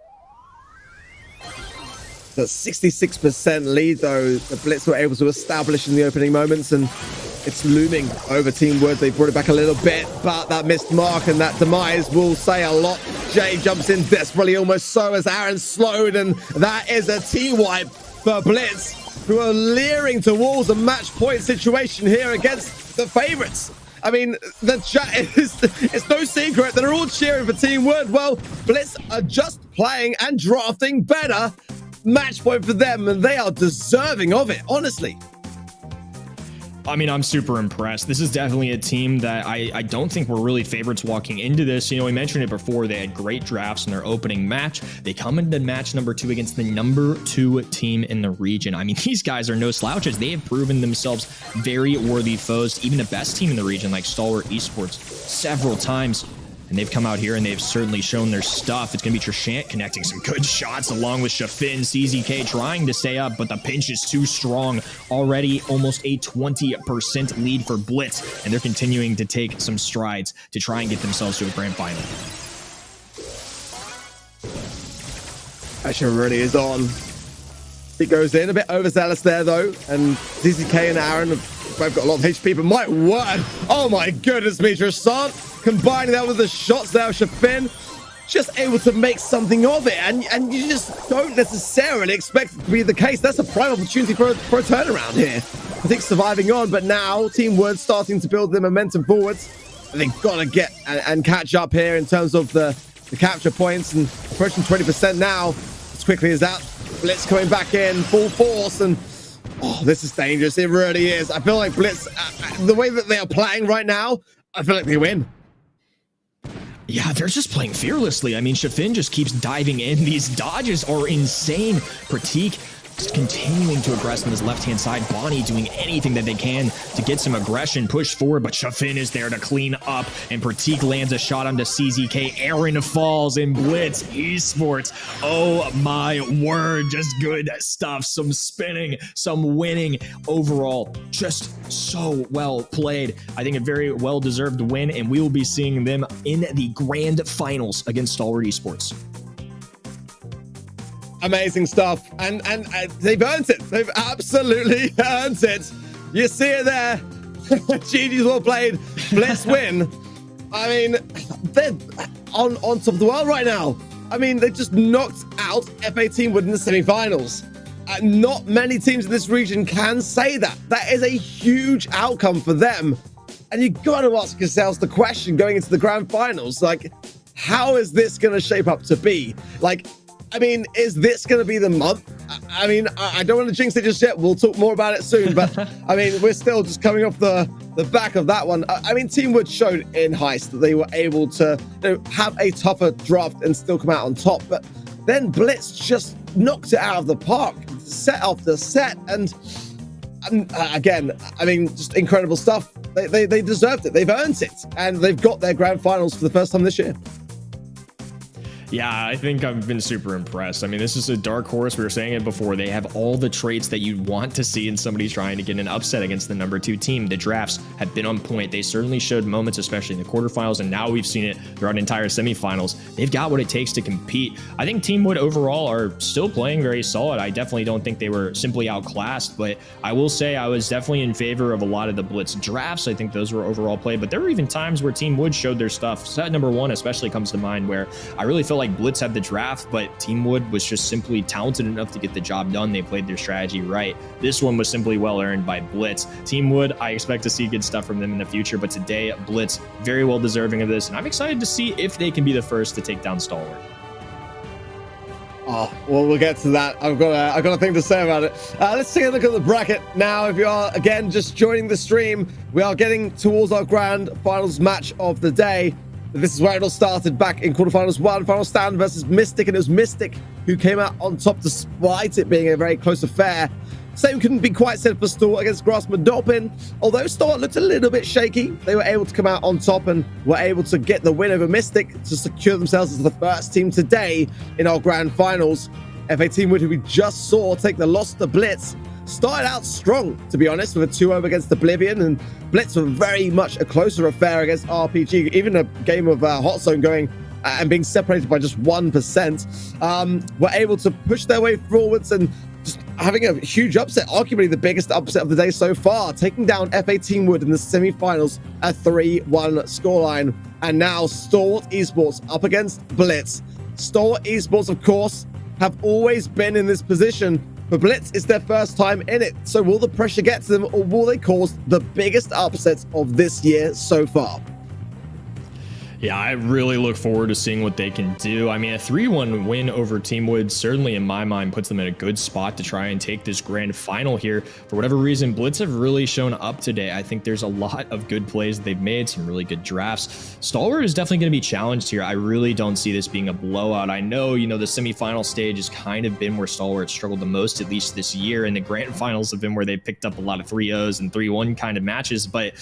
The 66% lead, though, the Blitz were able to establish in the opening moments, and it's looming over Team Wood. They brought it back a little bit, but that missed mark and that demise will say a lot. Jay jumps in desperately, almost so as Aaron slowed, and that is a T-wipe for Blitz, who are leering towards a match point situation here against the favorites. I mean, the chat it's no secret that they're all cheering for Team Wood. Well, Blitz are just playing and drafting better. Match point for them, and they are deserving of it, honestly. I mean, I'm super impressed. This is definitely a team that I don't think were really favorites walking into this. You know, we mentioned it before. They had great drafts in their opening match. They come into match number 2 against the number 2 team in the region. I mean, these guys are no slouches. They have proven themselves very worthy foes to even the best team in the region, like Stalwart Esports, several times. And they've come out here and they've certainly shown their stuff. It's going to be Trishant connecting some good shots along with Shafin. CZK trying to stay up, but the pinch is too strong. Already almost a 20% lead for Blitz, and they're continuing to take some strides to try and get themselves to a grand final. Pressure really is on. He goes in a bit overzealous there, though, and CZK and Aaron have both got a lot of HP, but my word, oh my goodness me, Trishant combining that with the shots there, Shafin just able to make something of it, and you just don't necessarily expect it to be the case. That's a prime opportunity for a turnaround here. I think surviving on, but now Team Wood starting to build their momentum forwards. They've got to get and catch up here in terms of the capture points, and approaching 20% now as quickly as that. Blitz coming back in full force, and oh, this is dangerous. It really is. I feel like Blitz, the way that they are playing right now, I feel like they win. Yeah, they're just playing fearlessly. I mean, Shafin just keeps diving in. These dodges are insane. Pratik just continuing to aggress on his left-hand side. Bonnie doing anything that they can to get some aggression, push forward, but Shafin is there to clean up, and Pratik lands a shot onto CZK. Aaron falls, and Blitz Esports. Oh my word, just good stuff. Some spinning, some winning. Overall, just so well played. I think a very well-deserved win, and we will be seeing them in the grand finals against Stalwart Esports. Amazing stuff. And they've earned it. They've absolutely earned it. You see it there. GG's well played. Blitz win. I mean, they're on top of the world right now. I mean, they just knocked out FA Team Wood in the semifinals. Not many teams in this region can say that. That is a huge outcome for them. And you got to ask yourselves the question going into the grand finals, like, how is this going to shape up to be? Like, I mean, is this going to be the month? I mean, I don't want to jinx it just yet. We'll talk more about it soon. But, I mean, we're still just coming off the back of that one. I mean, Team Wood showed in Heist that they were able to have a tougher draft and still come out on top. But then Blitz just knocked it out of the park, set after set. And again, I mean, just incredible stuff. They deserved it. They've earned it. And they've got their grand finals for the first time this year. Yeah, I think I've been super impressed. I mean, this is a dark horse. We were saying it before. They have all the traits that you'd want to see in somebody trying to get an upset against the #2 team. The drafts have been on point. They certainly showed moments, especially in the quarterfinals, and now we've seen it throughout entire semifinals. They've got what it takes to compete. I think Team Wood overall are still playing very solid. I definitely don't think they were simply outclassed, but I will say I was definitely in favor of a lot of the Blitz drafts. I think those were overall played, but there were even times where Team Wood showed their stuff. Set #1 especially comes to mind, where I really felt like Blitz had the draft, but Team Wood was just simply talented enough to get the job done. They played their strategy right. This one was simply well earned by Blitz. Team Wood, I expect to see good stuff from them in the future, but today Blitz very well deserving of this, and I'm excited to see if they can be the first to take down Stalwart. Oh, well, we'll get to that. I've got a thing to say about it. Let's take a look at the bracket now. If you are, again, just joining the stream, we are getting towards our grand finals match of the day. This is where it all started back in quarterfinals 1, final stand versus Mystic, and it was Mystic who came out on top despite it being a very close affair. Same couldn't be quite said for Stalwart against grassmuddoppin. Although Stalwart looked a little bit shaky, they were able to come out on top and were able to get the win over Mystic to secure themselves as the first team today in our grand finals. FA Team Wood, who we just saw take the loss to Blitz, started out strong, to be honest, with a 2-0 against Oblivion, and Blitz were very much a closer affair against RPG. Even a game of Hot Zone going and being separated by just 1%, were able to push their way forwards and just having a huge upset, arguably the biggest upset of the day so far, taking down FA Team Wood in the semi-finals, a 3-1 scoreline. And now Stalwart Esports up against Blitz. Stalwart Esports, of course, have always been in this position, but Blitz is their first time in it. So will the pressure get to them, or will they cause the biggest upsets of this year so far? Yeah, I really look forward to seeing what they can do. I mean, a 3-1 win over Team Wood certainly, in my mind, puts them in a good spot to try and take this grand final here. For whatever reason, Blitz have really shown up today. I think there's a lot of good plays they've made, some really good drafts. Stalwart is definitely going to be challenged here. I really don't see this being a blowout. I know, the semifinal stage has kind of been where Stalwart struggled the most, at least this year, and the grand finals have been where they picked up a lot of 3-0s and 3-1 kind of matches, but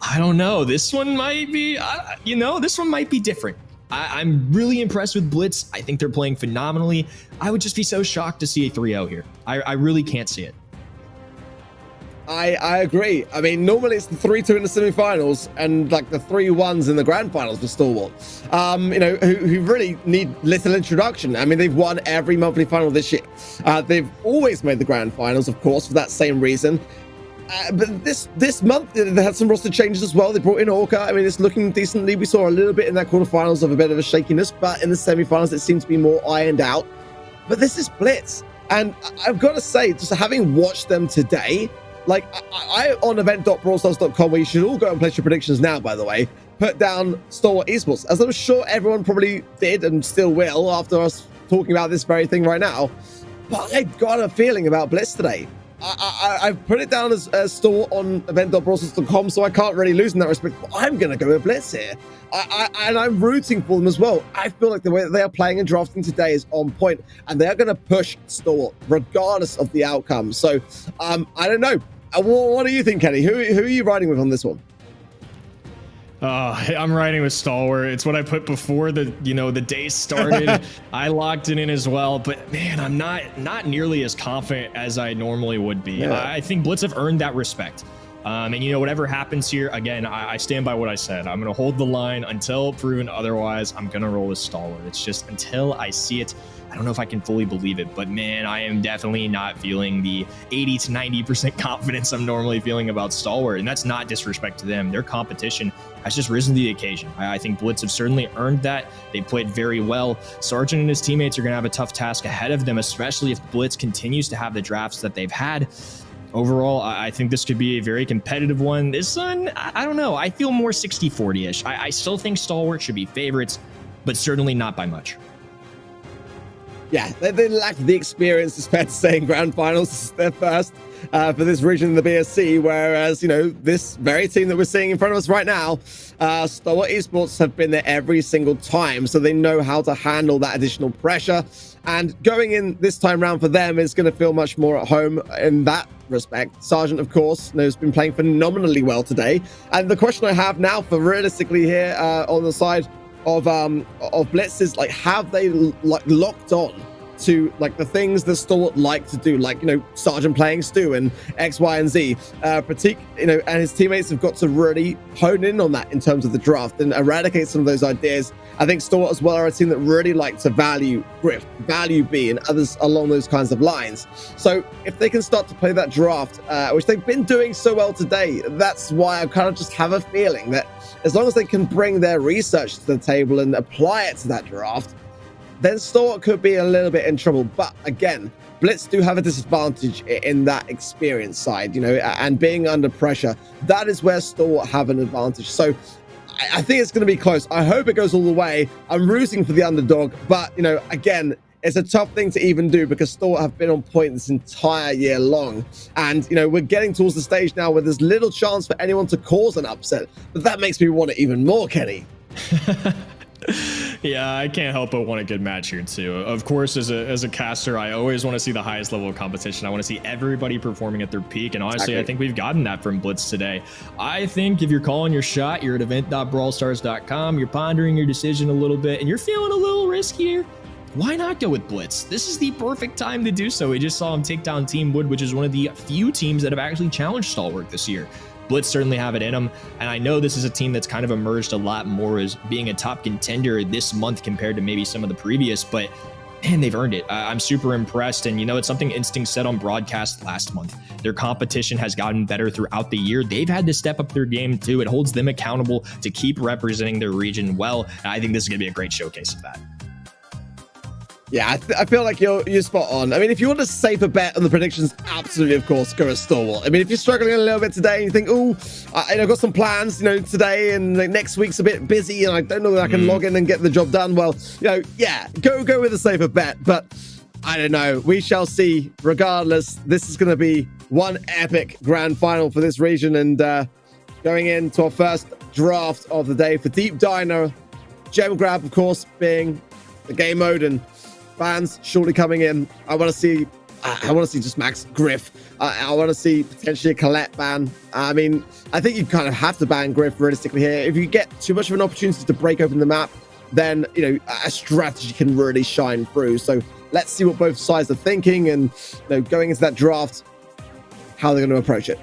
I don't know. This one might be, this one might be different. I'm really impressed with Blitz. I think they're playing phenomenally. I would just be so shocked to see a 3-0 here. I really can't see it. I agree. I mean, normally it's the 3-2 in the semifinals and like the 3-1s in the grand finals for Stalwart, who really need little introduction. I mean, they've won every monthly final this year. They've always made the grand finals, of course, for that same reason. But this month, they had some roster changes as well. They brought in Orca. I mean, it's looking decently. We saw a little bit in that quarterfinals of a bit of a shakiness, but in the semifinals, it seems to be more ironed out. But this is Blitz. And I've got to say, just having watched them today, like I on event.brawlstars.com, where you should all go and place your predictions now, by the way, put down Stalwart Esports, as I'm sure everyone probably did and still will after us talking about this very thing right now. But I got a feeling about Blitz today. I've put it down as Stalwart on event.brawlstars.com, so I can't really lose in that respect. But I'm going to go with Blitz here. And I'm rooting for them as well. I feel like the way that they are playing and drafting today is on point, and they are going to push Stalwart regardless of the outcome. So I don't know. What do you think, Kenny? Who are you riding with on this one? I'm riding with Stalwart. It's what I put before the day started. I locked it in as well, but man, I'm not nearly as confident as I normally would be. Yeah. I think Blitz have earned that respect. And you know, whatever happens here, again, I stand by what I said. I'm going to hold the line until proven otherwise. I'm going to roll with Stalwart. It's just until I see it, I don't know if I can fully believe it, but man, I am definitely not feeling the 80 to 90% confidence I'm normally feeling about Stalwart. And that's not disrespect to them. Their competition has just risen to the occasion. I think Blitz have certainly earned that. They played very well. Sargent and his teammates are going to have a tough task ahead of them, especially if Blitz continues to have the drafts that they've had. Overall, I think this could be a very competitive one. This one, I don't know. I feel more 60-40-ish. I still think Stalwart should be favorites, but certainly not by much. Yeah, they lack the experience, it's fair to say, in grand finals. This is their first for this region in the BSC, whereas, you know, this very team that we're seeing in front of us right now, Stalwart Esports have been there every single time, so they know how to handle that additional pressure. And going in this time round for them is going to feel much more at home in that respect. Sargent, of course, has been playing phenomenally well today. And the question I have now for realistically here on the side of Blitz is, like, have they locked on to like the things that Stalwart like to do, like, you know, Sargent playing Stu and X, Y, and Z. Pratik, you know, and his teammates have got to really hone in on that in terms of the draft and eradicate some of those ideas. I think Stalwart as well are a team that really like to value Griff, value B, and others along those kinds of lines. So if they can start to play that draft, which they've been doing so well today, that's why I kind of just have a feeling that as long as they can bring their research to the table and apply it to that draft, then Stalwart could be a little bit in trouble. But again, Blitz do have a disadvantage in that experience side, you know, and being under pressure. That is where Stalwart have an advantage. So I think it's going to be close. I hope it goes all the way. I'm rooting for the underdog, but, you know, again, it's a tough thing to even do because Stalwart have been on point this entire year long. And, you know, we're getting towards the stage now where there's little chance for anyone to cause an upset. But that makes me want it even more, Kenny. Yeah, I can't help but want a good match here too. Of course, as a caster, I always want to see the highest level of competition. I want to see everybody performing at their peak, and honestly, I think we've gotten that from Blitz today. I think if you're calling your shot, you're at event.brawlstars.com, you're pondering your decision a little bit, and you're feeling a little riskier, why not go with Blitz? This is the perfect time to do so. We just saw him take down Team Wood, which is one of the few teams that have actually challenged Stalwart this year. Blitz certainly have it in them, and I know this is a team that's kind of emerged a lot more as being a top contender this month compared to maybe some of the previous, but man, they've earned it. I'm super impressed, and you know, it's something Instinct said on broadcast last month. Their competition has gotten better throughout the year. They've had to step up their game too. It holds them accountable to keep representing their region well, and I think this is going to be a great showcase of that. Yeah, I feel like you're spot on. I mean, if you want a safer bet on the predictions, absolutely, of course, go with Stalwart. I mean, if you're struggling a little bit today and you think, oh, I've got some plans, you know, today and next week's a bit busy and I don't know that I can log in and get the job done. Well, you know, yeah, go with a safer bet. But I don't know. We shall see. Regardless, this is going to be one epic grand final for this region. And going into our first draft of the day for Deep Diner, Gem Grab, of course, being the game mode, and fans shortly coming in. I want to see just Max Griff. I want to see potentially a Colette ban. I mean, I think you kind of have to ban Griff realistically here. If you get too much of an opportunity to break open the map, then, you know, a strategy can really shine through. So let's see what both sides are thinking, and, you know, going into that draft, how they're going to approach it.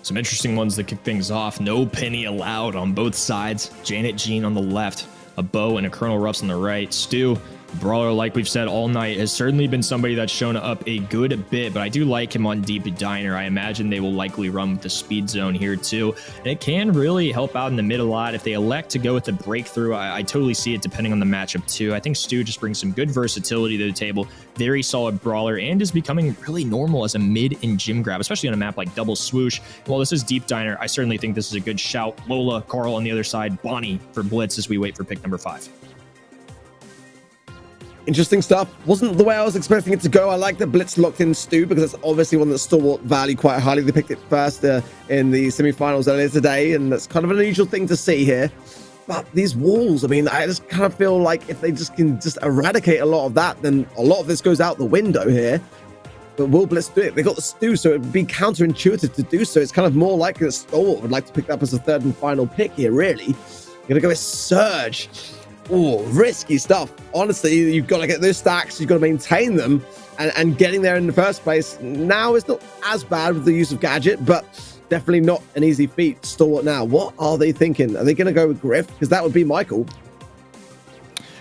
Some interesting ones that kick things off. No penny allowed on both sides. Janet Jean on the left, a Bow and a Colonel Ruffs on the right. Stu, Brawler, like we've said all night, has certainly been somebody that's shown up a good bit, but I do like him on Deep Diner. I imagine they will likely run with the speed zone here too, and it can really help out in the mid a lot. If they elect to go with the breakthrough, I totally see it depending on the matchup too. I think Stu just brings some good versatility to the table, very solid brawler, and is becoming really normal as a mid and gym grab, especially on a map like Double Swoosh. While this is Deep Diner, I certainly think this is a good shout. Lola, Carl on the other side, Bonnie for Blitz as we wait for pick number 5. Interesting stuff. Wasn't the way I was expecting it to go. I like that Blitz locked in Stu because that's obviously one that Stalwart value quite highly. They picked it first in the semifinals earlier today, and that's kind of an unusual thing to see here. But these walls, I mean, I just kind of feel like if they just can just eradicate a lot of that, then a lot of this goes out the window here. But will Blitz do it? They got the Stu, so it'd be counterintuitive to do so. It's kind of more likely that Stalwart would like to pick that up as a third and final pick here, really. Gonna go with Surge. Oh, risky stuff. Honestly, you've got to get those stacks. You've got to maintain them. And getting there in the first place now is not as bad with the use of Gadget, but definitely not an easy feat. Stalwart now, what are they thinking? Are they going to go with Griff? Because that would be Michael.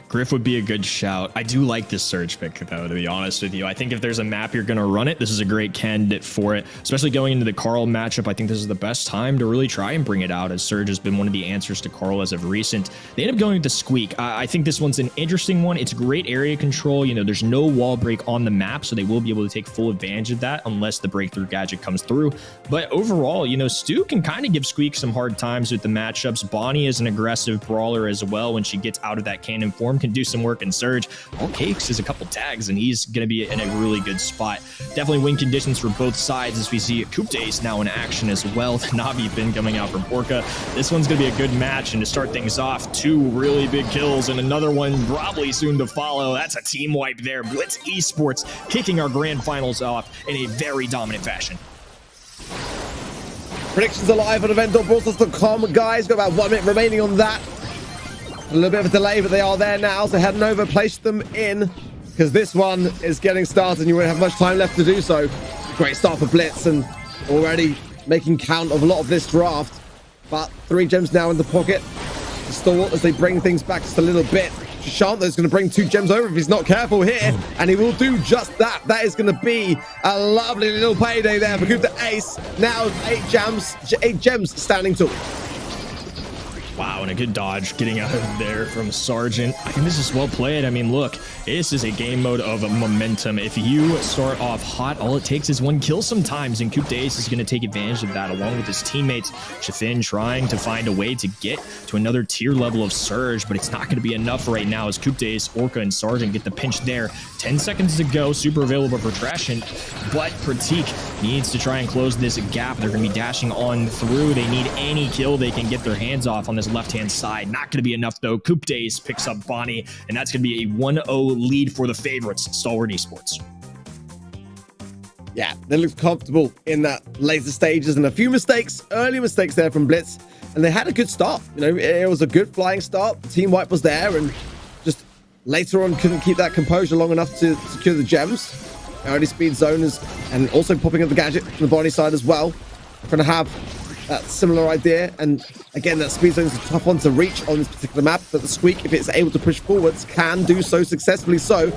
Griff would be a good shout. I do like this Surge pick, though, to be honest with you. I think if there's a map you're going to run it, this is a great candidate for it, especially going into the Carl matchup. I think this is the best time to really try and bring it out, as Surge has been one of the answers to Carl as of recent. They end up going with the Squeak. I think this one's an interesting one. It's great area control. You know, there's no wall break on the map, so they will be able to take full advantage of that unless the breakthrough gadget comes through. But overall, you know, Stu can kind of give Squeak some hard times with the matchups. Bonnie is an aggressive brawler as well when she gets out of that cannon form, can do some work in Surge. All Cakes is a couple tags, and he's going to be in a really good spot. Definitely win conditions for both sides, as we see Coupe Days now in action as well. The Navi Fin coming out from Orca. This one's going to be a good match, and to start things off, 2 really big kills, and another one probably soon to follow. That's a team wipe there. Blitz Esports kicking our grand finals off in a very dominant fashion. Predictions are live on event.brawlstars.com. Guys, got about 1 minute remaining on that. A little bit of a delay, but they are there now. So head over, place them in, because this one is getting started and you won't have much time left to do so. Great start for Blitz, and already making count of a lot of this draft. But 3 gems now in the pocket. Stalwart as they bring things back just a little bit. Shantha's going to bring 2 gems over if he's not careful here, and he will do just that. That is going to be a lovely little payday there for Coupe the Ace. Now 8 gems standing tall. Wow, and a good dodge getting out of there from Sergeant. I think this is well played. I mean, look, this is a game mode of momentum. If you start off hot, all it takes is 1 kill sometimes, and Coupe d'Ace is going to take advantage of that along with his teammates. Chafin trying to find a way to get to another tier level of Surge, but it's not going to be enough right now as Coupe d'Ace, Orca, and Sergeant get the pinch there. 10 seconds to go, super available for Trashin, but Pratik needs to try and close this gap. They're going to be dashing on through. They need any kill they can get their hands off on this left-hand side. Not going to be enough, though. Coupe d'Ace picks up Bonnie, and that's going to be a 1-0 lead for the favorites, Stalwart Esports. Yeah, they looked comfortable in that later stages, and a few mistakes, early mistakes there from Blitz, and they had a good start. You know, it was a good flying start. The team wipe was there, and just later on couldn't keep that composure long enough to secure the gems. Early speed zoners, and also popping up the gadget from the Bonnie side as well. Going to have that similar idea, and again, that speed zone is a tough one to reach on this particular map, but the Squeak, if it's able to push forwards, can do so successfully. So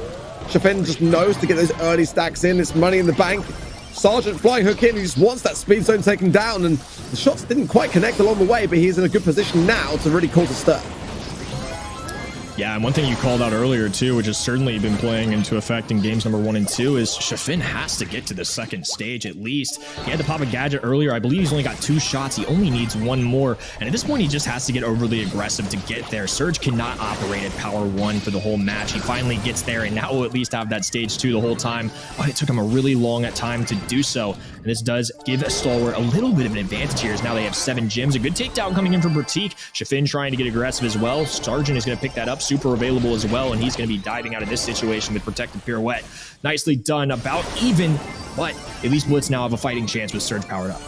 Chafin just knows to get those early stacks in. It's money in the bank. Sergeant flying hook in. He just wants that speed zone taken down, and the shots didn't quite connect along the way, but he's in a good position now to really cause a stir. Yeah, and one thing you called out earlier, too, which has certainly been playing into effect in games number 1 and 2, is Chafin has to get to the second stage at least. He had to pop a gadget earlier. I believe he's only got 2 shots. He only needs 1 more. And at this point, he just has to get overly aggressive to get there. Surge cannot operate at power 1 for the whole match. He finally gets there, and now will at least have that stage 2 the whole time. But it took him a really long time to do so. And this does give Stalwart a little bit of an advantage here, as now they have 7 gems. A good takedown coming in from Pratik. Chafin trying to get aggressive as well. Sergeant is going to pick that up. Super available as well, and he's going to be diving out of this situation with protected pirouette. Nicely done, about even, but at least Blitz now have a fighting chance with Surge powered up.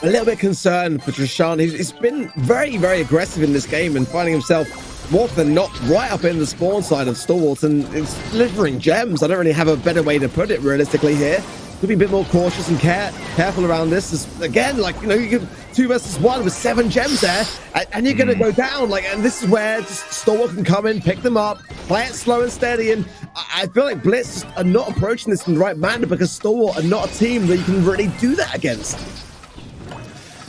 A little bit concerned for Trashan. He's been very, very aggressive in this game and finding himself more than not right up in the spawn side of Stalwart, and it's delivering gems. I don't really have a better way to put it realistically here. Could be a bit more cautious and careful around this. Again, like, you know, you get 2 versus 1 with 7 gems there, and you're going to go down. Like, and this is where just Stalwart can come in, pick them up, play it slow and steady. And I feel like Blitz just are not approaching this in the right manner, because Stalwart are not a team that you can really do that against.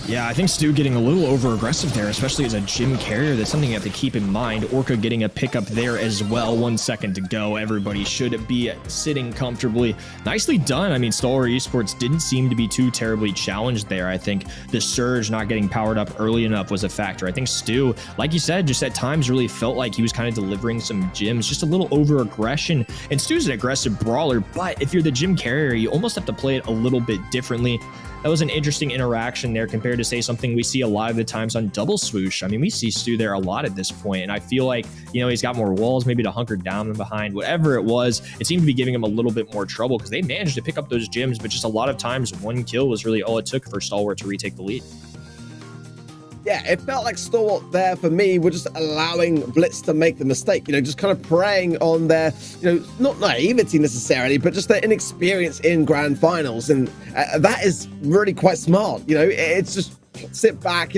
Yeah, I think Stu getting a little over-aggressive there, especially as a gym carrier. That's something you have to keep in mind. Orca getting a pickup there as well. 1 second to go. Everybody should be sitting comfortably. Nicely done. I mean, Stalwart Esports didn't seem to be too terribly challenged there. I think the Surge not getting powered up early enough was a factor. I think Stu, like you said, just at times really felt like he was kind of delivering some gyms, just a little over-aggression. And Stu's an aggressive brawler, but if you're the gym carrier, you almost have to play it a little bit differently. That was an interesting interaction there compared to, say, something we see a lot of the times on Double Swoosh. I mean, we see Stu there a lot at this point, and I feel like, you know, he's got more walls maybe to hunker down and behind. Whatever it was, it seemed to be giving him a little bit more trouble, because they managed to pick up those gems, but just a lot of times 1 kill was really all it took for Stalwart to retake the lead. yeah, it felt like Stalwart there for me were just allowing Blitz to make the mistake, just kind of preying on their, not naivety necessarily, but just their inexperience in grand finals. And that is really quite smart. It's just sit back,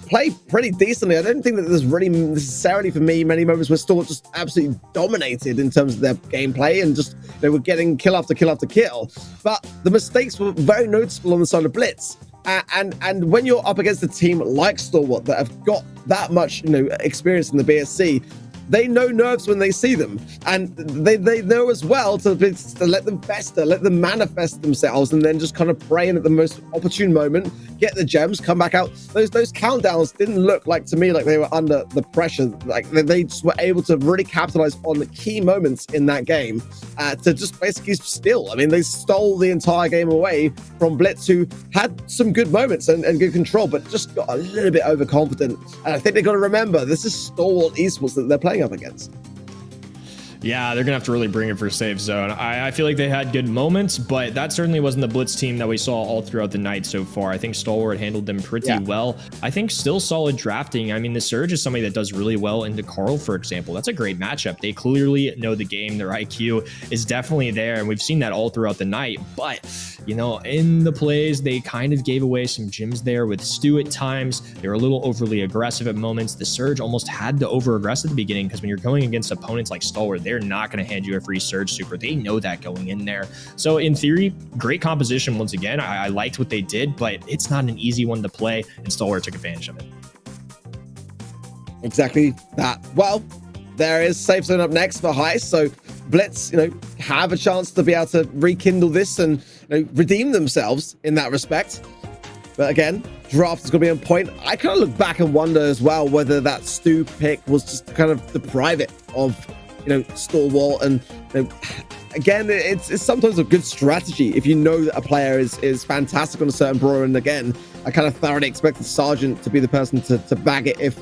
play pretty decently. I don't think that there's really necessarily for me many moments where Stalwart just absolutely dominated in terms of their gameplay and just they were getting kill after kill after kill. But the mistakes were very noticeable on the side of Blitz. And when you're up against a team like Stalwart that have got that much experience in the BSC, they know nerves when they see them, and they know as well to let them fester, let them manifest themselves, and then just kind of pray in at the most opportune moment, get the gems, come back out. Those countdowns didn't look like to me like they were under the pressure. Like they just were able to really capitalize on the key moments in that game to just basically steal. I mean, they stole the entire game away from Blitz, who had some good moments and good control, but just got a little bit overconfident. And I think they got to remember this is Stalwart Esports that they're playing up against. Yeah, they're going to have to really bring it for safe zone. I feel like they had good moments, but that certainly wasn't the Blitz team that we saw all throughout the night so far. I think Stalwart handled them pretty well. I think still solid drafting. I mean, the Surge is somebody that does really well into Carl, for example. That's a great matchup. They clearly know the game. Their IQ is definitely there, and we've seen that all throughout the night. But, in the plays, they kind of gave away some gems there with Stu at times. They were a little overly aggressive at moments. The Surge almost had to over-aggress at the beginning because when you're going against opponents like Stalwart, they're not going to hand you a free Surge super. They know that going in there. So in theory, great composition once again. I liked what they did, but it's not an easy one to play, and Stalwart took advantage of it. Exactly that. Well, there is safe zone up next for Heist, so Blitz, have a chance to be able to rekindle this and redeem themselves in that respect. But again, draft is going to be on point. I kind of look back and wonder as well whether that Stu pick was just to kind of deprive it of Stalwart. And again, it's sometimes a good strategy if you know that a player is fantastic on a certain brawler. And again, I kind of thoroughly expected Sergeant to be the person to bag it if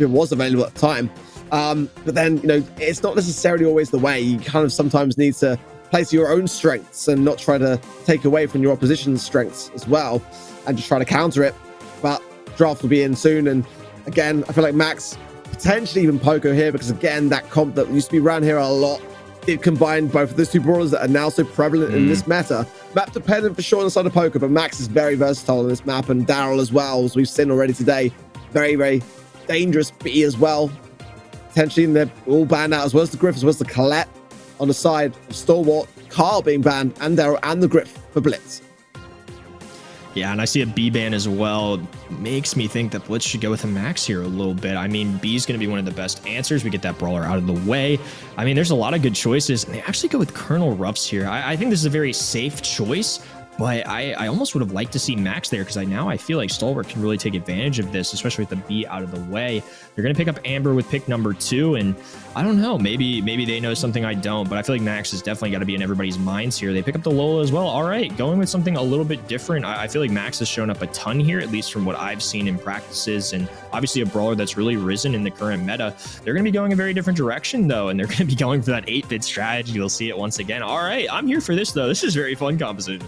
it was available at the time. But then, it's not necessarily always the way. You kind of sometimes need to play to your own strengths and not try to take away from your opposition's strengths as well and just try to counter it. But draft will be in soon. And again, I feel like Max, potentially even Poco here, because again, that comp that used to be around here a lot, it combined both of those two brawlers that are now so prevalent in this meta. Map dependent for sure on the side of Poco, but Max is very versatile on this map, and Daryl as well, as we've seen already today. Very, very dangerous B as well. Potentially, and they're all banned out, as well as the Griff, as well as the Colette on the side of Stalwart. Carl being banned, and Daryl and the Griff for Blitz. Yeah, and I see a B ban as well. Makes me think that Blitz should go with a Max here a little bit. I mean, B is going to be one of the best answers. We get that brawler out of the way. I mean, there's a lot of good choices, and they actually go with Colonel Ruffs here. I think this is a very safe choice, but I almost would have liked to see Max there because I feel like Stalwart can really take advantage of this, especially with the B out of the way. They're going to pick up Amber with pick number 2, and I don't know, maybe they know something I don't, but I feel like Max has definitely got to be in everybody's minds here. They pick up the Lola as well. All right, going with something a little bit different. I feel like Max has shown up a ton here, at least from what I've seen in practices, and obviously a brawler that's really risen in the current meta. They're going to be going a very different direction, though, and they're going to be going for that 8-bit strategy. You'll see it once again. All right, I'm here for this, though. This is very fun composition.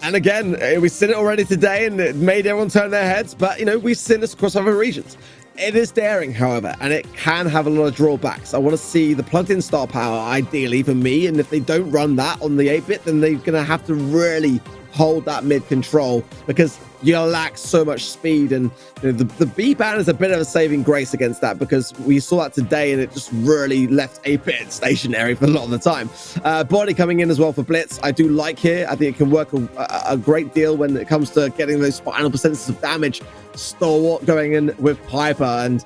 And again, we've seen it already today, and it made everyone turn their heads. But, we've seen this across other regions. It is daring, however, and it can have a lot of drawbacks. I want to see the plugged-in star power, ideally, for me. And if they don't run that on the 8-bit, then they're going to have to really hold that mid control because you lack so much speed. And the B ban is a bit of a saving grace against that because we saw that today and it just really left 8-bit stationary for a lot of the time. Body coming in as well for Blitz. I do like here. I think it can work a great deal when it comes to getting those final percentages of damage. Stalwart going in with Piper, and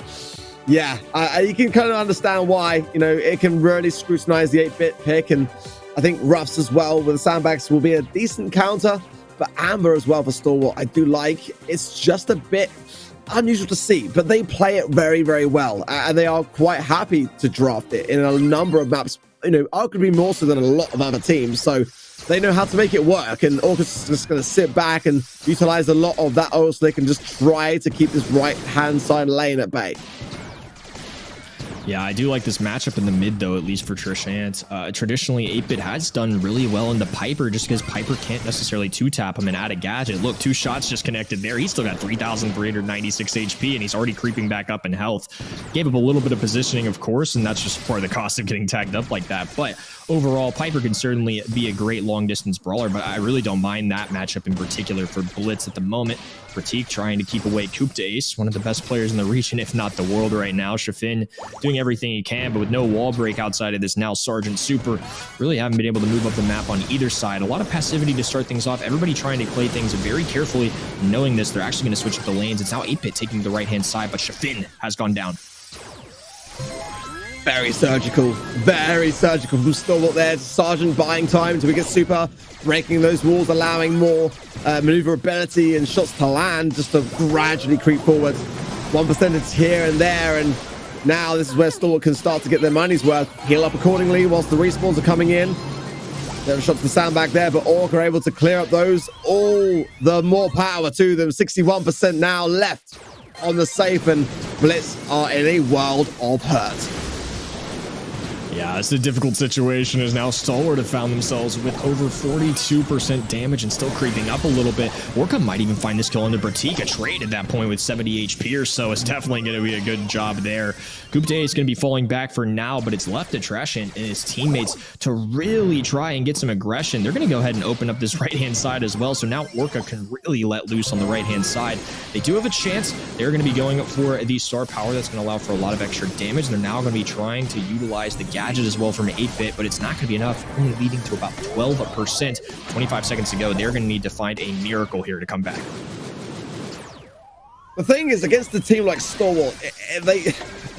yeah, you can kind of understand why it can really scrutinize the 8-bit pick. And I think Ruffs as well with the sandbags will be a decent counter, but Amber as well for Stalwart I do like. It's just a bit unusual to see, but they play it very, very well, and they are quite happy to draft it in a number of maps, arguably more so than a lot of other teams. So they know how to make it work, and August is just going to sit back and utilize a lot of that oil slick and just try to keep this right hand side lane at bay. Yeah, I do like this matchup in the mid, though, at least for Trishant. Traditionally, 8-Bit has done really well into Piper just because Piper can't necessarily 2-tap him and add a gadget. Look, 2 shots just connected there. He's still got 3,396 HP, and he's already creeping back up in health. Gave up a little bit of positioning, of course, and that's just part of the cost of getting tagged up like that. But overall, Piper can certainly be a great long-distance brawler, but I really don't mind that matchup in particular for Blitz at the moment. Pratik trying to keep away Coup d'Ace, one of the best players in the region, if not the world right now. Shafin doing everything he can, but with no wall break outside of this now Sergeant Super, really haven't been able to move up the map on either side. A lot of passivity to start things off. Everybody trying to play things very carefully. Knowing this, they're actually going to switch up the lanes. It's now 8-Bit taking the right-hand side, but Shafin has gone down. Very surgical from Stalwart there. Sergeant buying time to get Super, breaking those walls, allowing more maneuverability and shots to land just to gradually creep forward. 1% here and there, and now this is where Stalwart can start to get their money's worth. Heal up accordingly whilst the respawns are coming in. There are shots to sandbag there, but Orc are able to clear up those. All the more power to them. 61% now left on the safe, and Blitz are in a world of hurt. Yeah, it's a difficult situation as now Stalwart have found themselves with over 42% damage and still creeping up a little bit. Orca might even find this kill into Pratik. A trade at that point with 70 HP or so is definitely going to be a good job there. Coup d'Ace is going to be falling back for now, but it's left to Trishant and his teammates to really try and get some aggression. They're going to go ahead and open up this right-hand side as well, so now Orca can really let loose on the right-hand side. They do have a chance. They're going to be going up for the star power that's going to allow for a lot of extra damage. They're now going to be trying to utilize the gadget as well from 8-Bit, but it's not going to be enough, only leading to about 12%. 25 seconds to go. They're going to need to find a miracle here to come back. The thing is, against a team like Stalwart,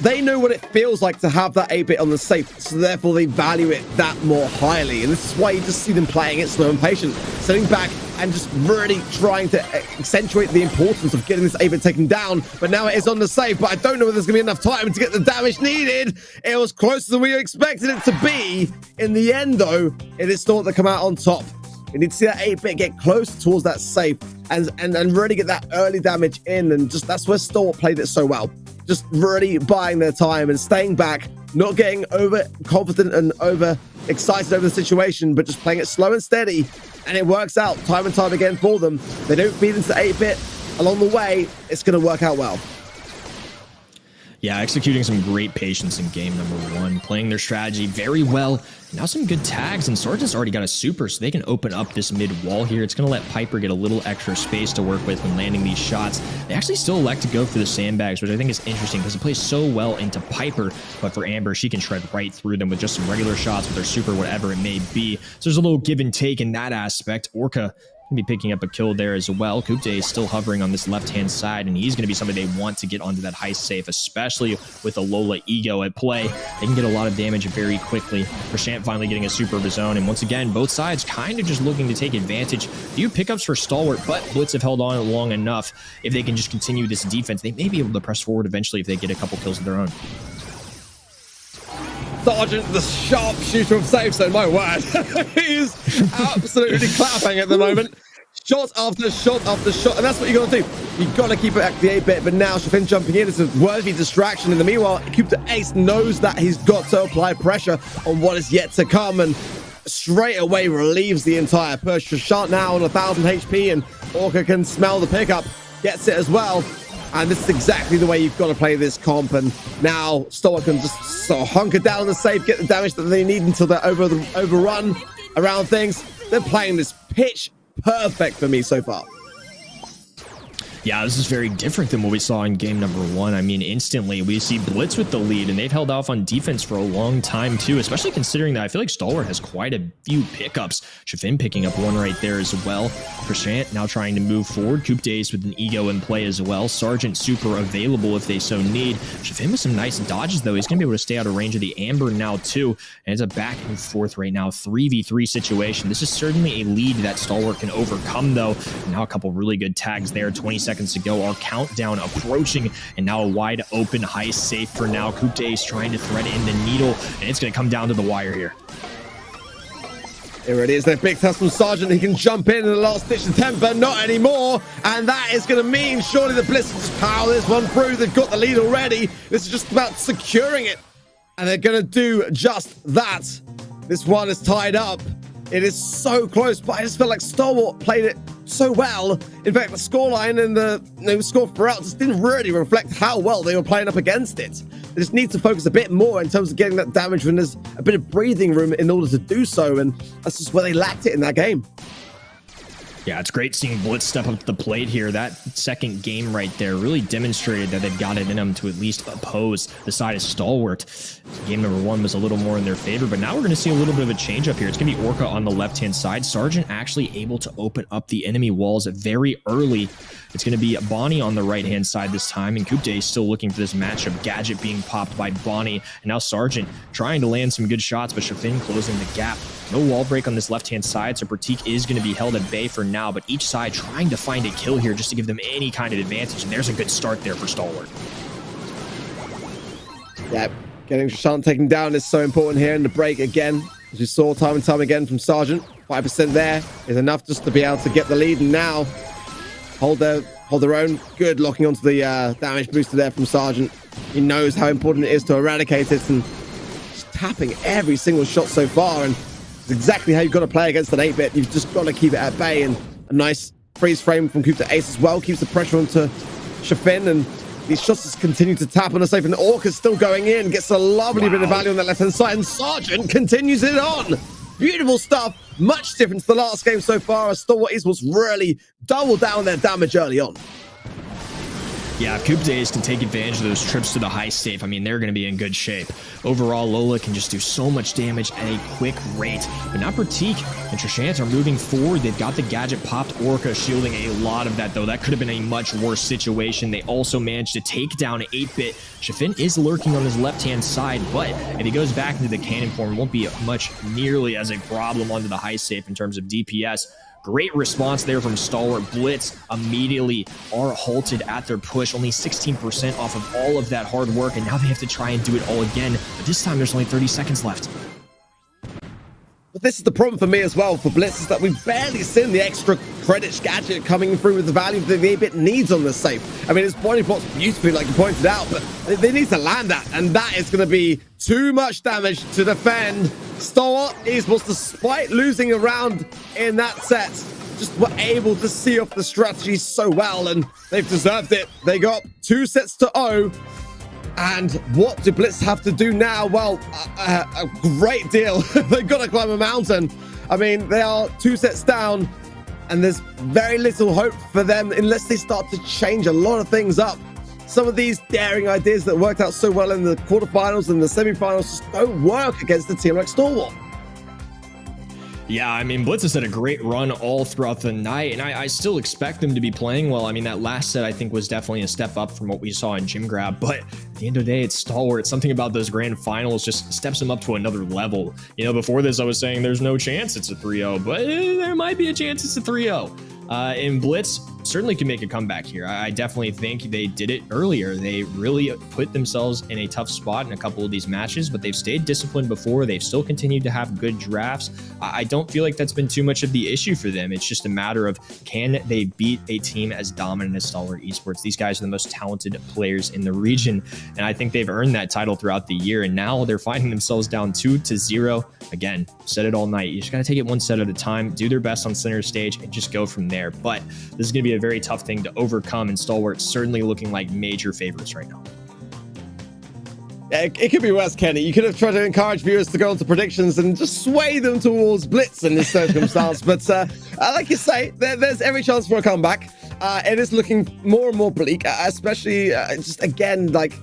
they know what it feels like to have that 8-Bit on the safe, so therefore they value it that more highly. And this is why you just see them playing it slow and patient, sitting back and just really trying to accentuate the importance of getting this 8-Bit taken down. But now it is on the safe, but I don't know if there's going to be enough time to get the damage needed. It was closer than we expected it to be. In the end, though, it is Stalwart that come out on top. We need to see that 8-Bit get close towards that safe and really get that early damage in. And just that's where Stalwart played it so well. Just really buying their time and staying back, not getting overconfident and over excited over the situation, but just playing it slow and steady. And it works out time and time again for them. They don't feed into the 8-Bit along the way. It's going to work out well. Yeah, executing some great patience in game number 1, playing their strategy very well. Now some good tags, and Sergeant's already got a super, so they can open up this mid wall here. It's going to let Piper get a little extra space to work with when landing these shots. They actually still elect to go for the sandbags, which I think is interesting because it plays so well into Piper, but for Amber, she can shred right through them with just some regular shots with her super, whatever it may be. So there's a little give and take in that aspect. Orca be picking up a kill there as well. Coup d'Ace is still hovering on this left-hand side, and he's going to be somebody they want to get onto that high safe, especially with the Lola ego at play. They can get a lot of damage very quickly. Trishant finally getting a super of his own, and once again, both sides kind of just looking to take advantage. Few pickups for Stalwart, but Blitz have held on long enough. If they can just continue this defense, they may be able to press forward eventually if they get a couple kills of their own. Sergeant, the sharpshooter of safe zone, my word. He is absolutely clapping at the moment. Shot after shot after shot, and that's what you got to do. You got to keep it at the 8-Bit, but now Shafin jumping in is a worthy distraction. In the meanwhile, Coup d'Ace knows that he's got to apply pressure on what is yet to come, and straight away relieves the entire push. Trishant now on 1,000 HP, and Orca can smell the pickup, gets it as well. And this is exactly the way you've got to play this comp. And now Stalwart can just sort of hunker down on the safe, get the damage that they need until they're overrun around things. They're playing this pitch perfect for me so far. Yeah, this is very different than what we saw in game number 1. I mean, instantly we see Blitz with the lead, and they've held off on defense for a long time too, especially considering that I feel like Stalwart has quite a few pickups. Shafin picking up one right there as well. Trishant now trying to move forward. Coup d'Ace with an ego in play as well. Sergeant super available if they so need. Shafin with some nice dodges though. He's going to be able to stay out of range of the Amber now too. And it's a back and forth right now, 3v3 situation. This is certainly a lead that Stalwart can overcome though. And now a couple really good tags there. 20 seconds to go. Our countdown approaching, and now a wide open high safe for now. Coup d'Ace trying to thread in the needle, and it's going to come down to the wire here. Here it is, that big test from Sergeant. He can jump in the last ditch attempt, but not anymore. And that is going to mean surely the Blitz just power this one through. They've got the lead already. This is just about securing it And they're going to do just that. This one is tied up. It is so close, but I just feel like Stalwart played it so well. In fact, the scoreline and the score throughout just didn't really reflect how well they were playing up against it. They just need to focus a bit more in terms of getting that damage when there's a bit of breathing room in order to do so, and that's just where they lacked it in that game. Yeah, it's great seeing Blitz step up to the plate here. That second game right there really demonstrated that they've got it in them to at least oppose the side of Stalwart. Game number 1 was a little more in their favor, but now we're going to see a little bit of a change up here. It's going to be Orca on the left-hand side. Sergeant actually able to open up the enemy walls very early. It's going to be Bonnie on the right-hand side this time, and Coupe is still looking for this matchup. Gadget being popped by Bonnie, and now Sergeant trying to land some good shots, but Shafin closing the gap. No wall break on this left-hand side, so Pratik is going to be held at bay for now, but each side trying to find a kill here just to give them any kind of advantage, and there's a good start there for Stalwart. Yeah, getting Shant taken down is so important here in the break again. As you saw time and time again from Sergeant, 5% there is enough just to be able to get the lead, and now hold their own. Good locking onto the damage booster there from Sergeant. He knows how important it is to eradicate it, and just tapping every single shot so far, and it's exactly how you've got to play against an 8-bit. You've just got to keep it at bay, and a nice freeze frame from Coupe Ace as well keeps the pressure onto Shafin, and these shots just continue to tap on the safe, and Orca's still going in, gets a lovely bit of value on that left-hand side, and Sergeant continues it on. Beautiful stuff. Much different to the last game so far, as Stalwart Esports really doubled down their damage early on. Yeah, if Coupe Days can take advantage of those trips to the high safe, I mean, they're going to be in good shape. Overall, Lola can just do so much damage at a quick rate. But now Pratik and Trishant are moving forward. They've got the gadget popped. Orca shielding a lot of that, though. That could have been a much worse situation. They also managed to take down 8-bit. Shafin is lurking on his left-hand side, but if he goes back into the cannon form, it won't be much nearly as a problem onto the high safe in terms of DPS. Great response there from Stalwart. Blitz immediately are halted at their push. Only 16% off of all of that hard work, and now they have to try and do it all again. But this time there's only 30 seconds left. But this is the problem for me as well for Blitz, is that we've barely seen the extra credit gadget coming through with the value that the 8-bit needs on the safe. I mean, it's pointing plots beautifully, like you pointed out, but they need to land that, and that is going to be too much damage to defend. Stalwart Esports, despite losing a round in that set, just were able to see off the strategy so well, and they've deserved it. They got 2-0. And what do Blitz have to do now? Well, a great deal. They've got to climb a mountain. I mean, they are 2 sets down, and there's very little hope for them unless they start to change a lot of things up. Some of these daring ideas that worked out so well in the quarterfinals and the semifinals just don't work against a team like Stalwart. Yeah, I mean, Blitz has had a great run all throughout the night, and I still expect them to be playing well. I mean, that last set, I think, was definitely a step up from what we saw in Gym Grab, but at the end of the day, it's Stalwart. Something about those grand finals just steps them up to another level. You know, before this, I was saying there's no chance it's a 3-0, but there might be a chance it's a 3-0. And Blitz certainly can make a comeback here. I definitely think they did it earlier. They really put themselves in a tough spot in a couple of these matches, but they've stayed disciplined before. They've still continued to have good drafts. I don't feel like that's been too much of the issue for them. It's just a matter of, can they beat a team as dominant as Stalwart Esports? These guys are the most talented players in the region, and I think they've earned that title throughout the year, and now they're finding themselves down 2-0. Again, said it all night. You just got to take it one set at a time, do their best on center stage, and just go from there. But this is going to be a very tough thing to overcome, and Stalwart's certainly looking like major favorites right now. Yeah, it could be worse, Kenny. You could have tried to encourage viewers to go into predictions and just sway them towards Blitz in this circumstance. But like you say, there's every chance for a comeback. It is looking more and more bleak, especially just again, like,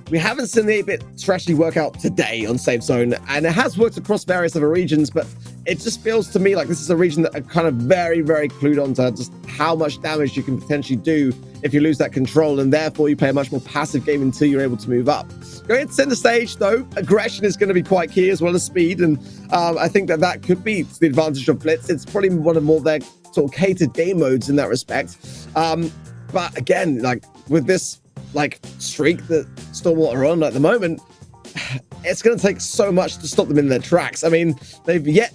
we haven't seen the 8-bit strategy work out today on Safe Zone, and it has worked across various other regions, but it just feels to me like this is a region that are kind of very, very clued on to just how much damage you can potentially do if you lose that control, and therefore you play a much more passive game until you're able to move up. Going into center stage, though, aggression is going to be quite key as well as speed, and I think that could be to the advantage of Blitz. It's probably one of more their sort of catered game modes in that respect. But again, like with this streak that Stalwart are on at the moment, it's going to take so much to stop them in their tracks. I mean, they've yet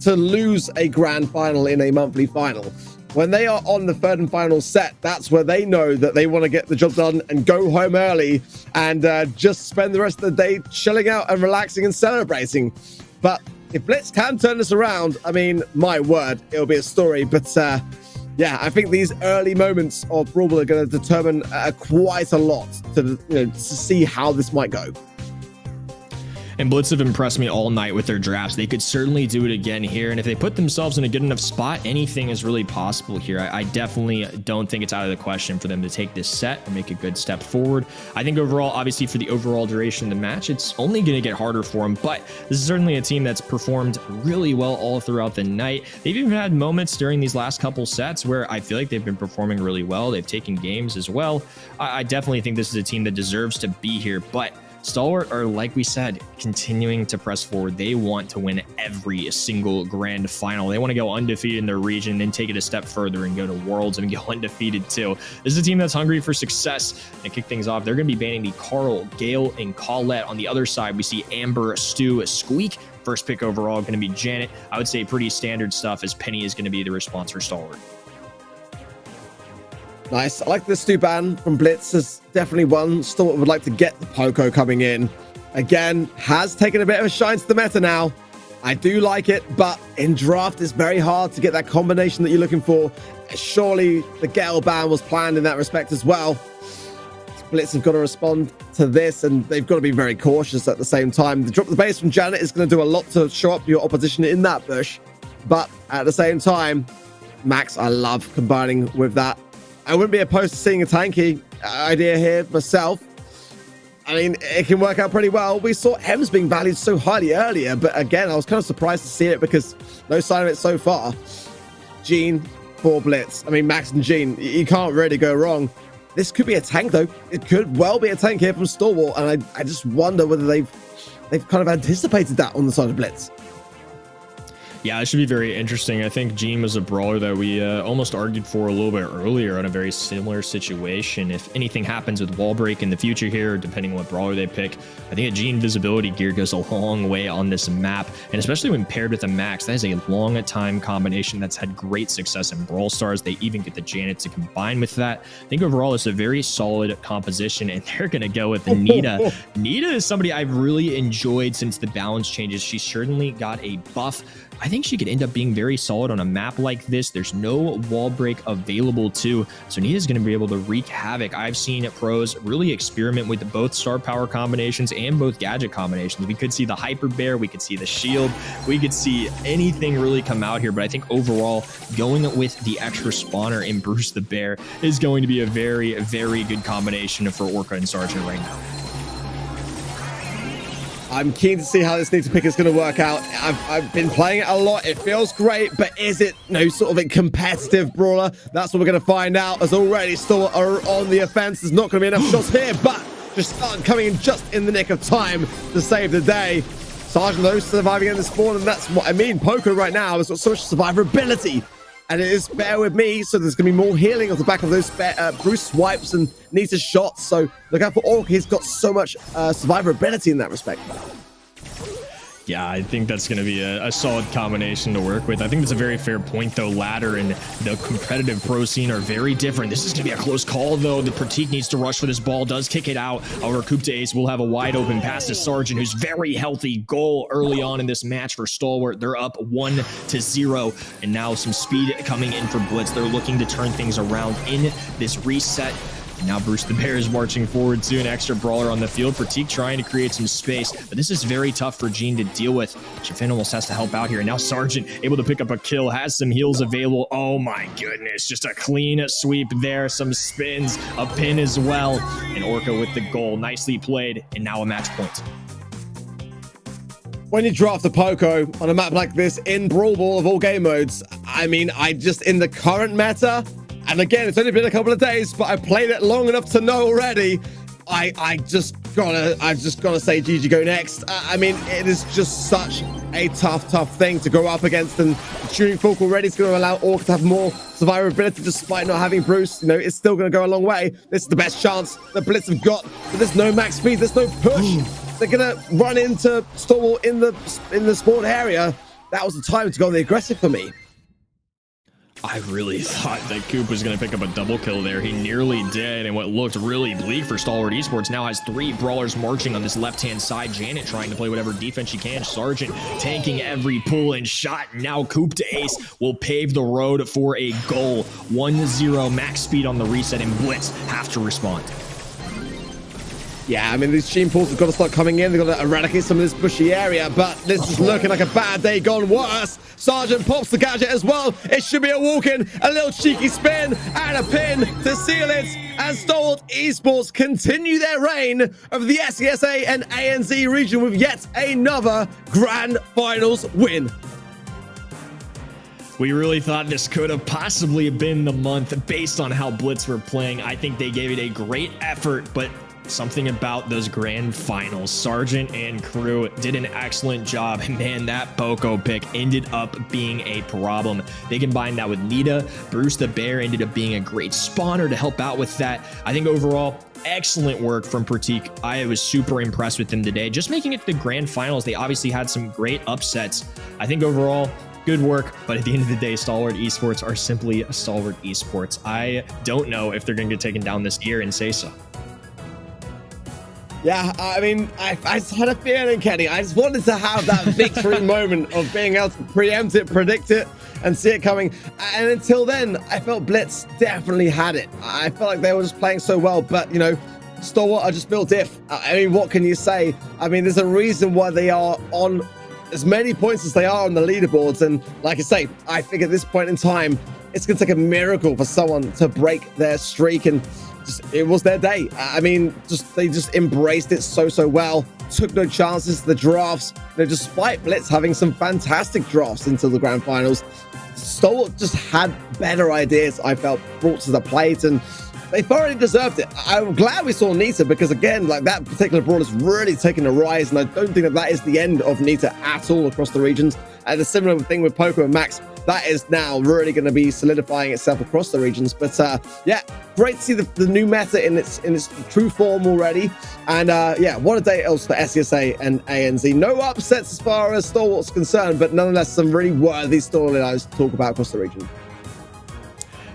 to lose a grand final in a monthly final. when they are on the third and final set, that's where they know that they want to get the job done and go home early and just spend the rest of the day chilling out and relaxing and celebrating. But if Blitz can turn this around, I mean, my word, it'll be a story. But yeah, I think these early moments of Brawl are going to determine quite a lot to see how this might go. And Blitz have impressed me all night with their drafts. They could certainly do it again here. And if they put themselves in a good enough spot, anything is really possible here. I definitely don't think it's out of the question for them to take this set and make a good step forward. I think overall, obviously for the overall duration of the match, it's only going to get harder for them. But this is certainly a team that's performed really well all throughout the night. They've even had moments during these last couple sets where I feel like they've been performing really well. They've taken games as well. I definitely think this is a team that deserves to be here. But Stalwart are, like we said, continuing to press forward. They want to win every single grand final. They want to go undefeated in their region, then take it a step further and go to Worlds and go undefeated too. This is a team that's hungry for success. And to kick things off, they're going to be banning the Carl, Gale, and Colette. On the other side, we see Amber, Stu, Squeak. First pick overall going to be Janet. I would say pretty standard stuff, as Penny is going to be the response for Stalwart. Nice. I like the Stu ban from Blitz. There's definitely one. Stalwart would like to get the Poco coming in. Again, has taken a bit of a shine to the meta now. I do like it, but in draft, it's very hard to get that combination that you're looking for. Surely the Gale ban was planned in that respect as well. Blitz have got to respond to this, and they've got to be very cautious at the same time. The drop the base from Janet is going to do a lot to show up your opposition in that bush. But at the same time, Max, I love combining with that. I wouldn't be opposed to seeing a tanky idea here myself. I mean, it can work out pretty well. We saw Ems being valued so highly earlier, but again, I was kind of surprised to see it because no sign of it so far. Jean for Blitz. I mean, Max and Jean, you can't really go wrong. This could be a tank, though. It could well be a tank here from Stalwart, and I just wonder whether they've kind of anticipated that on the side of Blitz. Yeah, it should be very interesting. I think Jean was a brawler that we almost argued for a little bit earlier on a very similar situation. If anything happens with wall break in the future here, depending on what brawler they pick, I think a Jean visibility gear goes a long way on this map. And especially when paired with a Max, that is a long time combination that's had great success in Brawl Stars. They even get the Janet to combine with that. I think overall it's a very solid composition, and they're going to go with Nita. Nita is somebody I've really enjoyed since the balance changes. She's certainly got a buff. I think she could end up being very solid on a map like this. There's no wall break available too, so Nita's going to be able to wreak havoc. I've seen pros really experiment with both star power combinations and both gadget combinations. We could see the hyper bear, we could see the shield, we could see anything really come out here, but I think overall going with the extra spawner in Bruce the Bear is going to be a very, very good combination for Orca and Sergeant right now. I'm keen to see how this Nita pick is going to work out. I've been playing it a lot. It feels great, but is it sort of a competitive brawler? That's what we're going to find out, as already Stalwart are on the offense. There's not going to be enough shots here, but just coming in just in the nick of time to save the day. Sergeant, though, surviving in the spawn, and that's what I mean. Poco right now has got so much survivability. And it is bear with me, so there's going to be more healing off the back of those Bruce swipes and Nita's shots. So look out for Orc. He's got so much survivability in that respect. Yeah, I think that's going to be a solid combination to work with. I think that's a very fair point, though. Ladder and the competitive pro scene are very different. This is going to be a close call, though. The Pratik needs to rush for this ball, does kick it out. I'll recoup to Ace. We'll have a wide open pass to Sergeant, who's very healthy. Goal early on in this match for Stalwart. They're up 1-0, and now some speed coming in for Blitz. They're looking to turn things around in this reset. And now Bruce the Bear is marching forward to an extra brawler on the field. Pratik trying to create some space, but this is very tough for Jean to deal with. Shafin almost has to help out here. And now Sergeant able to pick up a kill, has some heals available. Oh my goodness, just a clean sweep there. Some spins, a pin as well. And Orca with the goal. Nicely played, and now a match point. When you draft a Poco on a map like this in Brawl Ball of all game modes, I mean, in the current meta, and again, it's only been a couple of days, but I played it long enough to know already. I've just gotta say GG go next. I mean, it is just such a tough thing to go up against, and shooting Fork already is going to allow Orc to have more survivability despite not having Bruce. It's still going to go a long way. This is the best chance the Blitz have got, but there's no max speed, there's no push. They're going to run into Stalwart in the spawn area. That was the time to go the aggressive for me. I really thought that Coop was going to pick up a double kill there. He nearly did, and what looked really bleak for Stalwart Esports now has 3 brawlers marching on this left-hand side. Janet trying to play whatever defense she can. Sergeant tanking every pull and shot. Now Coop to ace will pave the road for a goal. 1-0 max speed on the reset, and Blitz have to respond. Yeah, I mean, these sheen pools have got to start coming in. They've got to eradicate some of this bushy area, but this is looking like a bad day gone worse. Sergeant pops the gadget as well. It should be a walk-in, a little cheeky spin, and a pin to seal it. And Stalwart Esports continue their reign of the SESA and ANZ region with yet another Grand Finals win. We really thought this could have possibly been the month based on how Blitz were playing. I think they gave it a great effort, but something about those grand finals, Sergeant and crew did an excellent job. Man, that Poco pick ended up being a problem. They combined that with Nita. Bruce the Bear ended up being a great spawner to help out with that. I think overall, excellent work from Pratik. I was super impressed with them today. Just making it to the grand finals, they obviously had some great upsets. I think overall, good work, but at the end of the day, Stalwart Esports are simply Stalwart Esports. I don't know if they're going to get taken down this year in SESA. Yeah, I mean, I just had a feeling, Kenny. I just wanted to have that victory moment of being able to preempt it, predict it, and see it coming. And until then, I felt Blitz definitely had it. I felt like they were just playing so well, but, you know, Stalwart are just built diff. I mean, what can you say? I mean, there's a reason why they are on as many points as they are on the leaderboards. And like I say, I think at this point in time, it's going to take a miracle for someone to break their streak, and it was their day. I mean, they just embraced it so well, took no chances to the drafts. You know, despite Blitz having some fantastic drafts into the grand finals, Stalwart just had better ideas, I felt, brought to the plate, and they thoroughly deserved it. I'm glad we saw Nita, because again, like, that particular brawl has really taken a rise, and I don't think that is the end of Nita at all across the regions. And a similar thing with Poco and Max. That is now really going to be solidifying itself across the regions. But yeah, great to see the new meta in its true form already. And yeah, what a day else for SESA and ANZ. No upsets as far as Stalwart's concerned, but nonetheless some really worthy storylines to talk about across the region.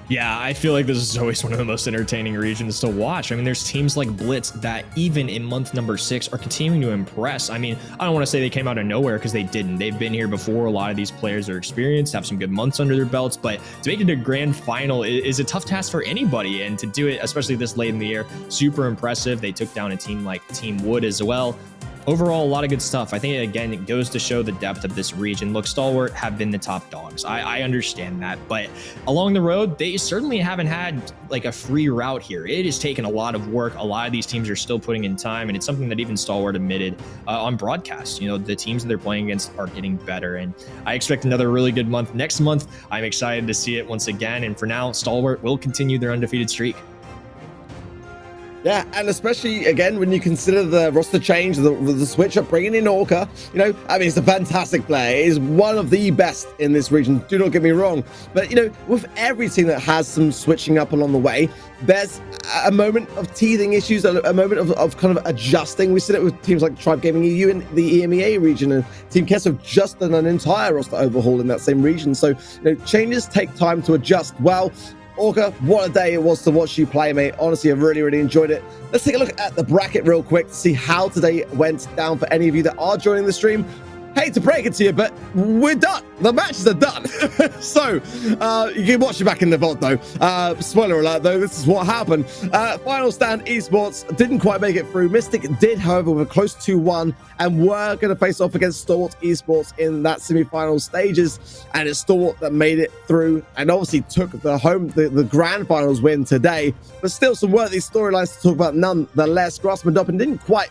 Yeah, I feel like this is always one of the most entertaining regions to watch. I mean, there's teams like Blitz that even in month number 6 are continuing to impress. I mean, I don't want to say they came out of nowhere, because they didn't. They've been here before. A lot of these players are experienced, have some good months under their belts, but to make it to grand final is a tough task for anybody. And to do it, especially this late in the year, super impressive. They took down a team like Team Wood as well. Overall, a lot of good stuff. I think, again, it goes to show the depth of this region. Look, Stalwart have been the top dogs. I understand that. But along the road, they certainly haven't had like a free route here. It has taken a lot of work. A lot of these teams are still putting in time. And it's something that even Stalwart admitted on broadcast. You know, the teams that they're playing against are getting better. And I expect another really good month. Next month, I'm excited to see it once again. And for now, Stalwart will continue their undefeated streak. Yeah, and especially, again, when you consider the roster change, the switch up, bringing in Orca, you know, I mean, he's a fantastic player. He's one of the best in this region, do not get me wrong. But, you know, with every team that has some switching up along the way, there's a moment of teething issues, a moment of kind of adjusting. We've seen it with teams like Tribe Gaming EU in the EMEA region, and Team Kess have just done an entire roster overhaul in that same region. So, you know, changes take time to adjust. Well, Orca, what a day it was to watch you play, mate. Honestly, I really enjoyed it. Let's take a look at the bracket real quick to see how today went down for any of you that are joining the stream. Hate to break it to you, but we're done. The matches are done. So, you can watch it back in the VOD, though. Spoiler alert, though, this is what happened. Final stand Esports didn't quite make it through. Mystic did, however, with a close 2-1, and were going to face off against Stalwart Esports in that semi-final stages. And it's Stalwart that made it through, and obviously took the grand finals win today. But still some worthy storylines to talk about nonetheless. grassmuddoppin didn't quite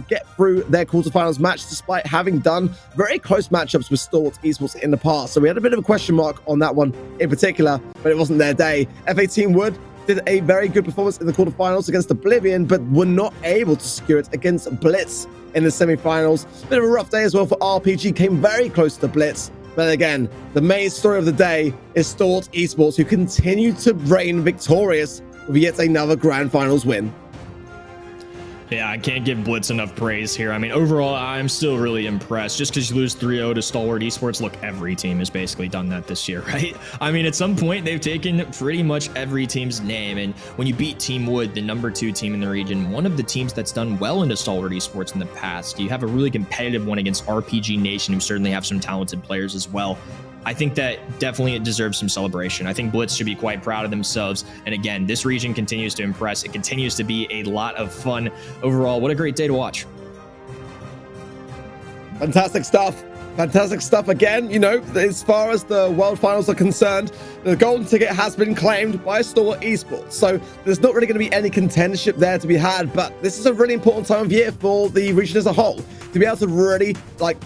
get through their quarterfinals match, despite having done very close matchups with Stalwart Esports in the past. So we had a bit of a question mark on that one in particular, but it wasn't their day. FA Team Wood did a very good performance in the quarterfinals against Oblivion, but were not able to secure it against Blitz in the semifinals. Bit of a rough day as well for RPG, came very close to Blitz. But again, the main story of the day is Stalwart Esports, who continue to reign victorious with yet another grand finals win. Yeah, I can't give Blitz enough praise here. I mean, overall, I'm still really impressed. Just because you lose 3-0 to Stalwart Esports, look, every team has basically done that this year, right? I mean, at some point, they've taken pretty much every team's name. And when you beat Team Wood, the #2 team in the region, one of the teams that's done well into Stalwart Esports in the past, you have a really competitive one against RPG Nation, who certainly have some talented players as well. I think that definitely it deserves some celebration. I think Blitz should be quite proud of themselves. And again, this region continues to impress. It continues to be a lot of fun. Overall, what a great day to watch. Fantastic stuff. Fantastic stuff again. You know, as far as the World Finals are concerned, the golden ticket has been claimed by Stalwart Esports. So there's not really going to be any contendership there to be had. But this is a really important time of year for the region as a whole, to be able to really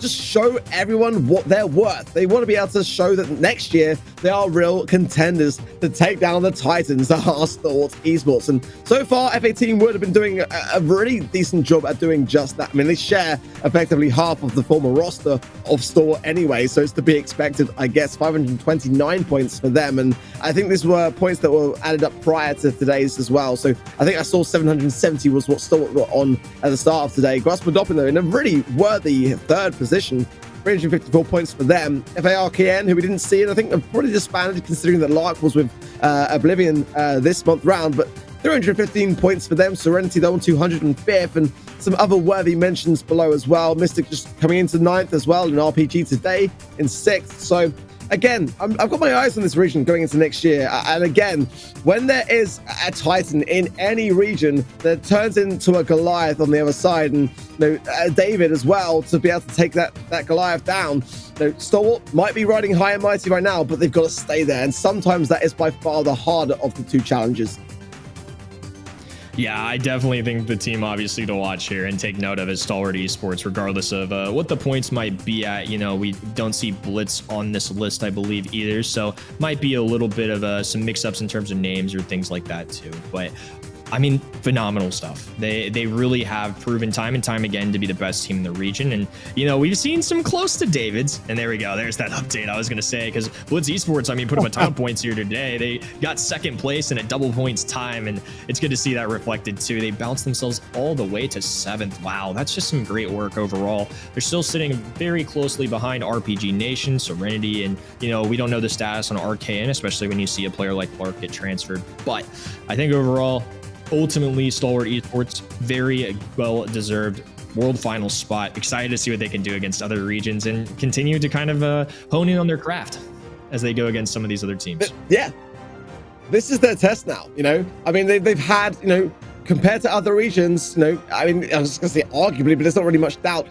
just show everyone what they're worth. They want to be able to show that next year they are real contenders to take down the Titans that are Stalwart Esports. And so far, FA Team Wood have been doing a really decent job at doing just that. I mean, they share effectively half of the former roster of Stalwart anyway, so it's to be expected, I guess. 529 points for them, and I think these were points that were added up prior to today's as well. So I think I saw 770 was what Stalwart were on at the start of today. grassmuddoppin, though, in a really worthy third position, 354 points for them. FARKN, who we didn't see, and I think have probably disbanded considering that Lark was with Oblivion this month round, but 315 points for them. Serenity though on 205th, and some other worthy mentions below as well. Mystic just coming into 9th as well, and RPG today in 6th. So again, I've got my eyes on this region going into next year. And again, when there is a Titan in any region that turns into a Goliath on the other side, and David as well, to be able to take that Goliath down, Stalwart might be riding high and mighty right now, but they've got to stay there. And sometimes that is by far the harder of the two challenges. Yeah, I definitely think the team obviously to watch here and take note of is Stalwart Esports, regardless of what the points might be at. You know, we don't see Blitz on this list, I believe, either. So might be a little bit of some mix-ups in terms of names or things like that too. But I mean, phenomenal stuff. They really have proven time and time again to be the best team in the region. And, you know, we've seen some close to David's. And there we go. There's that update I was going to say, because Blitz Esports, I mean, put up a ton of points here today. They got 2nd place in a double points time, and it's good to see that reflected too. They bounced themselves all the way to 7th. Wow, that's just some great work overall. They're still sitting very closely behind RPG Nation, Serenity, and, you know, we don't know the status on RKN, especially when you see a player like Clark get transferred. But I think overall, ultimately, Stalwart Esports, very well-deserved World Finals spot. Excited to see what they can do against other regions and continue to kind of hone in on their craft as they go against some of these other teams. Yeah, this is their test now, you know? I mean, they've had, compared to other regions, I mean, I was going to say arguably, but there's not really much doubt.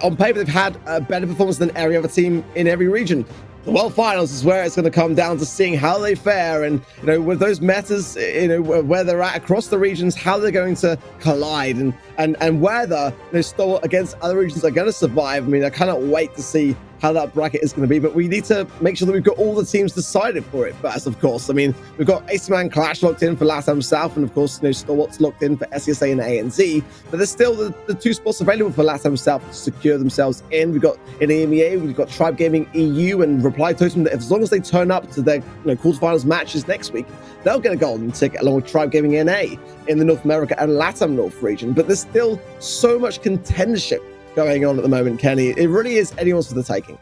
On paper, they've had a better performance than every other team in every region. The World Finals is where it's going to come down to seeing how they fare, and with those metas, where they're at across the regions, how they're going to collide, and whether Stalwart against other regions are going to survive. I mean, I cannot wait to see how that bracket is going to be, but we need to make sure that we've got all the teams decided for it first, of course. I mean, we've got Ace Man Clash locked in for LATAM South, and of course, Stalwart's locked in for SESA and ANZ, but there's still the 2 spots available for LATAM South to secure themselves in. We've got in EMEA, we've got Tribe Gaming EU and Reply Totem, that as long as they turn up to their quarterfinals matches next week, they'll get a golden ticket along with Tribe Gaming NA in the North America and LATAM North region. But there's still so much contendership going on at the moment, Kenny. It really is anyone's for the taking.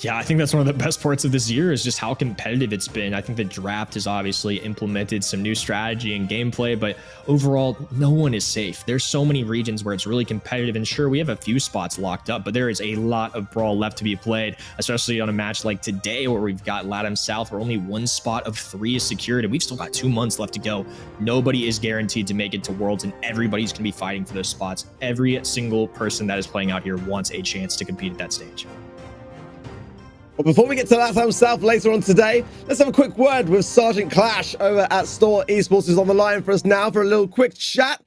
Yeah, I think that's one of the best parts of this year is just how competitive it's been. I think the draft has obviously implemented some new strategy and gameplay, but overall, no one is safe. There's so many regions where it's really competitive, and sure, we have a few spots locked up, but there is a lot of Brawl left to be played, especially on a match like today where we've got LATAM South where only 1 spot of 3 is secured, and we've still got 2 months left to go. Nobody is guaranteed to make it to Worlds, and everybody's going to be fighting for those spots. Every single person that is playing out here wants a chance to compete at that stage. But before we get to LATAM South later on today, let's have a quick word with Sergeant Clash over at Stalwart Esports, who's on the line for us now for a little quick chat.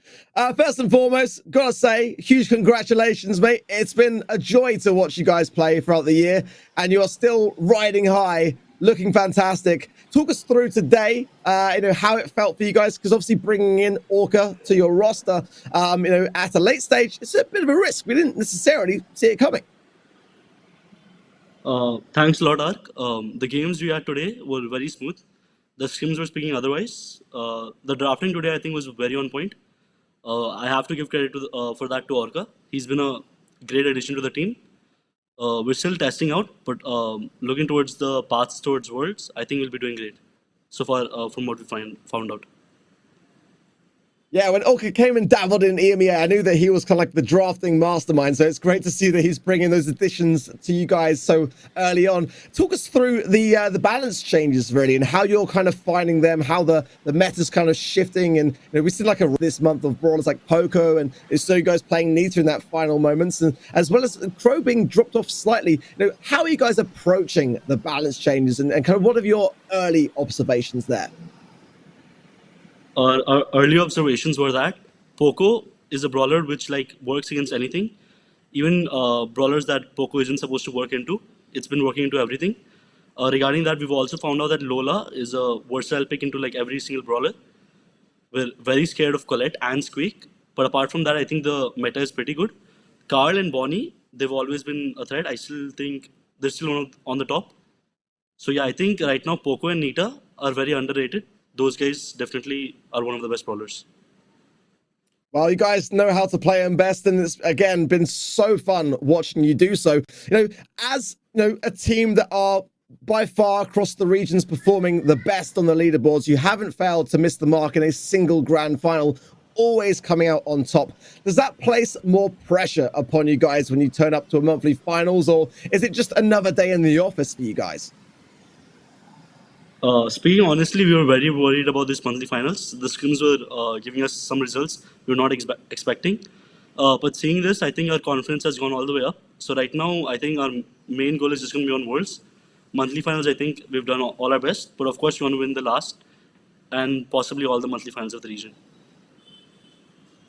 First and foremost, gotta say, huge congratulations, mate. It's been a joy to watch you guys play throughout the year, and you are still riding high, looking fantastic. Talk us through today, how it felt for you guys, because obviously bringing in Orca to your roster, at a late stage, it's a bit of a risk. We didn't necessarily see it coming. Thanks a lot, Ark. The games we had today were very smooth. The scrims were speaking otherwise. The drafting today, I think, was very on point. I have to give credit for that to Orca. He's been a great addition to the team. We're still testing out, but looking towards the paths towards Worlds, I think we'll be doing great so far from what we found out. Yeah, when Orca came and dabbled in EMEA, I knew that he was kind of like the drafting mastermind. So it's great to see that he's bringing those additions to you guys so early on. Talk us through the balance changes, really, and how you're kind of finding them, how the meta's kind of shifting. And we've seen like this month of brawlers like Poco and so you guys playing Nita in that final moments, and as well as Crow being dropped off slightly. How are you guys approaching the balance changes, and kind of what are your early observations there? Our early observations were that Poco is a brawler which like works against anything, even brawlers that Poco isn't supposed to work into. It's been working into everything. Regarding that, we've also found out that Lola is a versatile pick into like every single brawler. We're very scared of Colette and Squeak, but apart from that, I think the meta is pretty good. Carl and Bonnie, they've always been a threat. I still think they're still on the top. So yeah, I think right now Poco and Nita are very underrated. Those guys definitely are one of the best brawlers. Well, you guys know how to play them best, and it's again been so fun watching you do so. As a team that are by far across the regions performing the best on the leaderboards, you haven't failed to miss the mark in a single grand final, always coming out on top. Does that place more pressure upon you guys when you turn up to a monthly finals, or is it just another day in the office for you guys? Speaking honestly, we were very worried about this monthly finals. The scrims were giving us some results we were not expecting. But seeing this, I think our confidence has gone all the way up. So right now, I think our main goal is just going to be on Worlds. Monthly finals, I think we've done all our best. But of course, we want to win the last and possibly all the monthly finals of the region.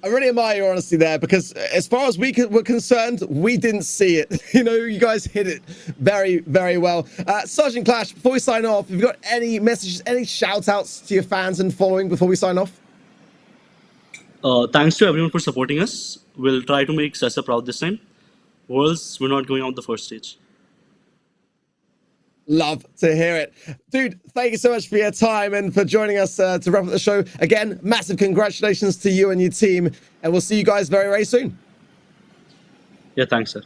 I really admire your honesty there, because as far as we were concerned, we didn't see it. You guys hit it very, very well. Sergeant Clash, before we sign off, have you got any messages, any shout outs to your fans and following before we sign off? Thanks to everyone for supporting us. We'll try to make SESA proud this time. Worlds, we're not going out the first stage. Love to hear it. Dude, thank you so much for your time and for joining us to wrap up the show. Again, massive congratulations to you and your team, and we'll see you guys very, very soon. Yeah, thanks, sir.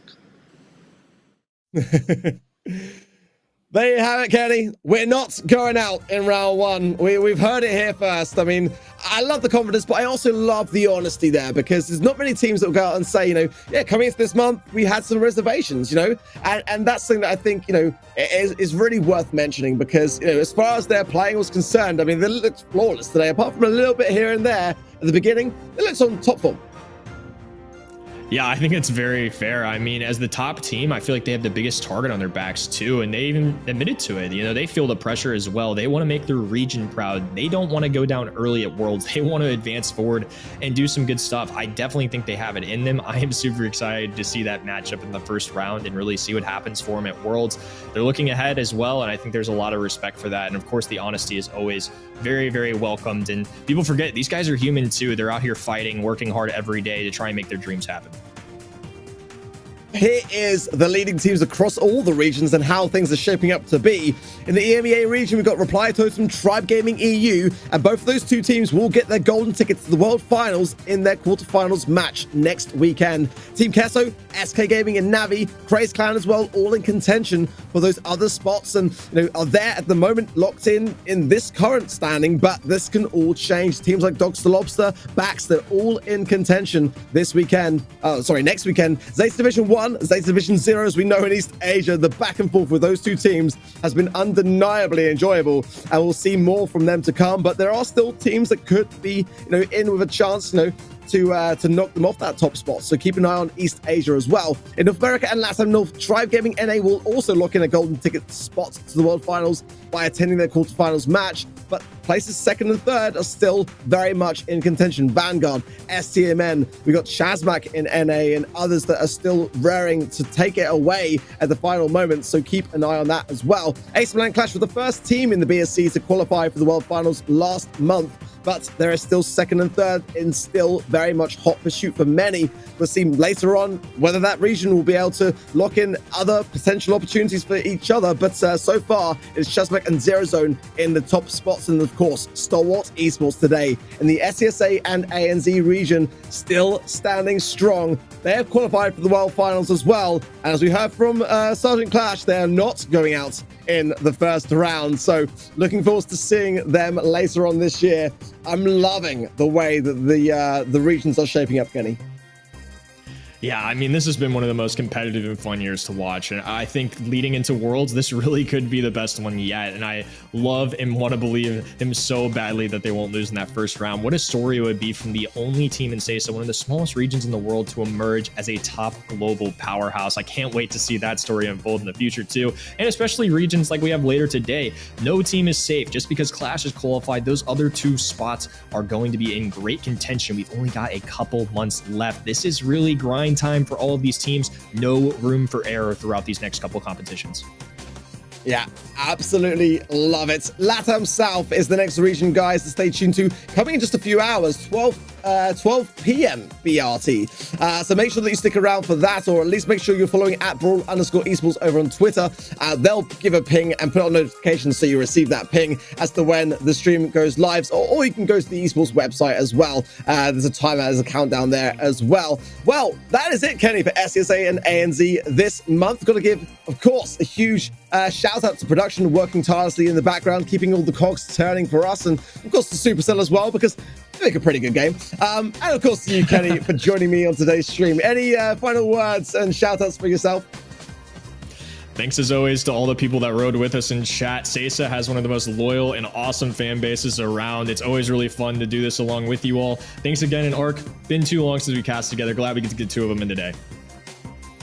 There you have it, Kenny. We're not going out in round one. We've heard it here first. I mean, I love the confidence, but I also love the honesty there, because there's not many teams that will go out and say, yeah, coming into this month, we had some reservations, and that's something that I think, is really worth mentioning, because, as far as their playing was concerned, I mean, they looked flawless today, apart from a little bit here and there at the beginning. It looks on top form. Yeah, I think it's very fair. I mean, as the top team, I feel like they have the biggest target on their backs too, and they even admitted to it. They feel the pressure as well. They want to make their region proud. They don't want to go down early at Worlds. They want to advance forward and do some good stuff. I definitely think they have it in them. I am super excited to see that matchup in the first round and really see what happens for them at Worlds. They're looking ahead as well, and I think there's a lot of respect for that. And of course, the honesty is always very, very welcomed. And people forget, these guys are human too. They're out here fighting, working hard every day to try and make their dreams happen. Here is the leading teams across all the regions and how things are shaping up to be. In the EMEA region, we've got Reply Totem, Tribe Gaming EU, and both of those two teams will get their golden tickets to the World Finals in their quarterfinals match next weekend. Team Kesso, SK Gaming, and Navi, Craze Clan as well, all in contention for those other spots, and are there at the moment locked in this current standing, but this can all change. Teams like Dogs to Lobster, Bax, they're all in contention this weekend. Next weekend. Zeta Division 1, Zeta Division 0, as we know in East Asia, the back and forth with those two teams has been undeniably enjoyable, and we'll see more from them to come. But there are still teams that could be, in with a chance, to knock them off that top spot. So keep an eye on East Asia as well. In North America and Latin North, Tribe Gaming NA will also lock in a golden ticket spot to the World Finals by attending their quarterfinals match. But places second and third are still very much in contention. Vanguard, STMN, we got Shazmak in NA and others that are still raring to take it away at the final moment. So keep an eye on that as well. Ace Milan Clash were the first team in the BSC to qualify for the World Finals last month, but there is still second and third in still very much hot pursuit for many. We'll see later on whether that region will be able to lock in other potential opportunities for each other. But so far, it's Shazmak and Zero Zone in the top spots. And of course, Stalwart Esports today in the SESA and ANZ region, still standing strong. They have qualified for the World Finals as well. And as we heard from Sergeant Clash, they are not going out in the first round. So looking forward to seeing them later on this year. I'm loving the way that the regions are shaping up, Kenny. Yeah, I mean, this has been one of the most competitive and fun years to watch. And I think leading into Worlds, this really could be the best one yet. And I love and want to believe him so badly that they won't lose in that first round. What a story it would be from the only team in SESA, one of the smallest regions in the world, to emerge as a top global powerhouse. I can't wait to see that story unfold in the future too. And especially regions like we have later today. No team is safe. Just because Clash is qualified, those other two spots are going to be in great contention. We've only got a couple months left. This is really grind time for all of these teams. No room for error throughout these next couple competitions. Yeah, absolutely love it. LATAM South is the next region, guys, to stay tuned to. Coming in just a few hours, 12 p.m. BRT. So make sure that you stick around for that, or at least make sure you're following at Brawl_Esports over on Twitter. They'll give a ping and put on notifications so you receive that ping as to when the stream goes live, or you can go to the esports website as well. There's a timer, there's a countdown there as well. Well, that is it, Kenny, for SESA and ANZ this month. Got to give, of course, a huge shout out to production working tirelessly in the background, keeping all the cogs turning for us, and of course to Supercell as well, because they make a pretty good game. And of course to you, Kenny, for joining me on today's stream. Any final words and shout outs for yourself? Thanks as always to all the people that rode with us in chat. SESA has one of the most loyal and awesome fan bases around. It's always really fun to do this along with you all. Thanks again, and Ark, been too long since we cast together. Glad we get to get two of them in today.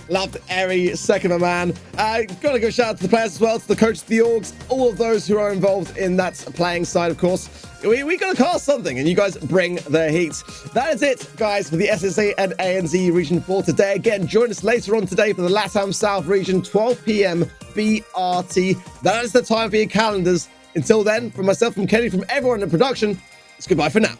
Loved every second of man. Gotta go shout out to the players as well, to the coaches, the orgs, all of those who are involved in that playing side, of course. We gotta cast something, and you guys bring the heat. That is it, guys, for the SSA and ANZ region for today. Again, join us later on today for the LATAM South region, 12 p.m. BRT. That is the time for your calendars. Until then, from myself, from Kenny, from everyone in production, it's goodbye for now.